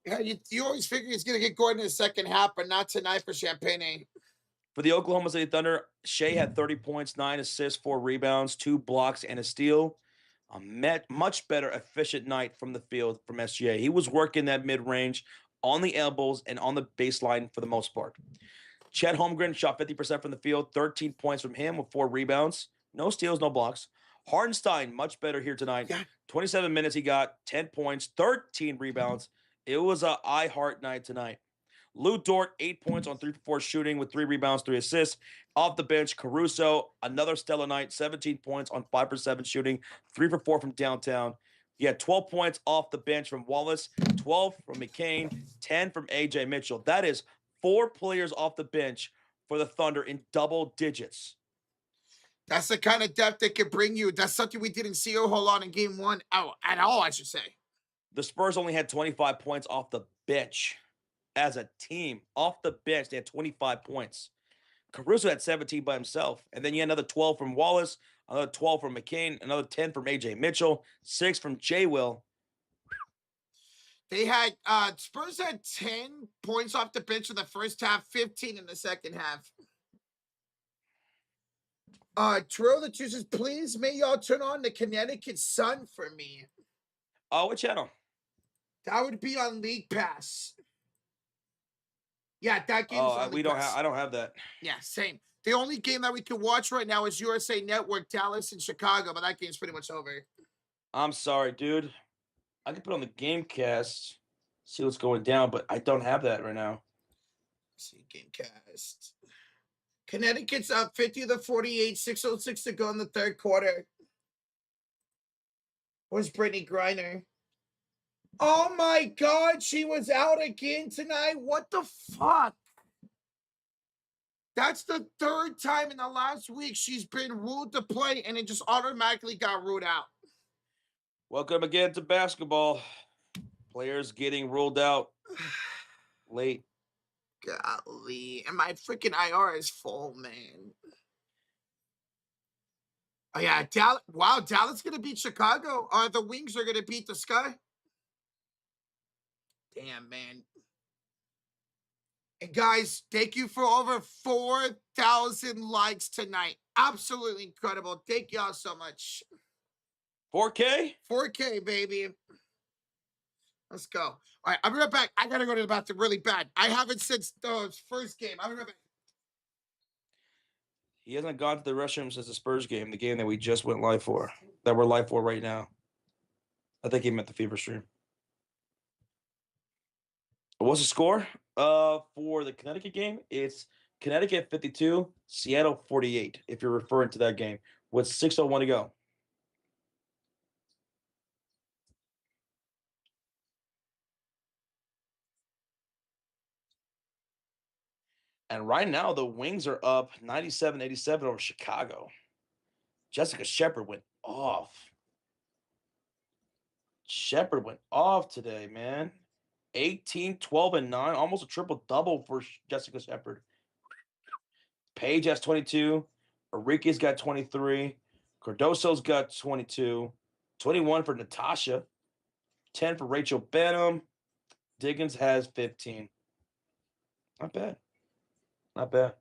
Speaker 1: Yeah, you always figure he's going to get going in the second half, but not tonight for Champagne.
Speaker 2: For the Oklahoma City Thunder, Shea had 30 points, 9 assists, 4 rebounds, 2 blocks, and a steal. A much better efficient night from the field from SGA. He was working that mid-range on the elbows and on the baseline for the most part. Chet Holmgren shot 50% from the field, 13 points from him with 4 rebounds. No steals, no blocks. Hardenstein, much better here tonight.
Speaker 1: Yeah.
Speaker 2: 27 minutes, he got 10 points, 13 rebounds. It was a I heart night tonight. Lou Dort, 8 points on 3 for 4 shooting with 3 rebounds, 3 assists. Off the bench, Caruso, another stellar night, 17 points on 5 for 7 shooting, 3 for 4 from downtown. He had 12 points off the bench from Wallace, 12 from McCain, 10 from A.J. Mitchell. That is 4 players off the bench for the Thunder in double digits.
Speaker 1: That's the kind of depth that can bring you. That's something we didn't see a whole lot in game 1 at all, I should say.
Speaker 2: The Spurs only had 25 points off the bench. As a team, off the bench, they had 25 points. Caruso had 17 by himself. And then you had another 12 from Wallace, another 12 from McCain, another 10 from A.J. Mitchell, 6 from J. Will.
Speaker 1: They had, Spurs had 10 points off the bench in the first half, 15 in the second half. Trill the chooses, please, may y'all turn on the Connecticut Sun for me.
Speaker 2: Oh, what channel?
Speaker 1: That would be on League Pass. Yeah, that game's on League Pass.
Speaker 2: I don't have that.
Speaker 1: Yeah, same. The only game that we can watch right now is USA Network, Dallas and Chicago, but that game's pretty much over.
Speaker 2: I'm sorry, dude. I can put on the Gamecast, see what's going down, but I don't have that right now.
Speaker 1: Let's see, Gamecast. Connecticut's up 50-48, 6:06 to go in the third quarter. Where's Brittany Griner? Oh my God, she was out again tonight. What the fuck? That's the 3rd time in the last week she's been ruled to play, and it just automatically got ruled out.
Speaker 2: Welcome again to basketball. Players getting ruled out late.
Speaker 1: Golly, and my freaking IR is full, man. Oh yeah, Dallas. Wow, Dallas gonna beat Chicago. The Wings are gonna beat the Sky. Damn, man. And guys, thank you for over 4,000 likes tonight. Absolutely incredible. Thank y'all so much.
Speaker 2: 4K?
Speaker 1: 4K, baby. Let's go. All right, I'll be right back. I gotta go to the bathroom really bad. I haven't since the first game. I'll be right back.
Speaker 2: He hasn't gone to the restroom since the Spurs game, the game that we just went live for, that we're live for right now. I think he meant the Fever stream. What's the score? For the Connecticut game, it's Connecticut 52, Seattle 48, if you're referring to that game, with 6:01 to go. And right now, the Wings are up 97-87 over Chicago. Jessica Shepard went off. Shepard went off today, man. 18, 12, and 9. Almost a triple-double for Jessica Shepard. Paige has 22. Enrique's got 23. Cardoso's got 22. 21 for Natasha. 10 for Rachel Benham. Diggins has 15. Not bad. Not bad.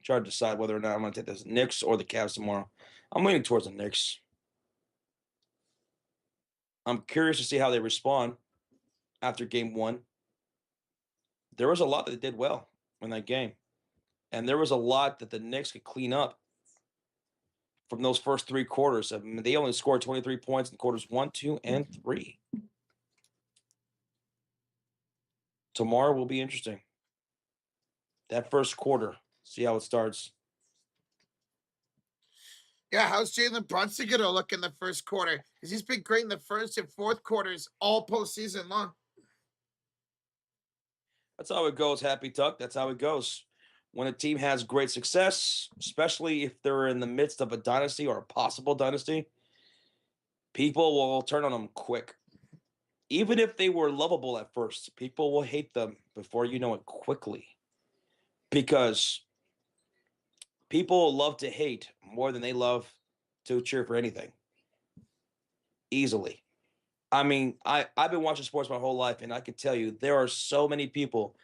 Speaker 2: Try to decide whether or not I'm going to take the Knicks or the Cavs tomorrow. I'm leaning towards the Knicks. I'm curious to see how they respond after game one. There was a lot that they did well in that game. And there was a lot that the Knicks could clean up from those first three quarters. I mean, they only scored 23 points in quarters 1, 2, and 3. Tomorrow will be interesting. That first quarter, see how it starts.
Speaker 1: Yeah, how's Jalen Brunson going to look in the first quarter? Because he's been great in the first and fourth quarters all postseason long.
Speaker 2: That's how it goes, Happy Tuck. That's how it goes. When a team has great success, especially if they're in the midst of a dynasty or a possible dynasty, people will turn on them quick. Even if they were lovable at first, people will hate them before you know it quickly. Because people love to hate more than they love to cheer for anything. Easily. I mean, I've been watching sports my whole life, and I can tell you there are so many people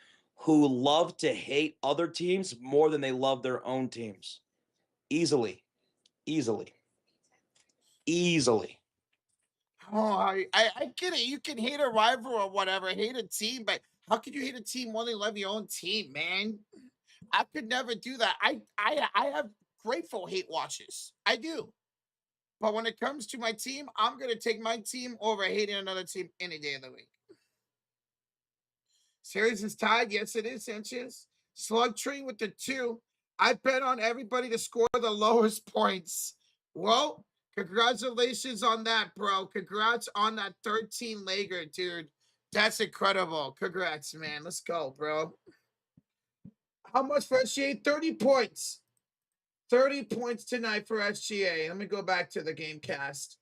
Speaker 2: who love to hate other teams more than they love their own teams. Easily. Easily. Easily.
Speaker 1: Oh, I get it. You can hate a rival or whatever, hate a team, but how could you hate a team more than you love your own team, man? I could never do that. I have grateful hate watches. I do. But when it comes to my team, I'm gonna take my team over hating another team any day of the week. Series is tied. Yes, it is, Sanchez. Slug Tree with the 2. I bet on everybody to score the lowest points. Well, congratulations on that, bro. Congrats on that 13-legger, dude. That's incredible. Congrats, man. Let's go, bro. How much for SGA? 30 points. 30 points tonight for SGA. Let me go back to the game cast.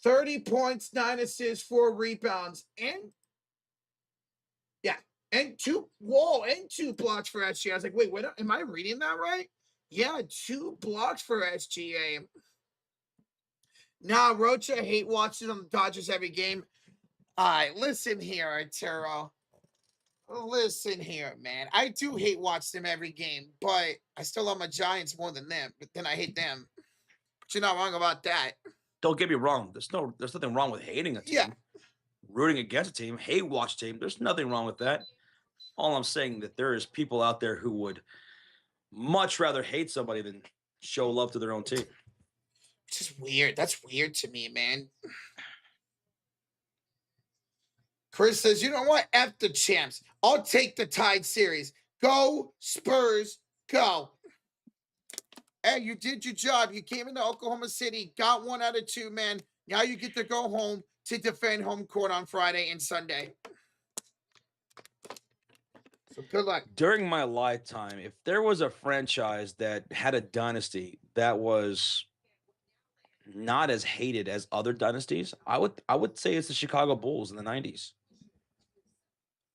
Speaker 1: 30 points, 9 assists, 4 rebounds, and and 2 blocks for SGA. I was like, wait, what? Am I reading that right? Yeah, 2 blocks for SGA. Nah, Rocha hate watching on the Dodgers every game. All right, listen here, Arturo. Listen here, man. I do hate watch them every game, but I still love my Giants more than them. But then I hate them. But you're not wrong about that.
Speaker 2: Don't get me wrong. There's nothing wrong with hating a team.
Speaker 1: Yeah.
Speaker 2: Rooting against a team, hate watch a team. There's nothing wrong with that. All I'm saying that there is people out there who would much rather hate somebody than show love to their own team.
Speaker 1: It's just weird. That's weird to me, man. Chris says, you know what? F the champs. I'll take the Tide series. Go, Spurs, go. Hey, you did your job. You came into Oklahoma City, got 1 out of 2, man. Now you get to go home to defend home court on Friday and Sunday. So good luck.
Speaker 2: During my lifetime, if there was a franchise that had a dynasty that was not as hated as other dynasties, I would say it's the Chicago Bulls in the 90s.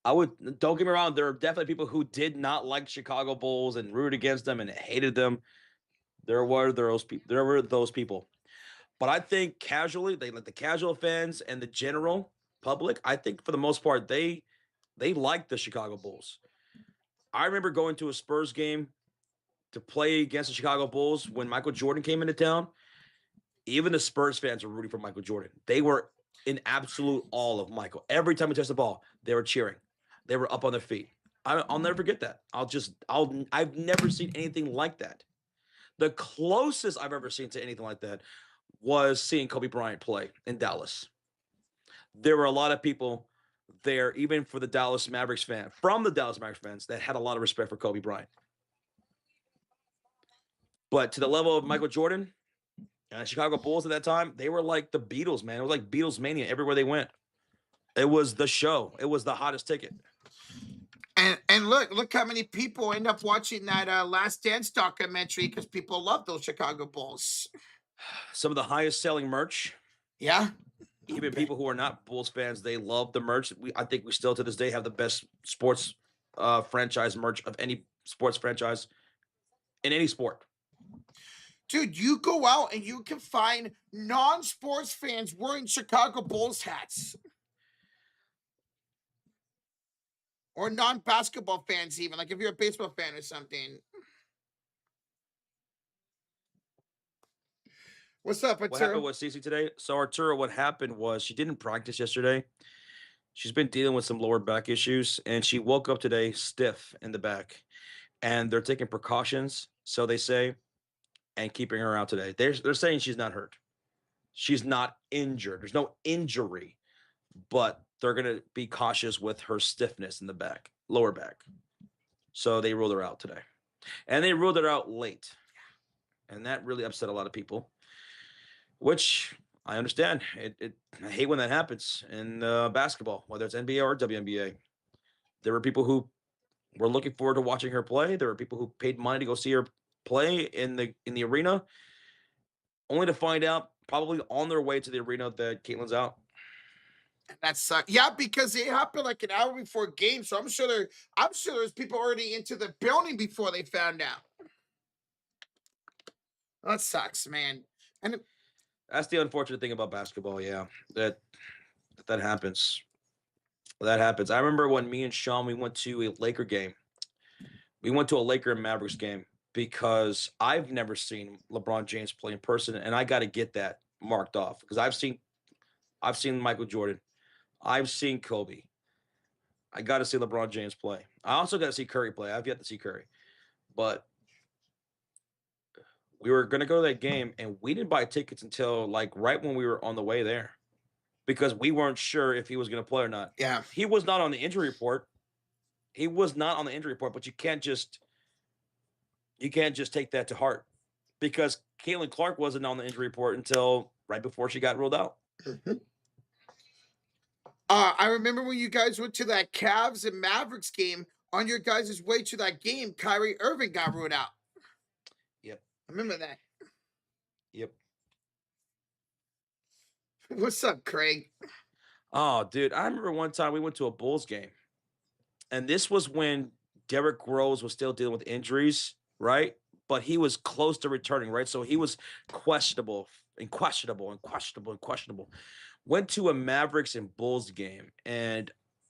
Speaker 2: Don't get me wrong, there are definitely people who did not like Chicago Bulls and rooted against them and hated them. There were those people. But I think casually, the casual fans and the general public, I think for the most part, they like the Chicago Bulls. I remember going to a Spurs game to play against the Chicago Bulls when Michael Jordan came into town. Even the Spurs fans were rooting for Michael Jordan. They were in absolute awe of Michael. Every time he touched the ball, they were cheering. They were up on their feet. I'll never forget that. I've never seen anything like that. The closest I've ever seen to anything like that was seeing Kobe Bryant play in Dallas. There were a lot of people there, even for the Dallas Mavericks fans, that had a lot of respect for Kobe Bryant. But to the level of Michael Jordan and Chicago Bulls at that time, they were like the Beatles, man. It was like Beatles mania everywhere they went. It was the show. It was the hottest ticket.
Speaker 1: And look how many people end up watching that Last Dance documentary because people love those Chicago Bulls.
Speaker 2: Some of the highest selling merch.
Speaker 1: Yeah.
Speaker 2: Even people who are not Bulls fans, they love the merch. I think we still to this day have the best sports franchise merch of any sports franchise in any sport.
Speaker 1: Dude, you go out and you can find non-sports fans wearing Chicago Bulls hats. Or non-basketball fans even, like if you're a baseball fan or something. What's up, Arturo?
Speaker 2: What happened with Cece today? So Arturo, what happened was she didn't practice yesterday. She's been dealing with some lower back issues, and she woke up today stiff in the back. And they're taking precautions, so they say, and keeping her out today. They're saying she's not hurt. She's not injured. There's no injury, but they're going to be cautious with her stiffness in the back, lower back. So they ruled her out today. And they ruled her out late. And that really upset a lot of people, which I understand. I hate when that happens in basketball, whether it's NBA or WNBA. There were people who were looking forward to watching her play. There were people who paid money to go see her play in the arena, only to find out probably on their way to the arena that Caitlin's out.
Speaker 1: That sucks. Yeah, because it happened like an hour before game, so I'm sure there's people already into the building before they found out. That sucks, man. And
Speaker 2: that's the unfortunate thing about basketball. Yeah, that happens. That happens. I remember when me and Sean we went to a Laker game. We went to a Laker and Mavericks game because I've never seen LeBron James play in person, and I got to get that marked off because I've seen Michael Jordan, I've seen Kobe. I got to see LeBron James play. I also got to see Curry play. I've yet to see Curry, but we were going to go to that game, and we didn't buy tickets until like right when we were on the way there because we weren't sure if he was going to play or not.
Speaker 1: Yeah,
Speaker 2: he was not on the injury report. He was not on the injury report, but you can't just take that to heart because Caitlin Clark wasn't on the injury report until right before she got ruled out.
Speaker 1: Mm-hmm. I remember when you guys went to that Cavs and Mavericks game. On your guys' way to that game, Kyrie Irving got ruled out.
Speaker 2: Yep.
Speaker 1: I remember that.
Speaker 2: Yep.
Speaker 1: What's up, Craig?
Speaker 2: Oh, dude, I remember one time we went to a Bulls game. And this was when Derrick Rose was still dealing with injuries, right? But he was close to returning, right? So he was questionable. Went to a Mavericks and Bulls game. And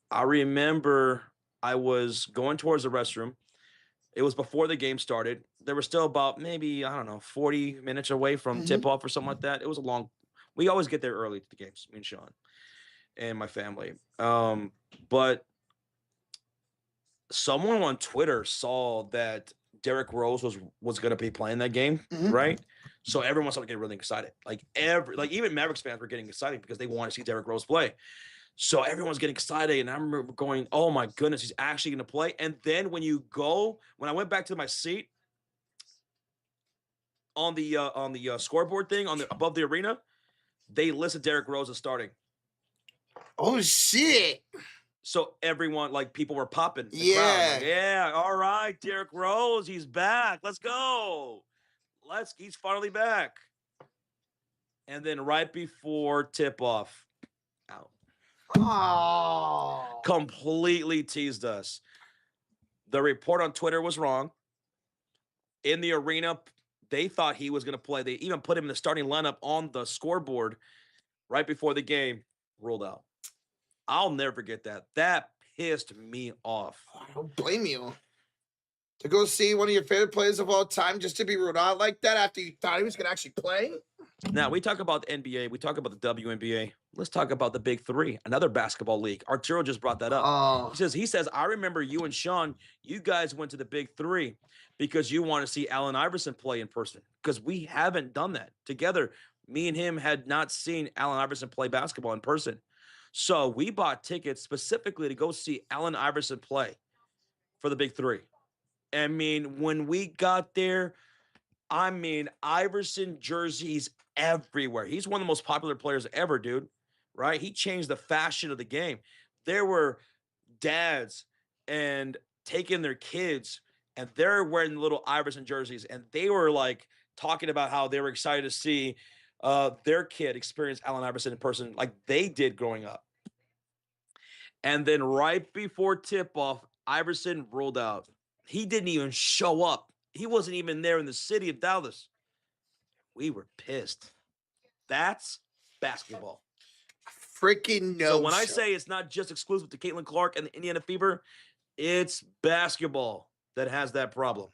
Speaker 2: I remember I was going towards the restroom. It was before the game started. There were still about maybe, 40 minutes away from tip-off or something like that. It was a long – we always get there early to the games, me and Sean and my family. But – someone on Twitter saw that Derrick Rose was going to be playing that game, right? So everyone started getting really excited. Like even Mavericks fans were getting excited because they want to see Derrick Rose play. So everyone's getting excited, and I remember going, "Oh my goodness, he's actually going to play!" And then when I went back to my seat on the scoreboard thing above the arena, they listed Derrick Rose as starting.
Speaker 1: Oh shit!
Speaker 2: So everyone, like people were popping.
Speaker 1: Yeah.
Speaker 2: Like, yeah. All right. Derrick Rose, he's back. Let's go. He's finally back. And then right before tip off, out.
Speaker 1: Oh.
Speaker 2: Completely teased us. The report on Twitter was wrong. In the arena, they thought he was going to play. They even put him in the starting lineup on the scoreboard right before the game, ruled out. I'll never forget that. That pissed me off.
Speaker 1: I don't blame you. To go see one of your favorite players of all time just to be ruled out like that after you thought he was going to actually play?
Speaker 2: Now, we talk about the NBA. We talk about the WNBA. Let's talk about the Big Three, another basketball league. Arturo just brought that up.
Speaker 1: Oh.
Speaker 2: He says, I remember you and Sean, you guys went to the Big Three because you want to see Allen Iverson play in person because we haven't done that together. Me and him had not seen Allen Iverson play basketball in person. So we bought tickets specifically to go see Allen Iverson play for the Big Three. I mean, when we got there, I mean, Iverson jerseys everywhere. He's one of the most popular players ever, dude. Right? He changed the fashion of the game. There were dads and taking their kids and they're wearing little Iverson jerseys and they were like talking about how they were excited to see their kid experience Allen Iverson in person like they did growing up. And then right before tip-off, Iverson rolled out. He didn't even show up. He wasn't even there in the city of Dallas. We were pissed. That's basketball.
Speaker 1: Freaking no.
Speaker 2: So when I say it's not just exclusive to Caitlin Clark and the Indiana Fever, it's basketball that has that problem.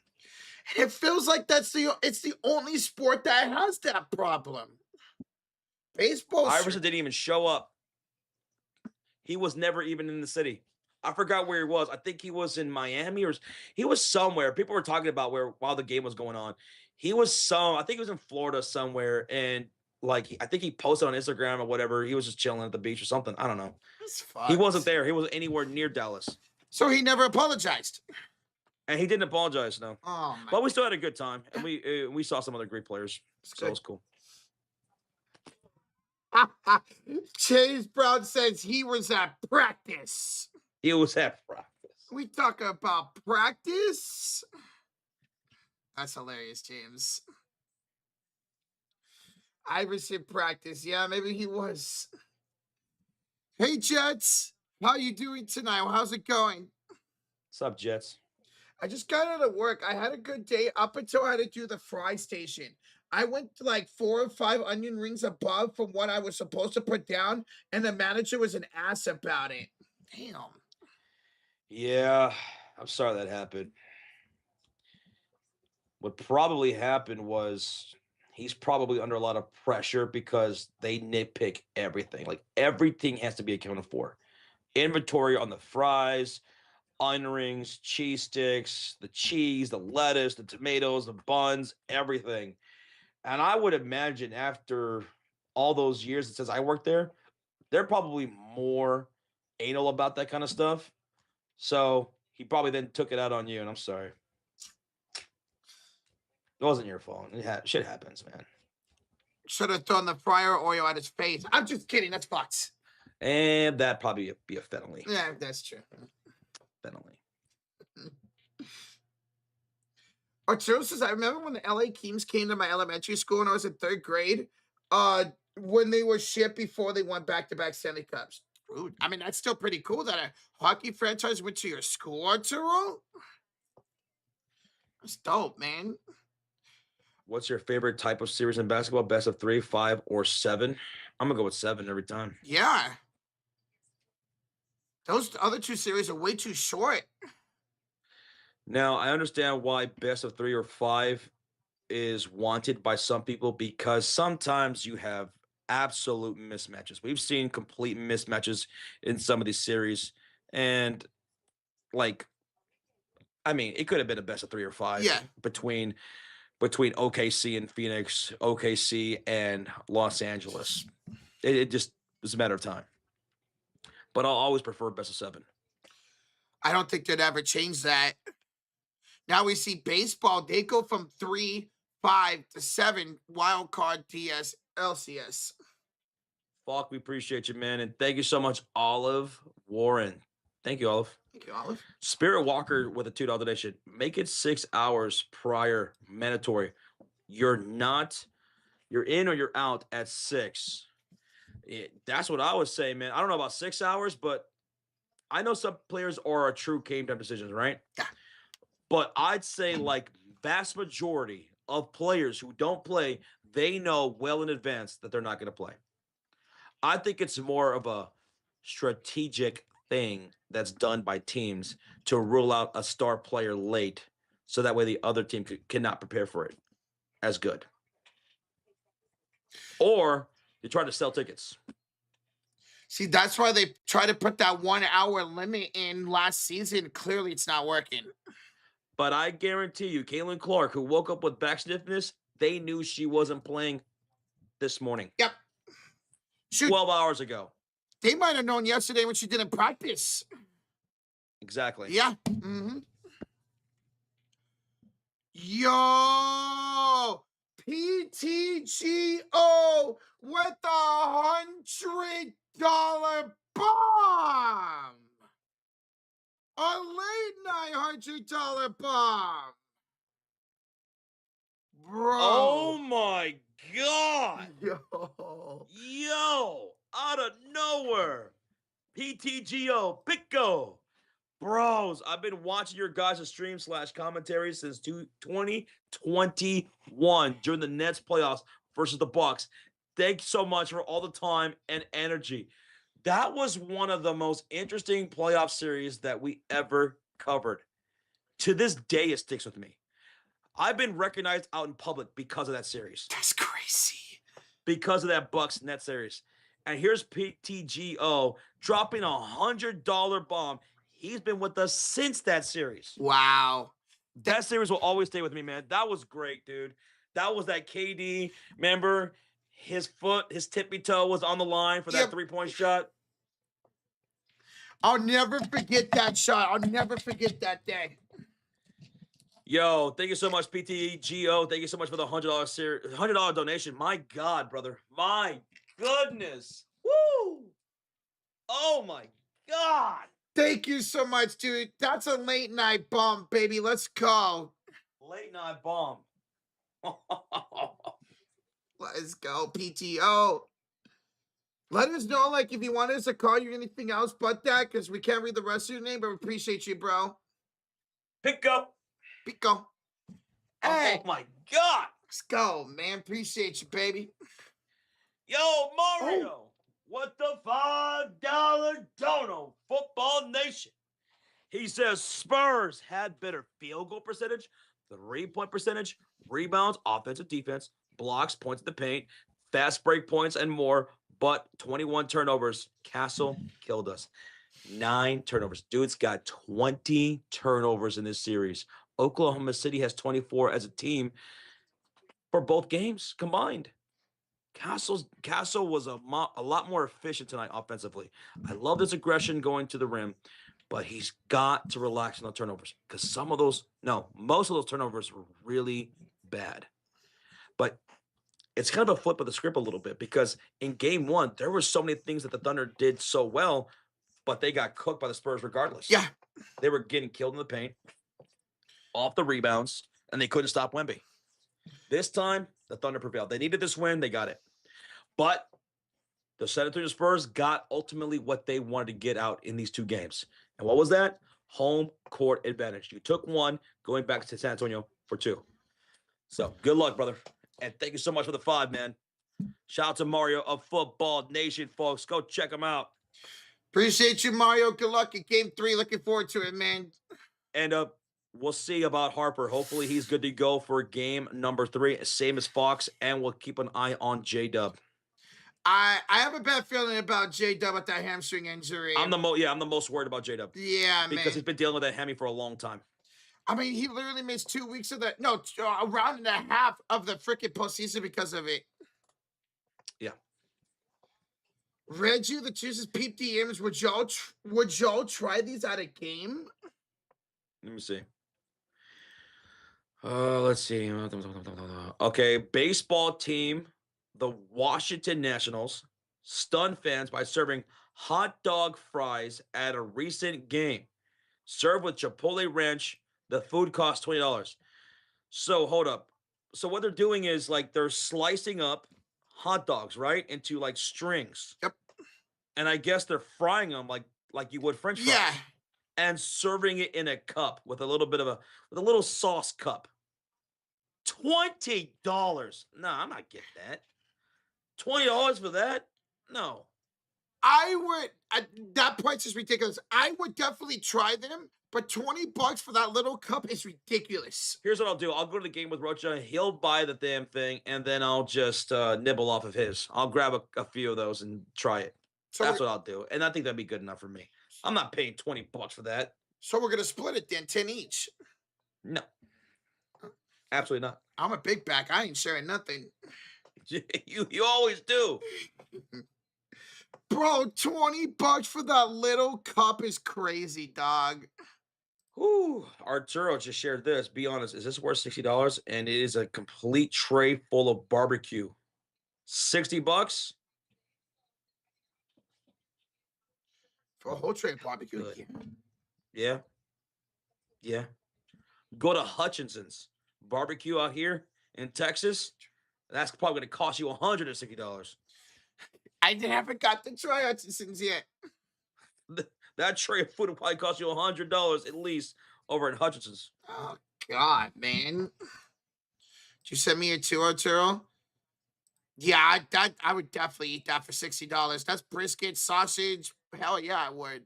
Speaker 1: It feels like it's the only sport that has that problem. Baseball.
Speaker 2: Iverson didn't even show up. He was never even in the city. I forgot where he was. I think he was in Miami or he was somewhere. People were talking about where while the game was going on. I think he was in Florida somewhere. And like, I think he posted on Instagram or whatever. He was just chilling at the beach or something. I don't know. He wasn't there. He wasn't anywhere near Dallas.
Speaker 1: So he never apologized.
Speaker 2: And he didn't apologize, no.
Speaker 1: Oh,
Speaker 2: but we still had a good time. And we saw some other great players. So it was cool.
Speaker 1: James Brown says he was at practice.
Speaker 2: He was at practice.
Speaker 1: We talk about practice? That's hilarious, James. Iverson practice. Yeah, maybe he was. Hey, Jets. How you doing tonight? How's it going?
Speaker 2: What's up, Jets?
Speaker 1: I just got out of work. I had a good day up until I had to do the fry station. I went to like 4 or 5 onion rings above from what I was supposed to put down, and the manager was an ass about it. Damn.
Speaker 2: Yeah, I'm sorry that happened. What probably happened was he's probably under a lot of pressure because they nitpick everything. Like everything has to be accounted for. Inventory on the fries, onion rings, cheese sticks, the cheese, the lettuce, the tomatoes, the buns, everything. And I would imagine after all those years since I worked there, they're probably more anal about that kind of stuff. So he probably then took it out on you, and I'm sorry. It wasn't your fault. Shit happens, man.
Speaker 1: Should have thrown the fryer oil at his face. I'm just kidding. That's fucked.
Speaker 2: And that'd probably be a felony.
Speaker 1: Yeah, that's true.
Speaker 2: Felony.
Speaker 1: Arturo says, I remember when the LA Kings came to my elementary school when I was in 3rd grade, when they were shit before they won back-to-back Stanley Cups. Dude, I mean, that's still pretty cool that a hockey franchise went to your school, Arturo. That's dope, man.
Speaker 2: What's your favorite type of series in basketball? Best of 3, 5, or 7? I'm going to go with 7 every time.
Speaker 1: Yeah. Those other 2 series are way too short.
Speaker 2: Now, I understand why best of 3 or 5 is wanted by some people because sometimes you have absolute mismatches. We've seen complete mismatches in some of these series. And, like, I mean, it could have been a best of 3 or 5 between OKC and Phoenix, OKC and Los Angeles. It just was a matter of time. But I'll always prefer best of 7.
Speaker 1: I don't think they'd ever change that. Now we see baseball. They go from 3, 5 to 7 wild card DS LCS.
Speaker 2: Falk, we appreciate you, man. And thank you so much, Olive Warren. Thank you, Olive.
Speaker 1: Thank you, Olive.
Speaker 2: Spirit Walker with a $2 donation. Make it 6 hours prior mandatory. You're in or you're out at 6. That's what I would say, man. I don't know about 6 hours, but I know some players are a true game time decisions, right?
Speaker 1: Yeah.
Speaker 2: But I'd say like vast majority of players who don't play, they know well in advance that they're not going to play. I think it's more of a strategic thing that's done by teams to rule out a star player late so that way the other team cannot prepare for it as good. Or you try to sell tickets.
Speaker 1: See, that's why they try to put that 1 hour limit in last season. Clearly, it's not working.
Speaker 2: But I guarantee you, Caitlin Clark, who woke up with back stiffness, they knew she wasn't playing this morning.
Speaker 1: Yep.
Speaker 2: 12 hours ago.
Speaker 1: They might have known yesterday when she didn't practice.
Speaker 2: Exactly.
Speaker 1: Yeah. Mm-hmm. Yo, PTGO with $100 bomb. A late night $100 bomb. Bro.
Speaker 2: Oh my God.
Speaker 1: Yo.
Speaker 2: Out of nowhere. PTGO, Pico. Bros, I've been watching your guys' stream / commentary since 2021 during the Nets playoffs versus the Bucks. Thanks so much for all the time and energy. That was one of the most interesting playoff series that we ever covered. To this day, it sticks with me. I've been recognized out in public because of that series.
Speaker 1: That's crazy.
Speaker 2: Because of that Bucks Nets series. And here's PTGO dropping $100 bomb. He's been with us since that series.
Speaker 1: Wow.
Speaker 2: That series will always stay with me, man. That was great, dude. That was that KD. Remember, his foot, his tippy toe was on the line for that 3-point shot.
Speaker 1: I'll never forget that shot. I'll never forget that day.
Speaker 2: Yo, thank you so much, PTGO. Thank you so much for the $100 donation. My God, brother. My goodness. Woo! Oh my God.
Speaker 1: Thank you so much, dude. That's a late night bomb, baby. Let's go.
Speaker 2: Late night bomb.
Speaker 1: Let's go, PTO. Let us know, like, if you want us to call you anything else but that, because we can't read the rest of your name, but we appreciate you, bro.
Speaker 2: Pico.
Speaker 1: Hey.
Speaker 2: Oh my God.
Speaker 1: Let's go, man. Appreciate you, baby.
Speaker 2: Yo, Mario. What the $5 dono, Football Nation? He says Spurs had better field goal percentage, 3-point percentage, rebounds, offensive, defense, blocks, points at the paint, fast break points, and more, but 21 turnovers. Castle killed us. 9 turnovers. Dude's got 20 turnovers in this series. Oklahoma City has 24 as a team for both games combined. Castle was a lot more efficient tonight offensively. I love this aggression going to the rim, but he's got to relax on the turnovers because most of those turnovers were really bad. But it's kind of a flip of the script a little bit because in game 1, there were so many things that the Thunder did so well, but they got cooked by the Spurs regardless.
Speaker 1: Yeah.
Speaker 2: They were getting killed in the paint, off the rebounds, and they couldn't stop Wemby. This time, the Thunder prevailed. They needed this win. They got it. But the San Antonio Spurs got ultimately what they wanted to get out in these 2 games. And what was that? Home court advantage. You took 1, going back to San Antonio for 2. So, good luck, brother. And thank you so much for the 5, man. Shout out to Mario of Football Nation, folks. Go check him out.
Speaker 1: Appreciate you, Mario. Good luck in game 3. Looking forward to it, man.
Speaker 2: And we'll see about Harper. Hopefully he's good to go for game number 3, same as Fox, and we'll keep an eye on J-Dub.
Speaker 1: I have a bad feeling about J-Dub with that hamstring injury.
Speaker 2: I'm the most worried about J-Dub.
Speaker 1: Yeah, man.
Speaker 2: Because he's been dealing with that hammy for a long time.
Speaker 1: I mean, he literally missed 2 weeks of that. No, a round and a half of the freaking postseason because of it.
Speaker 2: Yeah.
Speaker 1: Reggie, the chooses peep DMs. Would y'all try these at a game?
Speaker 2: Let me see. Let's see. Okay, baseball team, the Washington Nationals, stunned fans by serving hot dog fries at a recent game. Served with Chipotle Ranch. The food costs $20. So, hold up. So, what they're doing is, like, they're slicing up hot dogs, right, into, like, strings.
Speaker 1: Yep.
Speaker 2: And I guess they're frying them like you would French fries.
Speaker 1: Yeah.
Speaker 2: And serving it in a cup with a little sauce cup. $20. No, I'm not getting that. $20 for that? No.
Speaker 1: That price is ridiculous. I would definitely try them, but $20 for that little cup is ridiculous.
Speaker 2: Here's what I'll do. I'll go to the game with Rocha. He'll buy the damn thing, and then I'll just nibble off of his. I'll grab a few of those and try it. So that's what I'll do. And I think that'd be good enough for me. I'm not paying $20 for that.
Speaker 1: So we're going to split it then, 10 each.
Speaker 2: No. Absolutely not.
Speaker 1: I'm a big back. I ain't sharing nothing.
Speaker 2: You always do.
Speaker 1: Bro, $20 for that little cup is crazy, dog.
Speaker 2: Whew, Arturo just shared this. Be honest, is this worth $60? And it is a complete tray full of barbecue. $60?
Speaker 1: For a whole tray of barbecue.
Speaker 2: Good. Yeah. Yeah. Go to Hutchinson's barbecue out here in Texas. That's probably going to cost you $160.
Speaker 1: I haven't got the try Hutchinson's yet.
Speaker 2: That tray of food will probably cost you $100 at least over at Hutchinson's.
Speaker 1: Oh, God, man. Did you send me a 2 Arturo? Yeah, I would definitely eat that for $60. That's brisket, sausage. Hell yeah, I would.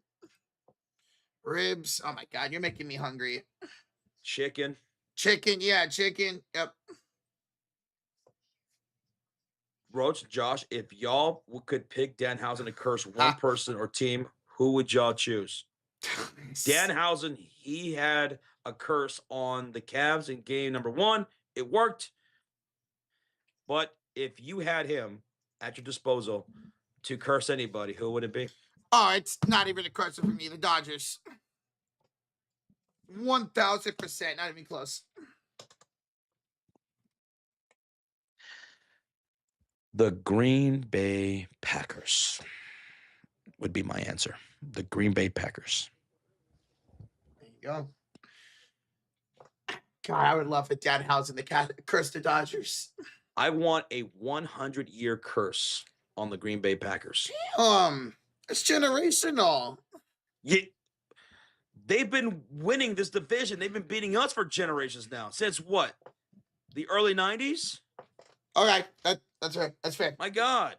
Speaker 1: Ribs. Oh, my God. You're making me hungry.
Speaker 2: Chicken.
Speaker 1: Chicken. Yeah, chicken. Yep.
Speaker 2: Roach, Josh, if y'all could pick Danhausen to curse one person or team, who would y'all choose? Danhausen, he had a curse on the Cavs in game number 1. It worked. But if you had him at your disposal to curse anybody, who would it be?
Speaker 1: Oh, it's not even a curse for me. The Dodgers. 1,000%. Not even close.
Speaker 2: The Green Bay Packers would be my answer. The Green Bay Packers.
Speaker 1: There you go. God, I would love it. Danhausen, the curse the Dodgers.
Speaker 2: I want a 100-year curse on the Green Bay Packers.
Speaker 1: It's generational.
Speaker 2: Yeah, they've been winning this division. They've been beating us for generations now. Since what? The early 90s?
Speaker 1: All right, that's right. That's fair.
Speaker 2: My God.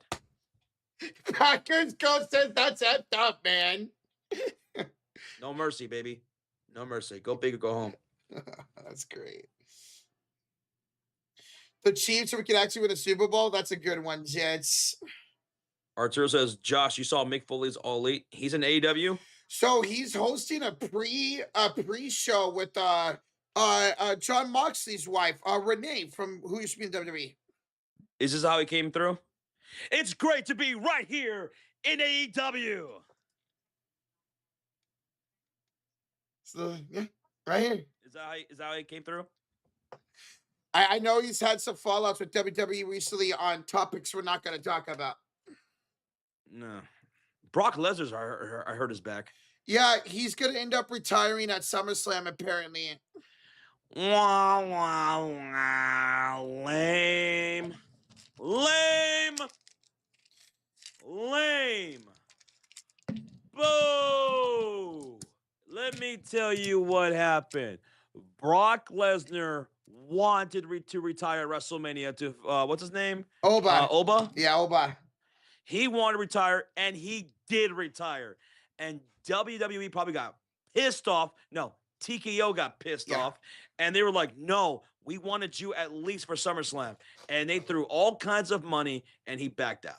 Speaker 1: Packers go says that's effed up, man.
Speaker 2: No mercy, baby. No mercy. Go big or go home.
Speaker 1: That's great. The Chiefs, we could actually win a Super Bowl. That's a good one, Jets. Arturo
Speaker 2: says, Josh, you saw Mick Foley's All Elite. He's in AEW.
Speaker 1: So he's hosting a pre-show with John Moxley's wife, Renee, from who used to be in WWE.
Speaker 2: Is this how he came through? It's great to be right here in AEW.
Speaker 1: So yeah, right here.
Speaker 2: Is that how he came through?
Speaker 1: I know he's had some fallouts with WWE recently on topics we're not going to talk about.
Speaker 2: No. Brock Lesnar's, I heard, is back.
Speaker 1: Yeah, he's going to end up retiring at SummerSlam, apparently.
Speaker 2: Wah, wah, wah. Lame. Lame. Lame. Boo. Let me tell you what happened. Brock Lesnar wanted to retire at WrestleMania to, what's his name?
Speaker 1: Oba.
Speaker 2: Oba?
Speaker 1: Yeah, Oba.
Speaker 2: He wanted to retire, and he did retire. And WWE probably got pissed off. No, TKO got pissed off. And they were like, no, we wanted you at least for SummerSlam. And they threw all kinds of money, and he backed out.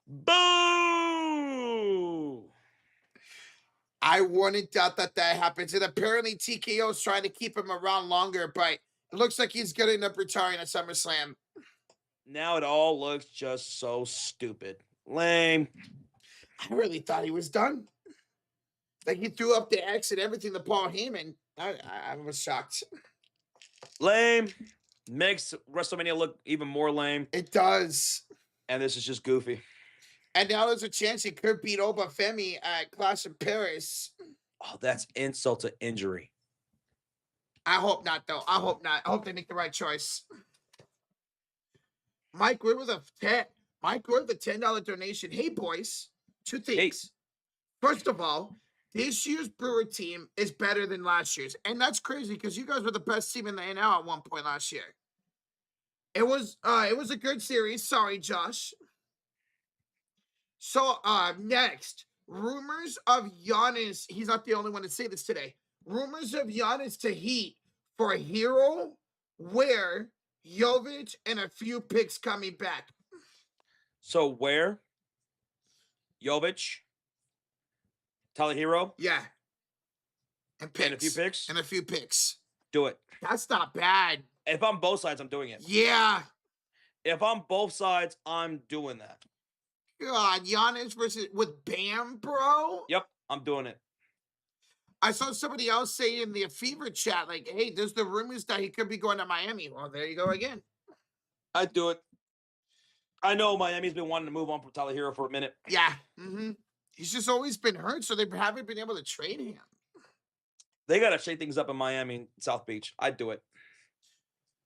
Speaker 2: Boo!
Speaker 1: I wouldn't doubt that happens. And apparently TKO's trying to keep him around longer, but it looks like he's going to end up retiring at SummerSlam.
Speaker 2: Now it all looks just so stupid. Lame.
Speaker 1: I really thought he was done. Like he threw up the X and everything to Paul Heyman. I was shocked.
Speaker 2: Lame. Makes WrestleMania look even more lame.
Speaker 1: It does.
Speaker 2: And this is just goofy.
Speaker 1: And now there's a chance he could beat Oba Femi at Clash of Paris.
Speaker 2: Oh, that's insult to injury.
Speaker 1: I hope not, though. I hope not. I hope they make the right choice. Mike, we're with a $10 donation. Hey, boys, 2 things. Hey. First of all, this year's Brewer team is better than last year's. And that's crazy because you guys were the best team in the NL at one point last year. It was a good series. Sorry, Josh. So, next, rumors of Giannis. He's not the only one to say this today. Rumors of Giannis to Heat for a Hero, Ware, Jovic, and a few picks coming back.
Speaker 2: So, Ware, Jovic, Tyler Hero?
Speaker 1: Yeah. And picks.
Speaker 2: And a few picks?
Speaker 1: And a few picks.
Speaker 2: Do it.
Speaker 1: That's not bad.
Speaker 2: If I'm both sides, I'm doing it.
Speaker 1: Yeah.
Speaker 2: If I'm both sides, I'm doing that.
Speaker 1: God, Giannis with Bam, bro.
Speaker 2: Yep, I'm doing it.
Speaker 1: I saw somebody else say in the Fever chat, like, hey, there's the rumors that he could be going to Miami. Well, there you go again.
Speaker 2: I'd do it. I know Miami's been wanting to move on from Tyler Hero for a minute.
Speaker 1: Yeah. He's just always been hurt, so they haven't been able to trade him.
Speaker 2: They got to shake things up in Miami, South Beach. I'd do it.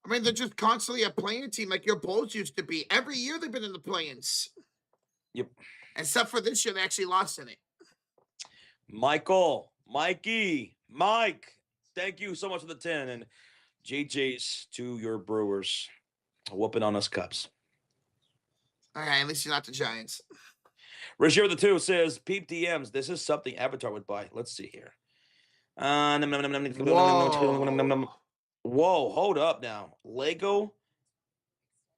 Speaker 1: I mean, they're just constantly a playing team like your Bulls used to be. Every year they've been in the play-ins.
Speaker 2: Yep.
Speaker 1: Except for this year, they actually lost in it.
Speaker 2: Mike, thank you so much for the 10. And JJ's to your Brewers. Whooping on us Cubs.
Speaker 1: All right, at least you're not the Giants.
Speaker 2: Roger the 2 says, Peep DMs, this is something Avatar would buy. Let's see here. Whoa, hold up now. Lego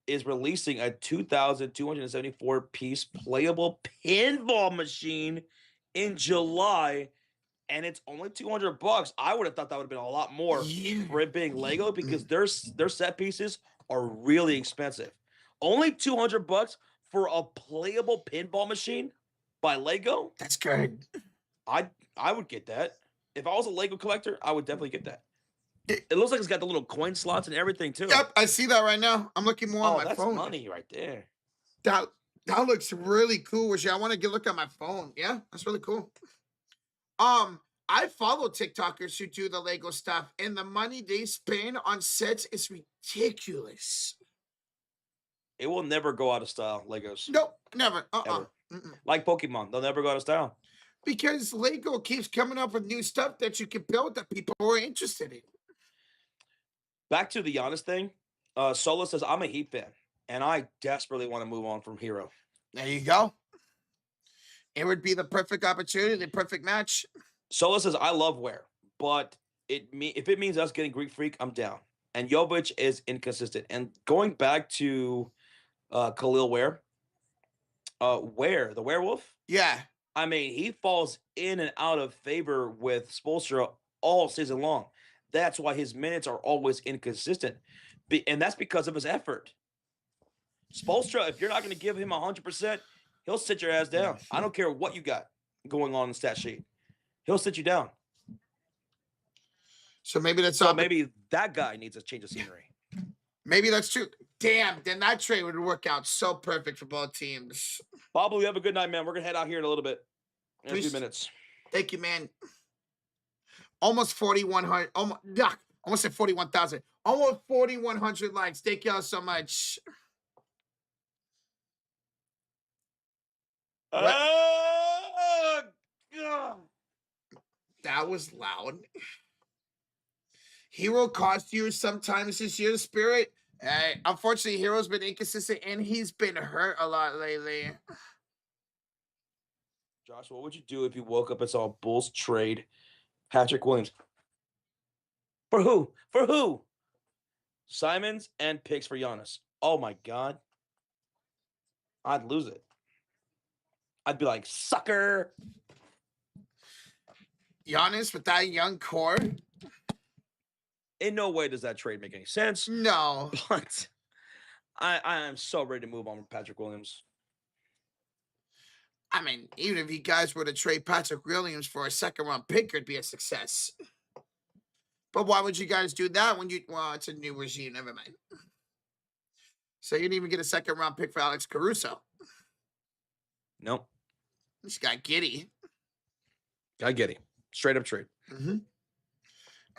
Speaker 2: is releasing a 2,274 piece playable pinball machine in July, and it's only $200. I would have thought that would have been a lot more for it being Lego because their set pieces are really expensive. Only $200 for a playable pinball machine by Lego?
Speaker 1: That's good.
Speaker 2: I would get that. If I was a Lego collector, I would definitely get that. It looks like it's got the little coin slots and everything too.
Speaker 1: Yep, I see that right now. I'm looking more on my
Speaker 2: that's
Speaker 1: phone.
Speaker 2: money right there.
Speaker 1: That looks really cool. Which I want to look at my phone. Yeah, that's really cool. I follow TikTokers who do the Lego stuff, and the money they spend on sets is ridiculous.
Speaker 2: It will never go out of style, Legos.
Speaker 1: Nope, never.
Speaker 2: Ever. Like Pokemon, they'll never go out of style.
Speaker 1: Because Lego keeps coming up with new stuff that you can build that people are interested in.
Speaker 2: Back to the Giannis thing. Solo says, I'm a Heat fan, and I desperately want to move on from Hero.
Speaker 1: There you go. It would be the perfect opportunity, the perfect match.
Speaker 2: Solo says, I love Ware, but if it means us getting Greek Freak, I'm down. And Jovic is inconsistent. And going back to Khalil Ware, the werewolf?
Speaker 1: Yeah.
Speaker 2: I mean, he falls in and out of favor with Spoelstra all season long. That's why his minutes are always inconsistent. And that's because of his effort. Spoelstra, if you're not going to give him 100%, he'll sit your ass down. I don't care what you got going on in the stat sheet. He'll sit you down.
Speaker 1: So maybe
Speaker 2: maybe that guy needs a change of scenery.
Speaker 1: Maybe that's true. Damn, then that trade would work out so perfect for both teams.
Speaker 2: Pablo, you have a good night, man. We're going to head out here in a little bit. In a few minutes.
Speaker 1: Thank you, man. Almost 4,100. Almost said 41,000. Almost 4,100 likes. Thank y'all so much.
Speaker 2: Oh, God.
Speaker 1: That was loud. Hero cost you sometimes this year, Spirit. Unfortunately, Hero's been inconsistent, and he's been hurt a lot lately.
Speaker 2: Josh, what would you do if you woke up and saw Bulls trade Patrick Williams? For who? For who? Simons and picks for Giannis. Oh, my God. I'd lose it. I'd be like, sucker.
Speaker 1: Giannis with that young core?
Speaker 2: In no way does that trade make any sense.
Speaker 1: No.
Speaker 2: But I am so ready to move on with Patrick Williams.
Speaker 1: I mean, even if you guys were to trade Patrick Williams for a second-round pick, it'd be a success. But why would you guys do that when it's a new regime? Never mind. So you didn't even get a second-round pick for Alex Caruso.
Speaker 2: Nope.
Speaker 1: This guy Giddy.
Speaker 2: I get it. Straight up trade.
Speaker 1: And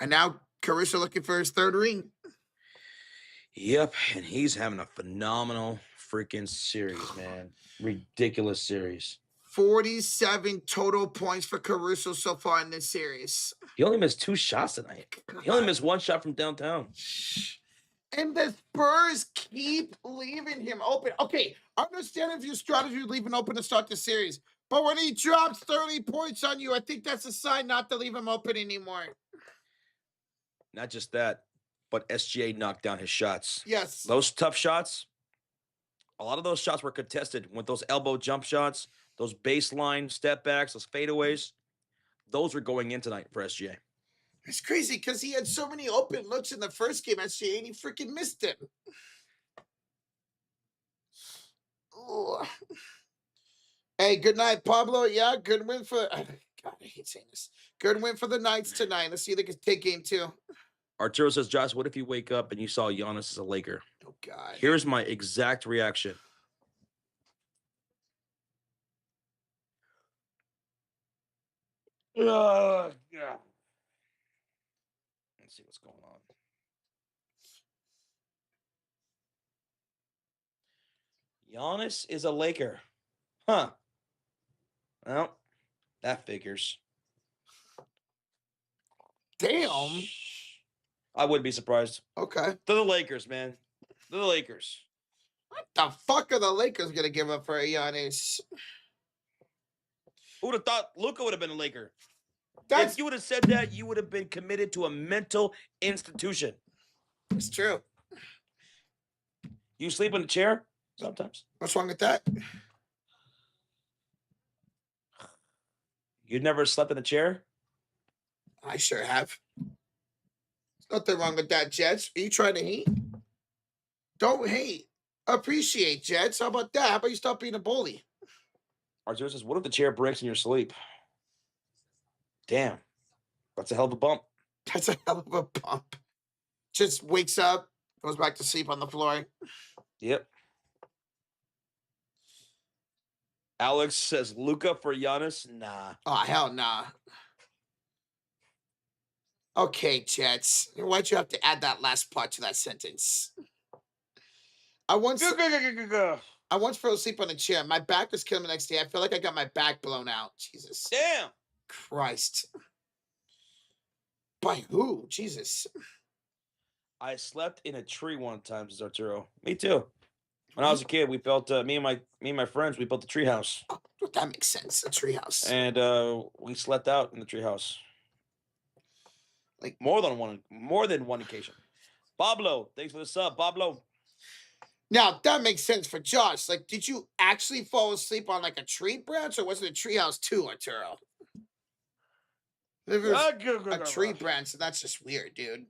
Speaker 1: now Caruso looking for his third ring.
Speaker 2: Yep, and he's having a phenomenal freaking series, man. Ridiculous series.
Speaker 1: 47 total points for Caruso so far in this series.
Speaker 2: He only missed 2 shots tonight. He only missed 1 shot from downtown.
Speaker 1: And the Spurs keep leaving him open. Okay, I understand if your strategy is leaving open to start the series. But when he drops 30 points on you, I think that's a sign not to leave him open anymore.
Speaker 2: Not just that, but SGA knocked down his shots.
Speaker 1: Yes.
Speaker 2: Those tough shots, a lot of those shots were contested with those elbow jump shots, those baseline step backs, those fadeaways. Those were going in tonight for SGA.
Speaker 1: It's crazy because he had so many open looks in the first game, SGA, and he freaking missed it. Ooh. Hey, good night, Pablo. Yeah, good win for... God, I hate saying this. Good win for the Knights tonight. Let's see if they can take game 2.
Speaker 2: Arturo says, Josh, what if you wake up and you saw Giannis as a Laker?
Speaker 1: Oh, God.
Speaker 2: Here's my exact reaction. Yeah. Let's see what's going on. Giannis is a Laker. Huh. Well, that figures.
Speaker 1: Damn.
Speaker 2: I wouldn't be surprised.
Speaker 1: Okay.
Speaker 2: They're the Lakers, man. They're the Lakers.
Speaker 1: What the fuck are the Lakers going to give up for Giannis?
Speaker 2: Who would have thought Luka would have been a Laker?
Speaker 1: That's
Speaker 2: If you would have said that, you would have been committed to a mental institution.
Speaker 1: it's true.
Speaker 2: You sleep in a chair sometimes.
Speaker 1: What's wrong with that?
Speaker 2: You never slept in a chair?
Speaker 1: I sure have. There's nothing wrong with that, Jets. Are you trying to hate? Don't hate. Appreciate, Jets. How about that? How about you stop being a bully?
Speaker 2: Arthur says, what if the chair breaks in your sleep? Damn. That's a hell of a bump.
Speaker 1: That's a hell of a bump. Just wakes up, goes back to sleep on the floor.
Speaker 2: Yep. Alex says, Luka for Giannis? Nah.
Speaker 1: Oh, hell nah. Okay, Jets. Why'd you have to add that last part to that sentence? I once fell asleep on a chair. My back was killing me the next day. I feel like I got my back blown out. Jesus.
Speaker 2: Damn.
Speaker 1: Christ. By who? Jesus.
Speaker 2: I slept in a tree one time, says Arturo. Me too. When I was a kid, we built me and my friends. We built a tree house,
Speaker 1: Oh, that makes sense. A treehouse.
Speaker 2: and we slept out in the tree house.
Speaker 1: Like
Speaker 2: more than one occasion. Pablo, thanks for the sub, Pablo.
Speaker 1: now that makes sense for Josh. Like, did you actually fall asleep on like a tree branch, or was it a treehouse too, Arturo? If it was a tree branch, that's just weird, dude.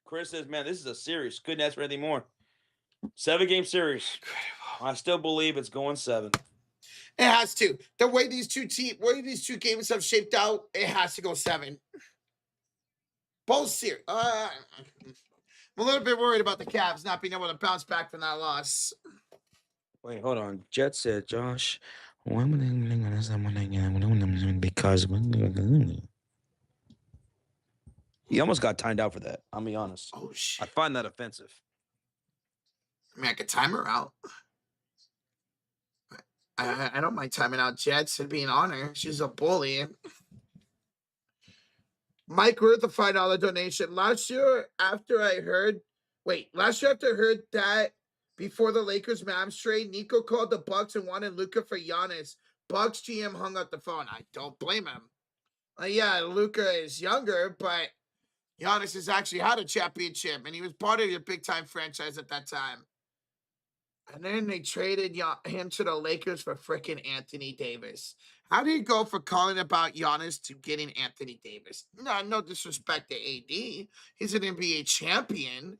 Speaker 2: Chris says, "Man, this is a series. Couldn't ask for anything more. 7-game series. I still believe it's going 7.
Speaker 1: It has to. The way these two games have shaped out, it has to go 7. Both series. I'm a little bit worried about the Cavs not being able to bounce back from that loss.
Speaker 2: Wait, hold on. Jet said, Josh, because he almost got timed out for that. I'll be honest.
Speaker 1: Oh shit!
Speaker 2: I find that offensive.
Speaker 1: I mean, I could time her out. I don't mind timing out Jets. It'd be an honor. She's a bully. Mike Worth, a $5 donation. Last year after I heard that before the Lakers Mavs trade, Nico called the Bucks and wanted Luka for Giannis. Bucks GM hung up the phone. I don't blame him. Yeah, Luka is younger, but Giannis has actually had a championship, and he was part of a big-time franchise at that time. And then they traded him to the Lakers for freaking Anthony Davis. How do you go for calling about Giannis to getting Anthony Davis? No disrespect to AD. He's an NBA champion,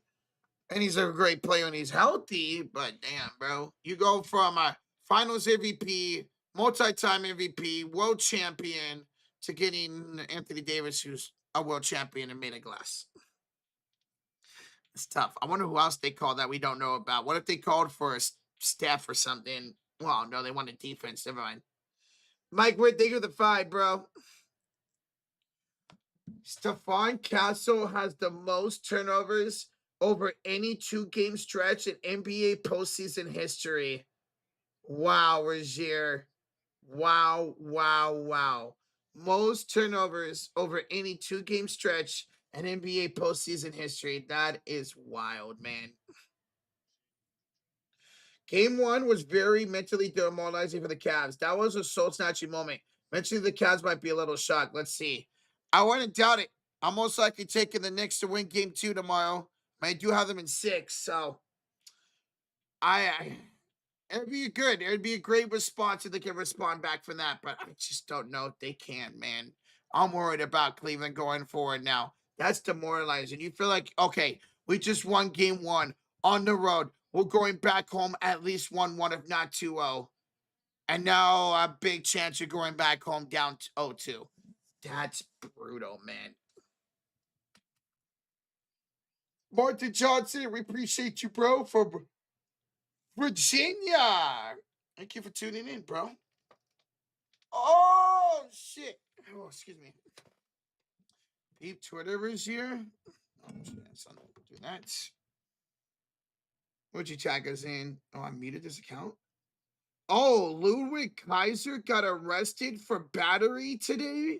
Speaker 1: and he's a great player when he's healthy. But damn, bro. You go from a finals MVP, multi-time MVP, world champion, to getting Anthony Davis, who's a world champion and made of glass. It's tough. I wonder who else they called that we don't know about. What if they called for a staff or something? Well, no, they wanted defense. Never mind. Mike, where'd they go the 5, bro? Stephon Castle has the most turnovers over any 2-game stretch in NBA postseason history. Wow, Rozier. Wow. Most turnovers over any 2-game stretch in NBA postseason history. That is wild, man. Game 1 was very mentally demoralizing for the Cavs. That was a soul-snatching moment. Mentally, the Cavs might be a little shocked. Let's see. I wouldn't doubt it. I'm most likely taking the Knicks to win Game 2 tomorrow. I do have them in 6, so it'd be good. It'd be a great response if they can respond back from that, but I just don't know if they can, man. I'm worried about Cleveland going forward now. That's demoralizing. You feel like, okay, we just won Game 1 on the road. We're going back home at least 1-1, if not 2-0. And now a big chance you're going back home down 0-2. That's brutal, man. Martin Johnson, we appreciate you, bro, for Virginia. Thank you for tuning in, bro. Oh, shit. Oh, excuse me. Peep Twitter is here. Oh, shit. So do that. What'd you tag us in? Oh, I muted this account. Oh, Ludwig Kaiser got arrested for battery today?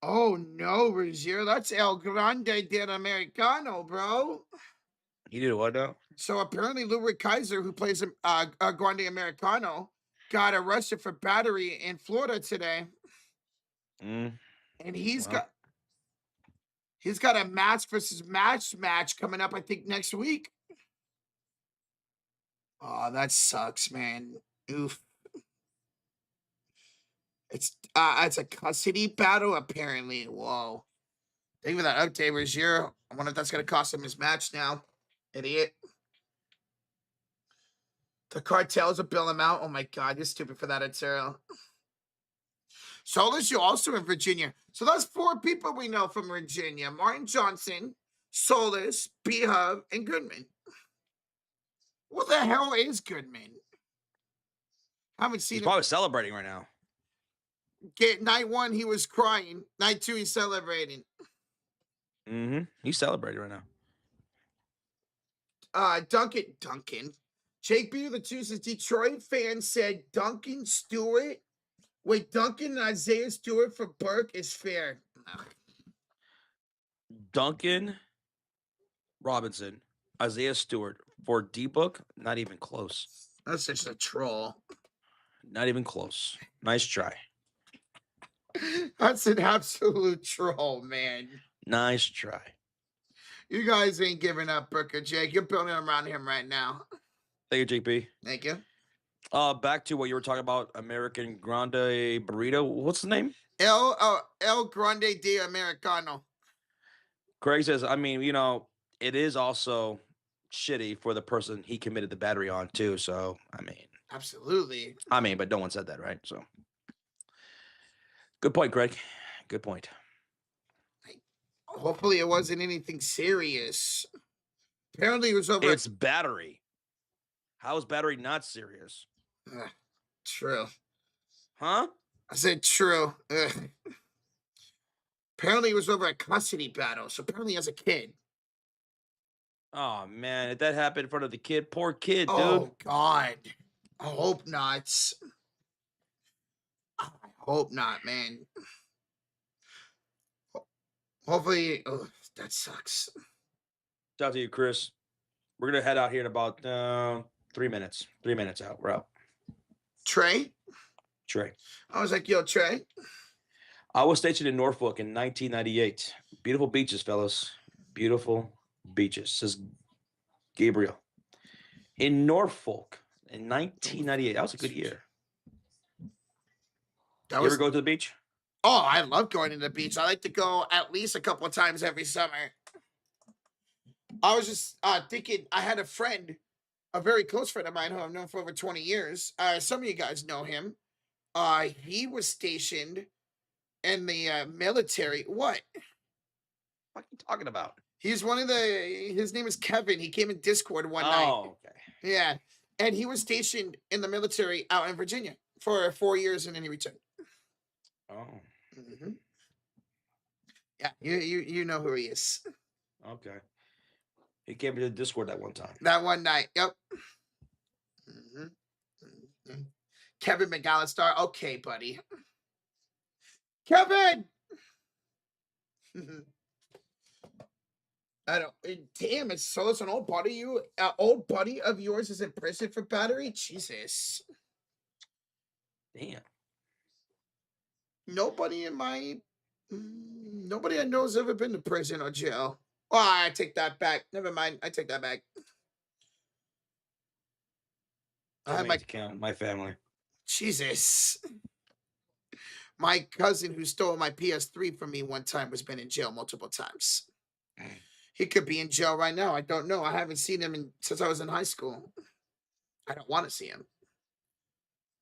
Speaker 1: Oh, no, Rozier. That's El Grande del Americano, bro.
Speaker 2: He did what now?
Speaker 1: So apparently Ludwig Kaiser, who plays Grande Americano, got arrested for battery in Florida today. And he's got a match versus match coming up, I think, next week. Oh, that sucks, man. Oof. It's a custody battle, apparently. Whoa. Thank you for that update, Rozier. I wonder if that's gonna cost him his match now. Idiot. The cartels will bill him out. Oh my god, you're stupid for that, Etzero. Solis, you're also in Virginia. So that's 4 people we know from Virginia. Martin Johnson, Solis, B-Hub, and Goodman. What the hell is Goodman? Haven't seen
Speaker 2: He's
Speaker 1: him.
Speaker 2: probably celebrating right now.
Speaker 1: Night 1, he was crying. Night 2, he's celebrating.
Speaker 2: He's celebrating right
Speaker 1: now. Duncan. Jake B. the 2 says Detroit fans said Duncan Stewart. Wait, Duncan and Isaiah Stewart for Burke is fair.
Speaker 2: Duncan Robinson, Isaiah Stewart for D-Book, not even close.
Speaker 1: That's just a troll.
Speaker 2: Not even close. Nice try.
Speaker 1: That's an absolute troll, man.
Speaker 2: Nice try.
Speaker 1: You guys ain't giving up, Burke or Jake. You're building around him right now.
Speaker 2: Thank you, JP.
Speaker 1: Thank you.
Speaker 2: Back to what you were talking about, American Grande Burrito. What's the name?
Speaker 1: El Grande de Americano.
Speaker 2: Craig says, I mean, it is also shitty for the person he committed the battery on too. So, I mean.
Speaker 1: Absolutely.
Speaker 2: But no one said that, right? So. Good point, Craig. Good point.
Speaker 1: Hopefully it wasn't anything serious. Apparently it was over.
Speaker 2: It's battery. How is battery not serious?
Speaker 1: True.
Speaker 2: Huh?
Speaker 1: I said true. Apparently it was over a custody battle. So apparently as a kid.
Speaker 2: Oh, man. If that happened in front of the kid, poor kid, dude.
Speaker 1: Oh, God. I hope not. I hope not, man. Hopefully, that sucks.
Speaker 2: Shout out to you, Chris. We're going to head out here in about 3 minutes. 3 minutes out. We're out.
Speaker 1: Trey? I was like, yo, Trey.
Speaker 2: I was stationed in Norfolk in 1998. Beautiful beaches, fellas. Beautiful beaches, says Gabriel. In Norfolk in 1998. That was a good year. You ever go to the beach?
Speaker 1: Oh, I love going to the beach. I like to go at least a couple of times every summer. I was just thinking, I had a friend, a very close friend of mine who I've known for over 20 years. Some of you guys know him. He was stationed in the military. What
Speaker 2: are you talking about?
Speaker 1: He's one of his name is Kevin. He came in Discord one night.
Speaker 2: Oh, okay.
Speaker 1: Yeah. And he was stationed in the military out in Virginia for 4 years and then he returned.
Speaker 2: Oh.
Speaker 1: Mm-hmm. Yeah, you know who he is.
Speaker 2: Okay. He came to the Discord that one time.
Speaker 1: That one night. Yep. Mm-hmm. Mm-hmm. Kevin McAllister. Okay, buddy. Kevin! I don't. Damn, it's so it's an old buddy. Old buddy of yours is in prison for battery. Jesus.
Speaker 2: Damn.
Speaker 1: Nobody I know has ever been to prison or jail. Oh, I take that back. Never mind. I take that back.
Speaker 2: I had my family.
Speaker 1: Jesus. My cousin who stole my PS3 from me one time has been in jail multiple times. He could be in jail right now. I don't know. I haven't seen him since I was in high school. I don't want to see him.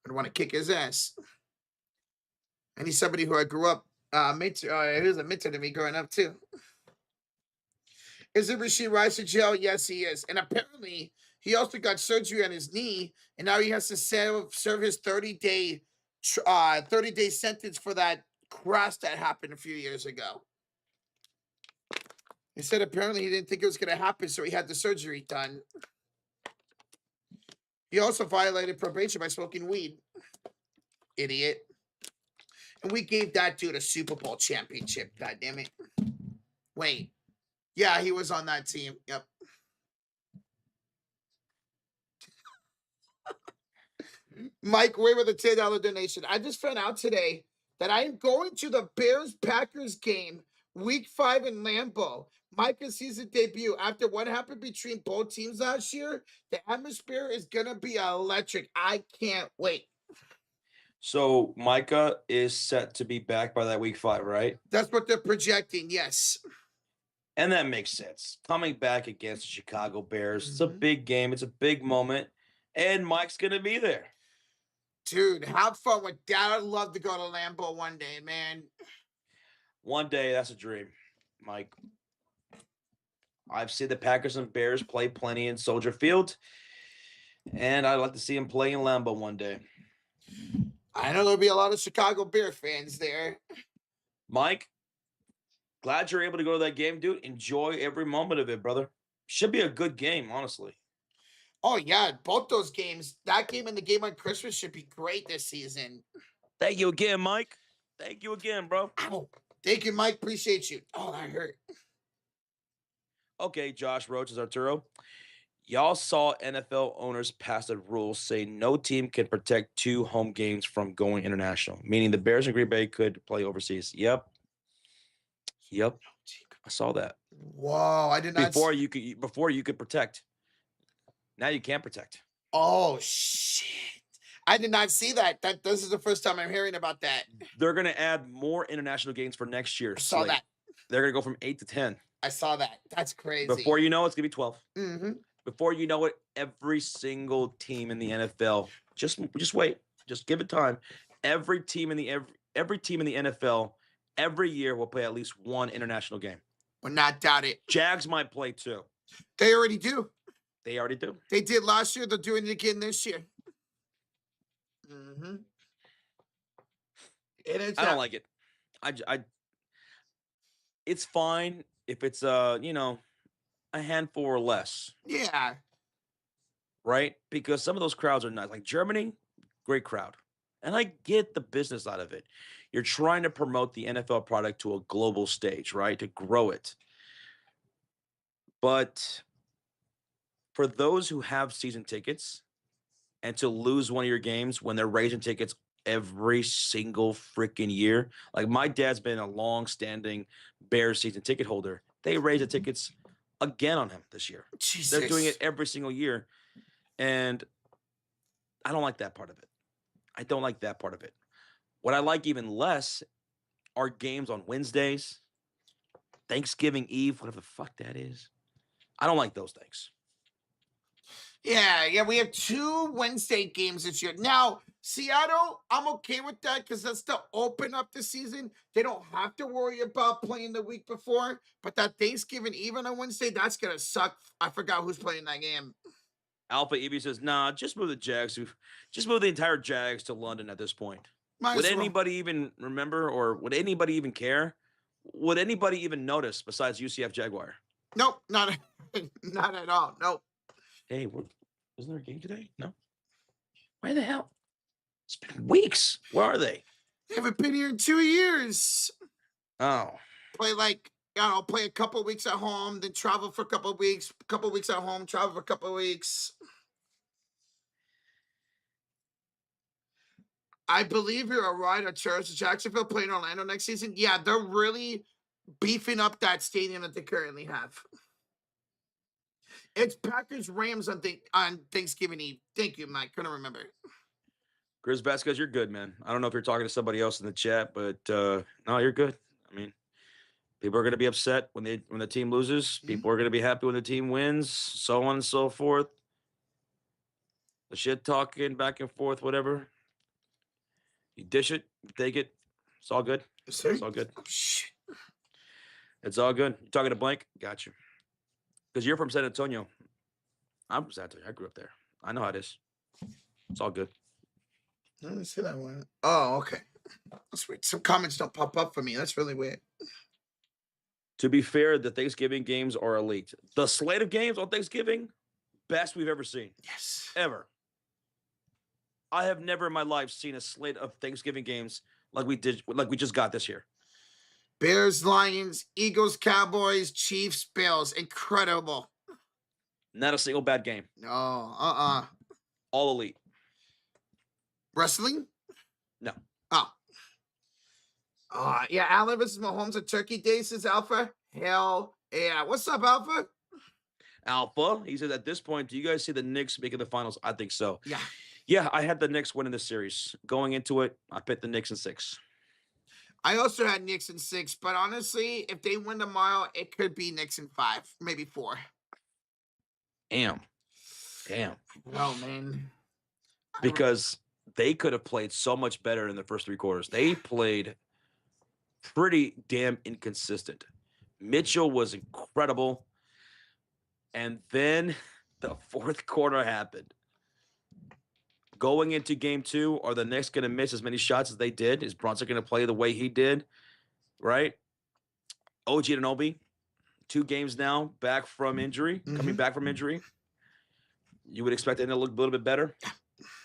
Speaker 1: I'd want to kick his ass. And he's somebody who I grew up, he was a mentor to me growing up, too. Is it Rasheed Rice in jail? Yes, he is. And apparently, he also got surgery on his knee, and now he has to serve his 30-day sentence for that crash that happened a few years ago. He said apparently he didn't think it was going to happen, so he had the surgery done. He also violated probation by smoking weed. Idiot. And we gave that dude a Super Bowl championship, goddammit. Wait. Yeah, he was on that team. Yep. Mike Way with a $10 donation. I just found out today that I am going to the Bears-Packers game, Week 5 in Lambeau. Micah's season debut. After what happened between both teams last year, the atmosphere is going to be electric. I can't wait.
Speaker 2: So Micah is set to be back by that week 5, right?
Speaker 1: That's what they're projecting, yes.
Speaker 2: And that makes sense. Coming back against the Chicago Bears, it's a big game. It's a big moment. And Mike's going to be there.
Speaker 1: Dude, have fun with that. I'd love to go to Lambeau one day, man.
Speaker 2: One day, that's a dream, Mike. I've seen the Packers and Bears play plenty in Soldier Field, and I'd like to see them play in Lambeau one day.
Speaker 1: I know there'll be a lot of Chicago Bear fans there.
Speaker 2: Mike, glad you're able to go to that game, dude. Enjoy every moment of it, brother. Should be a good game, honestly.
Speaker 1: Oh, yeah, both those games. That game and the game on Christmas should be great this season.
Speaker 2: Thank you again, Mike. Thank you again, bro.
Speaker 1: Ow. Thank you, Mike. Appreciate you. Oh, that hurt.
Speaker 2: Okay, Josh Roach is Arturo. Y'all saw NFL owners pass a rule saying no team can protect 2 home games from going international, meaning the Bears and Green Bay could play overseas. Yep. I saw that.
Speaker 1: Whoa, I did not.
Speaker 2: Before you could protect. Now you can't protect.
Speaker 1: Oh, shit. I did not see that. This is the first time I'm hearing about that.
Speaker 2: They're going to add more international games for next year.
Speaker 1: I saw that.
Speaker 2: They're going to go from 8 to 10.
Speaker 1: I saw that. That's crazy.
Speaker 2: Before you know it, it's going to be 12.
Speaker 1: Mm-hmm.
Speaker 2: Before you know it, every single team in the NFL, just wait. Just give it time. Every team in the NFL every year will play at least one international game.
Speaker 1: Will not doubt it.
Speaker 2: Jags might play 2.
Speaker 1: They already do.
Speaker 2: They already do.
Speaker 1: They did last year. They're doing it again this year. Mm-hmm.
Speaker 2: I don't like it. It's fine if it's a handful or less.
Speaker 1: Yeah.
Speaker 2: Right? Because some of those crowds are nice. Like Germany, great crowd. And I get the business out of it. You're trying to promote the NFL product to a global stage, right? To grow it. But for those who have season tickets and to lose one of your games when they're raising tickets every single freaking year, like my dad's been a long-standing Bears season ticket holder. They raised the tickets again on him this year.
Speaker 1: Jesus.
Speaker 2: They're doing it every single year. And I don't like that part of it. I don't like that part of it. What I like even less are games on Wednesdays, Thanksgiving Eve, whatever the fuck that is. I don't like those things.
Speaker 1: Yeah, we have 2 Wednesday games this year. Now, Seattle, I'm okay with that because that's to open up the season. They don't have to worry about playing the week before, but that Thanksgiving Eve on a Wednesday, that's going to suck. I forgot who's playing that game.
Speaker 2: Alpha Evie says, nah, just move the Jags. Just move the entire Jags to London at this point. Would anybody even remember or would anybody even care? Would anybody even notice besides UCF Jaguar?
Speaker 1: Nope, not at all. Nope.
Speaker 2: Hey, isn't there a game today? No. Where the hell? It's been weeks. Where are they?
Speaker 1: They haven't been here in 2 years.
Speaker 2: Oh.
Speaker 1: Play play a couple weeks at home, then travel for a couple weeks at home, travel for a couple weeks. I believe you're right. At Jacksonville playing Orlando next season. Yeah, they're really beefing up that stadium that they currently have. It's Packers Rams on Thanksgiving Eve. Thank you, Mike. Couldn't remember.
Speaker 2: Grizz Vasquez, you're good, man. I don't know if you're talking to somebody else in the chat, but no, you're good. I mean, people are going to be upset when the team loses. People are going to be happy when the team wins, so on and so forth. The shit talking back and forth, whatever. You dish it, you take it. It's all good.
Speaker 1: Sir?
Speaker 2: It's all good.
Speaker 1: Oh, shit.
Speaker 2: It's all good. You talking to Blank? Got you. Because you're from San Antonio. I'm from San Antonio. I grew up there. I know how it is. It's all good.
Speaker 1: Let me see that one. Oh, okay. That's weird. Some comments don't pop up for me. That's really weird.
Speaker 2: To be fair, the Thanksgiving games are elite. The slate of games on Thanksgiving, best we've ever seen.
Speaker 1: Yes.
Speaker 2: Ever. I have never in my life seen a slate of Thanksgiving games like we just got this year.
Speaker 1: Bears, Lions, Eagles, Cowboys, Chiefs, Bills. Incredible.
Speaker 2: Not a single bad game.
Speaker 1: No.
Speaker 2: All elite.
Speaker 1: Wrestling?
Speaker 2: No.
Speaker 1: Oh. Yeah, Allen versus Mahomes at Turkey Day, says Alpha. Hell yeah. What's up, Alpha?
Speaker 2: Alpha, he says, at this point, do you guys see the Knicks making the finals? I think so.
Speaker 1: Yeah.
Speaker 2: Yeah, I had the Knicks winning this series. Going into it, I picked the Knicks in 6.
Speaker 1: I also had Knicks in 6, but honestly, if they win tomorrow, it could be Knicks in 5, maybe 4.
Speaker 2: Damn.
Speaker 1: Oh, man.
Speaker 2: Because they could have played so much better in the first 3 quarters. They played pretty damn inconsistent. Mitchell was incredible. And then the 4th quarter happened. Going into game 2, are the Knicks going to miss as many shots as they did? Is Brunson going to play the way he did? Right? OG Anunoby, 2 games now, back from injury, coming back from injury. You would expect them to look a little bit better.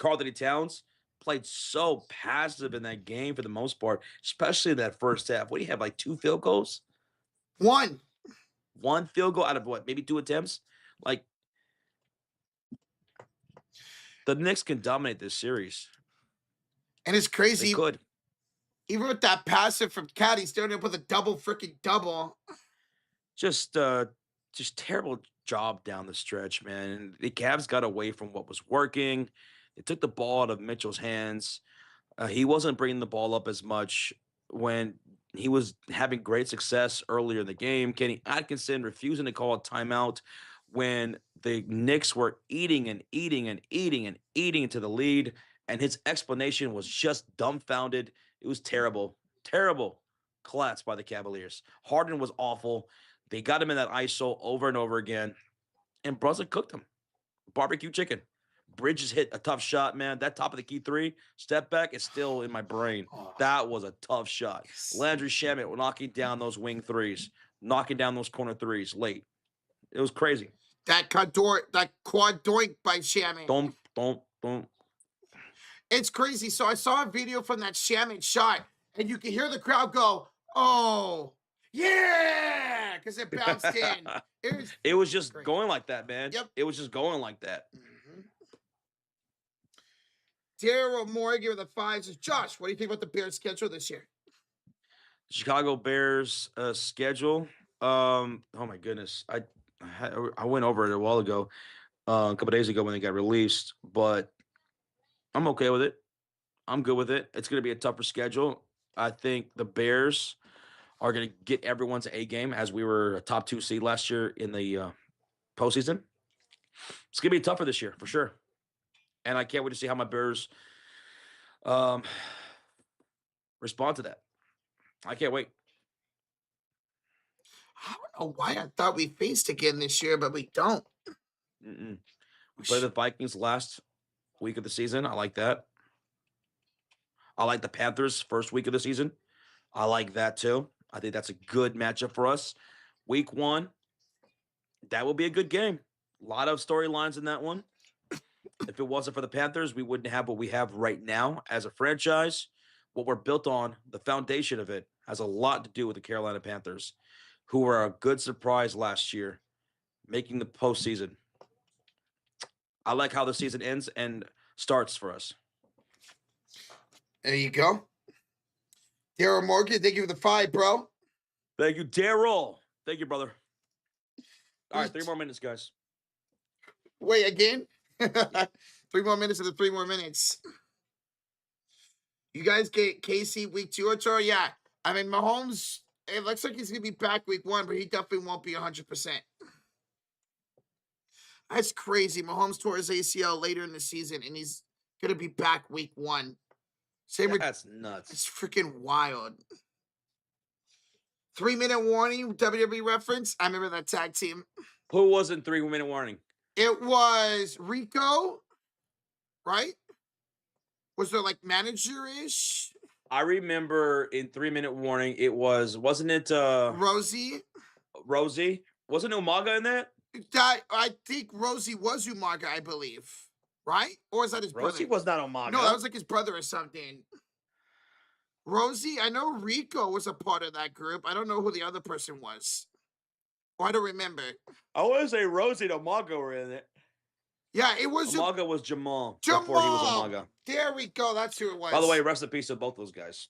Speaker 2: Karl-Anthony Towns played so passive in that game for the most part, especially in that first half. What do you have, like 2 field goals?
Speaker 1: 1.
Speaker 2: 1 field goal out of what? Maybe 2 attempts? Like, the Knicks can dominate this series.
Speaker 1: And it's crazy.
Speaker 2: They could.
Speaker 1: Even with that passive from Cat, he's still up with a double freaking double.
Speaker 2: Just terrible job down the stretch, man. The Cavs got away from what was working. They took the ball out of Mitchell's hands. He wasn't bringing the ball up as much when he was having great success earlier in the game. Kenny Atkinson refusing to call a timeout when the Knicks were eating into the lead, and his explanation was just dumbfounded. It was terrible collapse by the Cavaliers. Harden was awful. They got him in that ISO over and over again, and Brunson cooked him. Barbecue chicken. Bridges hit a tough shot, man. That top of the key 3 step back is still in my brain. That was a tough shot. Landry Shamet knocking down those wing 3s, knocking down those corner 3s late. It was crazy.
Speaker 1: That quad doink by Shamet.
Speaker 2: Don't.
Speaker 1: It's crazy. So I saw a video from that Shamet shot, and you can hear the crowd go, "Oh, yeah," because it bounced in.
Speaker 2: It was just going like that, man.
Speaker 1: Yep.
Speaker 2: It was just going like that.
Speaker 1: Daryl Morgan with the 5 says, Josh, what do you think about the Bears' schedule this year?
Speaker 2: Chicago Bears schedule. Oh my goodness, I went over it a while ago, a couple days ago when they got released, but I'm okay with it. I'm good with it. It's going to be a tougher schedule. I think the Bears are going to get everyone's A game, as we were a top 2 seed last year in the postseason. It's going to be tougher this year for sure. And I can't wait to see how my Bears respond to that. I can't wait.
Speaker 1: I don't know why I thought we faced again this year, but we don't.
Speaker 2: We play the Vikings last week of the season. I like that. I like the Panthers first week of the season. I like that too. I think that's a good matchup for us. Week 1, that will be a good game. A lot of storylines in that one. If it wasn't for the Panthers, we wouldn't have what we have right now as a franchise. What we're built on, the foundation of it, has a lot to do with the Carolina Panthers, who were a good surprise last year, making the postseason. I like how the season ends and starts for us.
Speaker 1: There you go. Daryl Morgan, thank you for the 5, bro.
Speaker 2: Thank you, Daryl. Thank you, brother. All right, 3 more minutes, guys.
Speaker 1: Wait, again? 3 more minutes of the 3 more minutes. You guys get KC week 2 or 2? Yeah. I mean, Mahomes, it looks like he's going to be back week 1, but he definitely won't be 100%. That's crazy. Mahomes tore his ACL later in the season, and he's going to be back week 1. Same with
Speaker 2: That's nuts.
Speaker 1: it's freaking wild. 3-minute warning, WWE reference. I remember that tag team.
Speaker 2: Who was in 3-minute warning?
Speaker 1: It was Rico, right? Was there like manager-ish?
Speaker 2: I remember in 3-minute warning, wasn't it
Speaker 1: Rosie?
Speaker 2: Rosie? Wasn't Umaga in that?
Speaker 1: I think Rosie was Umaga, I believe. Right? Or is that his brother?
Speaker 2: Rosie was not Umaga.
Speaker 1: No, that was like his brother or something. Rosie, I know Rico was a part of that group. I don't know who the other person was. Or I don't remember.
Speaker 2: I want to say Rosie and Umaga were in it.
Speaker 1: Yeah, it was
Speaker 2: Umaga was Jamal,
Speaker 1: Jamal
Speaker 2: before he was Umaga.
Speaker 1: There we go. That's who it was.
Speaker 2: By the way, rest in peace to both those guys.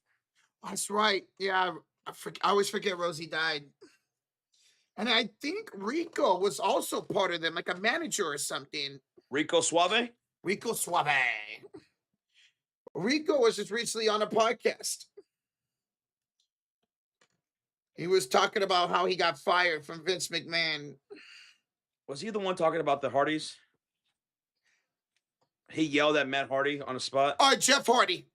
Speaker 1: That's right. Yeah, I always forget Rosie died. And I think Rico was also part of them, like a manager or something.
Speaker 2: Rico Suave?
Speaker 1: Rico Suave. Rico was just recently on a podcast. He was talking about how he got fired from Vince McMahon.
Speaker 2: Was he the one talking about the Hardys? He yelled at Matt Hardy on the spot?
Speaker 1: Jeff Hardy.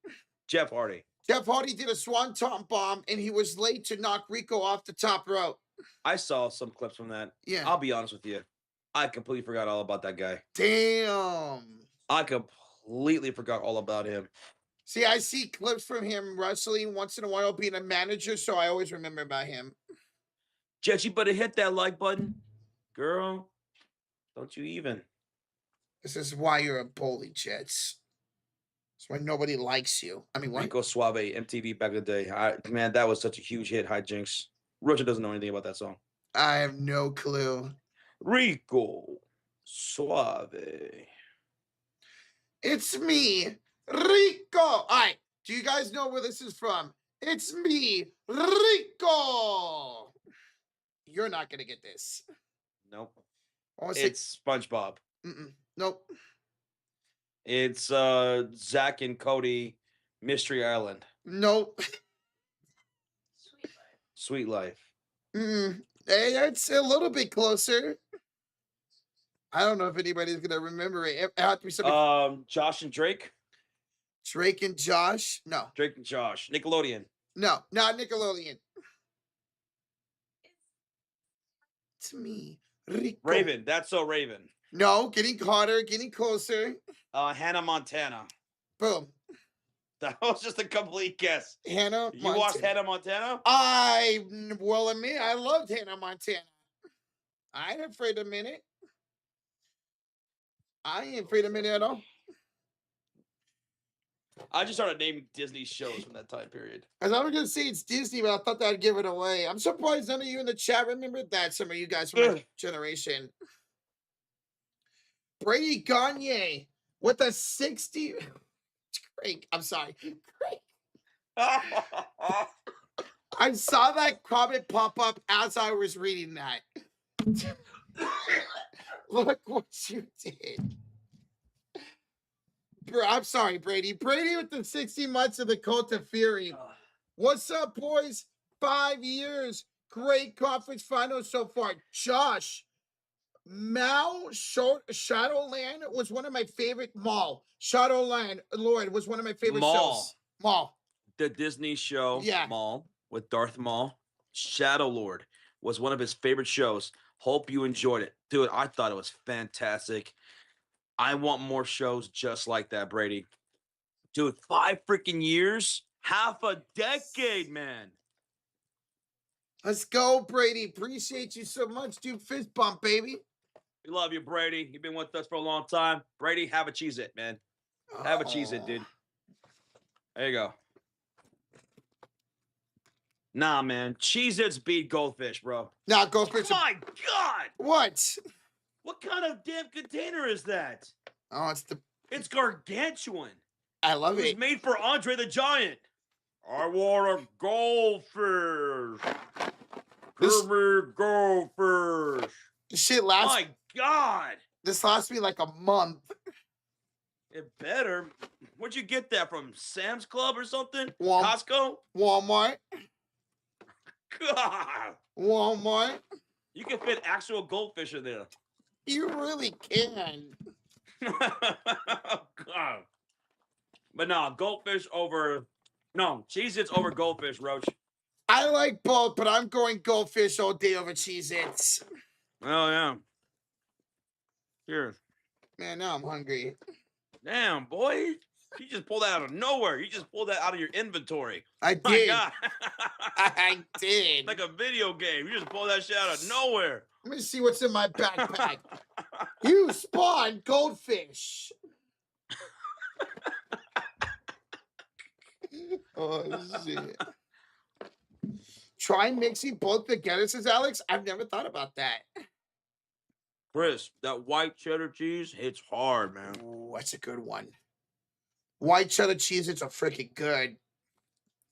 Speaker 2: Jeff Hardy.
Speaker 1: Jeff Hardy did a swanton bomb, and he was late to knock Rico off the top rope.
Speaker 2: I saw some clips from that.
Speaker 1: Yeah.
Speaker 2: I'll be honest with you. I completely forgot all about that guy.
Speaker 1: Damn.
Speaker 2: I completely forgot all about him.
Speaker 1: See, I see clips from him wrestling once in a while, being a manager, so I always remember about him.
Speaker 2: Jet, you better hit that like button. Girl, don't you even.
Speaker 1: This is why you're a bully, Jets. That's why nobody likes you. I mean, what?
Speaker 2: Rico Suave, MTV back in the day. Man, that was such a huge hit, hijinks. Roger doesn't know anything about that song.
Speaker 1: I have no clue.
Speaker 2: Rico Suave.
Speaker 1: It's me, Rico. All right. Do you guys know where this is from? It's me, Rico. You're not going to get this.
Speaker 2: Nope.
Speaker 1: It's
Speaker 2: SpongeBob.
Speaker 1: Nope.
Speaker 2: It's Zach and Cody, Mystery Island.
Speaker 1: Nope.
Speaker 2: Sweet Life.
Speaker 1: Hey, it's a little bit closer. I don't know if anybody's going to remember it. It had to be something.
Speaker 2: Josh and Drake?
Speaker 1: Drake and Josh? No.
Speaker 2: Drake and Josh. Nickelodeon.
Speaker 1: No, not Nickelodeon. It's me, Rico.
Speaker 2: Raven. That's So Raven.
Speaker 1: No, getting harder, getting closer.
Speaker 2: Hannah Montana.
Speaker 1: Boom.
Speaker 2: That was just a complete guess.
Speaker 1: Hannah
Speaker 2: You
Speaker 1: Montana.
Speaker 2: watched Hannah Montana?
Speaker 1: I will admit, I loved Hannah Montana. I ain't afraid a minute. I ain't afraid a minute at all.
Speaker 2: I just started naming Disney shows from that time period.
Speaker 1: As I was going to say it's Disney, but I thought that'd give it away. I'm surprised none of you in the chat remembered that. Some of you guys from my generation. Brady Gagne with a 60. Craig, I'm sorry. Craig. I saw that comment pop up as I was reading that. Look what you did. I'm sorry, Brady. Brady with the 60 months of the cult of fury. What's up, boys? 5 years. Great conference finals so far. Josh, Shadowland was one of my favorite. Shadowland, Lord, was one of my favorite shows. Maul.
Speaker 2: The Disney show,
Speaker 1: yeah.
Speaker 2: Maul, with Darth Maul. Shadow Lord was one of his favorite shows. Hope you enjoyed it. Dude, I thought it was fantastic. I want more shows just like that, Brady. Dude, 5 freaking years? Half a decade, man.
Speaker 1: Let's go, Brady. Appreciate you so much, dude. Fist bump, baby.
Speaker 2: We love you, Brady. You've been with us for a long time. Brady, have a Cheez-It, man. Have a Cheez-It, dude. There you go. Nah, man. Cheez-Its beat Goldfish, bro.
Speaker 1: Nah, Goldfish.
Speaker 2: My God!
Speaker 1: What?
Speaker 2: What kind of damn container is that?
Speaker 1: Oh,
Speaker 2: It's gargantuan.
Speaker 1: I love it.
Speaker 2: It was made for Andre the Giant. I want a goldfish. Give me goldfish.
Speaker 1: This shit lasts.
Speaker 2: My God.
Speaker 1: This lasts me like a month.
Speaker 2: It better. Where'd you get that from? Sam's Club or something?
Speaker 1: Costco? Walmart.
Speaker 2: God.
Speaker 1: Walmart.
Speaker 2: You can fit actual goldfish in there.
Speaker 1: You really can.
Speaker 2: God. But no, goldfish over. No, Cheez-Its over goldfish, Roach.
Speaker 1: I like both, but I'm going goldfish all day over Cheez-Its.
Speaker 2: Oh, yeah. Cheers.
Speaker 1: Man, now I'm hungry.
Speaker 2: Damn, boy. You just pulled that out of nowhere. You just pulled that out of your inventory.
Speaker 1: I
Speaker 2: My
Speaker 1: did.
Speaker 2: God.
Speaker 1: I did.
Speaker 2: Like a video game. You just pulled that shit out of nowhere.
Speaker 1: Let me see what's in my backpack. You spawned goldfish. Oh, shit. Try mixing both together, says Alex. I've never thought about that.
Speaker 2: Chris, that white cheddar cheese hits hard, man.
Speaker 1: Ooh, that's a good one. White cheddar cheese, it's a freaking good.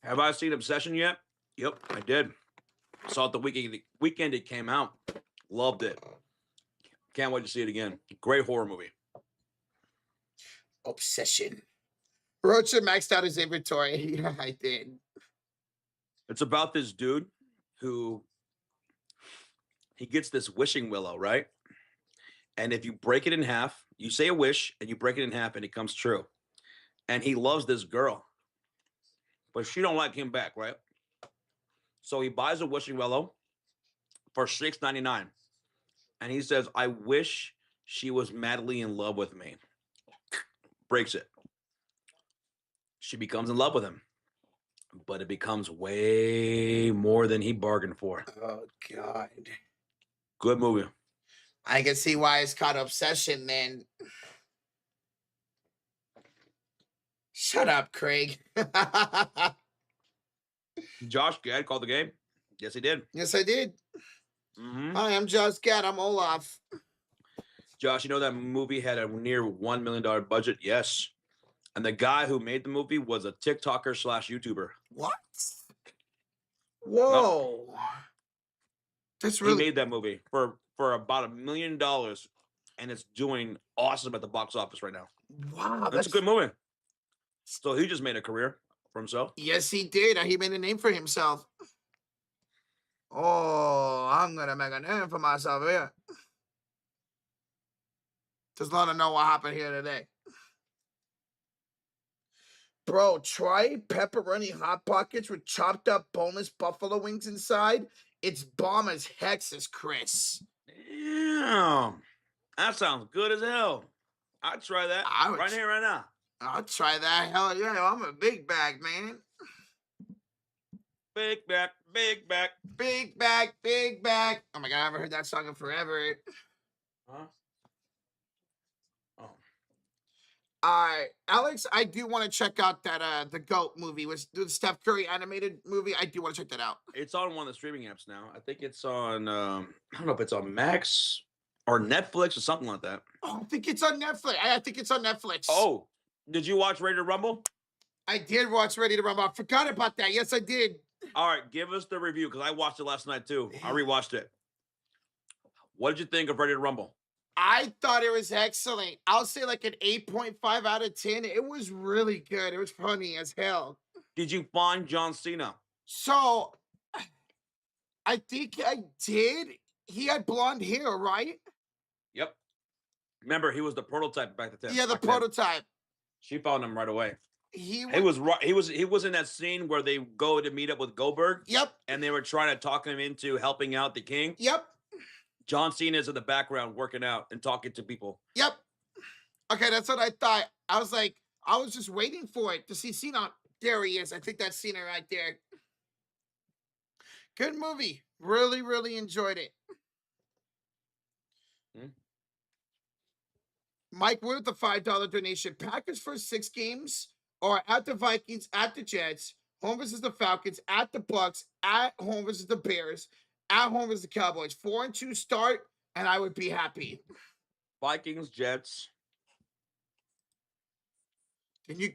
Speaker 2: Have I seen Obsession yet? Yep, I did. Saw it the weekend it came out. Loved it. Can't wait to see it again. Great horror movie.
Speaker 1: Obsession. Rocha maxed out his inventory. Yeah, I did.
Speaker 2: It's about this dude who he gets this wishing willow, right? And if you break it in half, you say a wish and you break it in half and it comes true. And he loves this girl, but she don't like him back, right? So he buys a wishing willow for $6.99. And he says, I wish she was madly in love with me. Breaks it. She becomes in love with him. But it becomes way more than he bargained for.
Speaker 1: Oh, God.
Speaker 2: Good movie.
Speaker 1: I can see why it's called Obsession then. Shut up, Craig.
Speaker 2: Josh Gad called the game. Yes, he did.
Speaker 1: Yes, I did.
Speaker 2: Mm-hmm.
Speaker 1: Hi, I'm Josh Gad. I'm Olaf.
Speaker 2: Josh, you know that movie had a near $1 million budget? Yes. And the guy who made the movie was a TikToker / YouTuber.
Speaker 1: What? Whoa.
Speaker 2: No.
Speaker 1: That's really...
Speaker 2: He made that movie for about $1 million, and it's doing awesome at the box office right now.
Speaker 1: Wow.
Speaker 2: That's a good movie. So he just made a career for himself.
Speaker 1: Yes, he did. He made a name for himself. Oh, I'm going to make a name for myself here. Just let her know what happened here today. Bro, try pepperoni Hot Pockets with chopped up boneless buffalo wings inside. It's bomb as heck, says Chris.
Speaker 2: Damn. That sounds good as hell. I'd try that right here, right now.
Speaker 1: I'll try that. Hell yeah, I'm a big bag, man.
Speaker 2: Big back, big back.
Speaker 1: Big back, big back. Oh my God, I haven't heard that song in forever.
Speaker 2: Huh? Oh.
Speaker 1: All right, Alex, I do want to check out that the GOAT movie, was the Steph Curry animated movie. I do want to check that out.
Speaker 2: It's on one of the streaming apps now. I think it's on I don't know if it's on Max or Netflix or something like that.
Speaker 1: Oh, I think it's on Netflix. I think it's on Netflix.
Speaker 2: Oh, did you watch Ready to Rumble?
Speaker 1: I did watch Ready to Rumble. I forgot about that. Yes, I did.
Speaker 2: All right, give us the review because I watched it last night too. I rewatched it. What did you think of Ready to Rumble?
Speaker 1: I thought it was excellent. I'll say like an 8.5 out of 10. It was really good. It was funny as hell.
Speaker 2: Did you find John Cena?
Speaker 1: So, I think I did. He had blonde hair, right?
Speaker 2: Yep. Remember, he was the prototype back then.
Speaker 1: Yeah, the prototype.
Speaker 2: She found him right away.
Speaker 1: He
Speaker 2: was in that scene where they go to meet up with Goldberg.
Speaker 1: Yep.
Speaker 2: And they were trying to talk him into helping out the king.
Speaker 1: Yep.
Speaker 2: John Cena's in the background working out and talking to people.
Speaker 1: Yep. Okay, that's what I thought. I was like, I was just waiting for it to see Cena. There he is. I think that's Cena right there. Good movie. Really, really enjoyed it. Mike with the $5 donation. Packers first 6 games are at the Vikings, at the Jets, home versus the Falcons, at the Bucks, at home versus the Bears, at home versus the Cowboys. 4-2 start, and I would be happy.
Speaker 2: Vikings, Jets.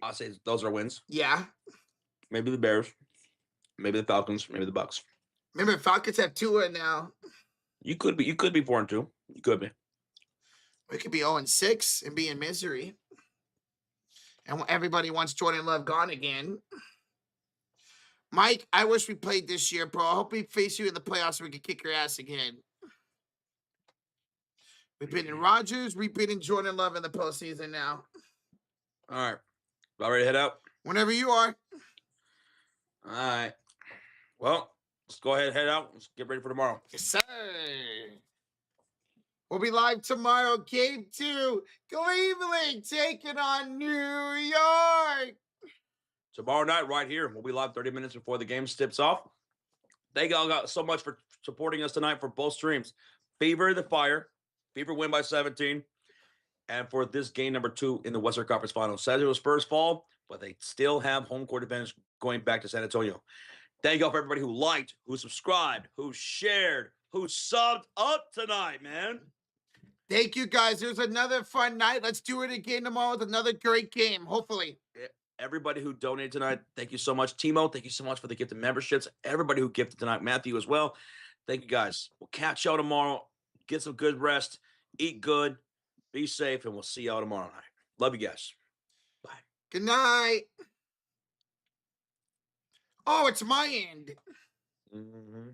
Speaker 2: I'll say those are wins.
Speaker 1: Yeah.
Speaker 2: Maybe the Bears. Maybe the Falcons. Maybe the Bucks.
Speaker 1: Maybe the Falcons have Tua now.
Speaker 2: You could be 4-2. You could be.
Speaker 1: We could be 0-6 and be in misery. And everybody wants Jordan Love gone again. Mike, I wish we played this year, bro. I hope we face you in the playoffs so we can kick your ass again. We've been in Rodgers. We've been in Jordan Love in the postseason now.
Speaker 2: All right. About ready to head out?
Speaker 1: Whenever you are.
Speaker 2: All right. Well, let's go ahead and head out. Let's get ready for tomorrow.
Speaker 1: Yes, sir. We'll be live tomorrow. Game 2, Cleveland taking on New York.
Speaker 2: Tomorrow night, right here. We'll be live 30 minutes before the game tips off. Thank you all so much for supporting us tonight for both streams. Fever the Fire. Fever win by 17. And for this game number 2 in the Western Conference Finals. Saturday was Spurs fall, but they still have home court advantage going back to San Antonio. Thank you all for everybody who liked, who subscribed, who shared, who subbed up tonight, man.
Speaker 1: Thank you, guys. There's another fun night. Let's do it again tomorrow with another great game, hopefully.
Speaker 2: Everybody who donated tonight, thank you so much. Timo, thank you so much for the gifted memberships. Everybody who gifted tonight, Matthew as well. Thank you, guys. We'll catch y'all tomorrow. Get some good rest. Eat good. Be safe, and we'll see y'all tomorrow night. Love you guys. Bye.
Speaker 1: Good night. Oh, it's my end.
Speaker 2: Mm-hmm.